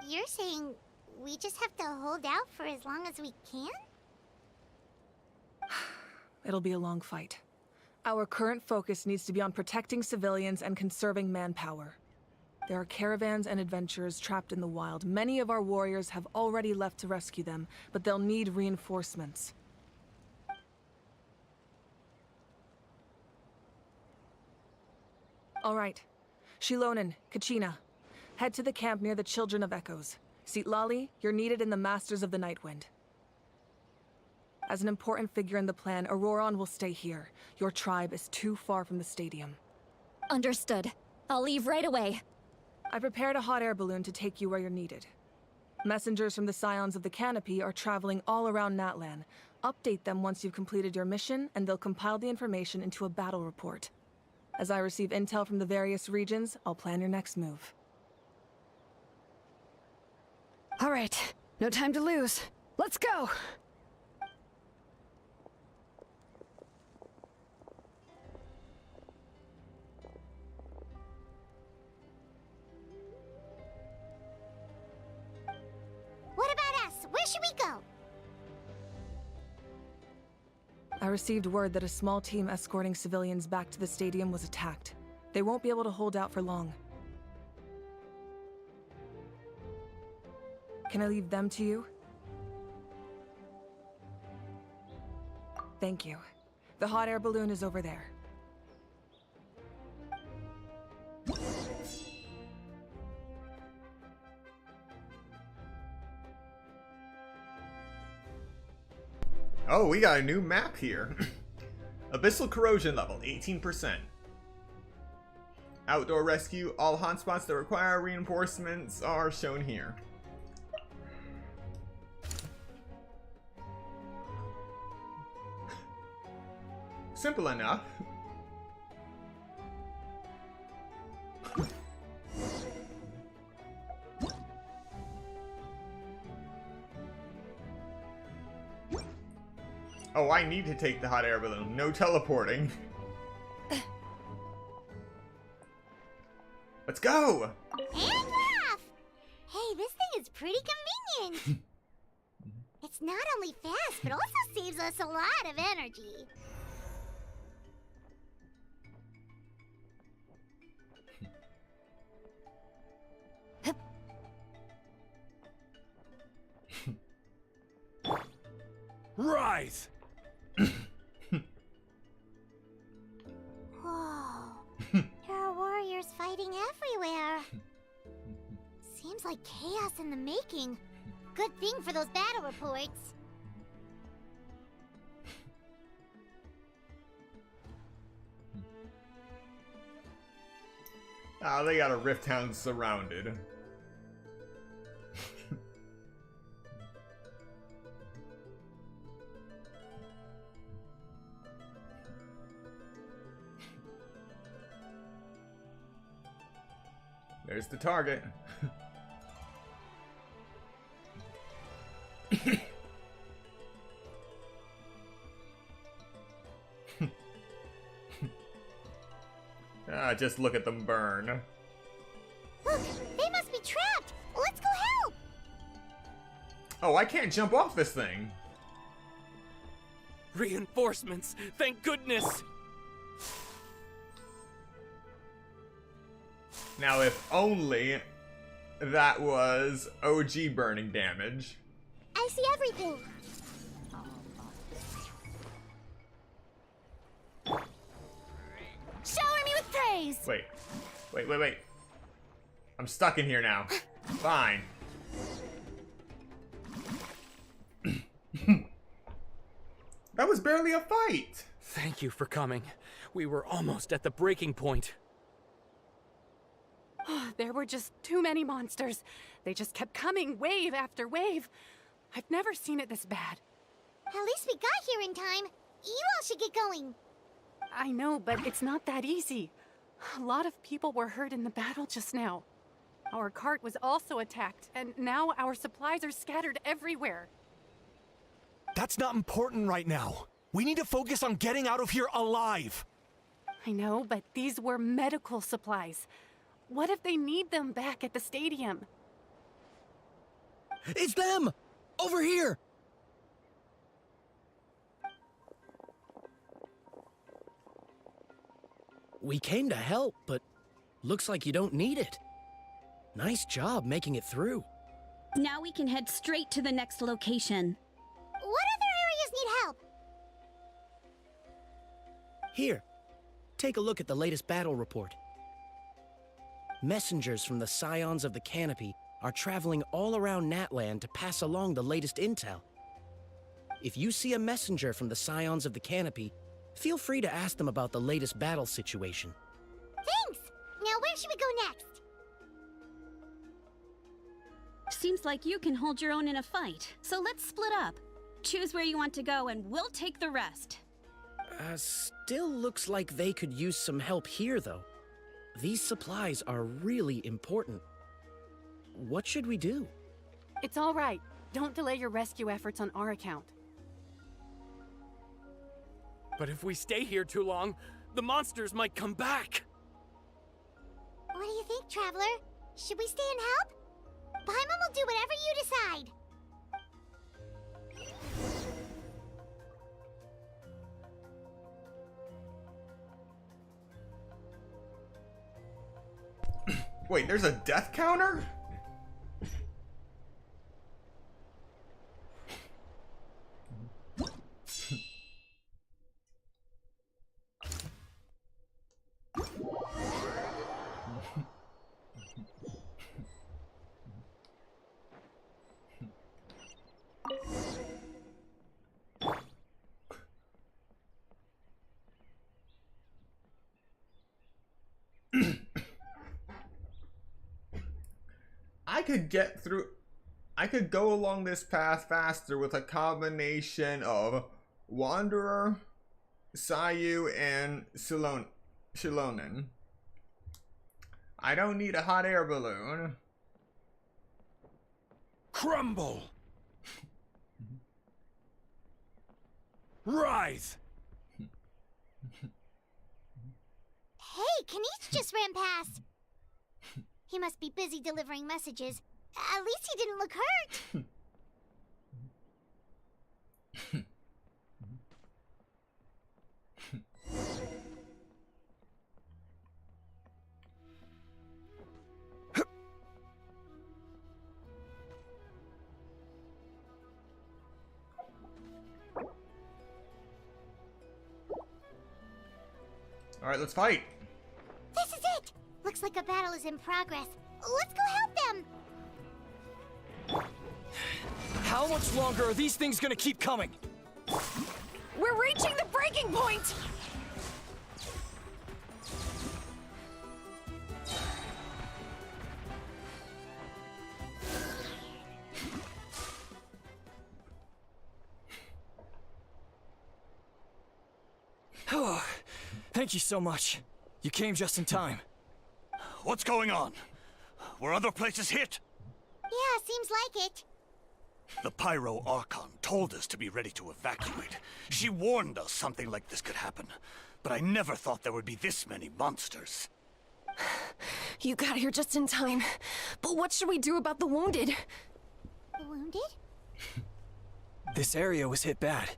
S5: You're saying we just have to hold out for as long as we can?
S17: It'll be a long fight. Our current focus needs to be on protecting civilians and conserving manpower. There are caravans and adventurers trapped in the wild. Many of our warriors have already left to rescue them, but they'll need reinforcements. All right. Xilonen, Kachina, head to the camp near the Children of Echoes. Lali, you're needed in the Masters of the Nightwind. As an important figure in the plan, Auroron will stay here. Your tribe is too far from the stadium.
S10: Understood. I'll leave right away.
S17: I prepared a hot air balloon to take you where you're needed. Messengers from the Scions of the Canopy are traveling all around Natlan. Update them once you've completed your mission, and they'll compile the information into a battle report. As I receive intel from the various regions, I'll plan your next move.
S8: All right, no time to lose. Let's go!
S5: What about us? Where should we go?
S17: I received word that a small team escorting civilians back to the stadium was attacked. They won't be able to hold out for long. Can I leave them to you? Thank you. The hot air balloon is over there.
S1: Oh, we got a new map here. Abyssal corrosion level, 18%. Outdoor rescue, all hotspots that require reinforcements are shown here. Simple enough. Oh, I need to take the hot air balloon. No teleporting. Let's go!
S5: And we're off! Hey, this thing is pretty convenient. It's not only fast, but also saves us a lot of energy.
S21: Rise!
S5: Whoa. There are warriors fighting everywhere. Seems like chaos in the making. Good thing for those battle reports.
S1: Ah, they got a Rift Town surrounded. There's the target. Just look at them burn.
S5: Look, they must be trapped. Let's go help.
S1: Oh, I can't jump off this thing.
S21: Reinforcements, thank goodness.
S1: Now, if only that was OG burning damage.
S5: I see everything.
S15: Shower me with praise!
S1: Wait. I'm stuck in here now. Fine. That was barely a fight.
S19: Thank you for coming. We were almost at the breaking point.
S15: There were just too many monsters. They just kept coming, wave after wave. I've never seen it this bad.
S5: At least we got here in time. You all should get going.
S15: I know, but it's not that easy. A lot of people were hurt in the battle just now. Our cart was also attacked, and now our supplies are scattered everywhere.
S9: That's not important right now. We need to focus on getting out of here alive.
S15: I know, but these were medical supplies. What if they need them back at the stadium?
S13: It's them! Over here! We came to help, but looks like you don't need it. Nice job making it through.
S16: Now we can head straight to the next location.
S5: What other areas need help?
S13: Here, take a look at the latest battle report. Messengers from the Scions of the Canopy are traveling all around Natlan to pass along the latest intel. If you see a messenger from the Scions of the Canopy, feel free to ask them about the latest battle situation.
S5: Thanks! Now where should we go next?
S16: Seems like you can hold your own in a fight, so let's split up. Choose where you want to go and we'll take the rest.
S13: Still looks like they could use some help here, though. These supplies are really important. What should we do?
S15: It's all right. Don't delay your rescue efforts on our account.
S21: But if we stay here too long, the monsters might come back.
S5: What do you think, Traveler? Should we stay and help? Paimon will do whatever you decide.
S1: Wait, there's a death counter? I could go along this path faster with a combination of Wanderer, Sayu, and Xilonen. I don't need a hot air balloon.
S21: Crumble! Rise!
S5: Hey, Kanice just ran past. He must be busy delivering messages. At least he didn't look hurt.
S1: Alright, let's fight.
S5: This is it. Looks like a battle is in progress. Let's go help them.
S19: How much longer are these things gonna keep coming?
S15: We're reaching the breaking point!
S19: Oh, thank you so much. You came just in time.
S21: What's going on? Were other places hit?
S5: Yeah, seems like it.
S21: The Pyro Archon told us to be ready to evacuate. She warned us something like this could happen. But I never thought there would be this many monsters.
S4: You got here just in time. But what should we do about the wounded?
S5: Wounded?
S19: This area was hit bad.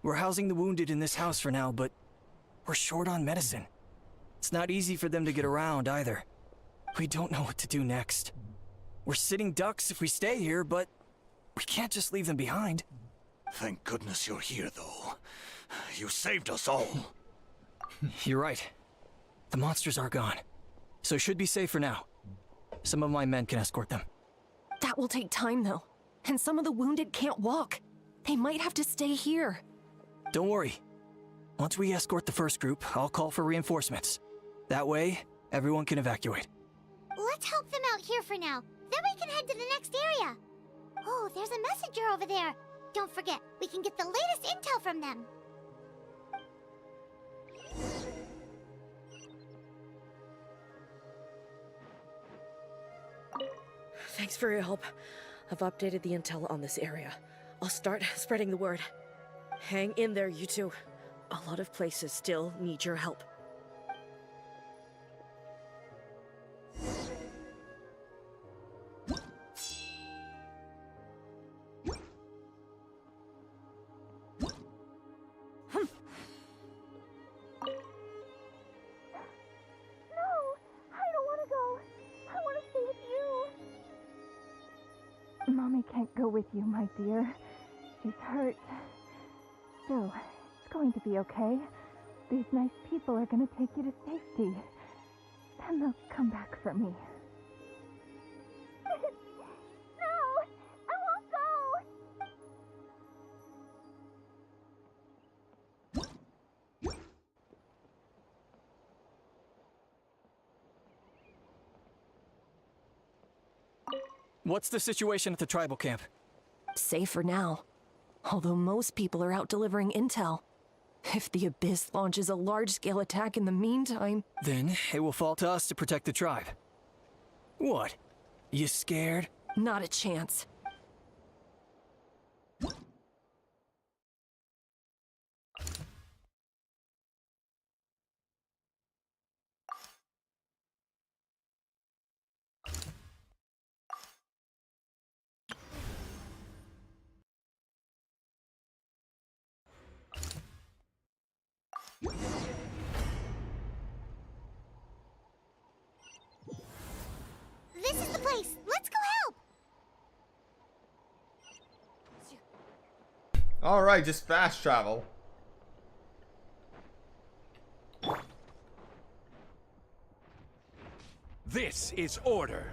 S19: We're housing the wounded in this house for now, but we're short on medicine. It's not easy for them to get around either. We don't know what to do next. We're sitting ducks if we stay here, but we can't just leave them behind.
S21: Thank goodness you're here, though. You saved us all.
S19: You're right. The monsters are gone, so it should be safe for now. Some of my men can escort them.
S4: That will take time, though. And some of the wounded can't walk. They might have to stay here.
S19: Don't worry. Once we escort the first group, I'll call for reinforcements. That way, everyone can evacuate.
S5: Let's help them out here for now. Then we can head to the next area. Oh, there's a messenger over there. Don't forget, we can get the latest intel from them.
S20: Thanks for your help. I've updated the intel on this area. I'll start spreading the word. Hang in there, you two. A lot of places still need your help.
S23: Mommy can't go with you, my dear. She's hurt. Still, it's going to be okay. These nice people are going to take you to safety. Then they'll come back for me.
S5: No! I won't go!
S19: What's the situation at the tribal camp?
S4: Safe for now. Although most people are out delivering intel. If the Abyss launches a large-scale attack in the meantime...
S19: Then it will fall to us to protect the tribe. What? You scared?
S4: Not a chance.
S5: place! Let's go help!
S1: Alright, just fast travel.
S3: This is order.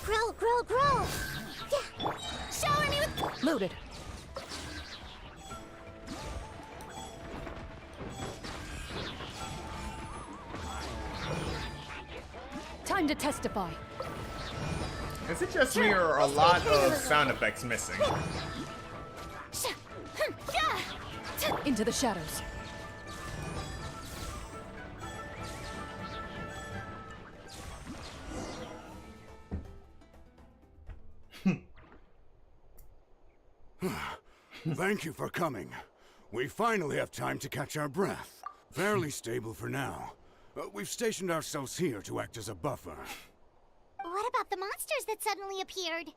S5: Grow, grow, grow! Yeah. Shower me with...
S15: Loaded. Time to testify.
S1: Is it just me or are a lot of sound effects missing?
S15: Into the shadows.
S3: Thank you for coming. We finally have time to catch our breath. Fairly stable for now. We've stationed ourselves here to act as a buffer.
S5: What about the monsters that suddenly appeared?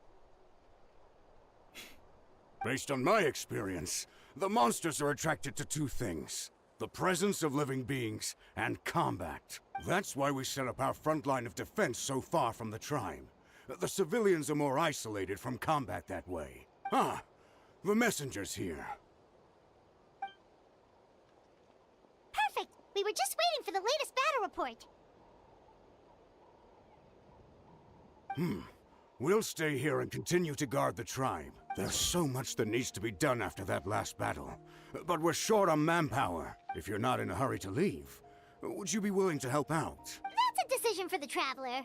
S3: Based on my experience, the monsters are attracted to two things: the presence of living beings and combat. That's why we set up our front line of defense so far from the tribe. The civilians are more isolated from combat that way. Ah, the messenger's here.
S5: Perfect! We were just waiting for the latest battle report.
S3: We'll stay here and continue to guard the tribe. There's so much that needs to be done after that last battle. But we're short on manpower. If you're not in a hurry to leave, would you be willing to help out?
S5: That's a decision for the Traveler.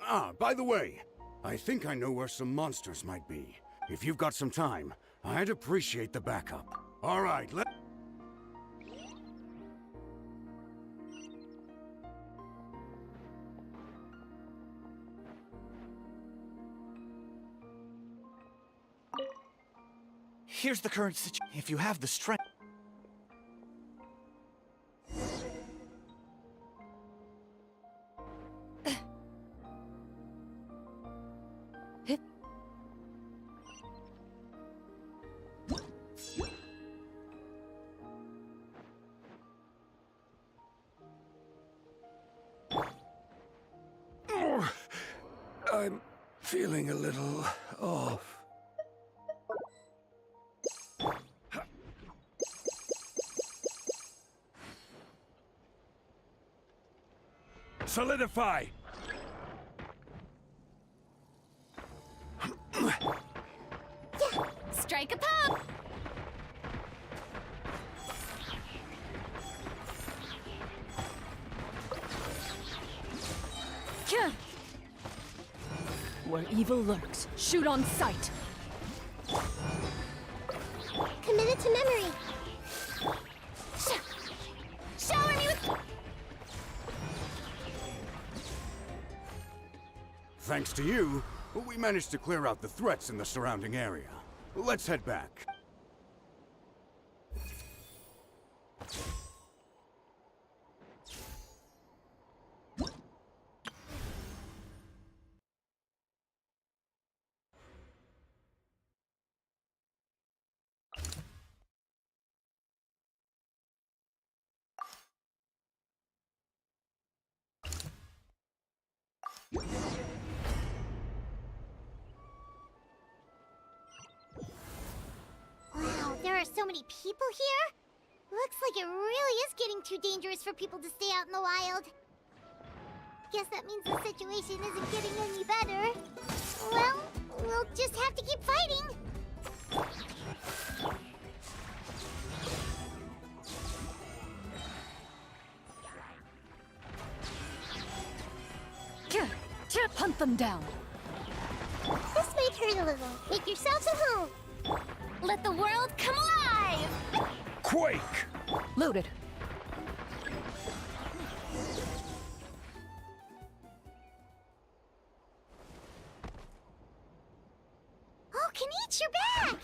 S3: Ah, by the way, I think I know where some monsters might be. If you've got some time, I'd appreciate the backup. All right,
S7: Here's the current situation. If you have the strength.
S3: I'm feeling a little off. Solidify!
S10: Strike a pop!
S15: Where evil lurks, shoot on sight.
S5: Committed to memory. Shower me with...
S3: Thanks to you, we managed to clear out the threats in the surrounding area. Let's head back.
S5: Wow, there are so many people here? Looks like it really is getting too dangerous for people to stay out in the wild. Guess that means the situation isn't getting any better. Well, we'll just have to keep fighting.
S15: Hunt them down.
S5: This might hurt a little. Make yourselves at home.
S10: Let the world come alive!
S3: Quake!
S15: Loaded.
S5: Oh, Kanichi, you're back!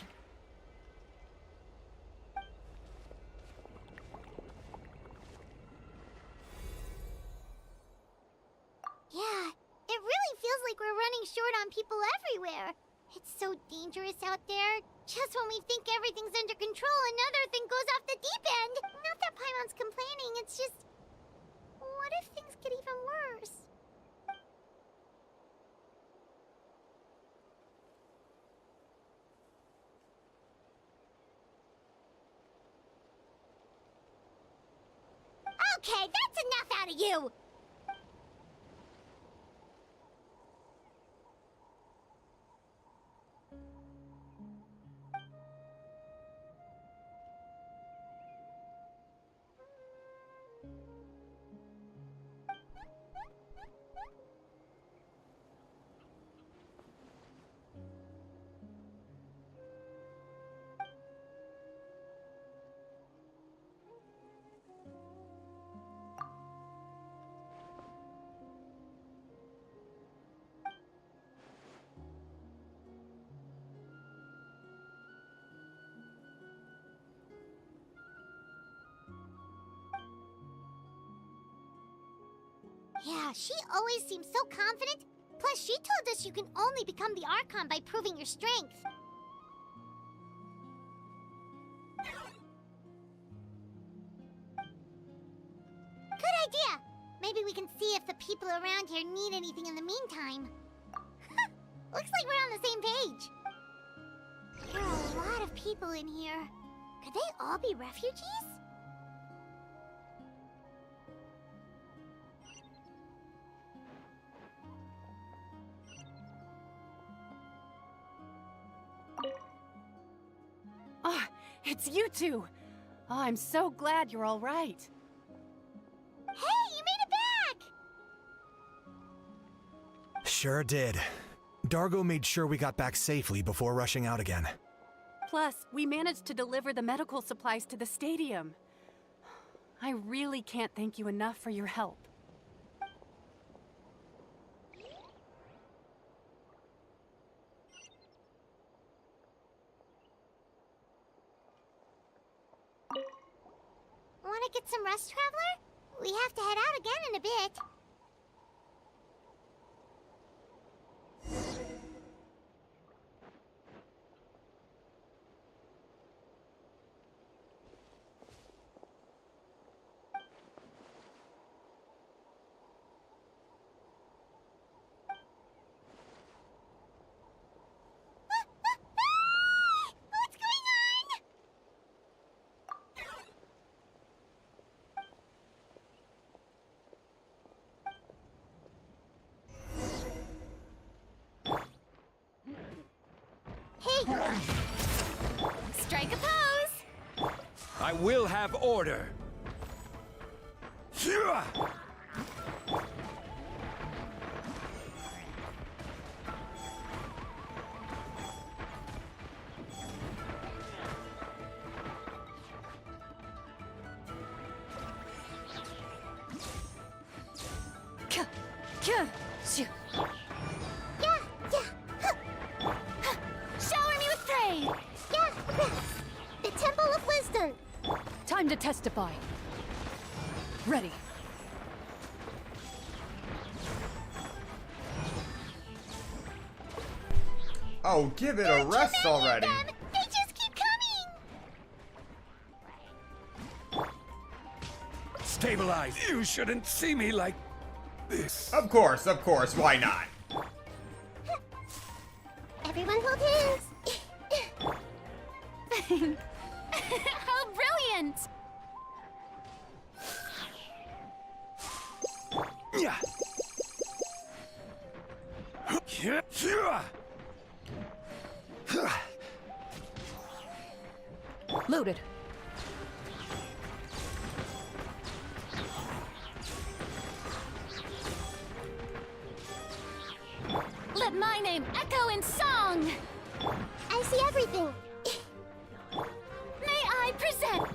S5: Yeah, it really feels like we're running short on people everywhere. It's so dangerous out there. Just when we think everything's under control, another thing goes off the deep end. Not that Paimon's complaining, it's just... What if things get even worse? Okay, that's enough out of you! Yeah, she always seems so confident. Plus, she told us you can only become the Archon by proving your strength. Good idea! Maybe we can see if the people around here need anything in the meantime. Looks like we're on the same page. There are a lot of people in here. Could they all be refugees?
S15: Ah, it's you two! Oh, I'm so glad you're all right.
S5: Hey, you made it back!
S9: Sure did. Dargo made sure we got back safely before rushing out again.
S15: Plus, we managed to deliver the medical supplies to the stadium. I really can't thank you enough for your help.
S5: Want to get some rest, Traveler? We have to head out again in a bit. What's going on? Hey! Strike a pose!
S2: I will have order.
S5: Shower me with praise! Yeah! The Temple of Wisdom!
S15: Time to testify. Ready.
S1: Oh, give it a rest already!
S5: They just keep coming!
S2: Stabilize. You shouldn't see me like this.
S1: Of course, why not?
S5: Everyone hold hands!
S10: How brilliant!
S2: Yeah.
S15: Loaded.
S10: Let my name echo in song!
S5: I see everything!
S10: May I present?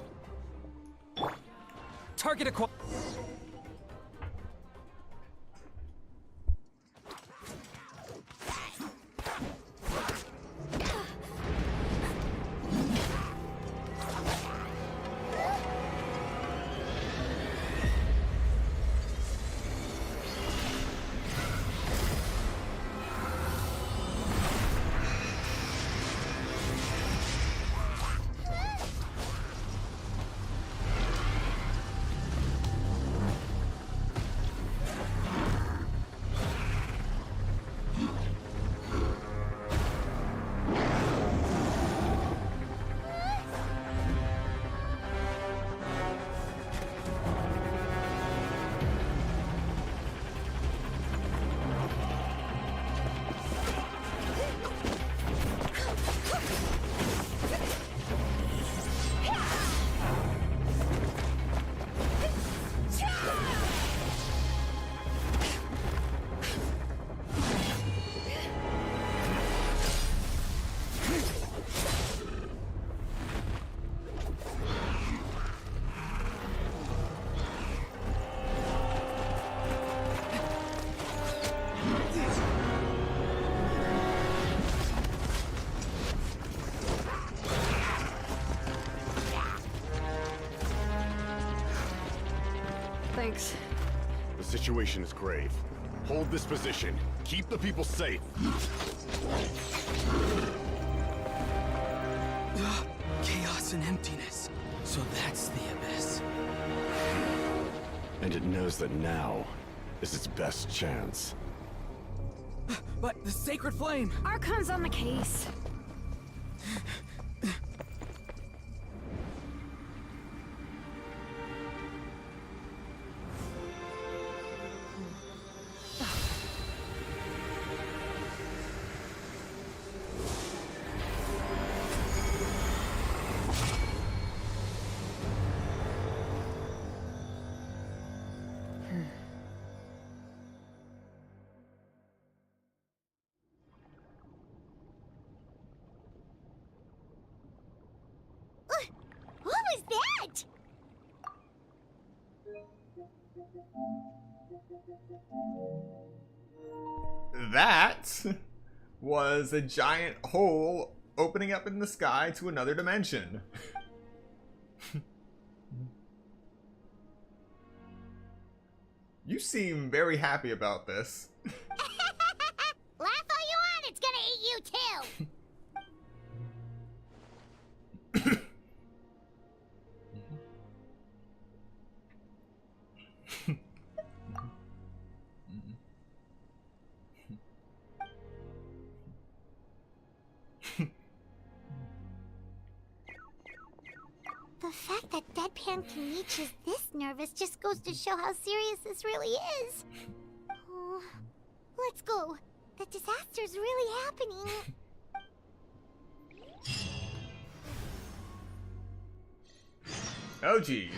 S2: Target acquired.
S8: Thanks.
S3: The situation is grave. Hold this position. Keep the people safe.
S19: Chaos and emptiness. So that's the abyss.
S3: And it knows that now is its best chance.
S19: But the sacred flame!
S8: Archon's on the case.
S5: What was that?
S1: That was a giant hole opening up in the sky to another dimension. You seem very happy about this.
S5: Laugh all you want, it's gonna eat you too! The fact that Deadpan Kenichi is this nervous just goes to show how serious this really is. Oh, let's go. The disaster's really happening.
S1: Oh geez.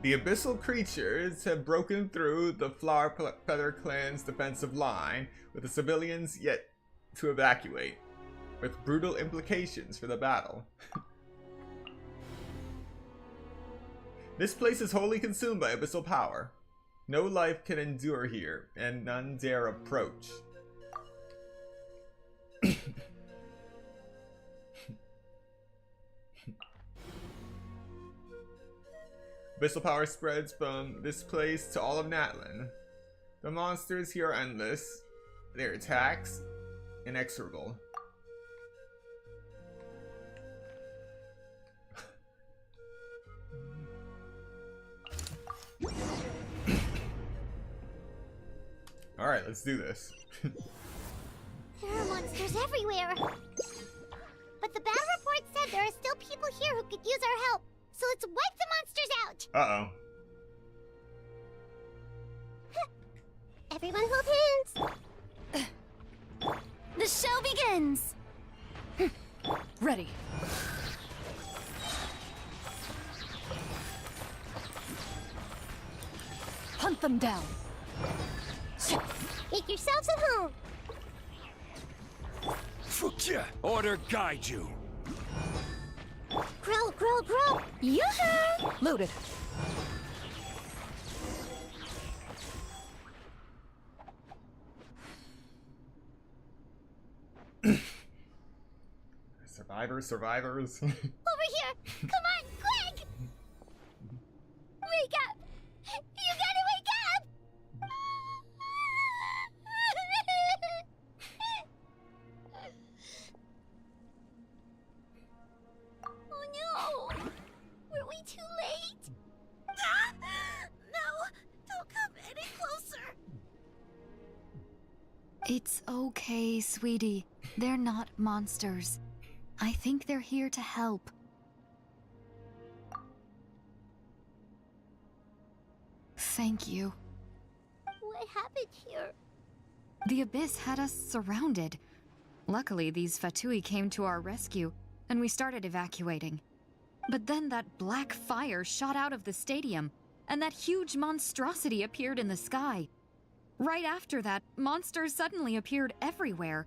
S1: The abyssal creatures have broken through the Flower Feather Clan's defensive line, with the civilians yet to evacuate, with brutal implications for the battle. This place is wholly consumed by abyssal power. No life can endure here, and none dare approach. Abyssal power spreads from this place to all of Natlan. The monsters here are endless, their attacks inexorable. Alright, let's do this.
S5: There are monsters everywhere. But the battle report said there are still people here who could use our help. So let's wipe the monsters out!
S1: Uh-oh.
S5: Everyone hold hands!
S10: The show begins!
S15: Ready. Hunt them down.
S5: Make yourselves at home!
S2: Order guide you.
S5: Grow, grow, grow! Yoo-hoo!
S15: Loaded.
S1: Survivors.
S5: Over here! Come on, quick! Wake up! You gotta wake up! Oh no! Were we too late? No! Don't come any closer!
S10: It's okay, sweetie. They're not monsters. I think they're here to help. Thank you.
S5: What happened here?
S10: The Abyss had us surrounded. Luckily, these Fatui came to our rescue, and we started evacuating. But then that black fire shot out of the stadium, and that huge monstrosity appeared in the sky.
S12: Right after that, monsters suddenly appeared everywhere.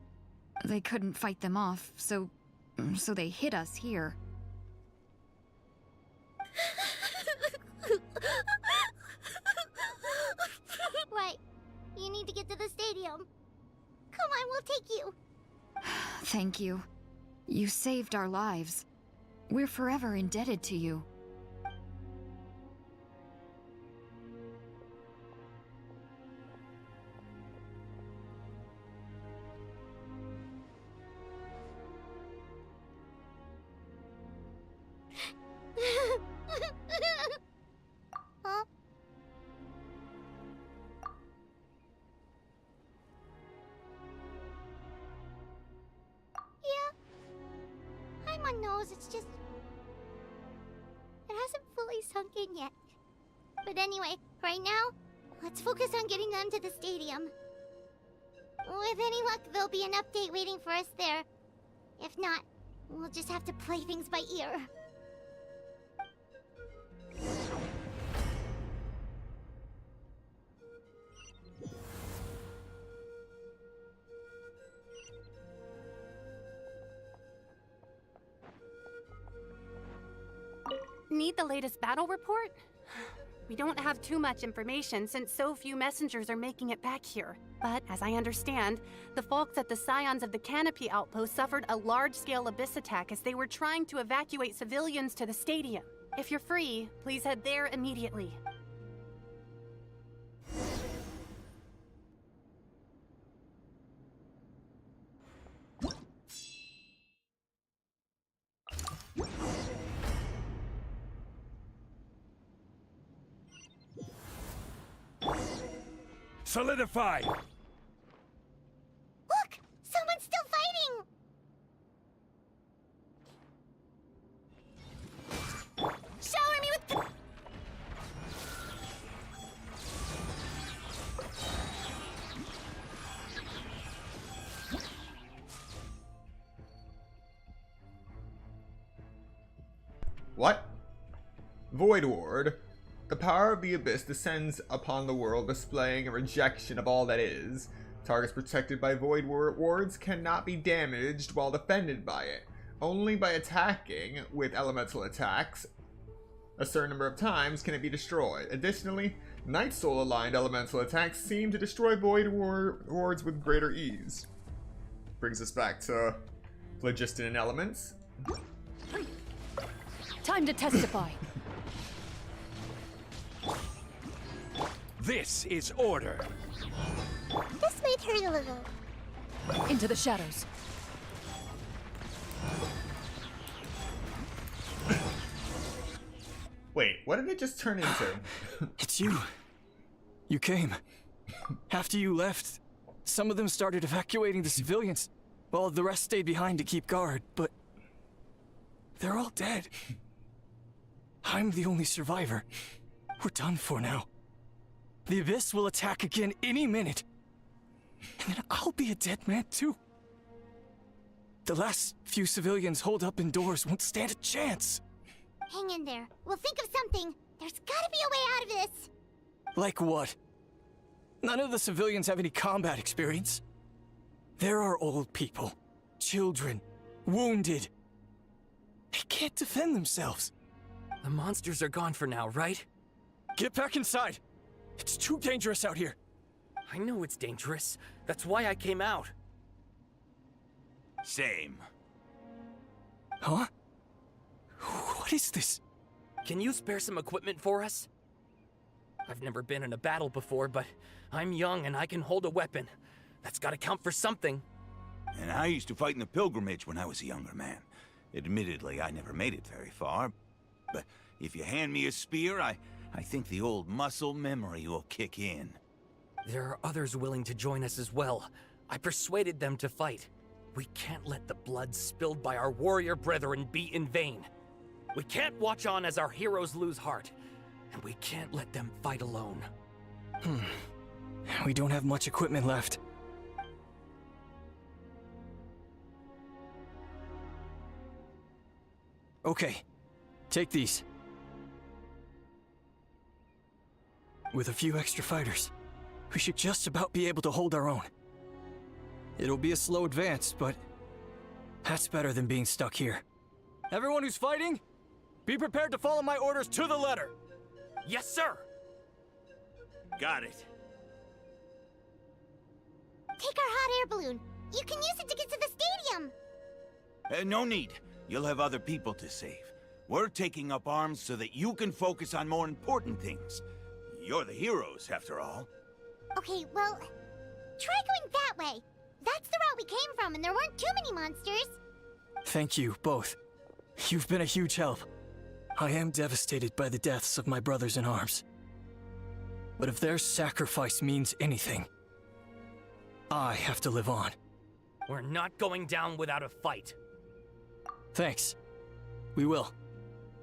S12: They couldn't fight them off, so they hit us here.
S5: Right. You need to get to the stadium. Come on, we'll take you.
S12: Thank you. You saved our lives. We're forever indebted to you.
S5: Huh? Yeah. I'm on nose, it's just... It hasn't fully sunk in yet. But anyway, right now, let's focus on getting them to the stadium. With any luck, there'll be an update waiting for us there. If not, we'll just have to play things by ear.
S15: Need the latest battle report? We don't have too much information since so few messengers are making it back here. But as I understand, the folks at the Scions of the Canopy outpost suffered a large-scale abyss attack as they were trying to evacuate civilians to the stadium. If you're free, please head there immediately.
S2: Solidify!
S5: Look! Someone's still fighting! Shower me with...
S1: What? Void Ward. The power of the Abyss descends upon the world, displaying a rejection of all that is. Targets protected by Void Wards cannot be damaged while defended by it. Only by attacking with elemental attacks a certain number of times can it be destroyed. Additionally, Night Soul aligned elemental attacks seem to destroy Void Wards with greater ease. Brings us back to Phlogiston and Elements.
S18: Time to testify.
S2: This is order.
S5: This might hurt a little.
S18: Into the shadows.
S1: Wait, what did it just turn into?
S19: It's you. You came. After you left, some of them started evacuating the civilians, while the rest stayed behind to keep guard, but they're all dead. I'm the only survivor. We're done for now. The Abyss will attack again any minute. And then I'll be a dead man too. The last few civilians holed up indoors won't stand a chance.
S5: Hang in there. We'll think of something. There's gotta be a way out of this.
S19: Like what? None of the civilians have any combat experience. There are old people, children, wounded. They can't defend themselves.
S13: The monsters are gone for now, right?
S19: Get back inside. It's too dangerous out here.
S13: I know it's dangerous. That's why I came out.
S2: Same.
S19: Huh? What is this?
S13: Can you spare some equipment for us? I've never been in a battle before, but I'm young and I can hold a weapon. That's gotta count for something.
S22: And I used to fight in the pilgrimage when I was a younger man. Admittedly, I never made it very far. But if you hand me a spear, I think the old muscle memory will kick in.
S13: There are others willing to join us as well. I persuaded them to fight. We can't let the blood spilled by our warrior brethren be in vain. We can't watch on as our heroes lose heart. And we can't let them fight alone.
S19: We don't have much equipment left. Okay, take these. With a few extra fighters, we should just about be able to hold our own. It'll be a slow advance, but that's better than being stuck here. Everyone who's fighting, be prepared to follow my orders to the letter.
S2: Yes, sir! Got it.
S5: Take our hot air balloon. You can use it to get to the stadium.
S22: No need. You'll have other people to save. We're taking up arms so that you can focus on more important things. You're the heroes, after all.
S5: Okay, well, try going that way. That's the route we came from, and there weren't too many monsters.
S19: Thank you, both. You've been a huge help. I am devastated by the deaths of my brothers in arms. But if their sacrifice means anything, I have to live on.
S2: We're not going down without a fight.
S19: Thanks. We will.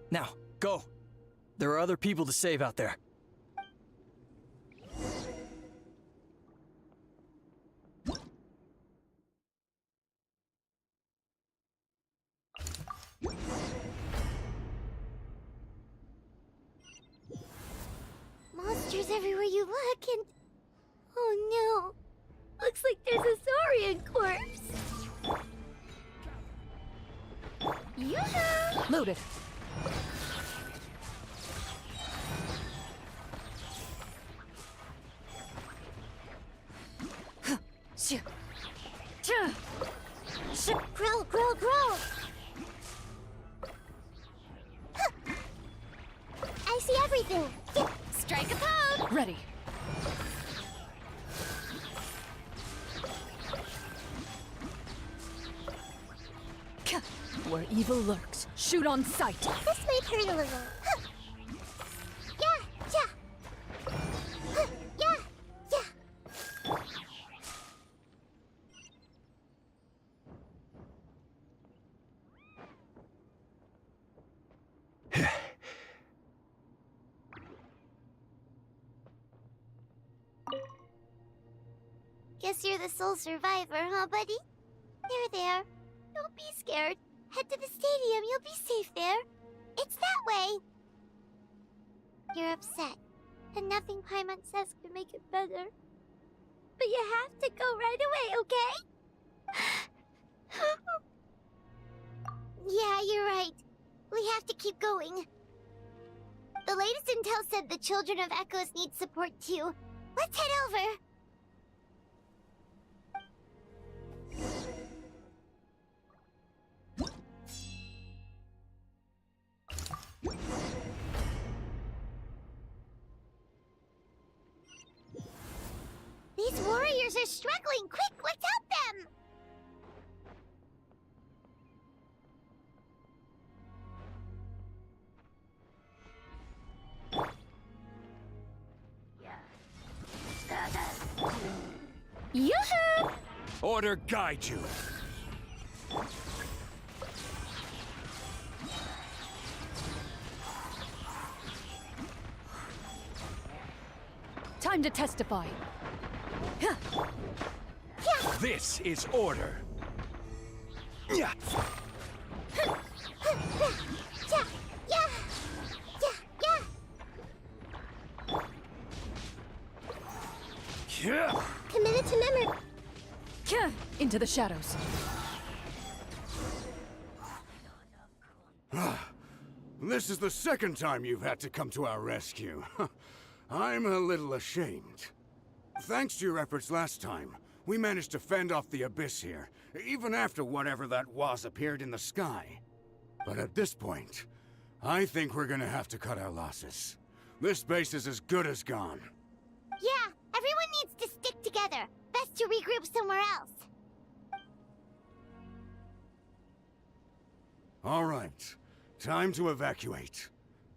S19: Now, go. There are other people to save out there.
S5: Monsters everywhere you look, and... oh no. Looks like there's a Saurian corpse. Yoo-hoo!
S18: Loaded.
S5: Grow, grow, grow! I see everything.
S12: Strike a pose!
S18: Ready. Where evil lurks, shoot on sight.
S5: This might hurt a little. Yeah, yeah. Yeah, yeah. Guess you're the sole survivor, huh, buddy? There. Don't be scared. Head to the stadium, you'll be safe there. It's that way. You're upset, and nothing Paimon says can make it better. But you have to go right away, okay? Yeah, you're right. We have to keep going. The latest intel said the Children of Echoes need support too. Let's head over. These warriors are struggling! Quick, let's help them! Yoo-hoo!
S2: Order guide you.
S18: Time to testify.
S2: This is order.
S5: Yeah. Committed to memory.
S18: Into the shadows.
S3: This is the second time you've had to come to our rescue. I'm a little ashamed. Thanks to your efforts last time, we managed to fend off the abyss here, even after whatever that was appeared in the sky. But at this point, I think we're gonna have to cut our losses. This base is as good as gone.
S5: Yeah, everyone needs to stick together. Best to regroup somewhere else.
S3: All right, time to evacuate.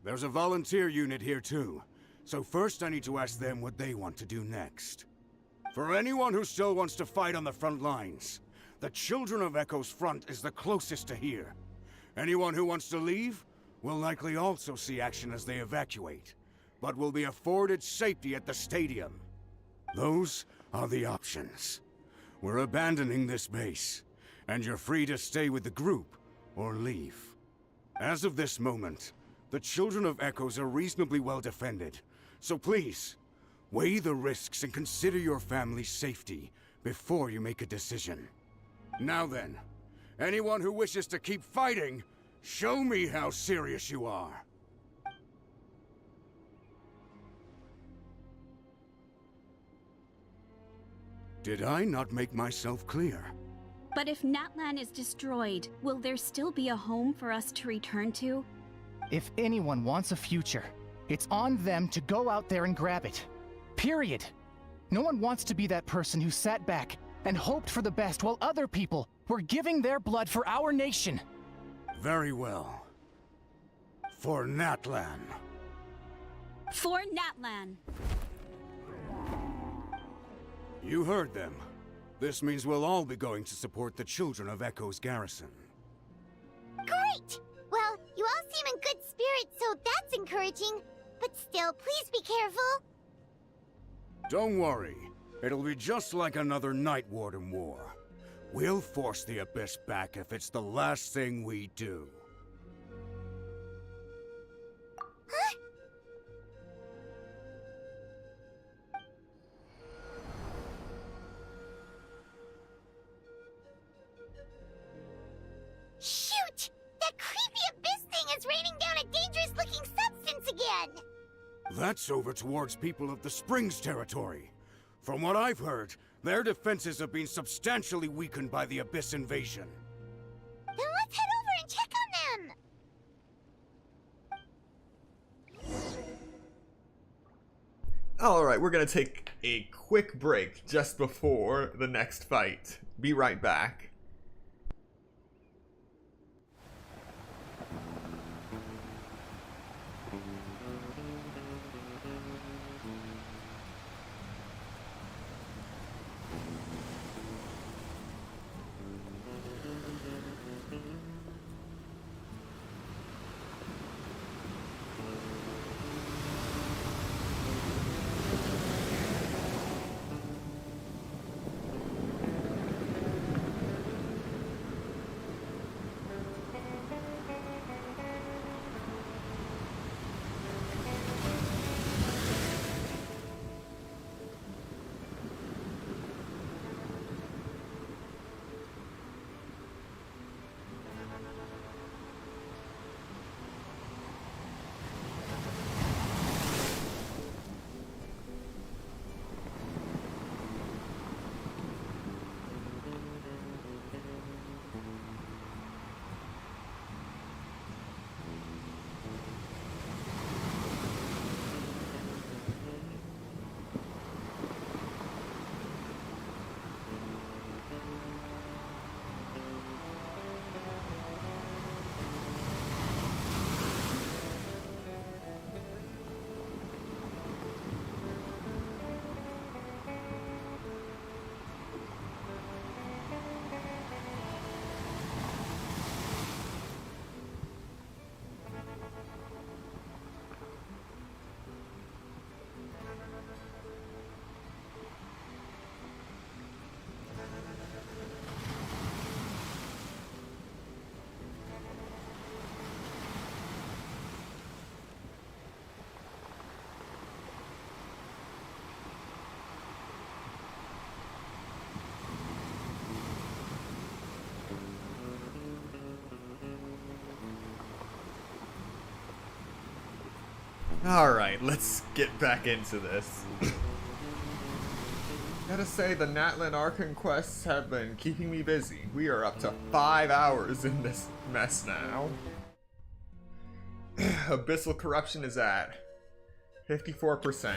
S3: There's a volunteer unit here too, so first I need to ask them what they want to do next. For anyone who still wants to fight on the front lines, the Children of Echo's front is the closest to here. Anyone who wants to leave will likely also see action as they evacuate, but will be afforded safety at the stadium. Those are the options. We're abandoning this base, and you're free to stay with the group or leave. As of this moment, the Children of Echoes are reasonably well defended, so please, Weigh the risks and consider your family's safety before you make a decision. Now then, anyone who wishes to keep fighting, show me how serious you are. Did I not make myself clear?
S16: But if Natlan is destroyed, will there still be a home for us to return to?
S6: If anyone wants a future, it's on them to go out there and grab it. Period. No one wants to be that person who sat back and hoped for the best while other people were giving their blood for our nation.
S3: Very well. For Natlan.
S16: For Natlan.
S3: You heard them. This means we'll all be going to support the children of Echo's garrison.
S5: Great! Well, you all seem in good spirits, so that's encouraging. But still, please be careful.
S3: Don't worry. It'll be just like another Night Warden war. We'll force the Abyss back if it's the last thing we do.
S5: Huh? Shoot! That creepy Abyss thing is raining down a dangerous-looking substance again!
S3: That's over towards people of the Springs territory. From what I've heard, their defenses have been substantially weakened by the Abyss invasion.
S5: Then let's head over and check on them!
S1: Alright, we're gonna take a quick break just before the next fight. Be right back. Alright, let's get back into this. Gotta say, the Natlan Archon quests have been keeping me busy. We are up to 5 hours in this mess now. Abyssal corruption is at 54%.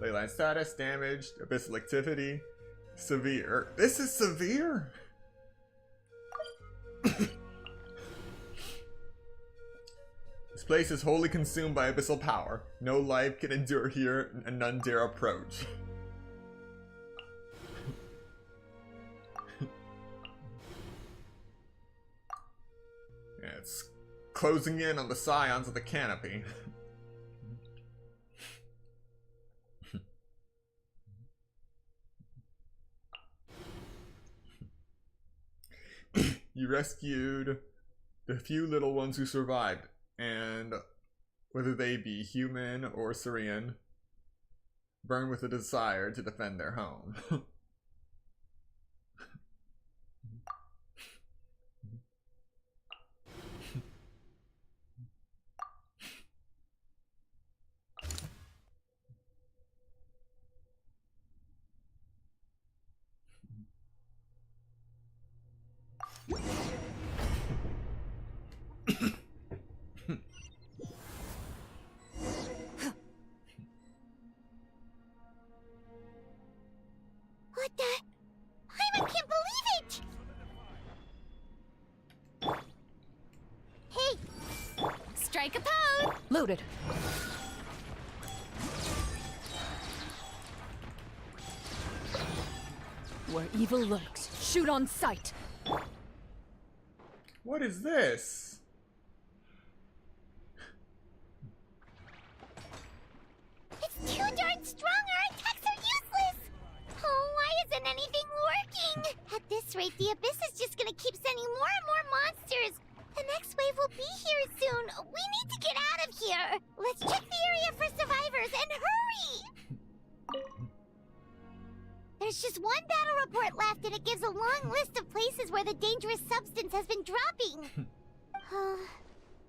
S1: Leyline status, damaged, abyssal activity, severe. This is severe? This place is wholly consumed by abyssal power. No life can endure here, and none dare approach. Yeah, it's closing in on the scions of the canopy. You rescued the few little ones who survived, and whether they be human or Syrian, burn with a desire to defend their home.
S5: What the? I can't believe it! Hey! Strike a pose!
S18: Loaded. Where evil lurks, shoot on sight.
S1: What is this?
S5: It's too darn strong, our attacks are useless! Oh, why isn't anything working? At this rate, the Abyss is just gonna keep sending more and more monsters. The next wave will be here soon. We need to get out of here. Let's check the area for survivors and hurry! There's just one battle report left, and it gives a long list of places where the dangerous substance has been dropping.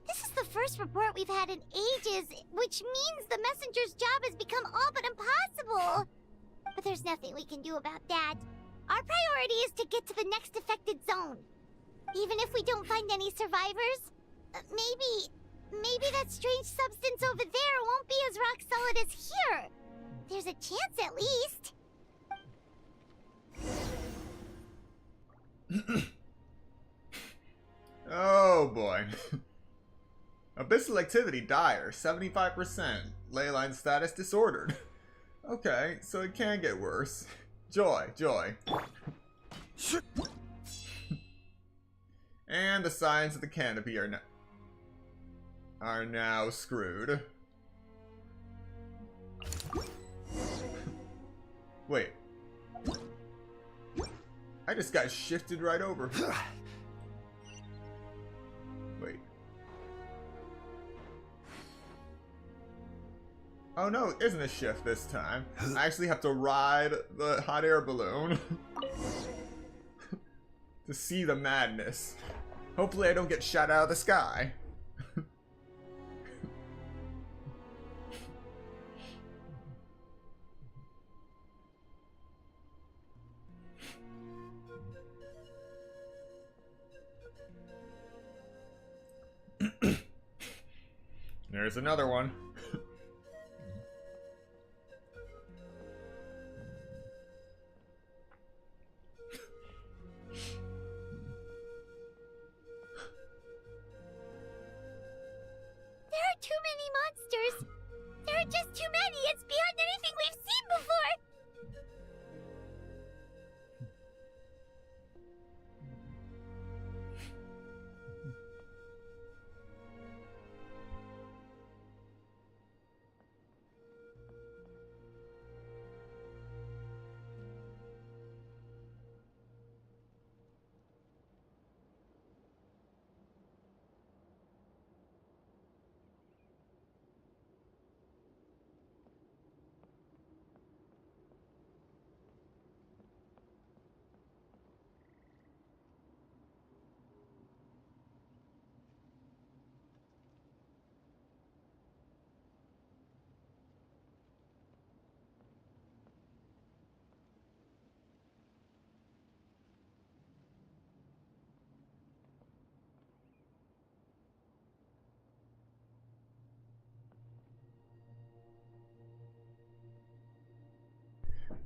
S5: This is the first report we've had in ages, which means the messenger's job has become all but impossible. But there's nothing we can do about that. Our priority is to get to the next affected zone. Even if we don't find any survivors, maybe that strange substance over there won't be as rock solid as here. There's a chance at least.
S1: Oh boy. Abyssal activity dire, 75%. Leyline status disordered. Okay, so it can get worse. Joy. And the signs of the canopy are now screwed. Wait. I just got shifted right over. Wait. Oh no, it isn't a shift this time. I actually have to ride the hot air balloon to see the madness. Hopefully I don't get shot out of the sky. There's another one.
S5: There are too many monsters. There are just too many. It's beyond anything we've seen before.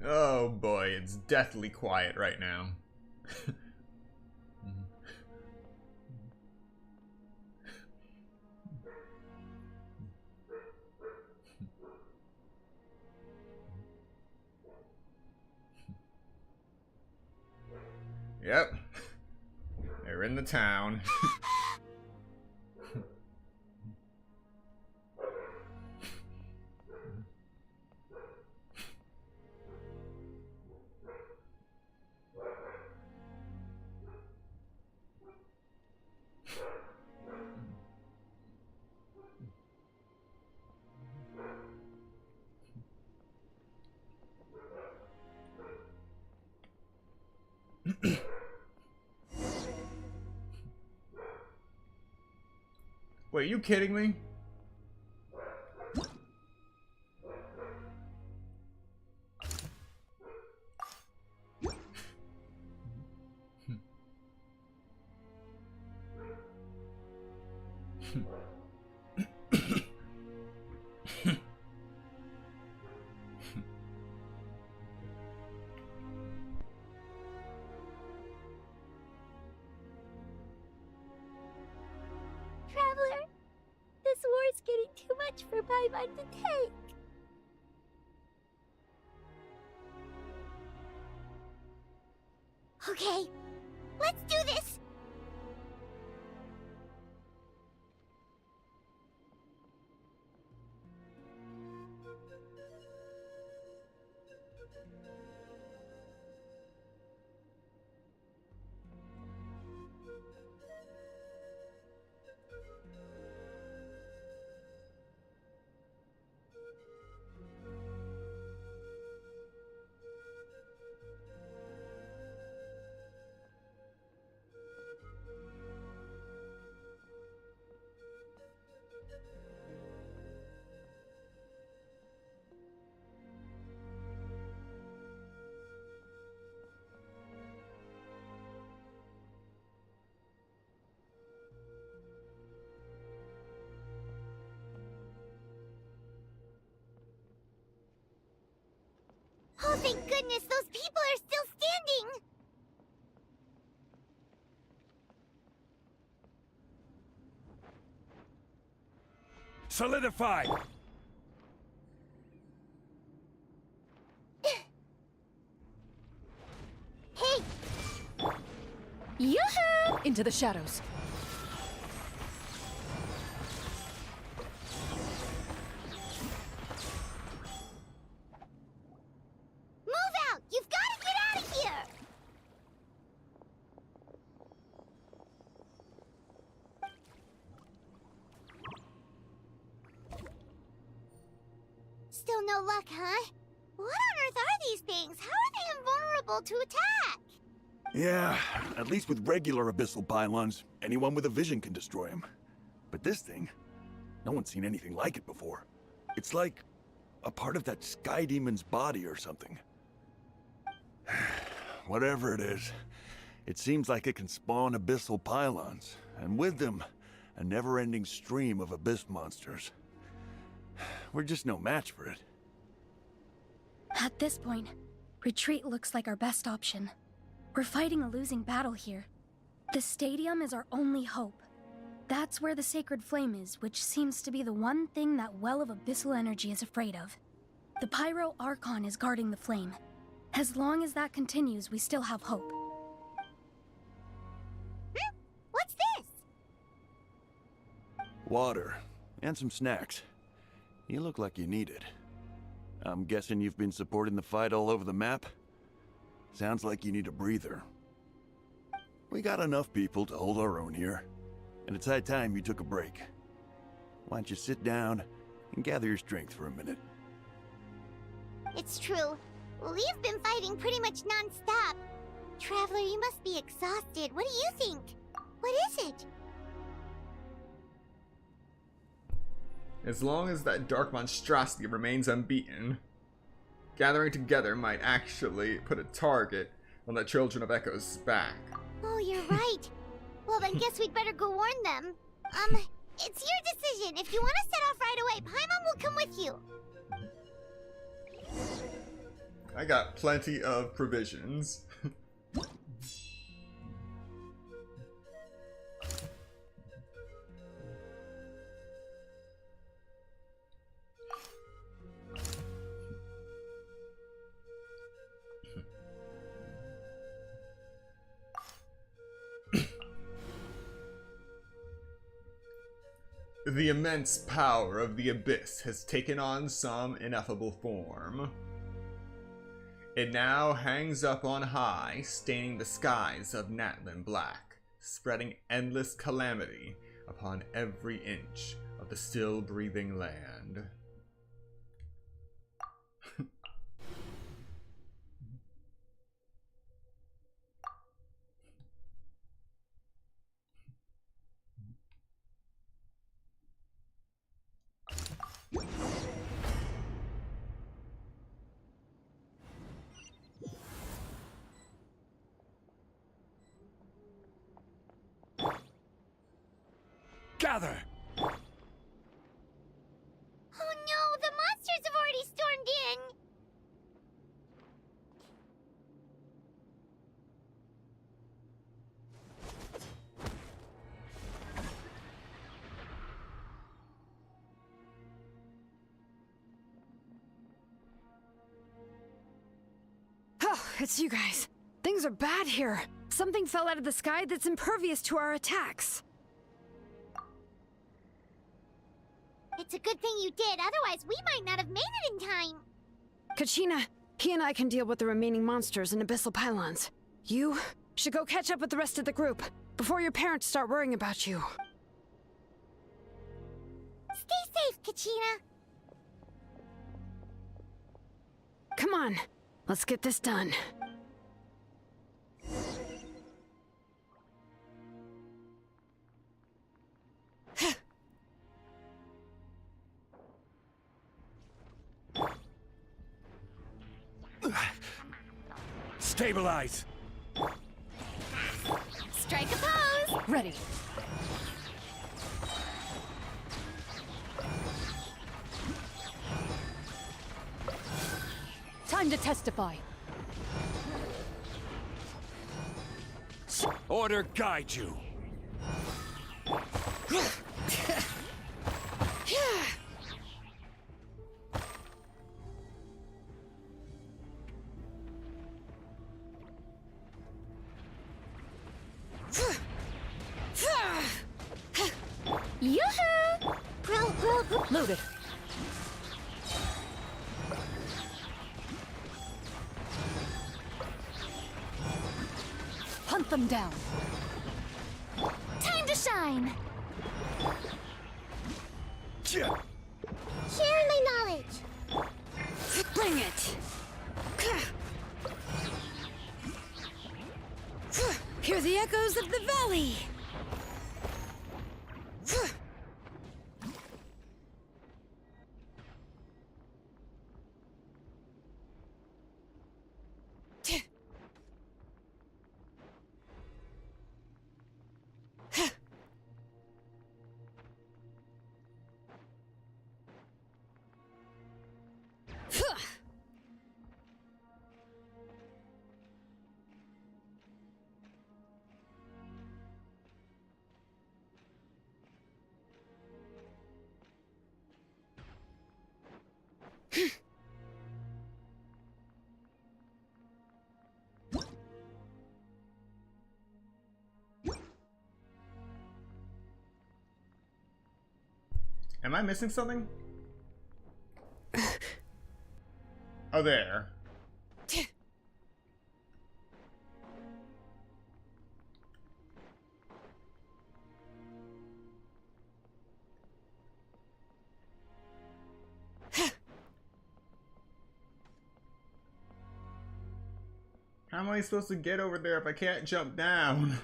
S1: Oh boy, it's deathly quiet right now. Yep. They're in the town. Wait, are you kidding me?
S5: Traveler, this war's getting too much for Paimon to take. Okay, let's do this! Oh, thank goodness, those people are still standing!
S2: Solidify!
S5: Hey!
S18: Yoo-hoo! Into the shadows.
S5: Move out! You've got to get out of here! Still no luck, huh? What on earth are these things? How are they invulnerable to attack?
S11: Yeah, at least with regular abyssal pylons, anyone with a vision can destroy them. But this thing, no one's seen anything like it before. It's like a part of that sky demon's body or something. Whatever it is, it seems like it can spawn abyssal pylons, and with them, a never-ending stream of abyss monsters. We're just no match for it.
S14: At this point, retreat looks like our best option. We're fighting a losing battle here. The stadium is our only hope. That's where the sacred flame is, which seems to be the one thing that well of abyssal energy is afraid of. The Pyro Archon is guarding the flame. As long as that continues, we still have hope.
S5: What's this?
S11: Water, and some snacks. You look like you need it. I'm guessing you've been supporting the fight all over the map? Sounds like you need a breather. We got enough people to hold our own here, and it's high time you took a break. Why don't you sit down and gather your strength for a minute?
S5: It's true. We've been fighting pretty much non-stop. Traveler, you must be exhausted. What do you think? What is it?
S1: As long as that dark monstrosity remains unbeaten, gathering together might actually put a target on the Children of Echo's back.
S5: Oh, you're right. Well, then guess we'd better go warn them. It's your decision. If you want to set off right away, Paimon will come with you.
S1: I got plenty of provisions. The immense power of the Abyss has taken on some ineffable form. It now hangs up on high, staining the skies of Natlan black, spreading endless calamity upon every inch of the still-breathing land.
S2: Gather!
S5: Oh no, the monsters have already stormed in!
S8: Oh, it's you guys. Things are bad here. Something fell out of the sky that's impervious to our attacks.
S5: It's a good thing you did, otherwise we might not have made it in time.
S8: Kachina, he and I can deal with the remaining monsters and abyssal pylons. You should go catch up with the rest of the group before your parents start worrying about you.
S5: Stay safe, Kachina.
S8: Come on, let's get this done.
S2: Stabilize!
S18: Strike a pose! Ready. Time to testify.
S2: Order guide you!
S18: Yoo-hoo! Loaded. Hunt them down.
S10: Time to shine!
S5: Share my knowledge.
S8: Bring it! Hear the echoes of the valley!
S1: Am I missing something? Oh, there. How am I supposed to get over there if I can't jump down?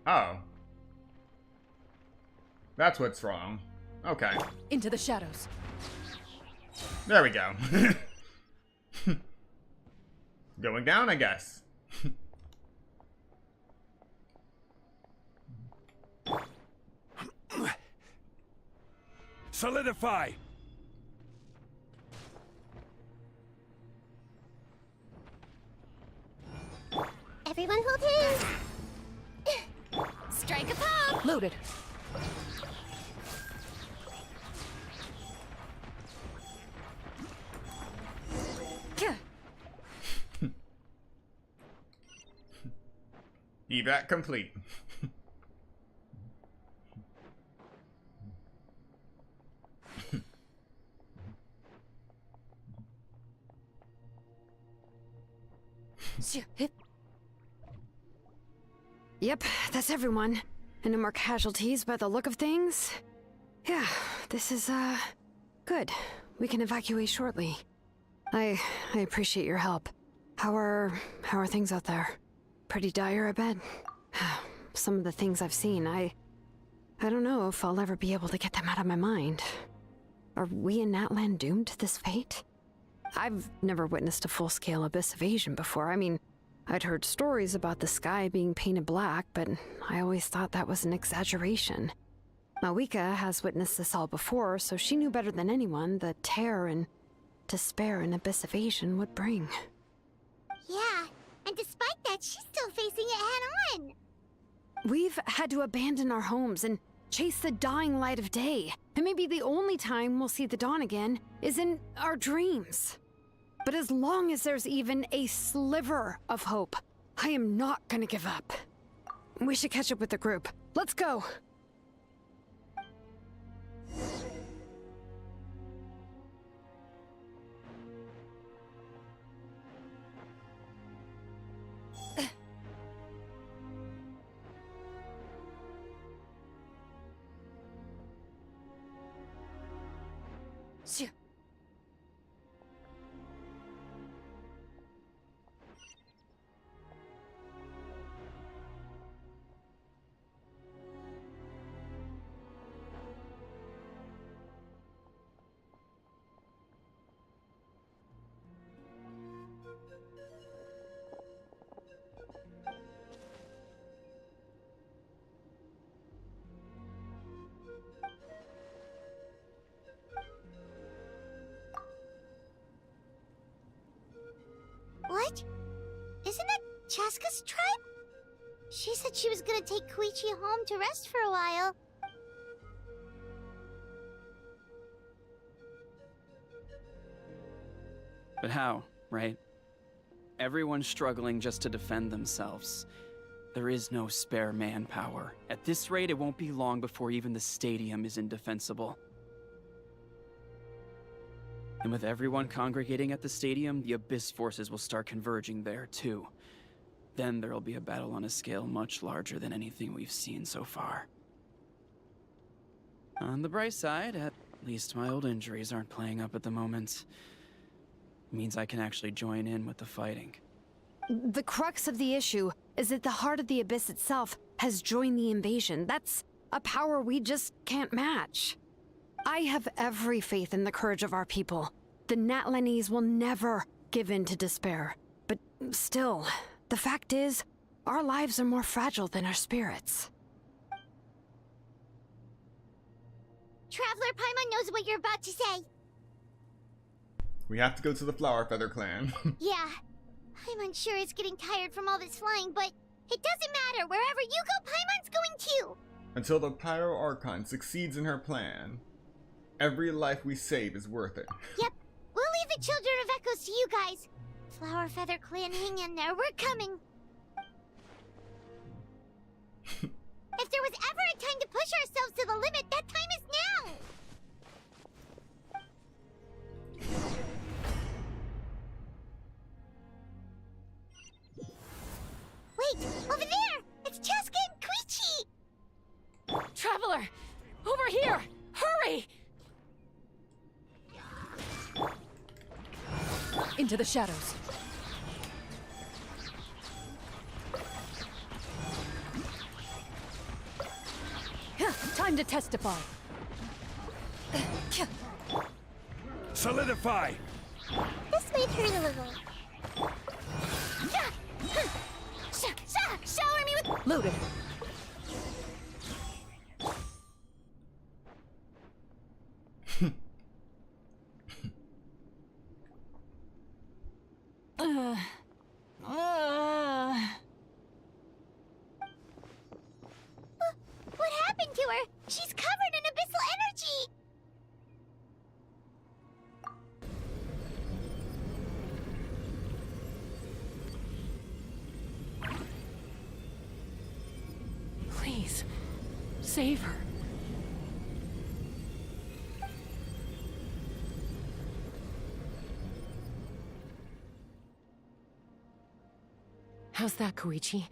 S1: Oh. That's what's wrong. Okay.
S18: Into the shadows.
S1: There we go. Going down, I guess.
S2: Solidify!
S5: Everyone hold hands.
S18: Strike a pose! Loaded.
S1: Evac complete.
S8: Yep, that's everyone. And no more casualties by the look of things. Yeah, this is, good. We can evacuate shortly. I appreciate your help. How are things out there? Pretty dire, I bet. Some of the things I've seen, I don't know if I'll ever be able to get them out of my mind. Are we in Natlan doomed to this fate? I've never witnessed a full-scale abyss evasion before. I mean, I'd heard stories about the sky being painted black, but I always thought that was an exaggeration. Mawika has witnessed this all before, so she knew better than anyone the terror and despair an abyss evasion would bring.
S5: Yeah, and despite that, she's still facing it head-on.
S8: We've had to abandon our homes and chase the dying light of day. And maybe the only time we'll see the dawn again is in our dreams. But as long as there's even a sliver of hope, I am not gonna give up. We should catch up with the group. Let's go!
S5: What? Isn't that Chaska's tribe? She said she was gonna take Koichi home to rest for a while.
S17: But how, right? Everyone's struggling just to defend themselves. There is no spare manpower. At this rate, it won't be long before even the stadium is indefensible. And with everyone congregating at the stadium, the Abyss forces will start converging there, too. Then there'll be a battle on a scale much larger than anything we've seen so far. On the bright side, at least my old injuries aren't playing up at the moment. It means I can actually join in with the fighting.
S8: The crux of the issue is that the heart of the Abyss itself has joined the invasion. That's a power we just can't match. I have every faith in the courage of our people. The Natlanese will never give in to despair. But still, the fact is, our lives are more fragile than our spirits.
S5: Traveler Paimon knows what you're about to say.
S1: We have to go to the Flower Feather clan.
S5: Yeah, Paimon's sure is getting tired from all this flying, but it doesn't matter. Wherever you go, Paimon's going too.
S1: Until the Pyro Archon succeeds in her plan, every life we save is worth it.
S5: Yep, we'll leave the Children of Echoes to you guys. Flower Feather clan, hang in there. We're coming. If there was ever a time to push ourselves to the limit, that time is now. Wait, over there! It's Chaska and Koichi!
S18: Traveler! Over here! Hurry! Into the shadows. Time to testify.
S2: Solidify!
S5: This might hurt a little. Shower me with...
S18: Loaded.
S5: What happened to her? She's covered in abyssal energy!
S18: Please, save her. How's that, Koichi?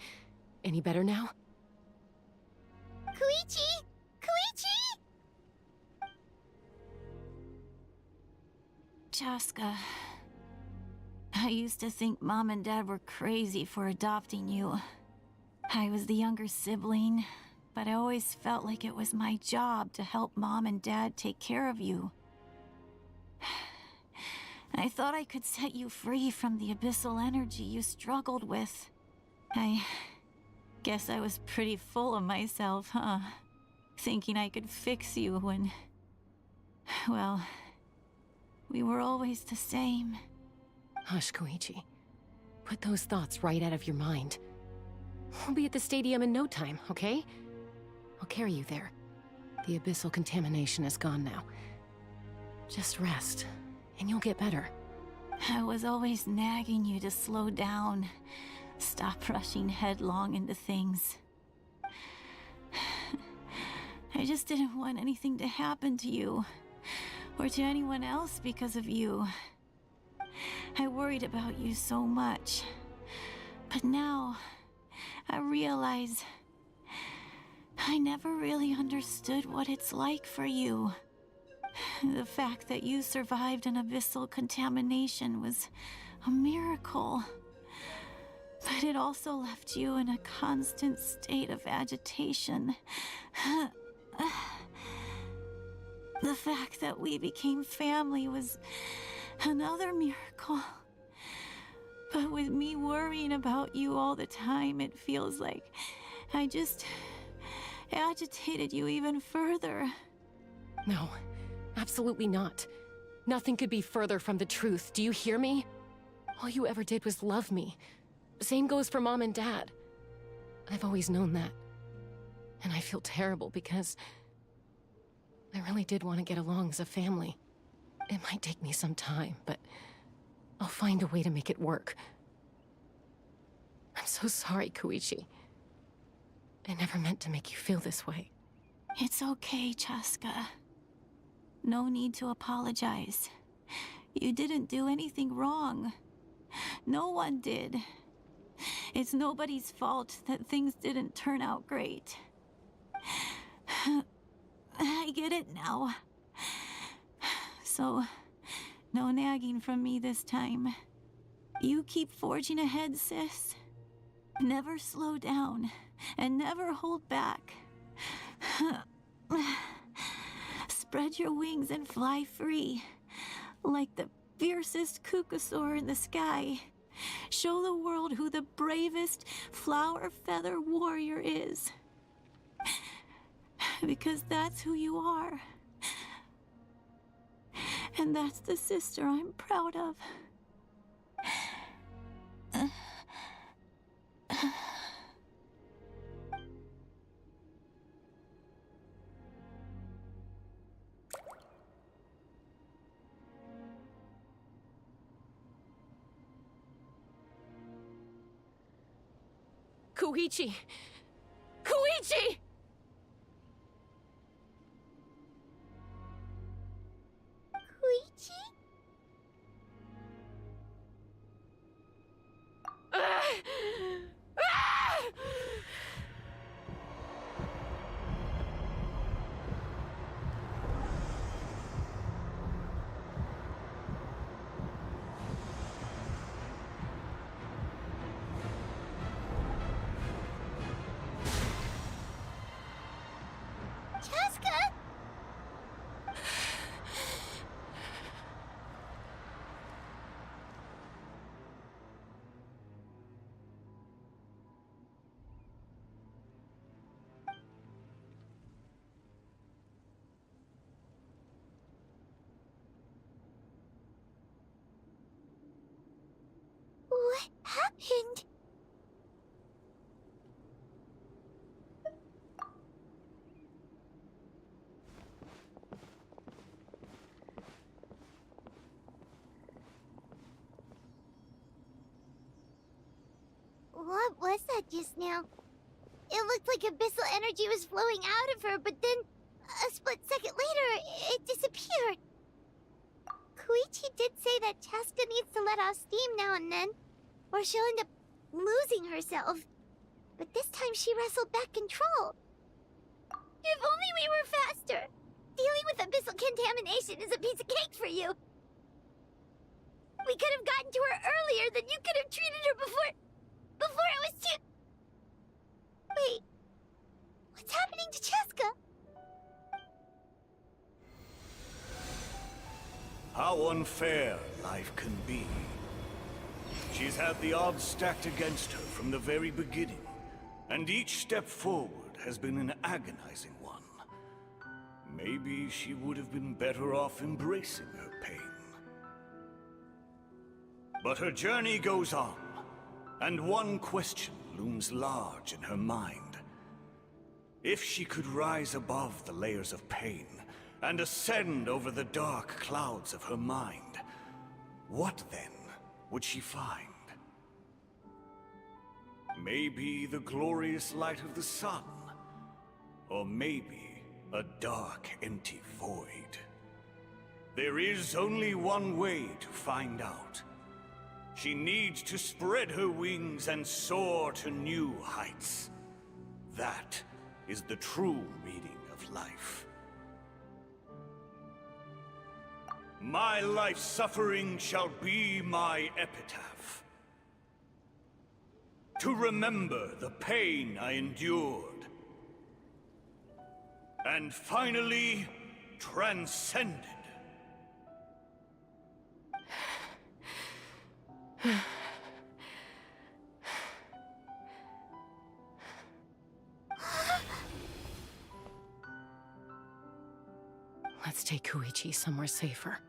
S18: Any better now?
S5: Koichi! Koichi!
S20: Chaska, I used to think Mom and Dad were crazy for adopting you. I was the younger sibling, but I always felt like it was my job to help Mom and Dad take care of you. I thought I could set you free from the abyssal energy you struggled with. I guess I was pretty full of myself, huh? Thinking I could fix you when... well, we were always the same.
S18: Hush, Koichi. Put those thoughts right out of your mind. We'll be at the stadium in no time, okay? I'll carry you there. The abyssal contamination is gone now. Just rest, and you'll get better.
S20: I was always nagging you to slow down. Stop rushing headlong into things. I just didn't want anything to happen to you, or to anyone else because of you. I worried about you so much. But now, I realize I never really understood what it's like for you. The fact that you survived an abyssal contamination was a miracle. But it also left you in a constant state of agitation. The fact that we became family was another miracle. But with me worrying about you all the time, it feels like I just agitated you even further.
S18: No, absolutely not. Nothing could be further from the truth. Do you hear me? All you ever did was love me. Same goes for Mom and Dad. I've always known that. And I feel terrible because I really did want to get along as a family. It might take me some time, but I'll find a way to make it work. I'm so sorry, Koichi. I never meant to make you feel this way.
S20: It's okay, Chaska. No need to apologize. You didn't do anything wrong. No one did. It's nobody's fault that things didn't turn out great. I get it now. So, no nagging from me this time. You keep forging ahead, sis. Never slow down, and never hold back. Spread your wings and fly free, like the fiercest kukasaur in the sky. Show the world who the bravest flower feather warrior is. Because that's who you are. And that's the sister I'm proud of.
S18: Koichi! Koichi!
S5: Koichi? Chaska? What happened? What was that just now? It looked like abyssal energy was flowing out of her, but then a split second later, it disappeared. Koichi did say that Chaska needs to let off steam now and then, or she'll end up losing herself. But this time she wrestled back control. If only we were faster! Dealing with abyssal contamination is a piece of cake for you! We could have gotten to her earlier, then you could have treated her before it was too... Wait, what's happening to Chaska?
S4: how unfair life can be. She's had the odds stacked against her from the very beginning, and each step forward has been an agonizing one. Maybe she would have been better off embracing her pain. But her journey goes on, and one question looms large in her mind. If she could rise above the layers of pain and ascend over the dark clouds of her mind, what then would she find? Maybe the glorious light of the sun, or maybe a dark, empty void. There is only one way to find out. She needs to spread her wings and soar to new heights. That is the true meaning of life. My life's suffering shall be my epitaph. To remember the pain I endured. And finally, transcended.
S18: Let's take Koichi somewhere safer.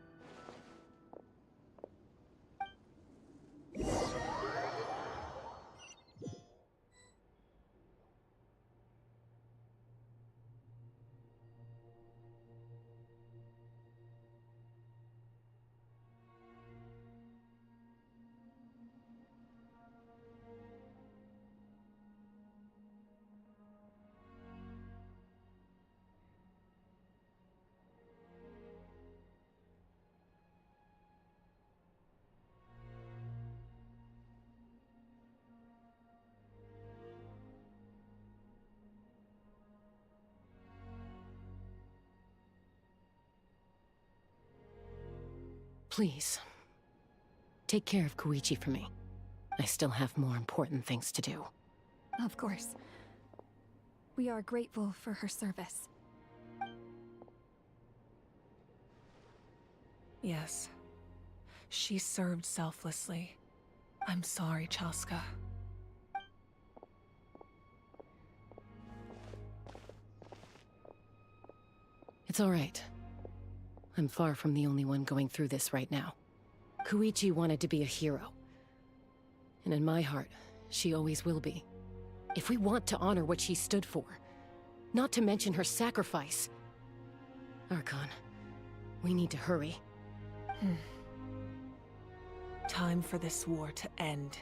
S18: Please, take care of Koichi for me. I still have more important things to do.
S14: Of course. We are grateful for her service.
S21: Yes. She served selflessly. I'm sorry, Chaska.
S18: It's all right. I'm far from the only one going through this right now. Koichi wanted to be a hero. And in my heart, she always will be. If we want to honor what she stood for, not to mention her sacrifice. Archon, we need to hurry.
S21: Time for this war to end.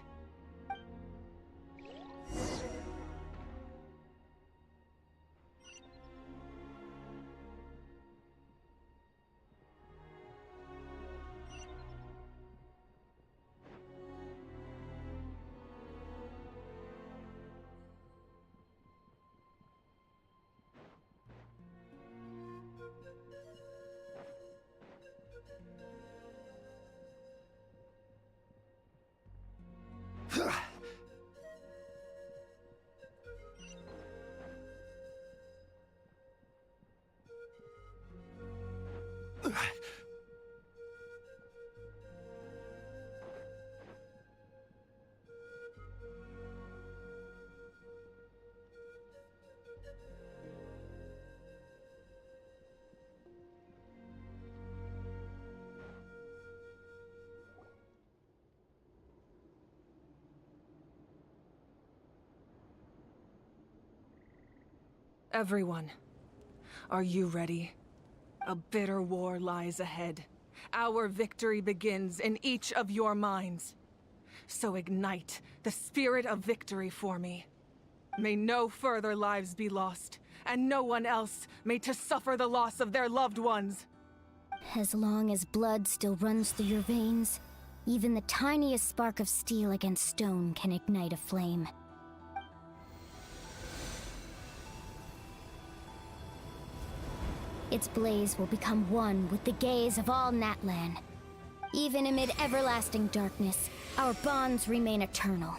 S21: Everyone, are you ready? A bitter war lies ahead. Our victory begins in each of your minds. So ignite the spirit of victory for me. May no further lives be lost, and no one else may to suffer the loss of their loved ones.
S5: As long as blood still runs through your veins, even the tiniest spark of steel against stone can ignite a flame. Its blaze will become one with the gaze of all Natlan. Even amid everlasting darkness, our bonds remain eternal.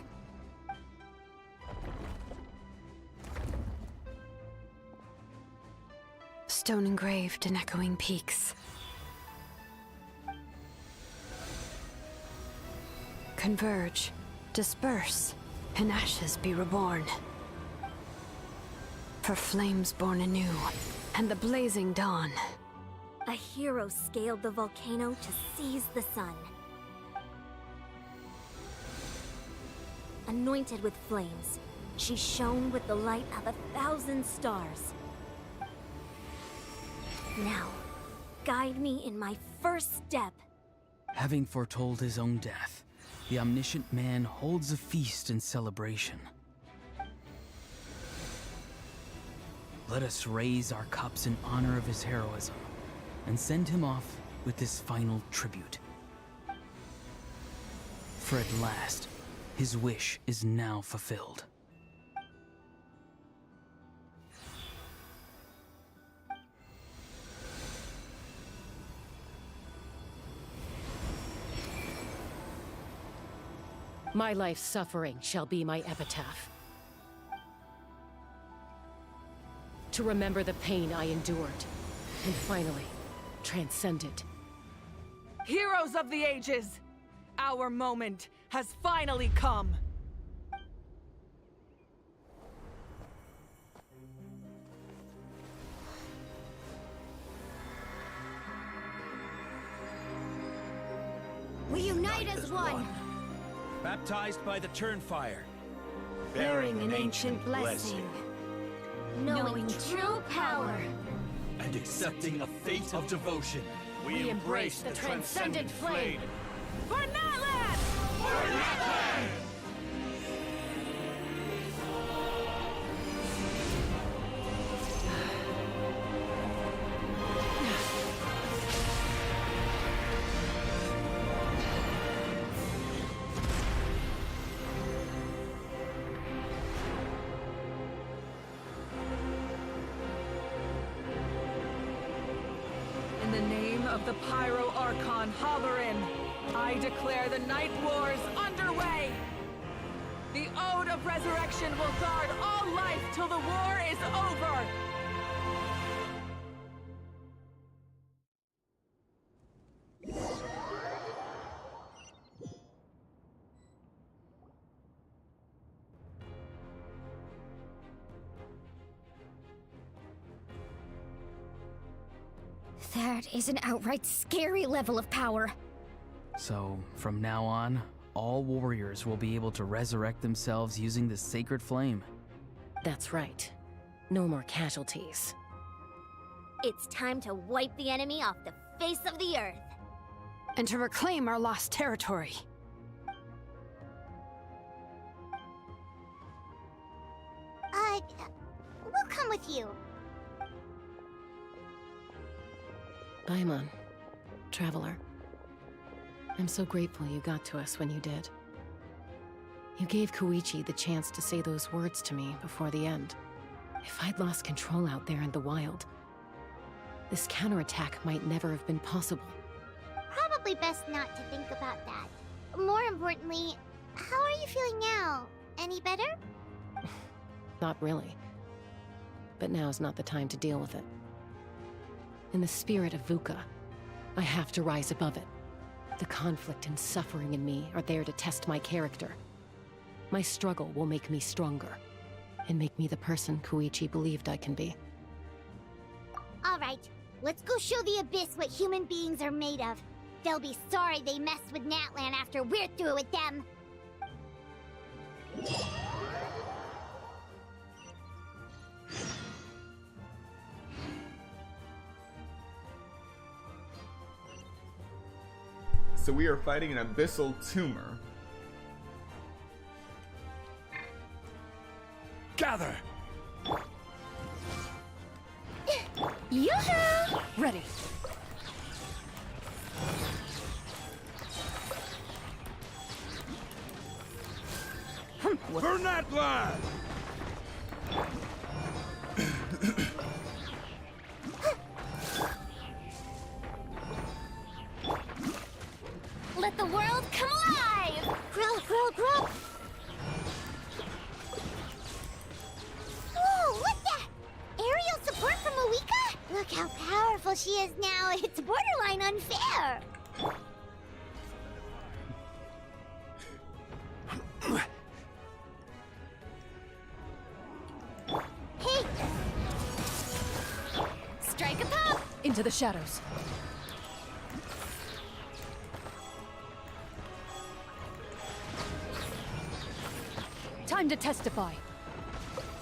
S8: Stone engraved in echoing peaks. converge, disperse, and ashes be reborn. For flames born anew, and the blazing dawn.
S7: A hero scaled the volcano to seize the sun. Anointed with flames, she shone with the light of 1,000 stars. Now, guide me in my first step.
S9: Having foretold his own death, the omniscient man holds a feast in celebration. Let us raise our cups in honor of his heroism, and send him off with this final tribute. For at last, his wish is now fulfilled.
S18: My life's suffering shall be my epitaph. To remember the pain I endured, and finally, transcend it.
S21: Heroes of the ages! Our moment has finally come!
S7: We unite as one!
S2: Baptized by the Turnfire.
S7: Bearing an ancient blessing. Knowing true power.
S2: And accepting a fate of devotion.
S18: We embrace the transcendent flame.
S21: For Natlan!
S2: For Natlan!
S21: In the name of the Pyro Archon Xilonen, I declare the Night Wars underway! The Ode of Resurrection will guard all life till the war is over!
S7: That is an outright scary level of power.
S9: So, from now on, all warriors will be able to resurrect themselves using the sacred flame.
S18: That's right. No more casualties.
S7: It's time to wipe the enemy off the face of the earth.
S8: And to reclaim our lost territory.
S5: We'll come with you.
S18: Paimon, traveler. I'm so grateful you got to us when you did. You gave Koichi the chance to say those words to me before the end. If I'd lost control out there in the wild, this counterattack might never have been possible.
S5: Probably best not to think about that. More importantly, how are you feeling now? Any better?
S18: Not really. But now's not the time to deal with it. In the spirit of VUCA, I have to rise above it. The conflict and suffering in me are there to test my character. My struggle will make me stronger, and make me the person Koichi believed I can be.
S5: Alright, let's go show the Abyss what human beings are made of. They'll be sorry they messed with Natlan after we're through with them.
S1: So we are fighting an abyssal tumor.
S2: Gather!
S7: Yoo-hoo!
S8: Ready.
S22: For Natlan!
S7: Let the world come alive! Grow!
S5: Whoa, what the? Aerial support from Moika? Look how powerful she is now. It's borderline unfair.
S12: Strike a pop! Into the shadows. Time to testify.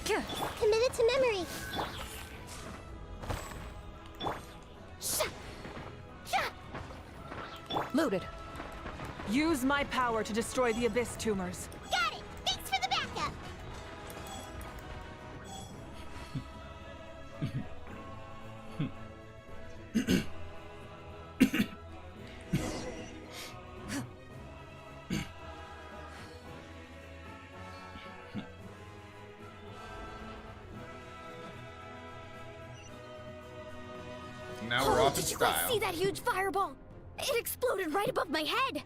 S5: Committed to memory.
S12: Loaded.
S21: Use my power to destroy the Abyss tumors.
S5: Got it! Thanks for the backup!
S1: Now we're off in
S14: Did you guys
S1: style.
S14: see that huge fireball? It exploded right above my head!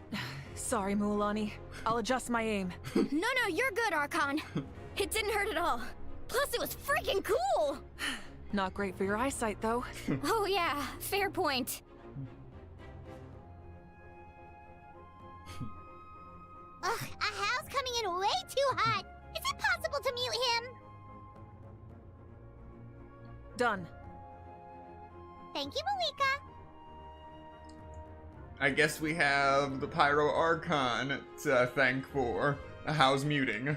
S21: Sorry, Mualani. I'll adjust my aim.
S14: No, you're good, Archon. It didn't hurt at all. Plus, it was freaking cool!
S21: Not great for your eyesight, though.
S14: Oh yeah, fair point.
S5: Ugh, Ahal's coming in way too hot! Is it possible to mute him?
S21: Done.
S5: Thank you, Malika.
S1: I guess we have the Pyro Archon to thank for Ahal's muting.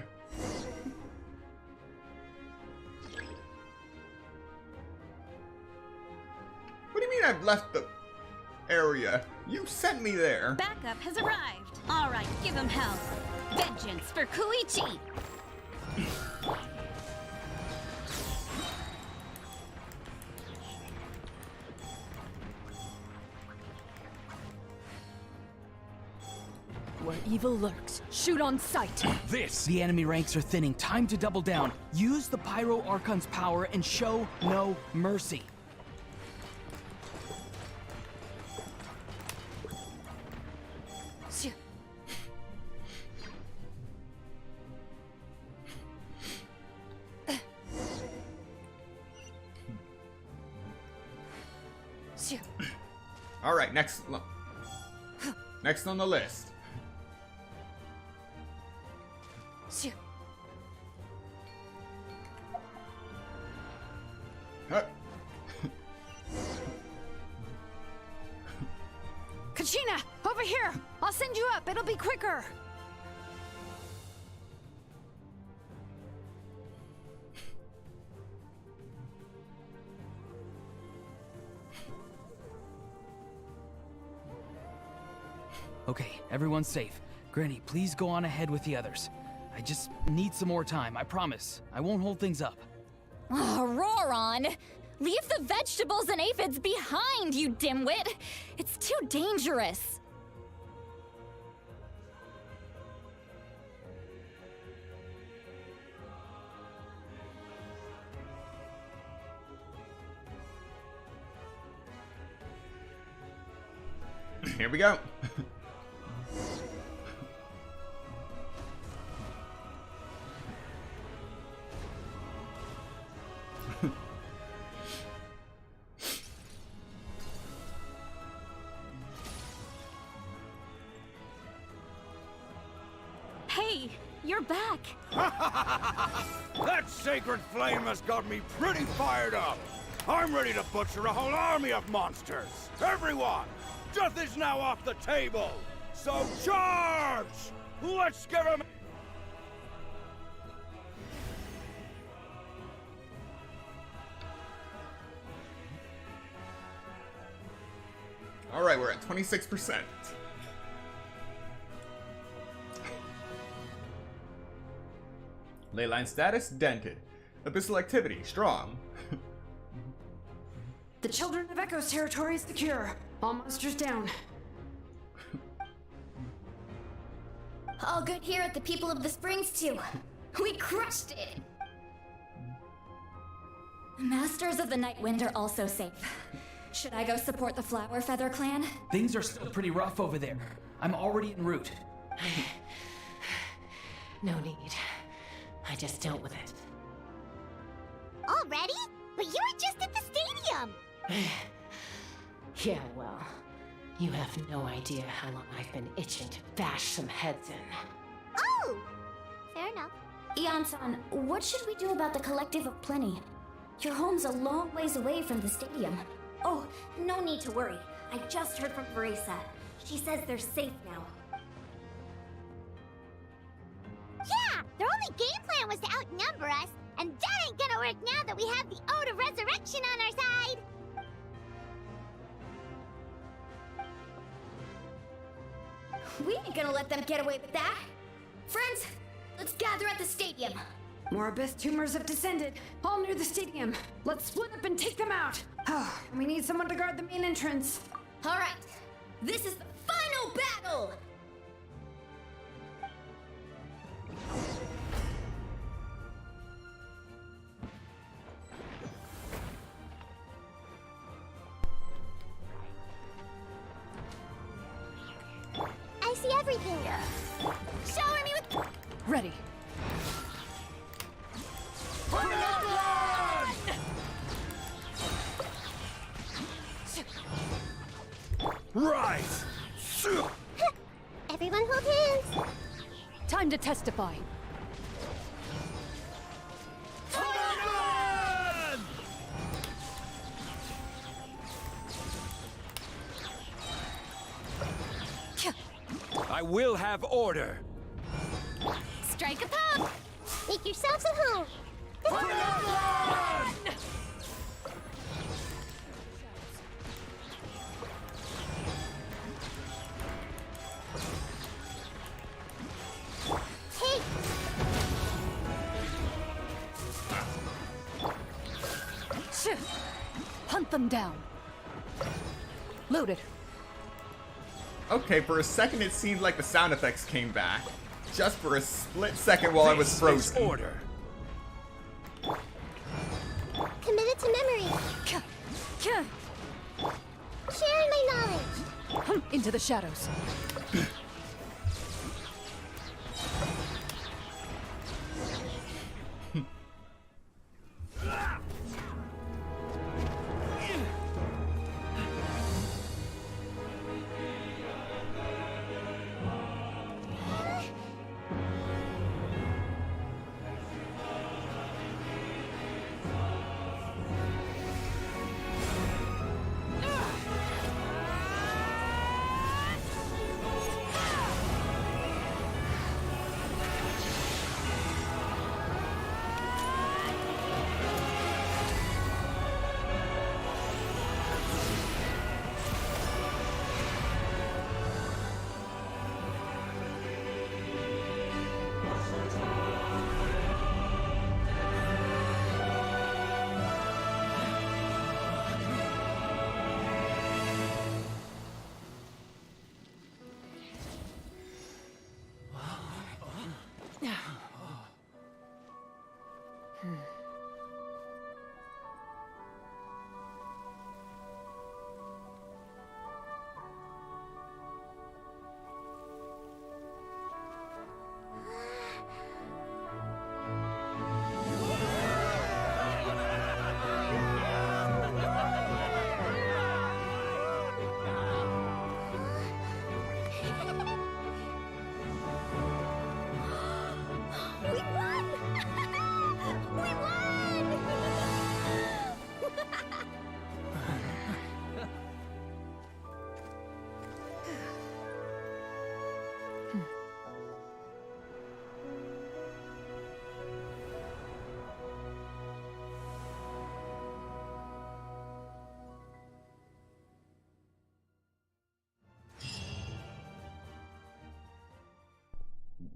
S1: What do you mean I've left the area? You sent me there.
S16: Backup has arrived. All right, give him hell. Vengeance for Koichi.
S12: Where evil lurks, shoot on sight.
S9: The enemy ranks are thinning. Time to double down. Use the Pyro Archon's power and show no mercy.
S1: All right, next on the list. Huh.
S12: Kachina, over here! I'll send you up, it'll be quicker!
S9: Okay, everyone's safe. Granny, please go on ahead with the others. I just need some more time, I promise. I won't hold things up.
S10: Oh, Roron! Leave the vegetables and aphids behind, you dimwit! It's too dangerous!
S1: Here we go.
S16: Hey, you're back.
S3: That sacred flame has got me pretty fired up. I'm ready to butcher a whole army of monsters. Everyone, death is now off the table. So charge! Let's give him...
S1: All right, we're at 26%. Leyline status dented. Abyssal activity strong.
S8: The Children of Echo's territory is secure. All monsters down.
S14: All good here at the People of the Springs, too. We crushed it!
S10: Masters of the Night Wind are also safe. Should I go support the Flower Feather clan?
S9: Things are still pretty rough over there. I'm already en route.
S18: No need. I just dealt with it.
S5: Already? But you were just at the stadium!
S18: Yeah, well, you have no idea how long I've been itching to bash some heads in.
S5: Oh! Fair enough.
S14: Ian-san, what should we do about the Collective of Plenty?
S7: Your home's a long ways away from the stadium. Oh, no need to worry. I just heard from Veresa. She says they're safe now.
S5: Yeah! Their only game plan was to outnumber us, and that ain't gonna work now that we have the Ode of Resurrection on our side!
S7: We ain't gonna let them get away with that! Friends, let's gather at the stadium!
S8: More abyss tumors have descended, all near the stadium. Let's split up and take them out. We need someone to guard the main entrance.
S7: Alright, this is the final battle!
S5: I see everything! Shower me with...
S18: Ready.
S22: Right!
S5: Everyone hold hands!
S18: Time to testify.
S2: I will have order.
S5: Strike a pop! Make yourselves at home! Hey!
S18: Hunt them down. Loaded.
S1: Okay, for a second it seemed like the sound effects came back. Just for a split second while I was frozen.
S2: Order.
S5: Committed to memory. Sharing my knowledge.
S18: Into the shadows.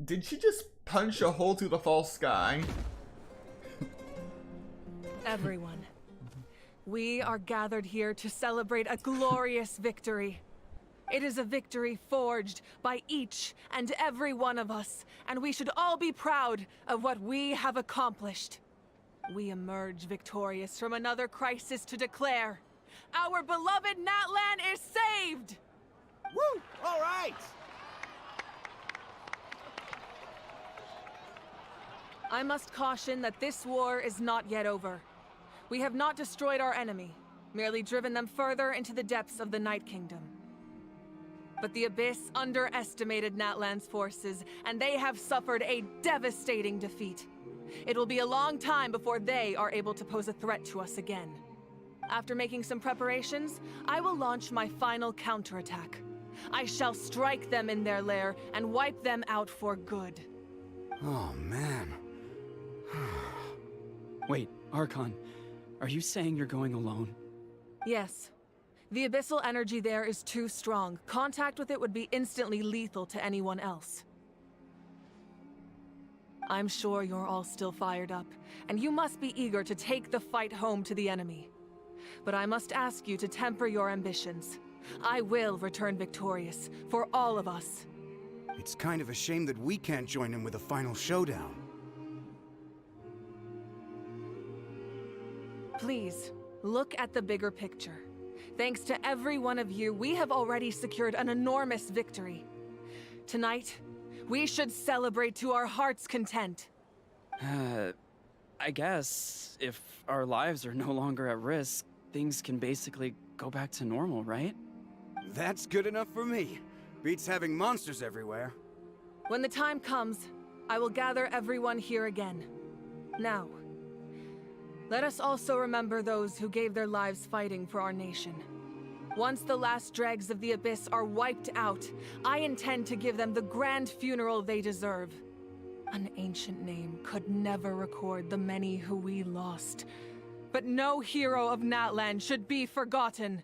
S1: Did she just punch a hole through the false sky?
S21: Everyone, we are gathered here to celebrate a glorious victory. It is a victory forged by each and every one of us, and we should all be proud of what we have accomplished. We emerge victorious from another crisis to declare, our beloved Natlan is saved!
S22: Woo! All right!
S21: I must caution that this war is not yet over. We have not destroyed our enemy, merely driven them further into the depths of the Night Kingdom. But the Abyss underestimated Natlan's forces, and they have suffered a devastating defeat. It will be a long time before they are able to pose a threat to us again. After making some preparations, I will launch my final counterattack. I shall strike them in their lair and wipe them out for good.
S3: Oh, man.
S17: Wait, Archon, are you saying you're going alone?
S21: Yes. The abyssal energy there is too strong. Contact with it would be instantly lethal to anyone else. I'm sure you're all still fired up, and you must be eager to take the fight home to the enemy. But I must ask you to temper your ambitions. I will return victorious, for all of us.
S3: It's kind of a shame that we can't join in with a final showdown.
S21: Please, look at the bigger picture. Thanks to every one of you, we have already secured an enormous victory. Tonight, we should celebrate to our heart's content.
S17: I guess if our lives are no longer at risk, things can basically go back to normal, right?
S3: That's good enough for me. Beats having monsters everywhere.
S21: When the time comes, I will gather everyone here again. Now, let us also remember those who gave their lives fighting for our nation. Once the last dregs of the Abyss are wiped out, I intend to give them the grand funeral they deserve. An ancient name could never record the many who we lost. But no hero of Natlan should be forgotten.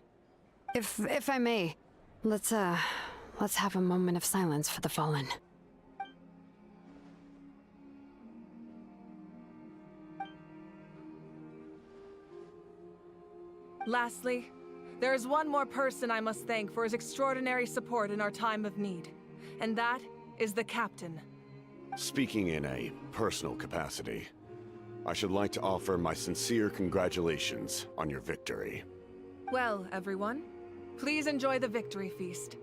S8: If I may, let's have a moment of silence for the fallen.
S21: Lastly, there is one more person I must thank for his extraordinary support in our time of need, and that is the Captain.
S13: Speaking in a personal capacity, I should like to offer my sincere congratulations on your victory.
S21: Well, everyone, please enjoy the victory feast.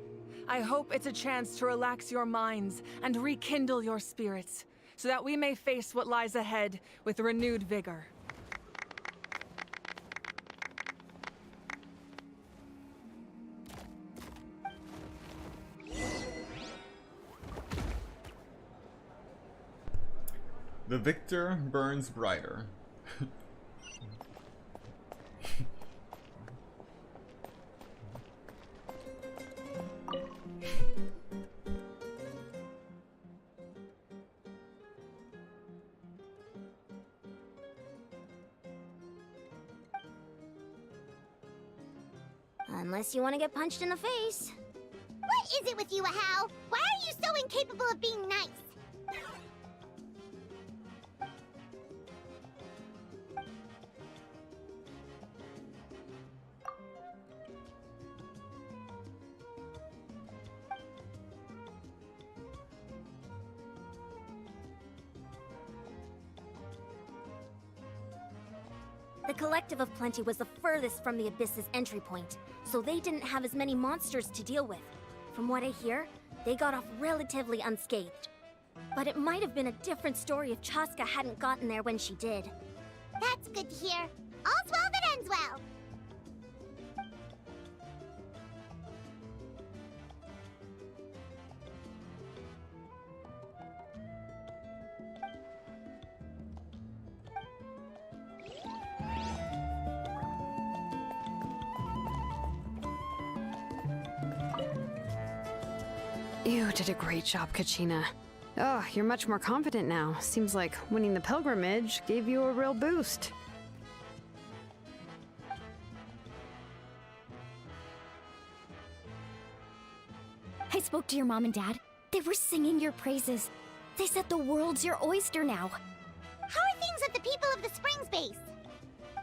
S21: I hope it's a chance to relax your minds and rekindle your spirits, so that we may face what lies ahead with renewed vigor.
S1: The victor burns brighter.
S5: Unless you want to get punched in the face. What is it with you, Ahau? Why are you so incapable of being nice?
S7: The Collective of Plenty was the furthest from the Abyss's entry point, so they didn't have as many monsters to deal with. From what I hear, they got off relatively unscathed. But it might have been a different story if Chaska hadn't gotten there when she did.
S5: That's good to hear. All's well that ends well.
S8: You did a great job, Kachina. Oh, you're much more confident now. Seems like winning the pilgrimage gave you a real boost.
S7: I spoke to your mom and dad. They were singing your praises. They said the world's your oyster now.
S5: How are things at the people of the Springs base?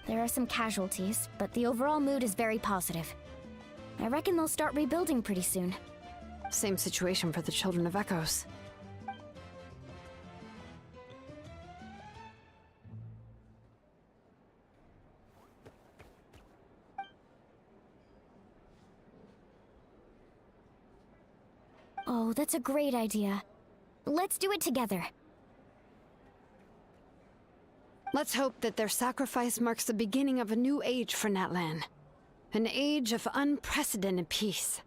S7: There are some casualties, but the overall mood is very positive. I reckon they'll start rebuilding pretty soon.
S8: Same situation for the Children of Echoes.
S7: Oh, that's a great idea. Let's do it together.
S8: Let's hope that their sacrifice marks the beginning of a new age for Natlan. An age of unprecedented peace.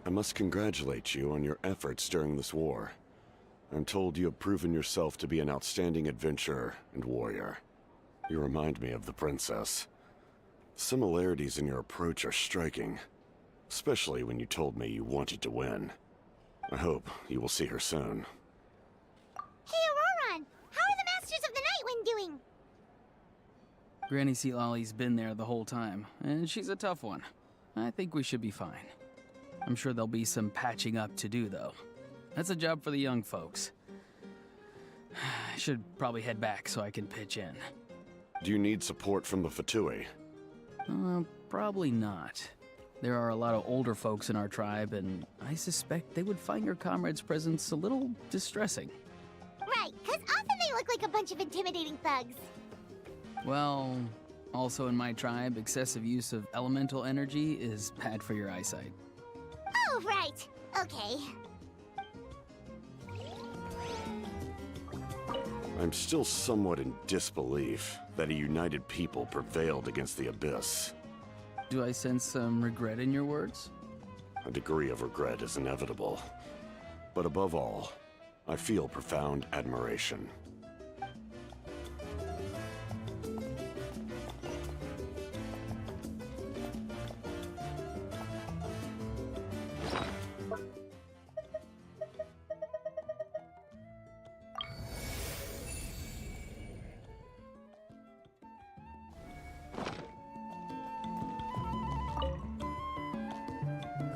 S13: I must congratulate you on your efforts during this war. I'm told you have proven yourself to be an outstanding adventurer and warrior. You remind me of the princess. Similarities in your approach are striking, especially when you told me you wanted to win. I hope you will see her soon.
S5: Hey, Auroron! How are the Masters of the Nightwind doing?
S9: Granny Xilolen's been there the whole time, and she's a tough one. I think we should be fine. I'm sure there'll be some patching up to do, though. That's a job for the young folks. I should probably head back so I can pitch in.
S13: Do you need support from the Fatui?
S9: Probably not. There are a lot of older folks in our tribe, and I suspect they would find your comrade's presence a little distressing.
S5: Right, because often they look like a bunch of intimidating thugs.
S9: Well, also in my tribe, excessive use of elemental energy is bad for your eyesight.
S5: Oh, right. Okay.
S13: I'm still somewhat in disbelief that a united people prevailed against the Abyss.
S9: Do I sense some regret in your words?
S13: A degree of regret is inevitable. But above all, I feel profound admiration.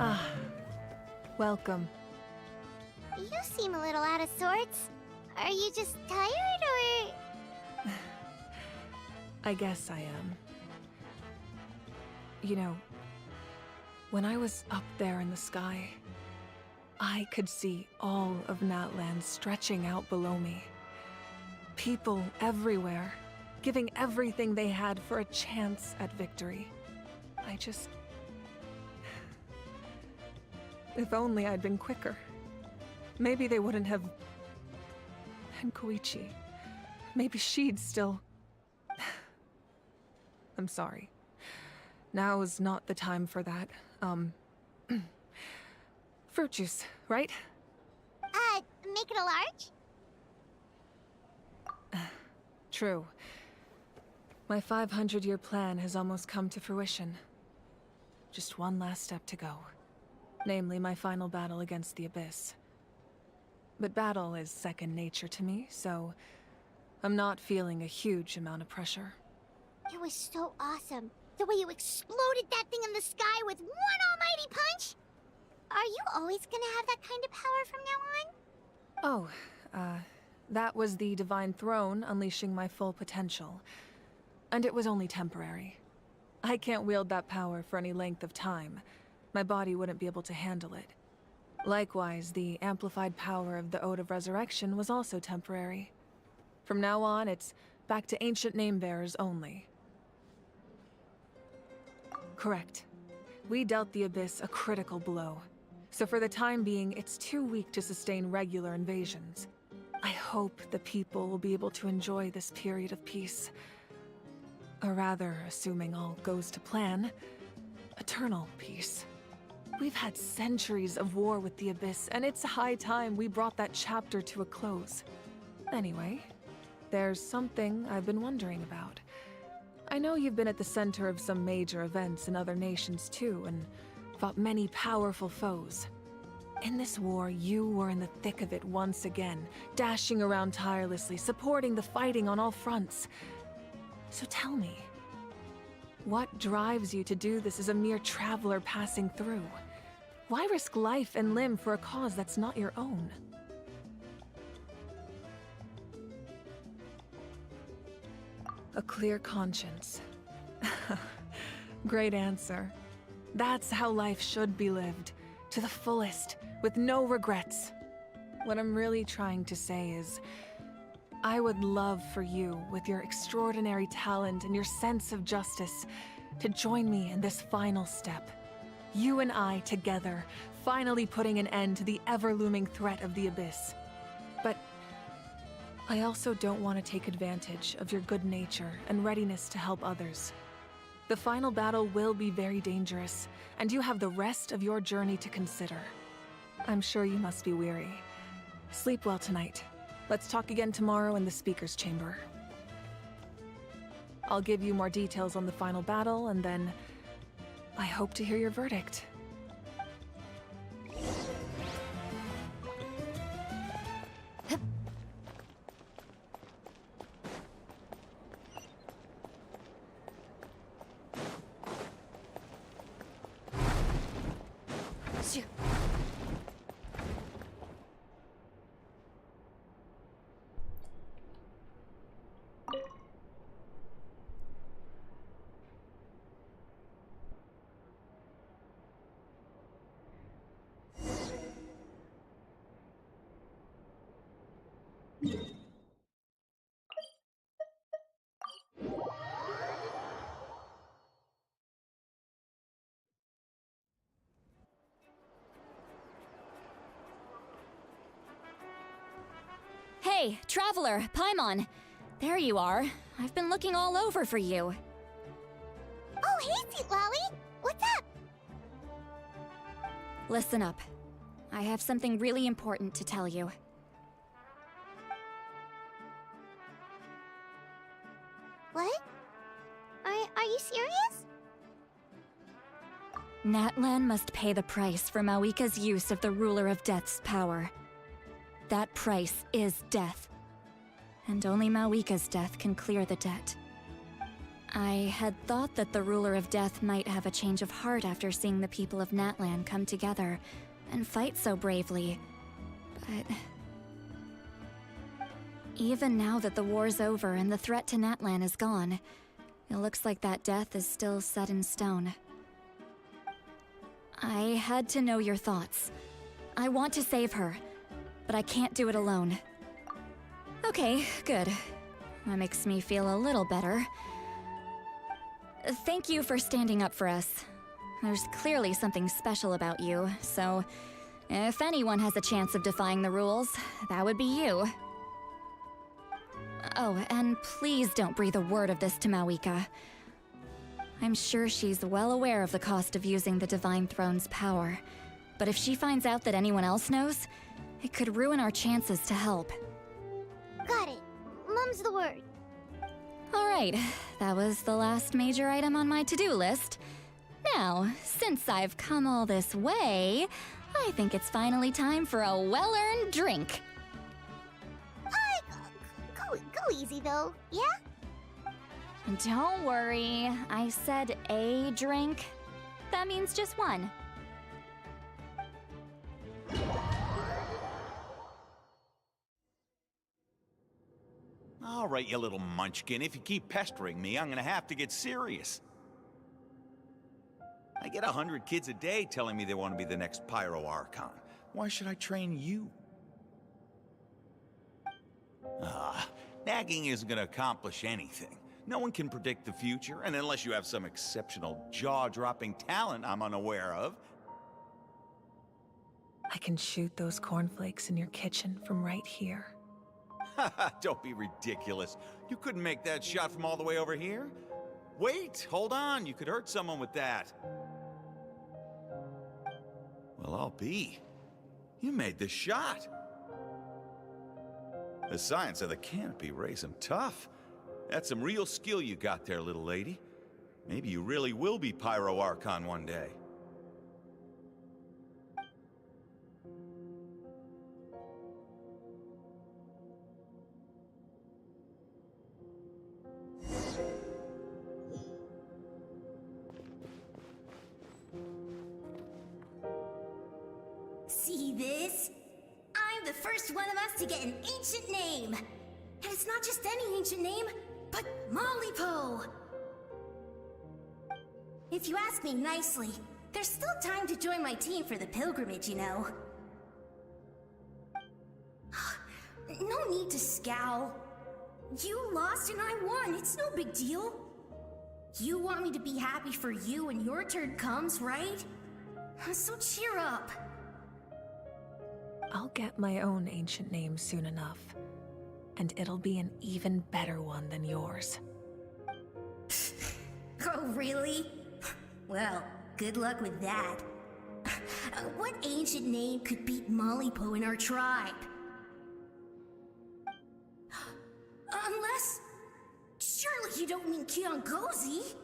S21: Ah, welcome.
S5: You seem a little out of sorts. Are you just tired, or...?
S21: I guess I am. You know, when I was up there in the sky, I could see all of Natlan stretching out below me. People everywhere, giving everything they had for a chance at victory. I just... If only I'd been quicker. Maybe they wouldn't have... And Koichi. Maybe she'd still... I'm sorry. Now is not the time for that. Fruit juice, right?
S5: Make it a large?
S21: True. My 500-year plan has almost come to fruition. Just one last step to go. Namely, my final battle against the Abyss. But battle is second nature to me, so I'm not feeling a huge amount of pressure.
S5: It was so awesome. The way you exploded that thing in the sky with one almighty punch! Are you always gonna have that kind of power from now on?
S21: Oh, that was the Divine Throne unleashing my full potential. And it was only temporary. I can't wield that power for any length of time. My body wouldn't be able to handle it. Likewise, the amplified power of the Ode of Resurrection was also temporary. From now on, it's back to ancient name-bearers only. Correct. We dealt the Abyss a critical blow. So for the time being, it's too weak to sustain regular invasions. I hope the people will be able to enjoy this period of peace. Or rather, assuming all goes to plan, eternal peace. We've had centuries of war with the Abyss, and it's high time we brought that chapter to a close. Anyway, there's something I've been wondering about. I know you've been at the center of some major events in other nations too, and fought many powerful foes. In this war, you were in the thick of it once again, dashing around tirelessly, supporting the fighting on all fronts. So tell me, what drives you to do this as a mere traveler passing through? Why risk life and limb for a cause that's not your own? A clear conscience. Great answer. That's how life should be lived, to the fullest, with no regrets. What I'm really trying to say is, I would love for you, with your extraordinary talent and your sense of justice, to join me in this final step. You and I together, finally putting an end to the ever-looming threat of the Abyss. But I also don't want to take advantage of your good nature and readiness to help others. The final battle will be very dangerous, and you have the rest of your journey to consider. I'm sure you must be weary. Sleep well tonight. Let's talk again tomorrow in the speaker's chamber. I'll give you more details on the final battle, and then I hope to hear your verdict.
S10: Hey, Traveler, Paimon. There you are. I've been looking all over for you.
S5: Oh, hey, Xilonen! What's up?
S10: Listen up. I have something really important to tell you.
S5: What? Are you serious?
S10: Natlan must pay the price for Mawika's use of the Ruler of Death's power. That price is death. And only Mawika's death can clear the debt. I had thought that the Ruler of Death might have a change of heart after seeing the people of Natlan come together and fight so bravely. But even now that the war's over and the threat to Natlan is gone, it looks like that death is still set in stone. I had to know your thoughts. I want to save her, but I can't do it alone. Okay, good. That makes me feel a little better. Thank you for standing up for us. There's clearly something special about you, so if anyone has a chance of defying the rules, that would be you. Oh, and please don't breathe a word of this to Mawika. I'm sure she's well aware of the cost of using the Divine Throne's power, but if she finds out that anyone else knows, it could ruin our chances to help.
S5: Got it. Mum's the word.
S10: Alright, that was the last major item on my to-do list. Now, since I've come all this way, I think it's finally time for a well-earned drink.
S5: Go easy though, yeah?
S10: Don't worry, I said a drink. That means just one.
S22: All right, you little munchkin. If you keep pestering me, I'm gonna have to get serious. I get 100 kids a day telling me they want to be the next Pyro Archon. Why should I train you? Nagging isn't gonna accomplish anything. No one can predict the future, and unless you have some exceptional jaw-dropping talent I'm unaware of.
S21: I can shoot those cornflakes in your kitchen from right here.
S22: Don't be ridiculous. You couldn't make that shot from all the way over here? Wait, hold on. You could hurt someone with that. Well, I'll be. You made the shot. The science of the canopy raised him tough. That's some real skill you got there, little lady. Maybe you really will be Pyro Archon one day.
S15: See this? I'm the first one of us to get an ancient name. And it's not just any ancient name, but Mollypo. If you ask me nicely, there's still time to join my team for the pilgrimage, you know. No need to scowl. You lost and I won, it's no big deal. You want me to be happy for you when your turn comes, right? So cheer up.
S21: I'll get my own ancient name soon enough, and it'll be an even better one than yours.
S15: Oh, really? Well, good luck with that. What ancient name could beat Mollypo in our tribe? Unless... Surely you don't mean Kiangozi?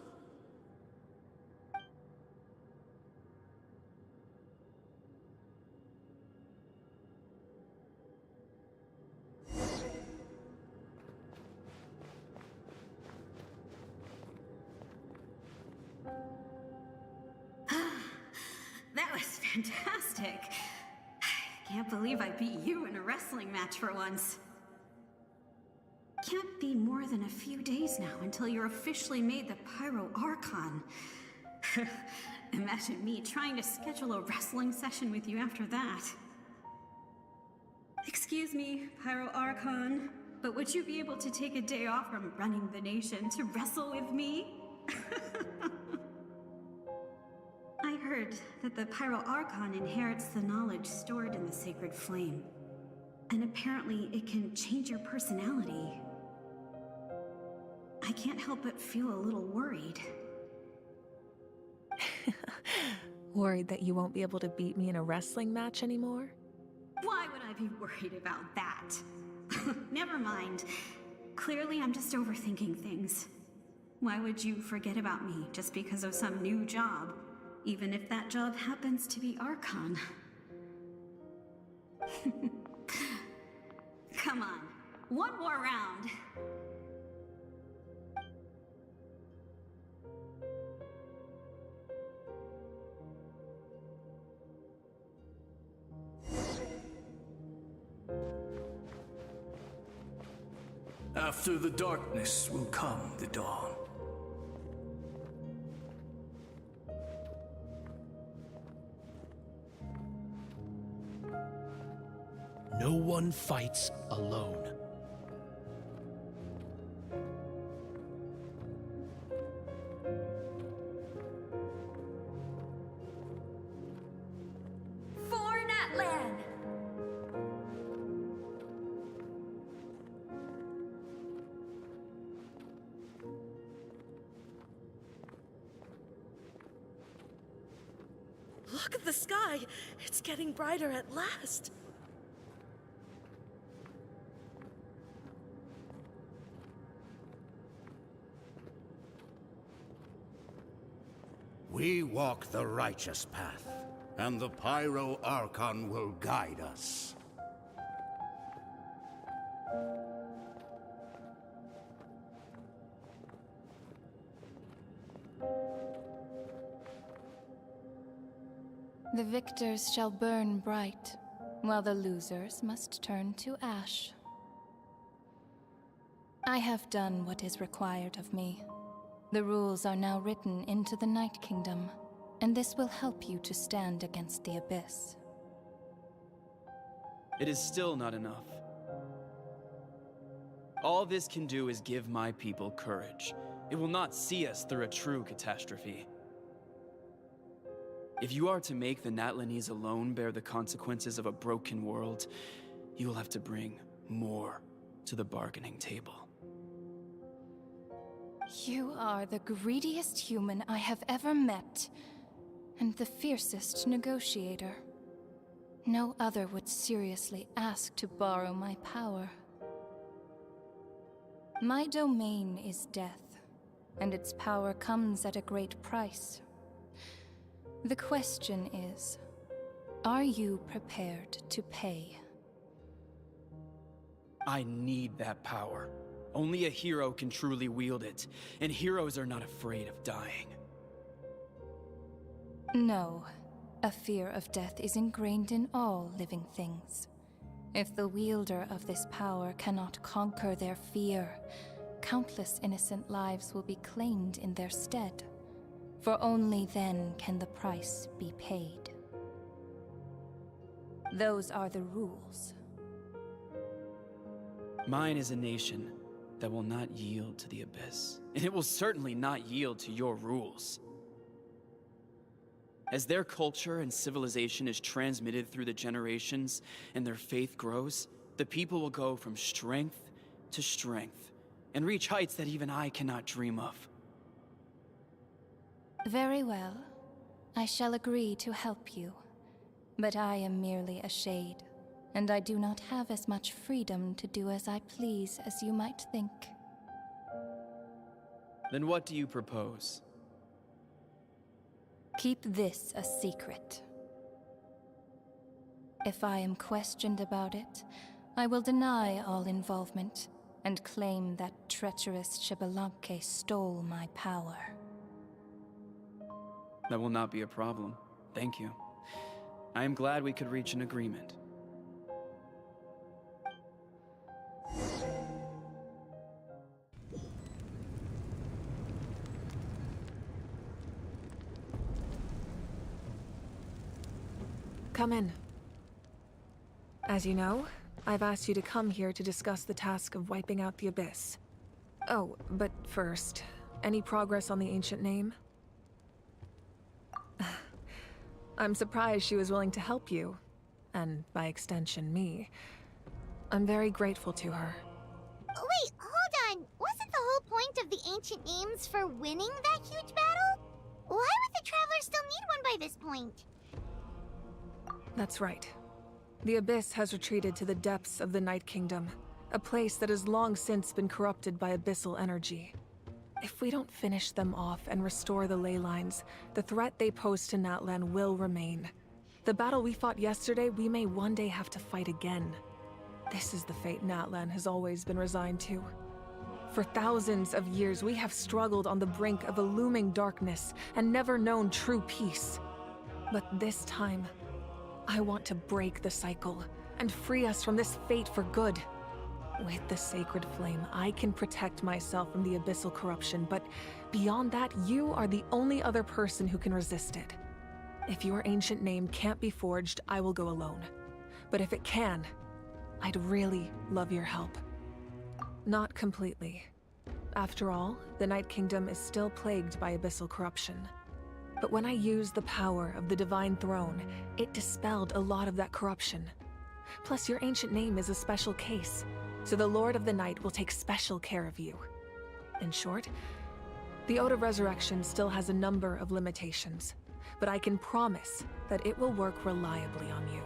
S16: That was fantastic. Can't believe I beat you in a wrestling match for once. Can't be more than a few days now until you're officially made the Pyro Archon. Imagine me trying to schedule a wrestling session with you after that. Excuse me, Pyro Archon, but would you be able to take a day off from running the nation to wrestle with me? I heard that the Pyro Archon inherits the knowledge stored in the Sacred Flame. And apparently it can change your personality. I can't help but feel a little worried.
S6: Worried that you won't be able to beat me in a wrestling match anymore?
S16: Why would I be worried about that? Never mind. Clearly I'm just overthinking things. Why would you forget about me just because of some new job? Even if that job happens to be Archon. Come on, one more round.
S4: After the darkness will come the dawn.
S19: No one fights alone.
S15: For Natlan!
S23: Look at the sky! It's getting brighter at last!
S3: We walk the righteous path, and the Pyro Archon will guide us.
S24: The victors shall burn bright, while the losers must turn to ash. I have done what is required of me. The rules are now written into the Night Kingdom, and this will help you to stand against the Abyss.
S17: It is still not enough. All this can do is give my people courage. It will not see us through a true catastrophe. If you are to make the Natlanese alone bear the consequences of a broken world, you will have to bring more to the bargaining table.
S24: You are the greediest human I have ever met, and the fiercest negotiator. No other would seriously ask to borrow my power. My domain is death, and its power comes at a great price. The question is, are you prepared to pay?
S17: I need that power. Only a hero can truly wield it, and heroes are not afraid of dying.
S24: No. A fear of death is ingrained in all living things. If the wielder of this power cannot conquer their fear, countless innocent lives will be claimed in their stead. For only then can the price be paid. Those are the rules.
S17: Mine is a nation that will not yield to the Abyss, and it will certainly not yield to your rules. As their culture and civilization is transmitted through the generations and their faith grows, the people will go from strength to strength and reach heights that even I cannot dream of.
S24: Very well. I shall agree to help you. But I am merely a shade, and I do not have as much freedom to do as I please as you might think.
S17: Then what do you propose?
S24: Keep this a secret. If I am questioned about it, I will deny all involvement and claim that treacherous Xbalanque stole my power.
S17: That will not be a problem. Thank you. I am glad we could reach an agreement.
S21: Come in. As you know, I've asked you to come here to discuss the task of wiping out the Abyss. Oh, but first, any progress on the ancient name? I'm surprised she was willing to help you, and by extension, me. I'm very grateful to her.
S5: Wait, hold on. Wasn't the whole point of the ancient names for winning that huge battle? Why would the Traveler still need one by this point?
S21: That's right. The Abyss has retreated to the depths of the Night Kingdom, a place that has long since been corrupted by abyssal energy. If we don't finish them off and restore the ley lines, the threat they pose to Natlan will remain. The battle we fought yesterday, we may one day have to fight again. This is the fate Natlan has always been resigned to. For thousands of years, we have struggled on the brink of a looming darkness and never known true peace. But this time, I want to break the cycle and free us from this fate for good. With the sacred flame, I can protect myself from the abyssal corruption, but beyond that, you are the only other person who can resist it. If your ancient name can't be forged, I will go alone. But if it can, I'd really love your help. Not completely. After all, the Night Kingdom is still plagued by abyssal corruption. But when I used the power of the Divine Throne, it dispelled a lot of that corruption. Plus, your ancient name is a special case, so the Lord of the Night will take special care of you. In short, the Ode of Resurrection still has a number of limitations, but I can promise that it will work reliably on you.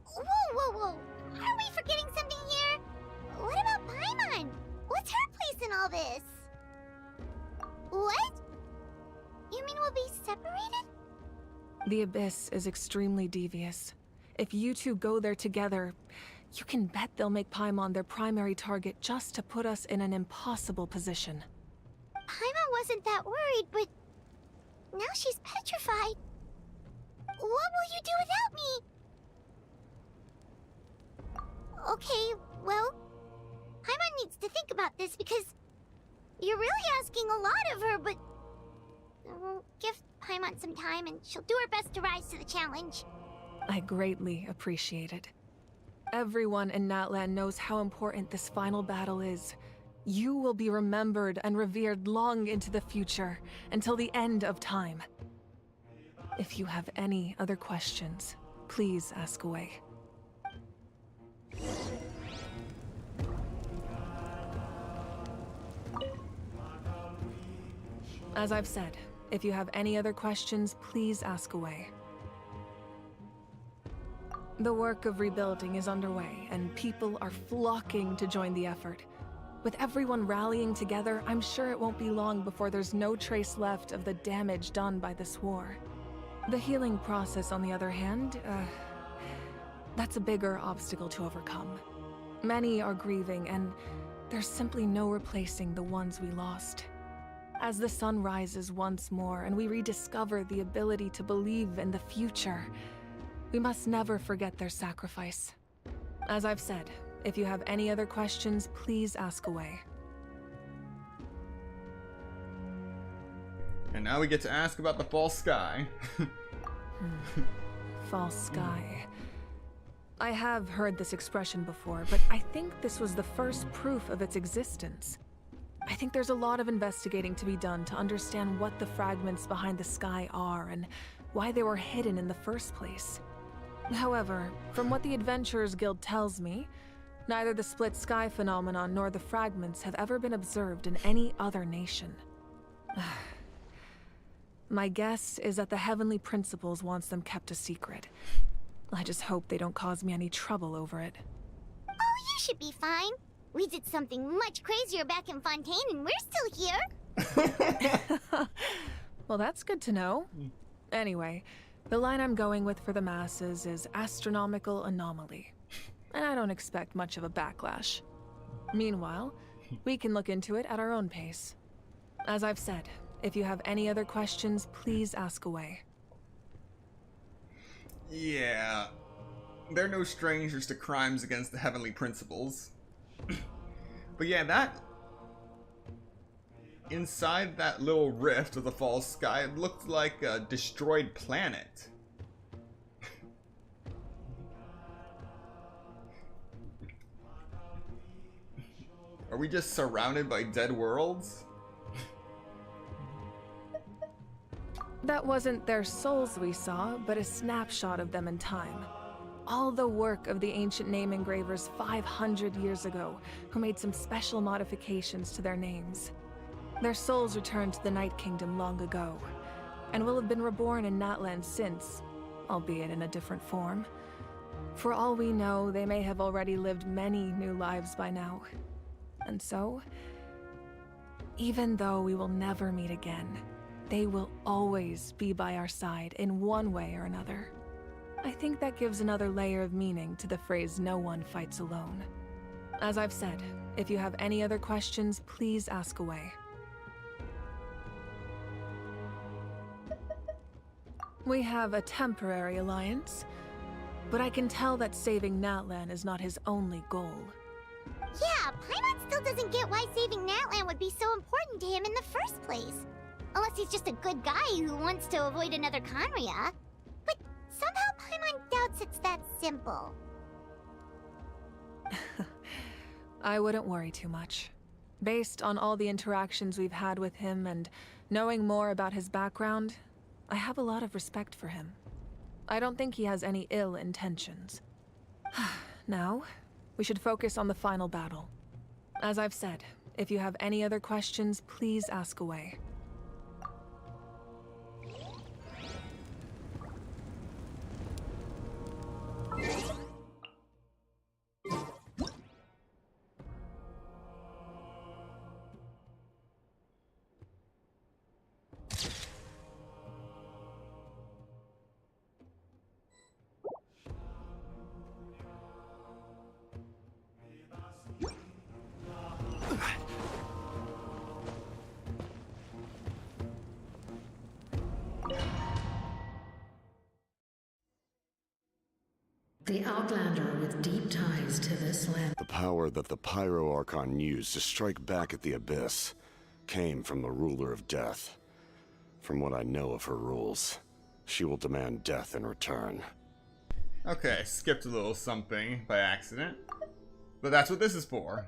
S5: Whoa! Are we forgetting something here? What about Paimon? What's her place in all this? What? You mean we'll be separated?
S21: The Abyss is extremely devious. If you two go there together, you can bet they'll make Paimon their primary target just to put us in an impossible position.
S5: Paimon wasn't that worried, but now she's petrified. What will you do without me? Okay, well, Paimon needs to think about this because you're really asking a lot of her, but give Paimon some time and she'll do her best to rise to the challenge.
S21: I greatly appreciate it. Everyone in Natlan knows how important this final battle is. You will be remembered and revered long into the future, until the end of time. If you have any other questions, please ask away. As I've said, if you have any other questions, please ask away. The work of rebuilding is underway, and people are flocking to join the effort. With everyone rallying together, I'm sure it won't be long before there's no trace left of the damage done by this war. The healing process, on the other hand, that's a bigger obstacle to overcome. Many are grieving, and there's simply no replacing the ones we lost. As the sun rises once more and we rediscover the ability to believe in the future, we must never forget their sacrifice. As I've said, if you have any other questions, please ask away.
S1: And now we get to ask about the false sky.
S21: False sky. I have heard this expression before, but I think this was the first proof of its existence. I think there's a lot of investigating to be done to understand what the fragments behind the sky are and why they were hidden in the first place. However, from what the Adventurers Guild tells me, neither the split sky phenomenon nor the fragments have ever been observed in any other nation. My guess is that the Heavenly Principles wants them kept a secret. I just hope they don't cause me any trouble over it.
S5: Oh, you should be fine. We did something much crazier back in Fontaine and we're still here.
S21: Well, that's good to know. Anyway, the line I'm going with for the masses is astronomical anomaly. And I don't expect much of a backlash. Meanwhile, we can look into it at our own pace. As I've said, if you have any other questions, please ask away.
S1: Yeah. They're no strangers to crimes against the Heavenly Principles. But yeah, that... inside that little rift of the false sky, it looked like a destroyed planet. Are we just surrounded by dead worlds?
S21: That wasn't their souls we saw, but a snapshot of them in time. All the work of the ancient name engravers 500 years ago, who made some special modifications to their names. Their souls returned to the Night Kingdom long ago, and will have been reborn in Natlan since, albeit in a different form. For all we know, they may have already lived many new lives by now. And so, even though we will never meet again, they will always be by our side in one way or another. I think that gives another layer of meaning to the phrase, "no one fights alone." As I've said, if you have any other questions, please ask away. We have a temporary alliance, but I can tell that saving Natlan is not his only goal.
S5: Yeah, Paimon still doesn't get why saving Natlan would be so important to him in the first place. Unless he's just a good guy who wants to avoid another Conria. But somehow Paimon doubts it's that simple.
S21: I wouldn't worry too much. Based on all the interactions we've had with him and knowing more about his background, I have a lot of respect for him. I don't think he has any ill intentions. Now, we should focus on the final battle. As I've said, if you have any other questions, please ask away.
S11: The Outlander with deep ties to this land.
S13: The power that the Pyro Archon used to strike back at the Abyss came from the Ruler of Death. From what I know of her rules, she will demand death in return.
S1: Okay, skipped a little something by accident. But that's what this is for.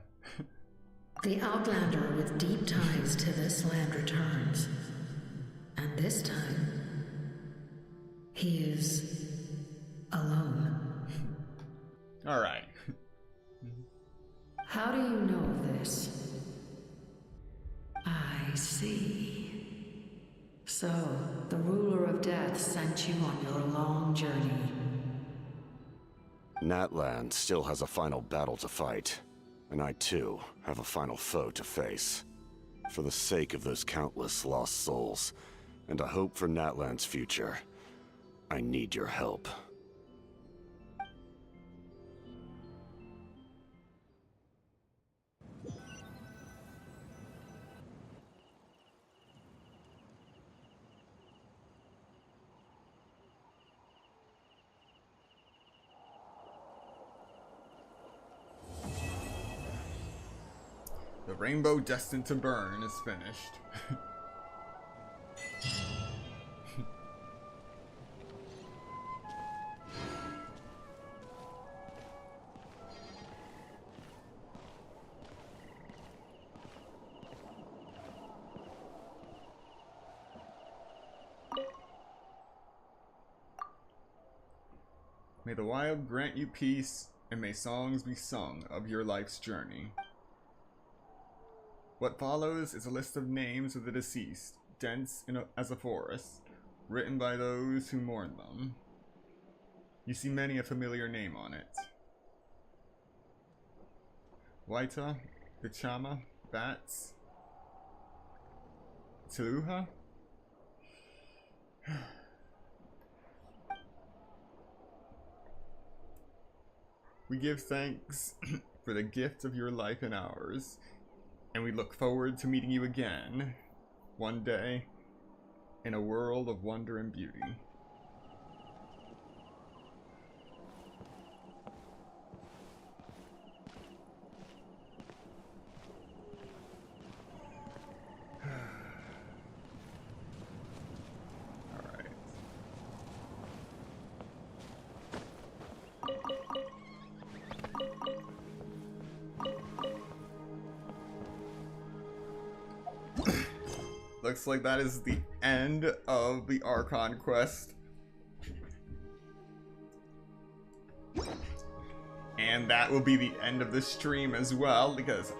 S11: The Outlander with deep ties to this land returns. And this time, he is alone.
S1: Alright.
S11: How do you know this? I see. So, the Ruler of Death sent you on your long journey.
S13: Natlan still has a final battle to fight, and I too have a final foe to face. For the sake of those countless lost souls, and a hope for Natlan's future, I need your help.
S1: The rainbow destined to burn is finished. May the wild grant you peace, and may songs be sung of your life's journey. What follows is a list of names of the deceased, dense as a forest, written by those who mourn them. You see many a familiar name on it. Waita, Bichama, Bats, Tuluha? We give thanks for the gift of your life and ours, and we look forward to meeting you again, one day, in a world of wonder and beauty. Looks like that is the end of the Archon quest. And that will be the end of the stream as well, because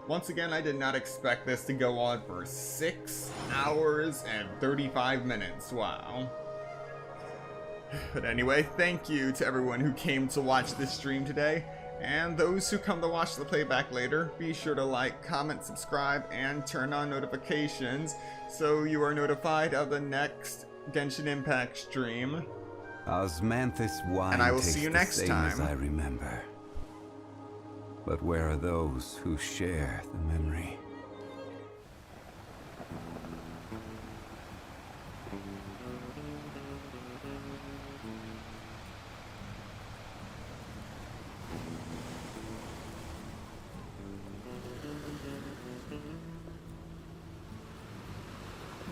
S1: once again, I did not expect this to go on for 6 hours and 35 minutes. Wow. But anyway, thank you to everyone who came to watch this stream today. And those who come to watch the playback later, be sure to like, comment, subscribe, and turn on notifications so you are notified of the next Genshin Impact stream.
S2: Osmanthus wine
S1: and I will see you next
S2: same
S1: time.
S2: As I remember. But where are those who share the memory?